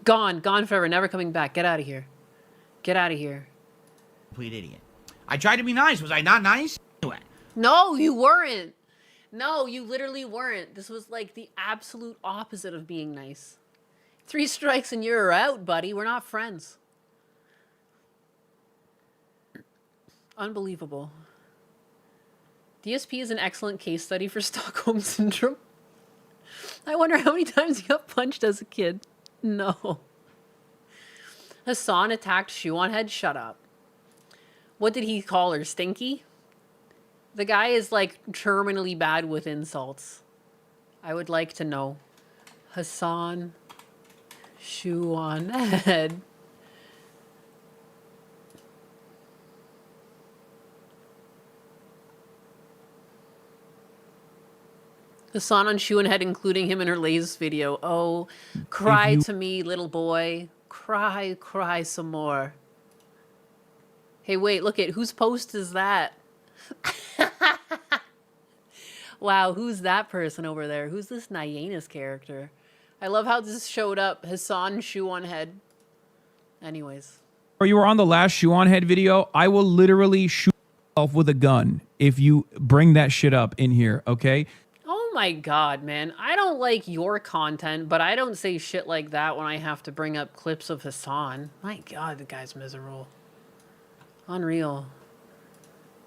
Gone forever, never coming back. Get out of here. Get out of here.
complete idiot. I tried to be nice. Was I not nice? Anyway.
No, you weren't. No, you literally weren't. This was like the absolute opposite of being nice. 3 strikes and you're out, buddy. We're not friends. Unbelievable. DSP is an excellent case study for Stockholm Syndrome. I wonder how many times you got punched as a kid. No. Hassan attacked Shoe on Head. Shut up. What did he call her? Stinky? The guy is like terminally bad with insults. I would like to know. Hassan Shoe on Head. Hassan on Shoe and Head, including him in her latest video. Oh, cry to me, little boy. Cry, cry some more. Hey, wait, look at whose post is that? Wow, who's that person over there? Who's this Nyena's character? I love how this showed up. Hassan Shoe on Head. Anyways.
Or you were on the last Shoe on Head video. I will literally shoot myself with a gun if you bring that shit up in here, okay?
Oh my god, man. I don't like your content, but I don't say shit like that when I have to bring up clips of Hassan. My god, the guy's miserable. Unreal.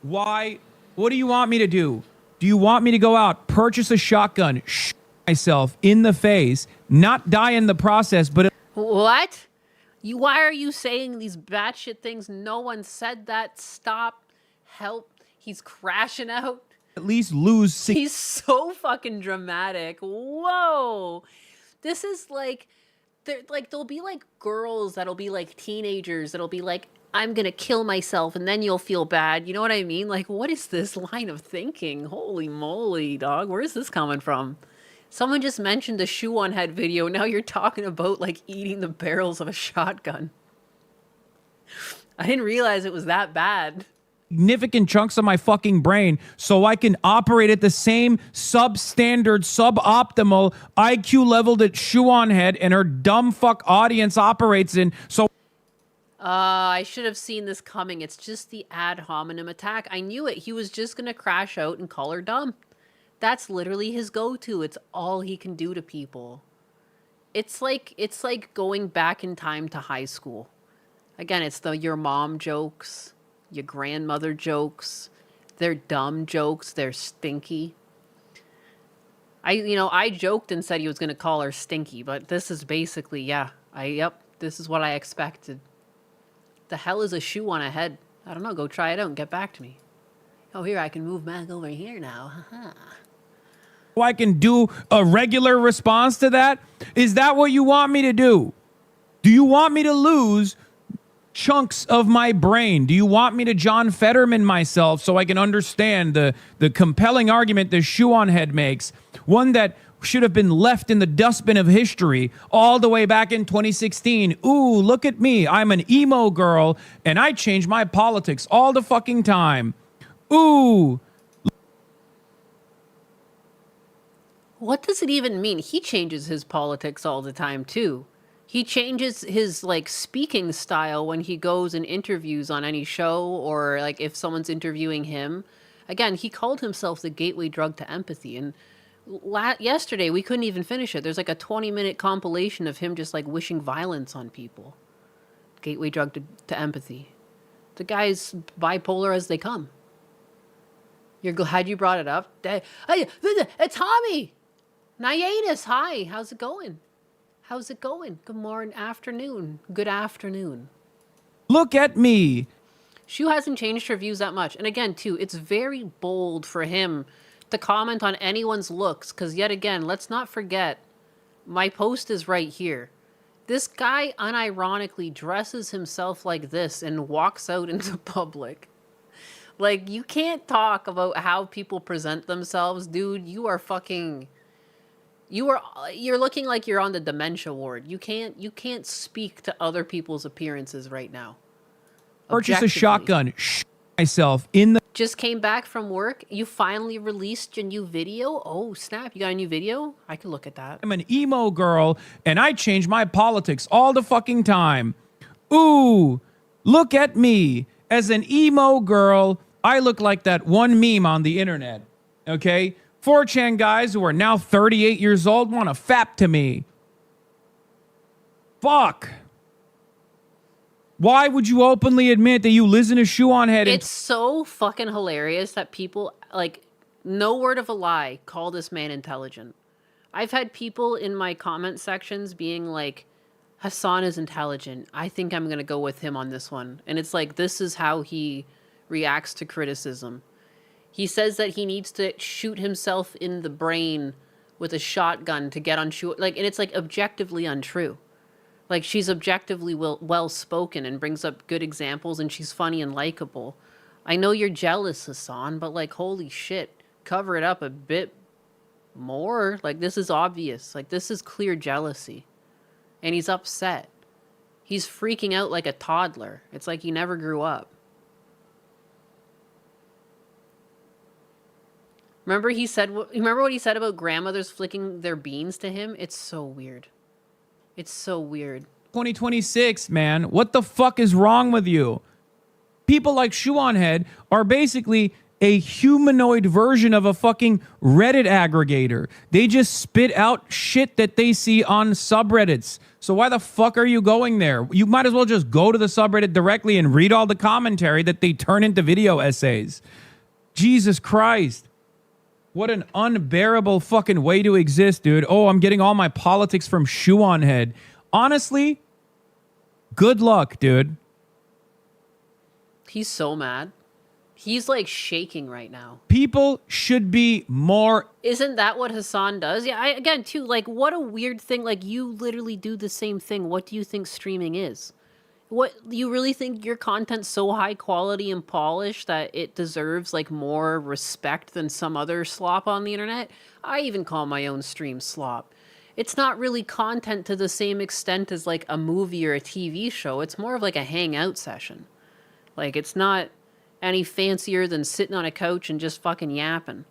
Why? What do you want me to do? Do you want me to go out, purchase a shotgun, shoot myself in the face, not die in the process, but...
What? Why are you saying these batshit things? No one said that. Stop. Help. He's crashing out.
At least lose...
He's so fucking dramatic. Whoa. This is like... There'll be like girls that'll be like teenagers that'll be like, I'm gonna kill myself and then you'll feel bad. You know what I mean? Like, what is this line of thinking? Holy moly, dog. Where's this coming from? Someone just mentioned the Shoe on Head video. Now you're talking about like eating the barrels of a shotgun. I didn't realize it was that bad.
Significant chunks of my fucking brain so I can operate at the same substandard, suboptimal IQ level that Shoe on Head and her dumb fuck audience operates in. So
I should have seen this coming. It's just the ad hominem attack. I knew it. He was just going to crash out and call her dumb. That's literally his go-to. It's all he can do to people. It's like going back in time to high school. Again, it's the your mom jokes, your grandmother jokes. They're dumb jokes. They're stinky. I joked and said he was going to call her stinky, but this is basically, this is what I expected. The hell is a shoe on a head? I don't know. Go try it out and get back to me. Oh, here, I can move back over here now.
I can do a regular response to that? Is that what you want me to do? Do you want me to lose chunks of my brain? Do you want me to John Fetterman myself so I can understand the compelling argument the Shoe on Head makes? One that should have been left in the dustbin of history all the way back in 2016. Ooh, look at me. I'm an emo girl and I change my politics all the fucking time. Ooh.
What does it even mean? He changes his politics all the time too. He changes his like speaking style when he goes and interviews on any show, or like if someone's interviewing him. Again, he called himself the gateway drug to empathy, and yesterday we couldn't even finish it. There's like a 20-minute compilation of him just like wishing violence on people. Gateway drug to empathy. The guy's bipolar as they come. You're glad you brought it up? Hey, it's Tommy! Nyanis, hi, how's it going? How's it going? Good morning, afternoon. Good afternoon.
Look at me.
Shu hasn't changed her views that much. And again, too, it's very bold for him to comment on anyone's looks, because yet again, let's not forget, my post is right here. This guy unironically dresses himself like this and walks out into public. Like, you can't talk about how people present themselves, dude. You are fucking... You're looking like you're on the dementia ward. You can't speak to other people's appearances right now.
Purchase a shotgun. Myself in the...
Just came back from work. You finally released your new video. Oh, snap. You got a new video? I could look at that.
I'm an emo girl, and I change my politics all the fucking time. Ooh, look at me. As an emo girl, I look like that one meme on the internet. Okay? 4chan guys who are now 38 years old want to fap to me. Fuck. Why would you openly admit that you listen to Shoe on Head?
It's so fucking hilarious that people, like, no word of a lie, call this man intelligent. I've had people in my comment sections being like, Hassan is intelligent. I think I'm going to go with him on this one. And it's like, this is how he reacts to criticism. He says that he needs to shoot himself in the brain with a shotgun to get on Shu. Like, and it's like objectively untrue. Like, she's objectively well-spoken and brings up good examples, and she's funny and likable. I know you're jealous, Hassan, but, like, holy shit, cover it up a bit more. Like, this is obvious. Like, this is clear jealousy. And he's upset. He's freaking out like a toddler. It's like he never grew up. Remember what he said about grandmothers flicking their beans to him? It's so weird. It's so weird.
2026, man. What the fuck is wrong with you? People like Shoe on Head are basically a humanoid version of a fucking Reddit aggregator. They just spit out shit that they see on subreddits. So why the fuck are you going there? You might as well just go to the subreddit directly and read all the commentary that they turn into video essays. Jesus Christ. What an unbearable fucking way to exist, dude. Oh, I'm getting all my politics from Shoe on Head. Honestly, good luck, dude.
He's so mad. He's like shaking right now.
People should be more...
Isn't that what Hassan does? Yeah, again, too, like, what a weird thing. Like, you literally do the same thing. What do you think streaming is? What, you really think your content's so high quality and polished that it deserves like more respect than some other slop on the internet? I even call my own stream slop. It's not really content to the same extent as like a movie or a TV show. It's more of like a hangout session. Like, it's not any fancier than sitting on a couch and just fucking yapping.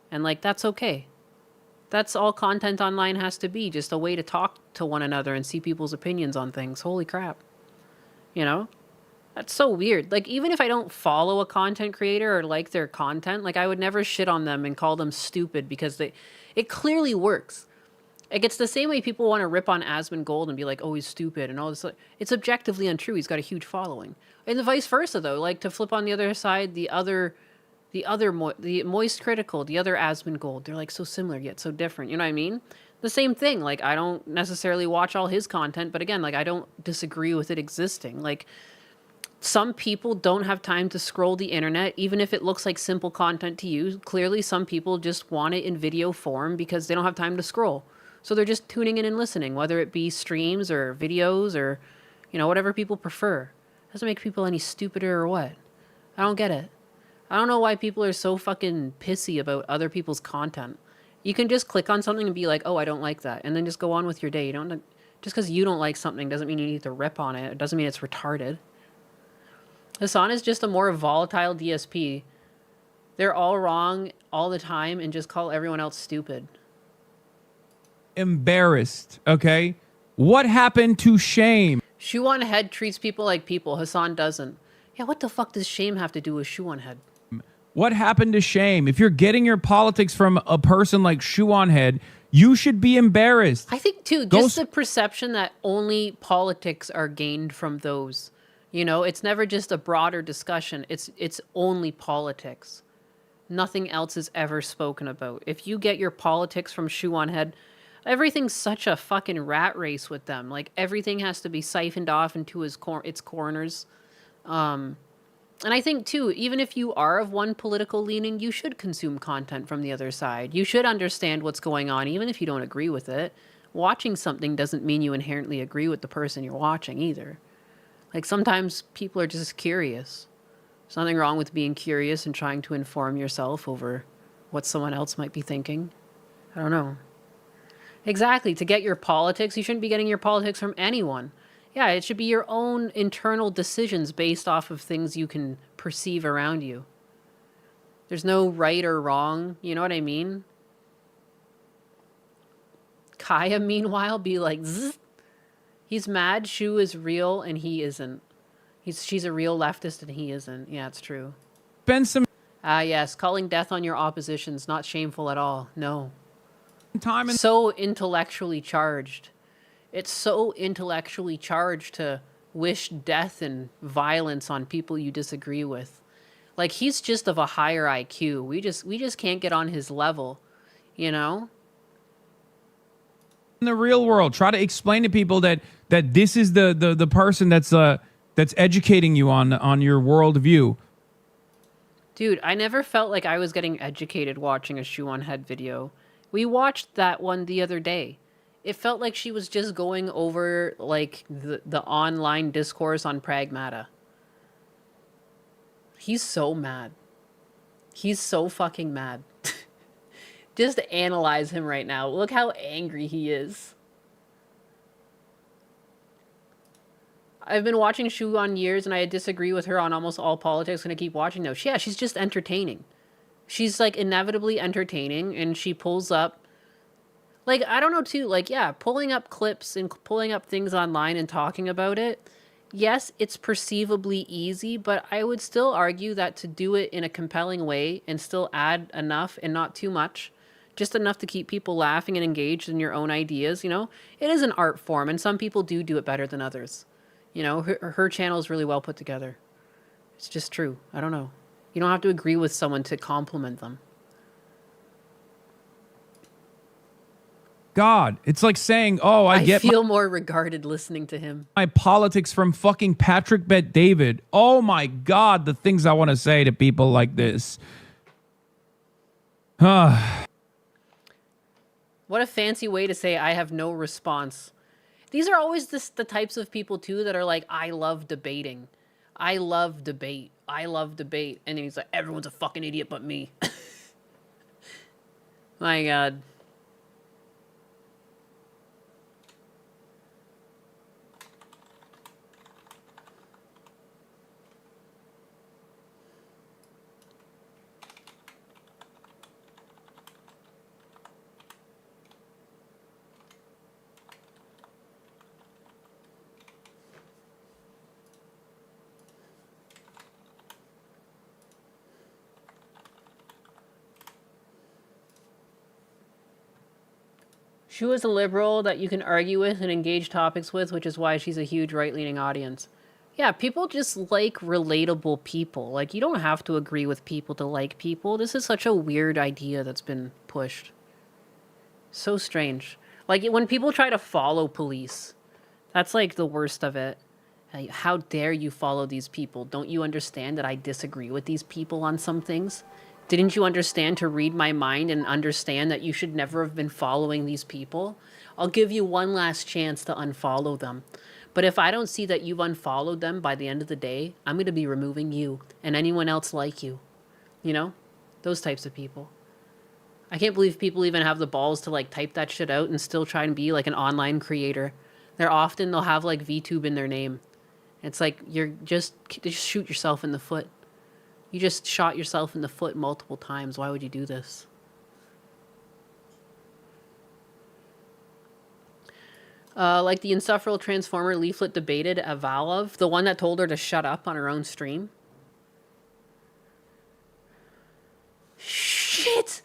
And like, that's okay. That's all content online has to be, just a way to talk to one another and see people's opinions on things. Holy crap. You know? That's so weird. Like, even if I don't follow a content creator or like their content, like, I would never shit on them and call them stupid because it clearly works. Like, it's the same way people want to rip on Asmongold and be like, oh, he's stupid and all this. It's objectively untrue. He's got a huge following. And the vice versa, though. Like, to flip on the other side, the Moist Critical, the other Asmongold, they're like so similar yet so different. You know what I mean? The same thing. Like, I don't necessarily watch all his content, but again, like, I don't disagree with it existing. Like, some people don't have time to scroll the internet, even if it looks like simple content to you. Clearly, some people just want it in video form because they don't have time to scroll. So they're just tuning in and listening, whether it be streams or videos or, you know, whatever people prefer. Doesn't make people any stupider or what. I don't get it. I don't know why people are so fucking pissy about other people's content. You can just click on something and be like, oh, I don't like that. And then just go on with your day. You don't, just because you don't like something doesn't mean you need to rip on it. It doesn't mean it's retarded. Hassan is just a more volatile DSP. They're all wrong all the time and just call everyone else stupid.
Embarrassed, okay? What happened to shame?
Shoe on head treats people like people. Hassan doesn't. Yeah, what the fuck does shame have to do with shoe on head?
What happened to shame? If you're getting your politics from a person like Shoe on Head, you should be embarrassed.
I think, too, just the perception that only politics are gained from those. You know, it's never just a broader discussion. It's only politics. Nothing else is ever spoken about. If you get your politics from Shoe on Head, everything's such a fucking rat race with them. Like, everything has to be siphoned off into its corners. And I think, too, even if you are of one political leaning, you should consume content from the other side. You should understand what's going on, even if you don't agree with it. Watching something doesn't mean you inherently agree with the person you're watching either. Like, sometimes people are just curious. There's nothing wrong with being curious and trying to inform yourself over what someone else might be thinking. I don't know. Exactly. To get your politics, you shouldn't be getting your politics from anyone. Yeah, it should be your own internal decisions based off of things you can perceive around you. There's no right or wrong, you know what I mean? Kaya, meanwhile, be like, zzz. He's mad, Shu is real, and he isn't. She's a real leftist, and he isn't. Yeah, it's true.
Spend some...
yes, calling death on your opposition's not shameful at all. No.
Time
so intellectually charged. It's so intellectually charged to wish death and violence on people you disagree with. Like, he's just of a higher IQ. We just can't get on his level, you know?
In the real world, try to explain to people that this is the person that's educating you on your worldview.
Dude, I never felt like I was getting educated watching a Shoe on Head video. We watched that one the other day. It felt like she was just going over, like, the online discourse on Pragmata. He's so mad. He's so fucking mad. Just analyze him right now. Look how angry he is. I've been watching Shu on years, and I disagree with her on almost all politics. I'm gonna keep watching though. Yeah, she's just entertaining. She's, like, inevitably entertaining, and she pulls up... Like, I don't know, too, like, yeah, pulling up clips and pulling up things online and talking about it, yes, it's perceivably easy, but I would still argue that to do it in a compelling way and still add enough and not too much, just enough to keep people laughing and engaged in your own ideas, you know, it is an art form, and some people do it better than others. You know, her channel is really well put together. It's just true. I don't know. You don't have to agree with someone to compliment them.
God, it's like saying, oh, I
feel more regarded listening to him.
My politics from fucking Patrick Bet David. Oh my God, the things I want to say to people like this.
What a fancy way to say I have no response. These are always the types of people, too, that are like, I love debating. I love debate. I love debate. And then he's like, everyone's a fucking idiot but me. My God. She was a liberal that you can argue with and engage topics with, which is why she's a huge right-leaning audience. Yeah, people just like relatable people. Like, you don't have to agree with people to like people. This is such a weird idea that's been pushed. So strange. Like, when people try to follow police, that's like the worst of it. How dare you follow these people? Don't you understand that I disagree with these people on some things? Didn't you understand to read my mind and understand that you should never have been following these people? I'll give you one last chance to unfollow them. But if I don't see that you've unfollowed them by the end of the day, I'm going to be removing you and anyone else like you. You know? Those types of people. I can't believe people even have the balls to, like, type that shit out and still try and be, like, an online creator. They'll have, like, VTube in their name. It's like, just shoot yourself in the foot. You just shot yourself in the foot multiple times. Why would you do this? Like the insufferable Transformer leaflet debated Avalov, the one that told her to shut up on her own stream. Shit!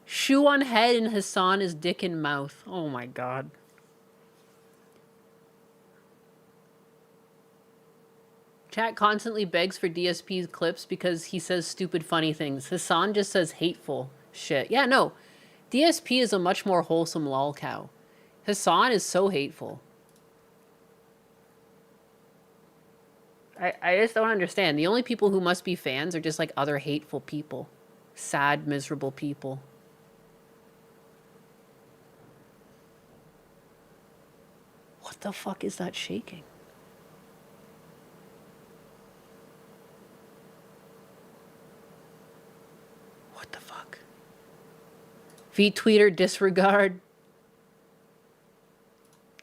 Shoe on head and Hassan is dick in mouth. Oh my god. Chat constantly begs for DSP's clips because he says stupid funny things. Hassan just says hateful shit. Yeah, no. DSP is a much more wholesome lol cow. Hassan is so hateful. I just don't understand. The only people who must be fans are just like other hateful people. Sad, miserable people. What the fuck is that shaking? What the fuck? V-tweeter disregard.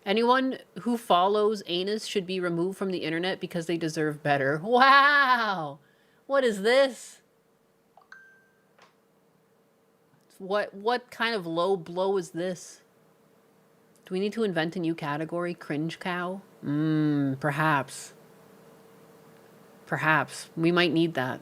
Anyone who follows Anus should be removed from the internet because they deserve better. Wow! What is this? What kind of low blow is this? Do we need to invent a new category? Cringe cow? Perhaps. Perhaps. We might need that.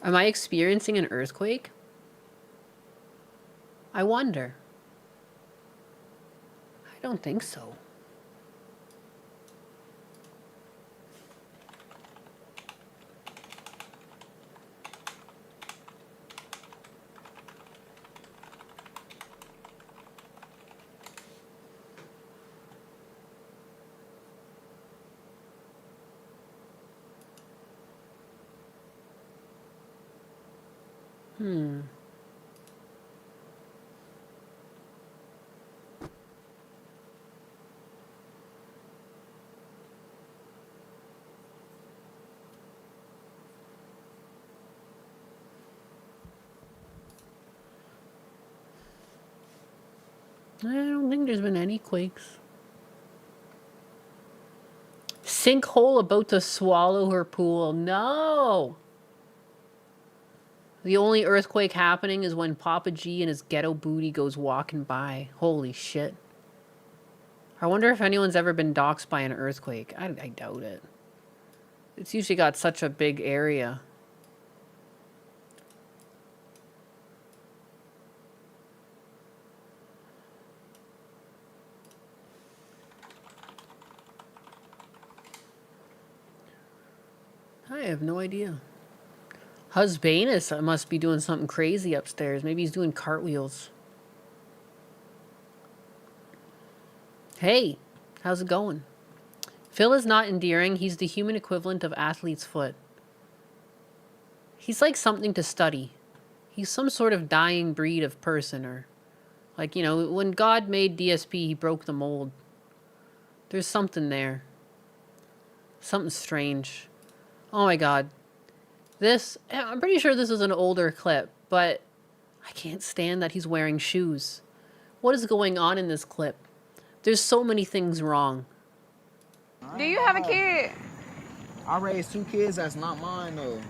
Am I experiencing an earthquake? I wonder. I don't think so. I don't think there's been any quakes. Sinkhole about to swallow her pool. No! The only earthquake happening is when Papa G and his ghetto booty goes walking by. Holy shit. I wonder if anyone's ever been doxxed by an earthquake. I doubt it. It's usually got such a big area. I have no idea. Husbanus must be doing something crazy upstairs. Maybe he's doing cartwheels. Hey, how's it going? Phil is not endearing. He's the human equivalent of athlete's foot. He's like something to study. He's some sort of dying breed of person, or like, you know, when God made DSP, he broke the mold. There's something there. Something strange. Oh my god. I'm pretty sure this is an older clip, but I can't stand that he's wearing shoes. What is going on in this clip? There's so many things wrong.
Do you have a kid?
I raised 2 kids that's not mine though.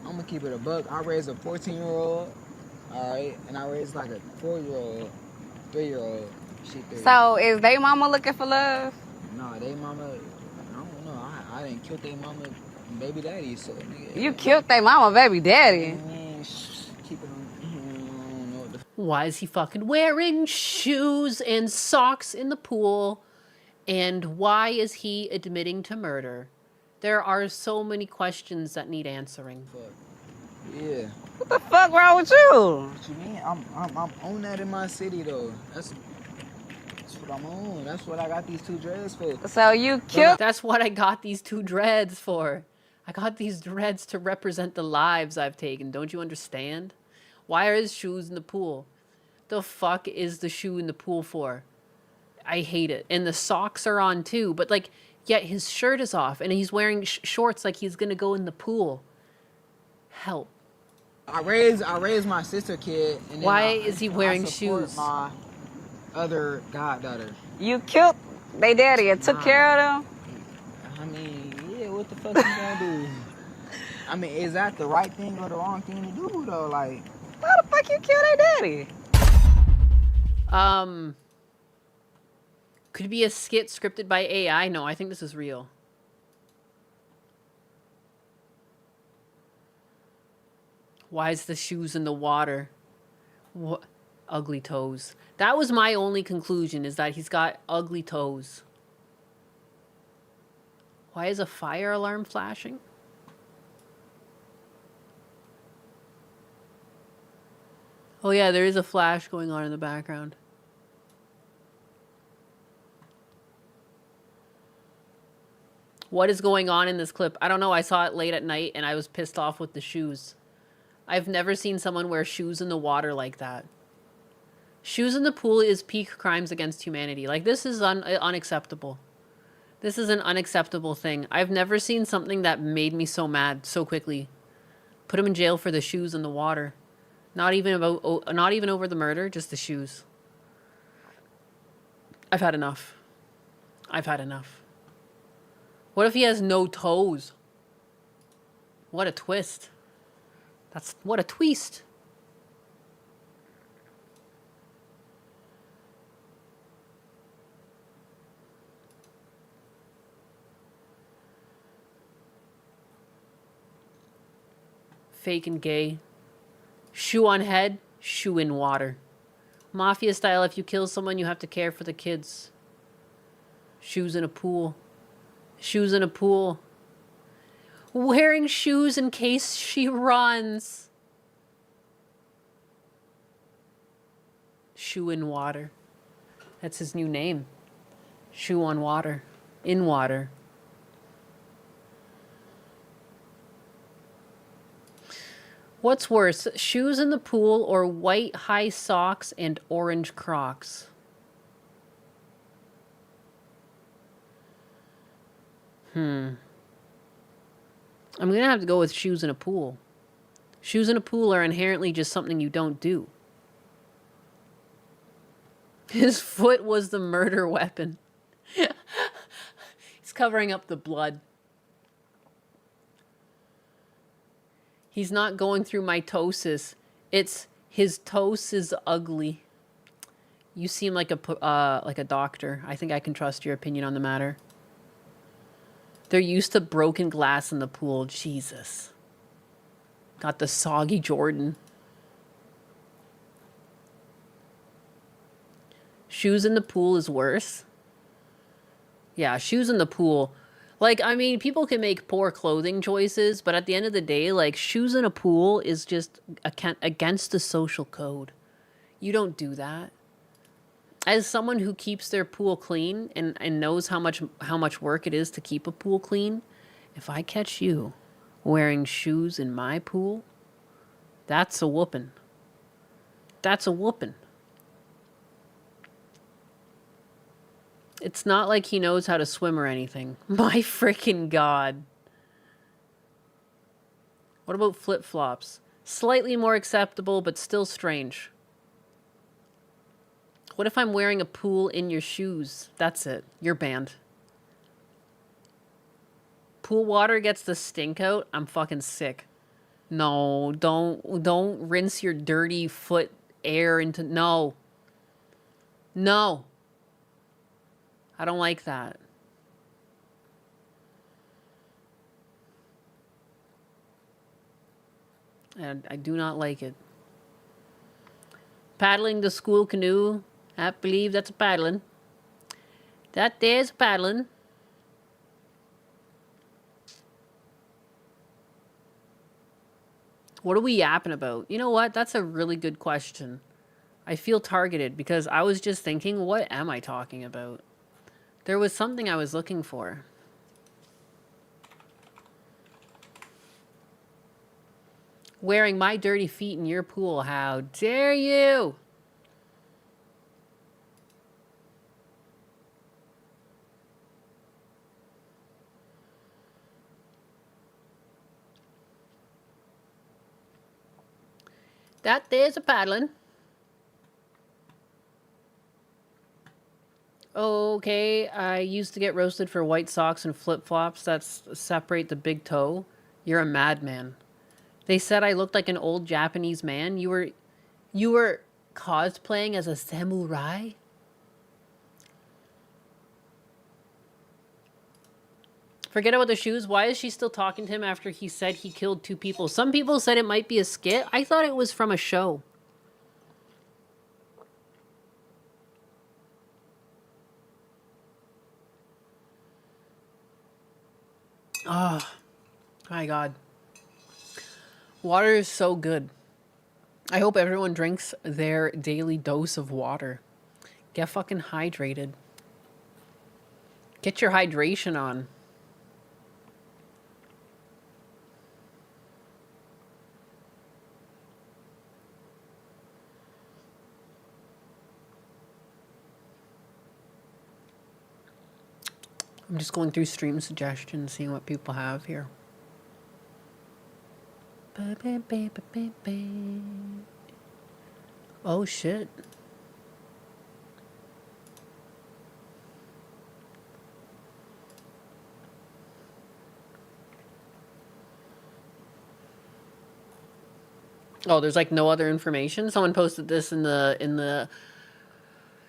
I'm gonna keep it a buck. I raised a 14-year-old, all right, and I raised like a 4-year-old, 3-year-old.
So is they mama looking for love?
No, they mama, I don't know. I didn't kill they mama baby daddy, so nigga.
You killed they mama baby daddy.
Keep it on.
Why is he fucking wearing shoes and socks in the pool? And why is he admitting to murder? There are so many questions that need answering.
Yeah.
What the fuck wrong with you?
What you mean? I'm on that in my city though. That's what I'm on. That's what I got these 2 dreads for.
So you killed.
That's what I got these 2 dreads for. I got these dreads to represent the lives I've taken. Don't you understand? Why are his shoes in the pool? The fuck is the shoe in the pool for? I hate it. And the socks are on too, but like, yet his shirt is off and he's wearing shorts like he's gonna go in the pool. Help.
I raised my sister kid. And
why is he wearing shoes?
My other goddaughter.
You killed they daddy and took care of them?
I mean, yeah, what the fuck you gonna do? I mean, is that the right thing or the wrong thing to do, though? Like,
How the fuck you kill their daddy?
Could be a skit scripted by AI. No, I think this is real. Why is the shoes in the water? What? Ugly toes. That was my only conclusion, is that he's got ugly toes. Why is a fire alarm flashing? Oh yeah, there is a flash going on in the background. What is going on in this clip? I don't know. I saw it late at night and I was pissed off with the shoes. I've never seen someone wear shoes in the water like that. Shoes in the pool is peak crimes against humanity. Like, this is unacceptable. This is an unacceptable thing. I've never seen something that made me so mad so quickly. Put him in jail for the shoes in the water. Not even over the murder, just the shoes. I've had enough. I've had enough. What if he has no toes? What a twist. What a twist. Fake and gay. Shoe on head, shoe in water. Mafia style, if you kill someone, you have to care for the kids. Shoes in a pool. Shoes in a pool. Wearing shoes in case she runs. Shoe in water. That's his new name. Shoe on water. In water. What's worse, shoes in the pool or white high socks and orange Crocs? I'm gonna have to go with shoes in a pool. Shoes in a pool are inherently just something you don't do. His foot was the murder weapon. He's covering up the blood. He's not going through mitosis. It's his toes is ugly. You seem like a doctor. I think I can trust your opinion on the matter. They're used to broken glass in the pool. Jesus. Got the soggy Jordan. Shoes in the pool is worse. Yeah, shoes in the pool. Like, I mean, people can make poor clothing choices, but at the end of the day, like, shoes in a pool is just against the social code. You don't do that. As someone who keeps their pool clean and knows how much work it is to keep a pool clean, if I catch you wearing shoes in my pool, that's a whooping. That's a whooping. It's not like he knows how to swim or anything. My freaking God. What about flip-flops? Slightly more acceptable, but still strange. What if I'm wearing a pool in your shoes? That's it. You're banned. Pool water gets the stink out. I'm fucking sick. No, don't rinse your dirty foot air into... No. No. I don't like that. And I do not like it. Paddling the school canoe. I believe that's a paddling. That there's paddling. What are we yapping about? You know what? That's a really good question. I feel targeted because I was just thinking, what am I talking about? There was something I was looking for. Wearing my dirty feet in your pool. How dare you? That there's a paddling. Okay, I used to get roasted for white socks and flip-flops that separate the big toe. You're a madman. They said I looked like an old Japanese man. You were cosplaying as a samurai? Forget about the shoes. Why is she still talking to him after he said he killed 2 people? Some people said it might be a skit. I thought it was from a show. Oh, my God. Water is so good. I hope everyone drinks their daily dose of water. Get fucking hydrated. Get your hydration on. I'm just going through stream suggestions, seeing what people have here. Oh shit. Oh, there's like no other information. Someone posted this in the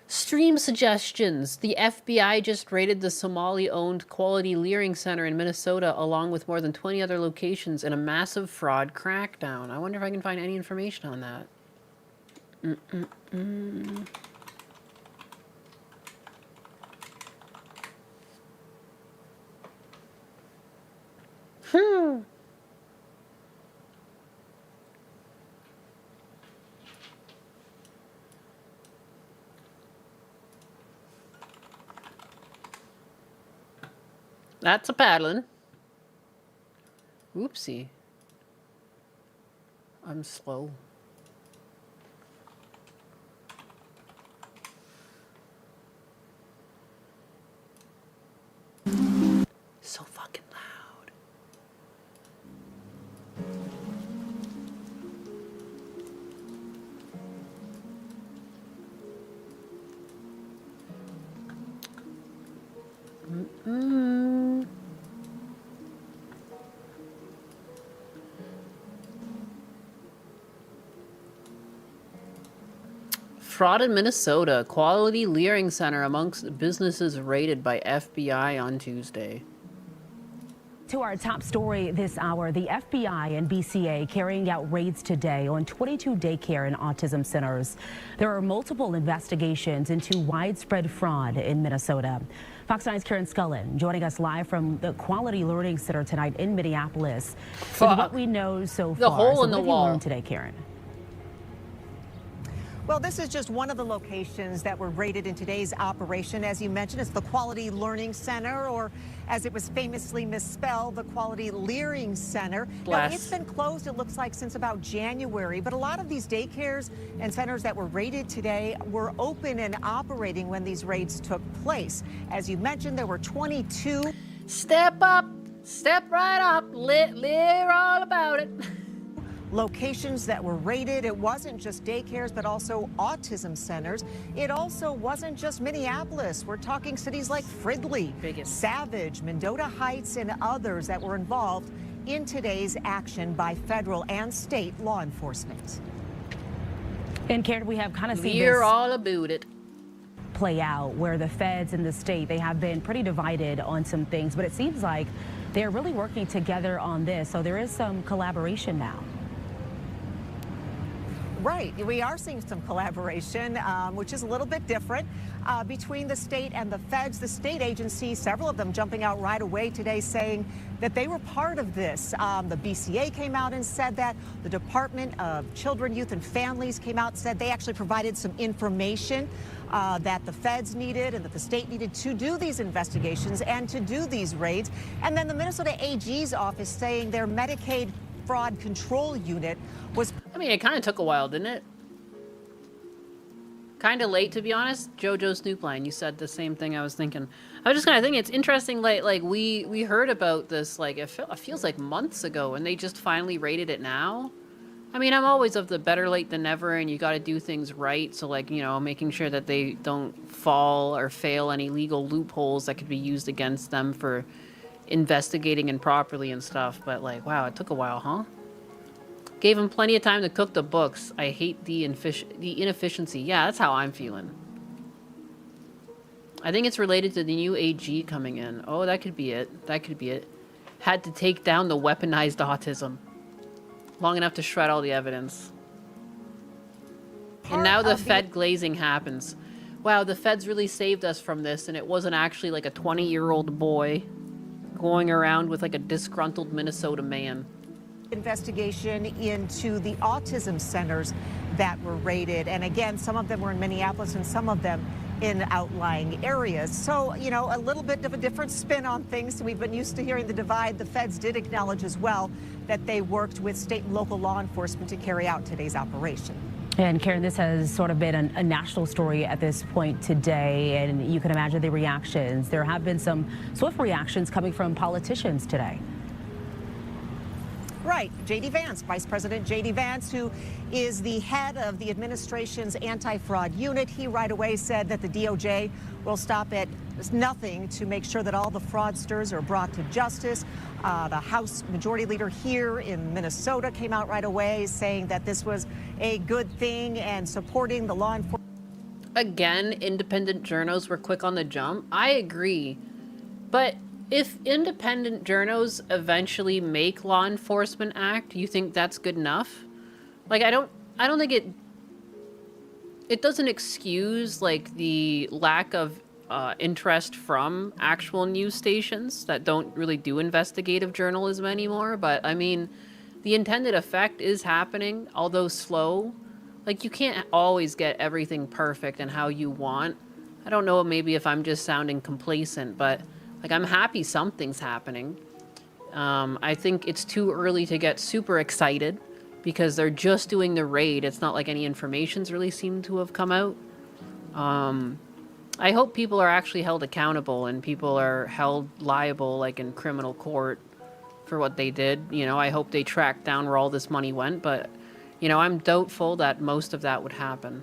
stream suggestions. The FBI just raided the Somali-owned Quality Leering Center in Minnesota, along with more than 20 other locations, in a massive fraud crackdown. I wonder if I can find any information on that. That's a paddling. Oopsie. I'm slow. So fucking loud. Fraud in Minnesota. Quality Leering Center amongst businesses raided by FBI on Tuesday.
To our top story this hour, the FBI and BCA carrying out raids today on 22 daycare and autism centers. There are multiple investigations into widespread fraud in Minnesota. Fox 9's Karen Scullin joining us live from the Quality Learning Center tonight in Minneapolis. With what we know so far.
The hole in the
wall. What have you learned today, Karen?
Well, this is just one of the locations that were raided in today's operation. As you mentioned, it's the Quality Learning Center, or as it was famously misspelled, the Quality Leering Center. Now, it's been closed, it looks like, since about January, but a lot of these daycares and centers that were raided today were open and operating when these raids took place. As you mentioned, there were 22.
Step up, step right up, hear all about it.
Locations that were raided. It wasn't just daycares, but also autism centers. It also wasn't just Minneapolis. We're talking cities like Fridley, Savage, Mendota Heights, and others that were involved in today's action by federal and state law enforcement.
And Karen, we have kind of seen
this all about it
play out, where the feds and the state, they have been pretty divided on some things, but it seems like they're really working together on this. So there is some collaboration now.
Right. We are seeing some collaboration, which is a little bit different between the state and the feds. The state agencies, several of them jumping out right away today saying that they were part of this. The BCA came out and said that. The Department of Children, Youth and Families came out and said they actually provided some information that the feds needed and that the state needed to do these investigations and to do these raids. And then the Minnesota AG's office saying their Medicaid fraud control unit was...
I mean, it kind of took a while, didn't it? Kind of late, to be honest. JoJo Snoopline, you said the same thing I was thinking. I was just kind of thinking it's interesting, like we heard about this, like, it feels like months ago, and they just finally raided it now. I mean, I'm always of the better late than never, and you got to do things right. So, like, you know, making sure that they don't fall or fail any legal loopholes that could be used against them for, investigating improperly and stuff. But like, wow, it took a while, huh? Gave him plenty of time to cook the books. I hate the inefficiency. Yeah, that's how I'm feeling. I think it's related to the new AG coming in. Oh, that could be it. That could be it. Had to take down the weaponized autism. Long enough to shred all the evidence. And now the Fed glazing happens. Wow, the Feds really saved us from this, and it wasn't actually like a 20-year-old boy going around with like a disgruntled Minnesota man.
Investigation into the autism centers that were raided. And again, some of them were in Minneapolis and some of them in outlying areas. So, you know, a little bit of a different spin on things. We've been used to hearing the divide. The Feds did acknowledge as well that they worked with state and local law enforcement to carry out today's operation.
And Karen, this has sort of been a national story at this point today, and you can imagine the reactions. There have been some swift reactions coming from politicians today.
Right. J.D. Vance, Vice President J.D. Vance, who is the head of the administration's anti-fraud unit. He right away said that the DOJ will stop at nothing to make sure that all the fraudsters are brought to justice. The House Majority Leader here in Minnesota came out right away saying that this was a good thing and supporting the law enforcement.
Again, independent journos were quick on the jump. I agree. But if independent journos eventually make law enforcement act, you think that's good enough? Like, I don't think it doesn't excuse like the lack of interest from actual news stations that don't really do investigative journalism anymore. But I mean, the intended effect is happening, although slow. Like, you can't always get everything perfect and how you want. I don't know, maybe if I'm just sounding complacent, but like, I'm happy something's happening. I think it's too early to get super excited because they're just doing the raid. It's not like any information's really seemed to have come out. I hope people are actually held accountable and people are held liable, like in criminal court, for what they did. You know, I hope they track down where all this money went, but, you know, I'm doubtful that most of that would happen.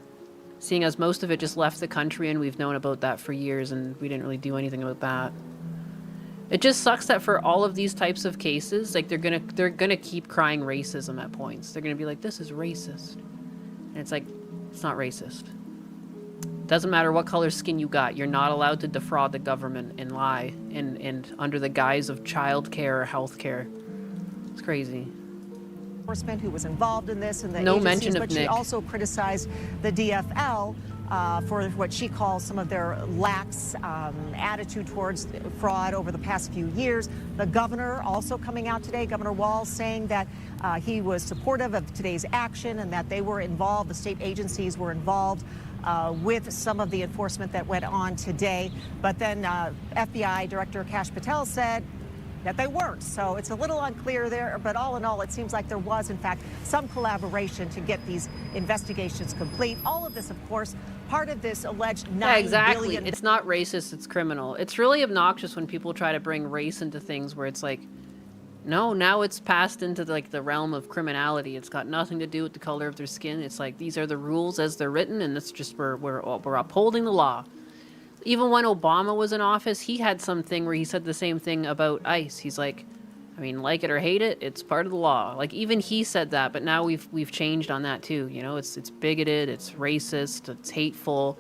Seeing as most of it just left the country and we've known about that for years and we didn't really do anything about that. It just sucks that for all of these types of cases, like they're gonna keep crying racism at points. They're gonna be like, this is racist. And it's like, it's not racist. Doesn't matter what color skin you got, you're not allowed to defraud the government and lie and under the guise of child care or health care. It's crazy.
Enforcement who was involved in this and the
no
agencies,
mention of
but
Nick.
She also criticized the DFL for what she calls some of their lax attitude towards fraud over the past few years. The governor also coming out today, Governor Walz, saying that he was supportive of today's action and that they were involved, the state agencies were involved with some of the enforcement that went on today. But then FBI Director Kash Patel said that they weren't. So it's a little unclear there, but all in all, it seems like there was, in fact, some collaboration to get these investigations complete. All of this, of course, part of this alleged $9
Yeah, exactly.
billion.
It's not racist, it's criminal. It's really obnoxious when people try to bring race into things where it's like, no, now it's passed into like the realm of criminality. It's got nothing to do with the color of their skin. It's like, these are the rules as they're written, and it's just we're upholding the law. Even when Obama was in office, he had something where he said the same thing about ICE. He's like, I mean, like it or hate it, it's part of the law. Like, even he said that, but now we've changed on that too. You know, it's bigoted, it's racist, it's hateful.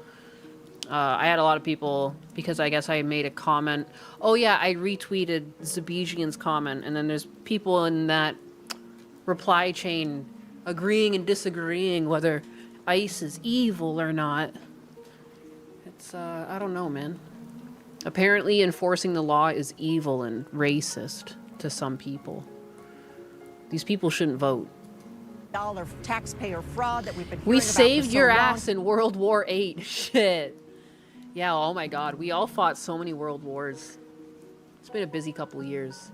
I had a lot of people, because I guess I made a comment. Oh yeah, I retweeted Zabijian's comment, and then there's people in that reply chain agreeing and disagreeing whether ICE is evil or not. It's, I don't know, man. Apparently enforcing the law is evil and racist to some people. These people shouldn't vote.
Dollar taxpayer fraud that we've been hearing
We
about
saved
for so
your
long.
ass in World War VIII. Shit. Yeah, oh my god. We all fought so many world wars. It's been a busy couple of years.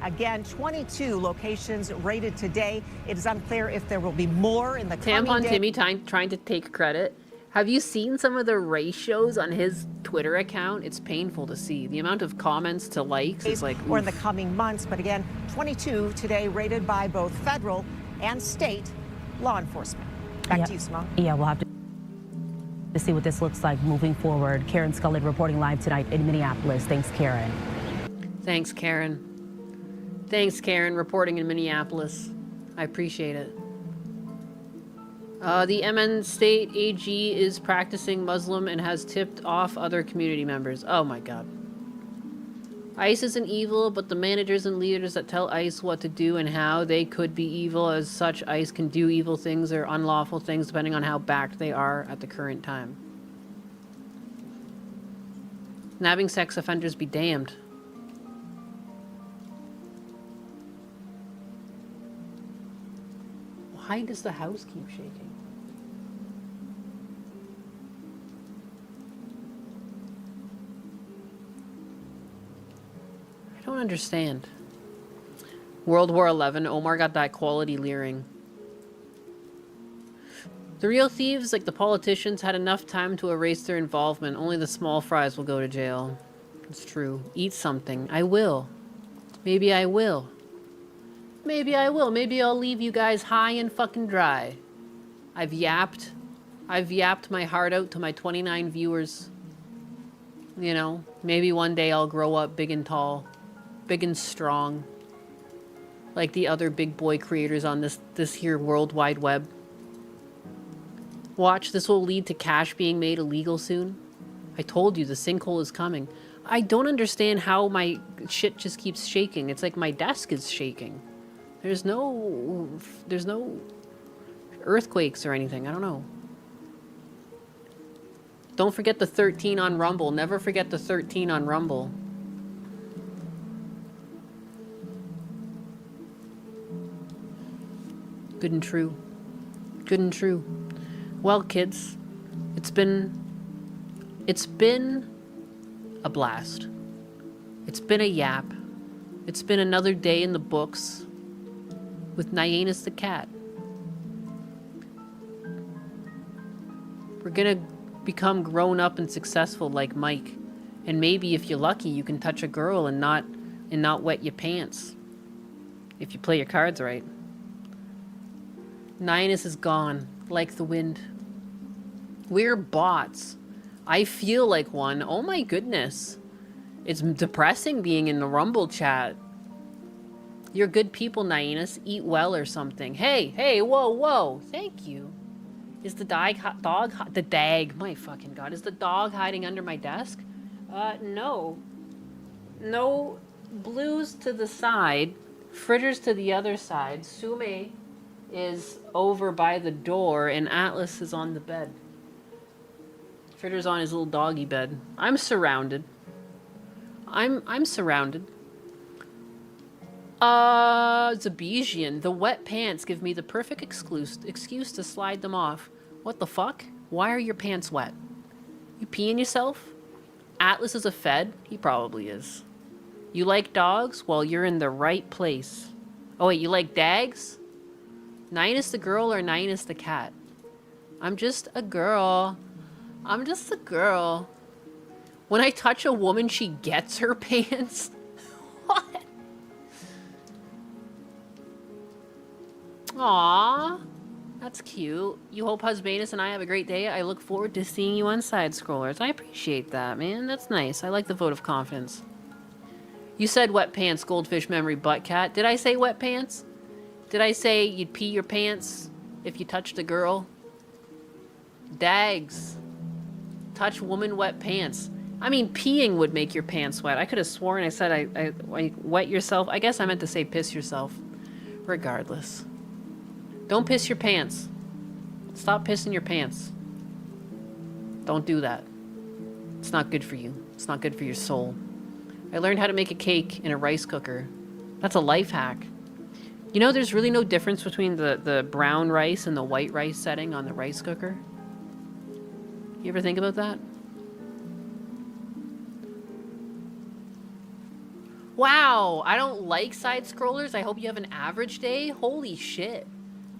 Again, 22 locations raided today. It is unclear if there will be more in the coming
Tampon
days.
Timmy trying to take credit. Have you seen some of the ratios on his Twitter account? It's painful to see. The amount of comments to likes is like,
or in
oof.
the coming months. But again, 22 today raided by both federal and state law enforcement. Back to you, Simone.
Yeah, we'll have to see what this looks like moving forward. Karen Scullin reporting live tonight in Minneapolis. Thanks, Karen.
Thanks, Karen. Thanks, Karen, reporting in Minneapolis. I appreciate it. The MN State AG is practicing Muslim and has tipped off other community members. Oh my god. ICE isn't evil, but the managers and leaders that tell ICE what to do and how they could be evil. As such, ICE can do evil things or unlawful things depending on how backed they are at the current time. Nabbing sex offenders be damned. Why does the house keep shaking? I don't understand. World War XI, Omar got that quality leering. The real thieves, like the politicians, had enough time to erase their involvement. Only the small fries will go to jail. It's true. Eat something. I will. Maybe I will. Maybe I will. Maybe I'll leave you guys high and fucking dry. I've yapped my heart out to my 29 viewers. You know, maybe one day I'll grow up big and tall, big and strong, like the other big boy creators on this here World Wide Web. Watch, this will lead to cash being made illegal soon. I told you the sinkhole is coming. I don't understand how my shit just keeps shaking. It's like my desk is shaking. There's no earthquakes or anything. I don't know. Don't forget the 13 on Rumble. Never forget the 13 on Rumble. Good and true. Good and true. Well, kids, it's been a blast. It's been a yap. It's been another day in the books with Nyanus the cat. We're gonna become grown up and successful like Mike. And maybe if you're lucky, you can touch a girl and not wet your pants. If you play your cards right. Nyanus is gone, like the wind. We're bots. I feel like one. Oh my goodness. It's depressing being in the Rumble chat. You're good people, Nyanus. Eat well or something. Hey, whoa. Thank you. Is the my fucking god. Is the dog hiding under my desk? No. No. Blues to the side. Fritters to the other side. Sume is over by the door and Atlas is on the bed. Fritter's on his little doggy bed. I'm surrounded. I'm surrounded. Zabesian, the wet pants give me the perfect excuse to slide them off. What the fuck? Why are your pants wet? You peeing yourself? Atlas is a fed? He probably is. You like dogs? Well, you're in the right place. Oh wait, you like dags? Nyanus the girl or Nyanus the cat? I'm just a girl. I'm just a girl. When I touch a woman, she gets her pants? What? Aww. That's cute. You hope Husbanus and I have a great day. I look forward to seeing you on Side Scrollers. I appreciate that, man. That's nice. I like the vote of confidence. You said wet pants, goldfish memory, butt cat. Did I say wet pants? Did I say you'd pee your pants if you touched a girl? Dags. Touch woman wet pants. I mean, peeing would make your pants wet. I could have sworn I said I wet yourself. I guess I meant to say piss yourself. Regardless. Don't piss your pants. Stop pissing your pants. Don't do that. It's not good for you. It's not good for your soul. I learned how to make a cake in a rice cooker. That's a life hack. You know, there's really no difference between the brown rice and the white rice setting on the rice cooker. You ever think about that? Wow, I don't like side scrollers. I hope you have an average day. Holy shit.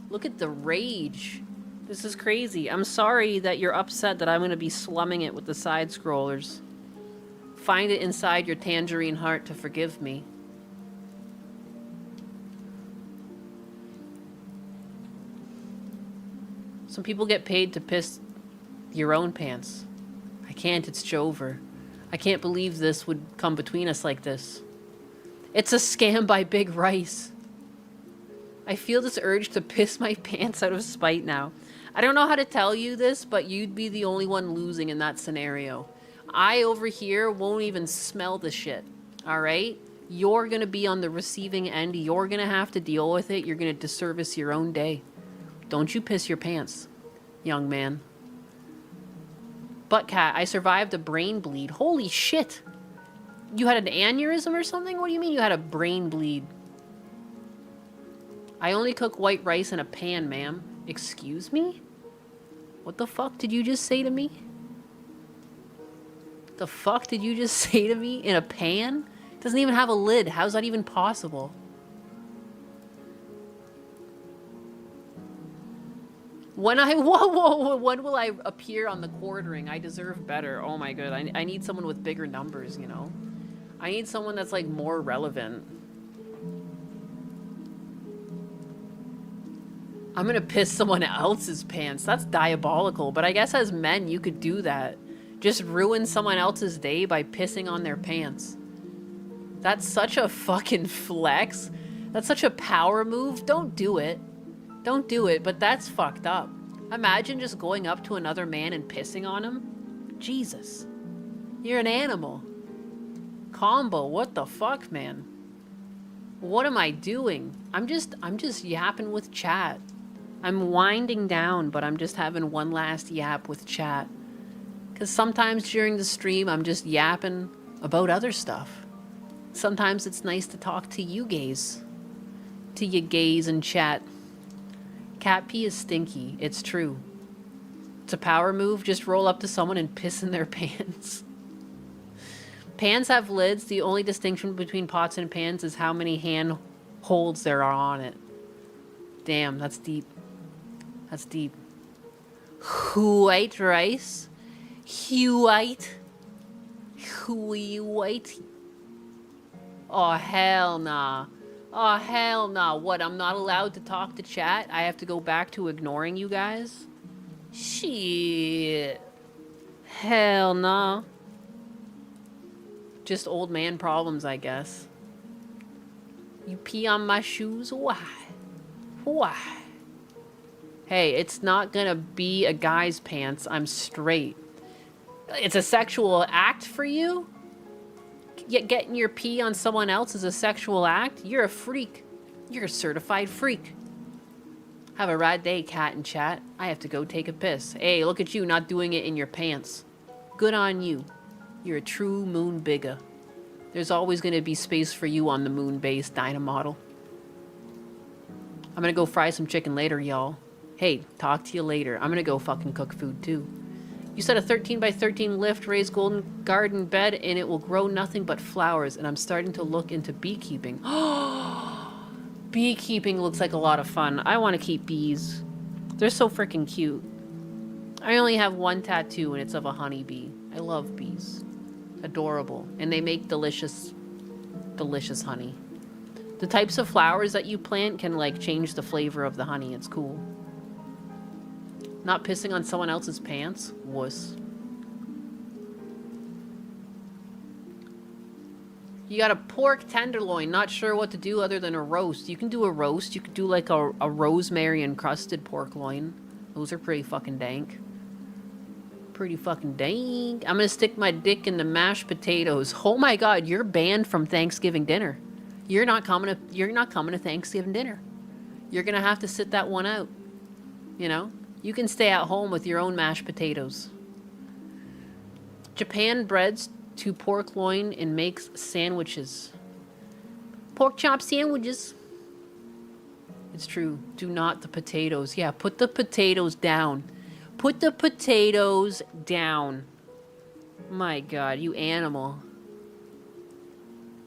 Look at the rage. This is crazy. I'm sorry that you're upset that I'm going to be slumming it with the side scrollers. Find it inside your tangerine heart to forgive me. Some people get paid to piss your own pants. I can't, it's Jover. I can't believe this would come between us like this. It's a scam by Big Rice. I feel this urge to piss my pants out of spite now. I don't know how to tell you this, but you'd be the only one losing in that scenario. I over here won't even smell the shit. Alright? You're gonna be on the receiving end. You're gonna have to deal with it. You're gonna disservice your own day. Don't you piss your pants, young man. Butt cat, I survived a brain bleed. Holy shit. You had an aneurysm or something? What do you mean you had a brain bleed? I only cook white rice in a pan, ma'am. Excuse me? What the fuck did you just say to me? The fuck did you just say to me? In a pan? It doesn't even have a lid. How's that even possible? When when will I appear on the quartering? I deserve better. Oh my god, I need someone with bigger numbers, you know? I need someone that's like more relevant. I'm gonna piss someone else's pants. That's diabolical, but I guess as men you could do that. Just ruin someone else's day by pissing on their pants. That's such a fucking flex. That's such a power move. Don't do it. Don't do it, but that's fucked up. Imagine just going up to another man and pissing on him. Jesus. You're an animal. Combo, what the fuck, man? What am I doing? I'm just yapping with chat. I'm winding down, but I'm just having one last yap with chat. Because sometimes during the stream, I'm just yapping about other stuff. Sometimes it's nice to talk to you gays. To you gays in chat. Cat pee is stinky. It's true. It's a power move. Just roll up to someone and piss in their pants. Pans have lids. The only distinction between pots and pans is how many hand holds there are on it. Damn, that's deep. That's deep. White rice. White. Oh, hell nah. Oh, hell nah. What, I'm not allowed to talk to chat? I have to go back to ignoring you guys? Shit. Hell nah. Just old man problems, I guess. You pee on my shoes? Why? Why? Hey, it's not gonna be a guy's pants. I'm straight. It's a sexual act for you? Yet getting your pee on someone else is a sexual act? You're a freak. You're a certified freak. Have a rad day, cat and chat. I have to go take a piss. Hey, look at you not doing it in your pants. Good on you. You're a true moon bigger. There's always going to be space for you on the moon-based Dynamodel. I'm going to go fry some chicken later, y'all. Hey, talk to you later. I'm going to go fucking cook food, too. You said a 13 by 13 lift, raised golden garden bed, and it will grow nothing but flowers, and I'm starting to look into beekeeping. Beekeeping looks like a lot of fun. I want to keep bees. They're so freaking cute. I only have one tattoo, and it's of a honeybee. I love bees. Adorable. And they make delicious, delicious honey. The types of flowers that you plant can, like, change the flavor of the honey. It's cool. Not pissing on someone else's pants? Wuss. You got a pork tenderloin. Not sure what to do other than a roast. You can do a roast. You could do like a rosemary encrusted pork loin. Those are pretty fucking dank. Pretty fucking dank. I'm gonna stick my dick in the mashed potatoes. Oh my god, you're banned from Thanksgiving dinner. You're not coming to Thanksgiving dinner. You're gonna have to sit that one out. You know? You can stay at home with your own mashed potatoes. Japan breads to pork loin and makes sandwiches. Pork chop sandwiches. It's true. Do not the potatoes. Yeah, put the potatoes down. Put the potatoes down. My god, you animal.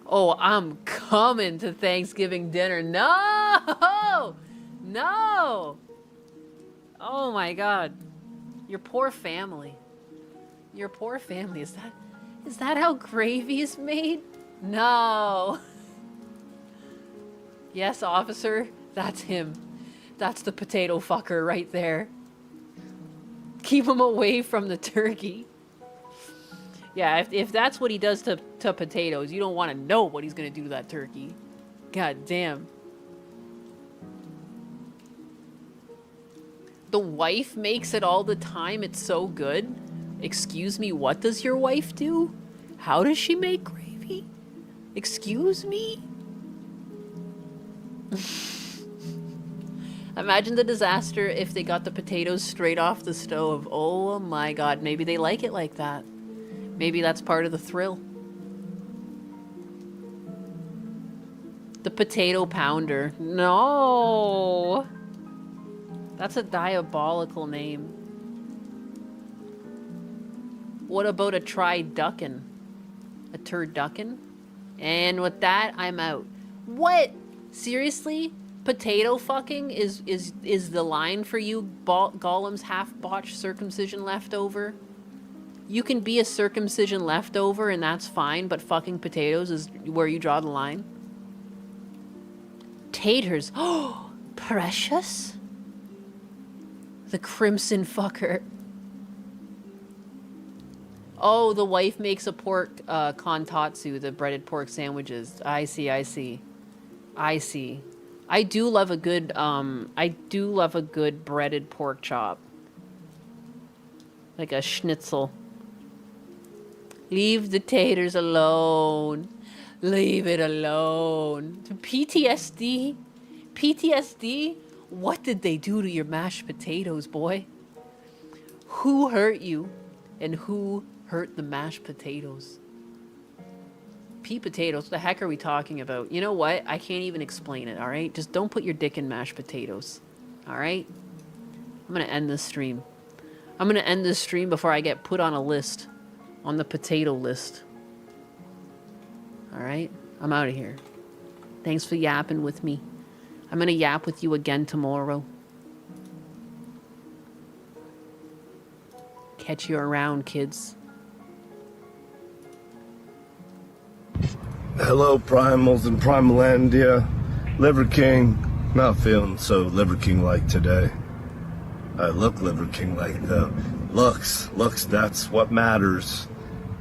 Oh, I'm coming to Thanksgiving dinner. No! No! Oh my god. Your poor family. Your poor family. Is that how gravy is made? No. Yes, officer. That's him. That's the potato fucker right there. Keep him away from the turkey. Yeah, if that's what he does to potatoes, you don't want to know what he's going to do to that turkey. God damn. The wife makes it all the time. It's so good. Excuse me, what does your wife do? How does she make gravy? Excuse me? Imagine the disaster if they got the potatoes straight off the stove. Oh my god, maybe they like it like that. Maybe that's part of the thrill. The potato pounder. No! That's a diabolical name. What about a try-duckin'? A turducken? And with that, I'm out. What? Seriously? Potato fucking is the line for you, Gollum's half-botched circumcision leftover? You can be a circumcision leftover and that's fine, but fucking potatoes is where you draw the line? Taters. Oh, precious? The crimson fucker. Oh, the wife makes a pork kontatsu, the breaded pork sandwiches. I see. I do love a good breaded pork chop. Like a schnitzel. Leave the taters alone. Leave it alone. PTSD? PTSD? What did they do to your mashed potatoes, boy? Who hurt you? And who hurt the mashed potatoes? Pea potatoes? What the heck are we talking about? You know what? I can't even explain it, alright? Just don't put your dick in mashed potatoes. Alright? I'm gonna end this stream. I'm gonna end this stream before I get put on a list. On the potato list. Alright? I'm out of here. Thanks for yapping with me. I'm gonna yap with you again tomorrow. Catch you around, kids.
Hello, Primals and Primalandia. Liver King. Not feeling so Liver King-like today. I look Liver King-like, though. Looks, that's what matters.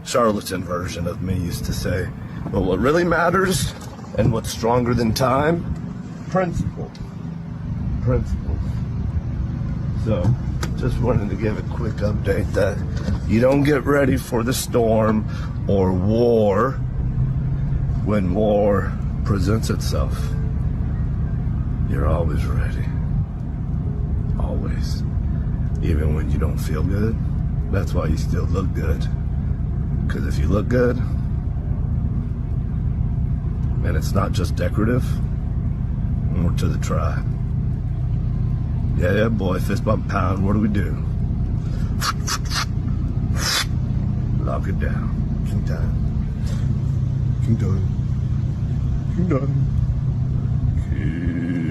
Charlatan version of me used to say. But what really matters, and what's stronger than time? Principle. Principles. So, just wanted to give a quick update that you don't get ready for the storm or war when war presents itself. You're always ready. Always. Even when you don't feel good. That's why you still look good. Because if you look good, and it's not just decorative, more to the try. Yeah, boy, fist bump pound, what do we do? Lock it down. King time. King time. King time. King.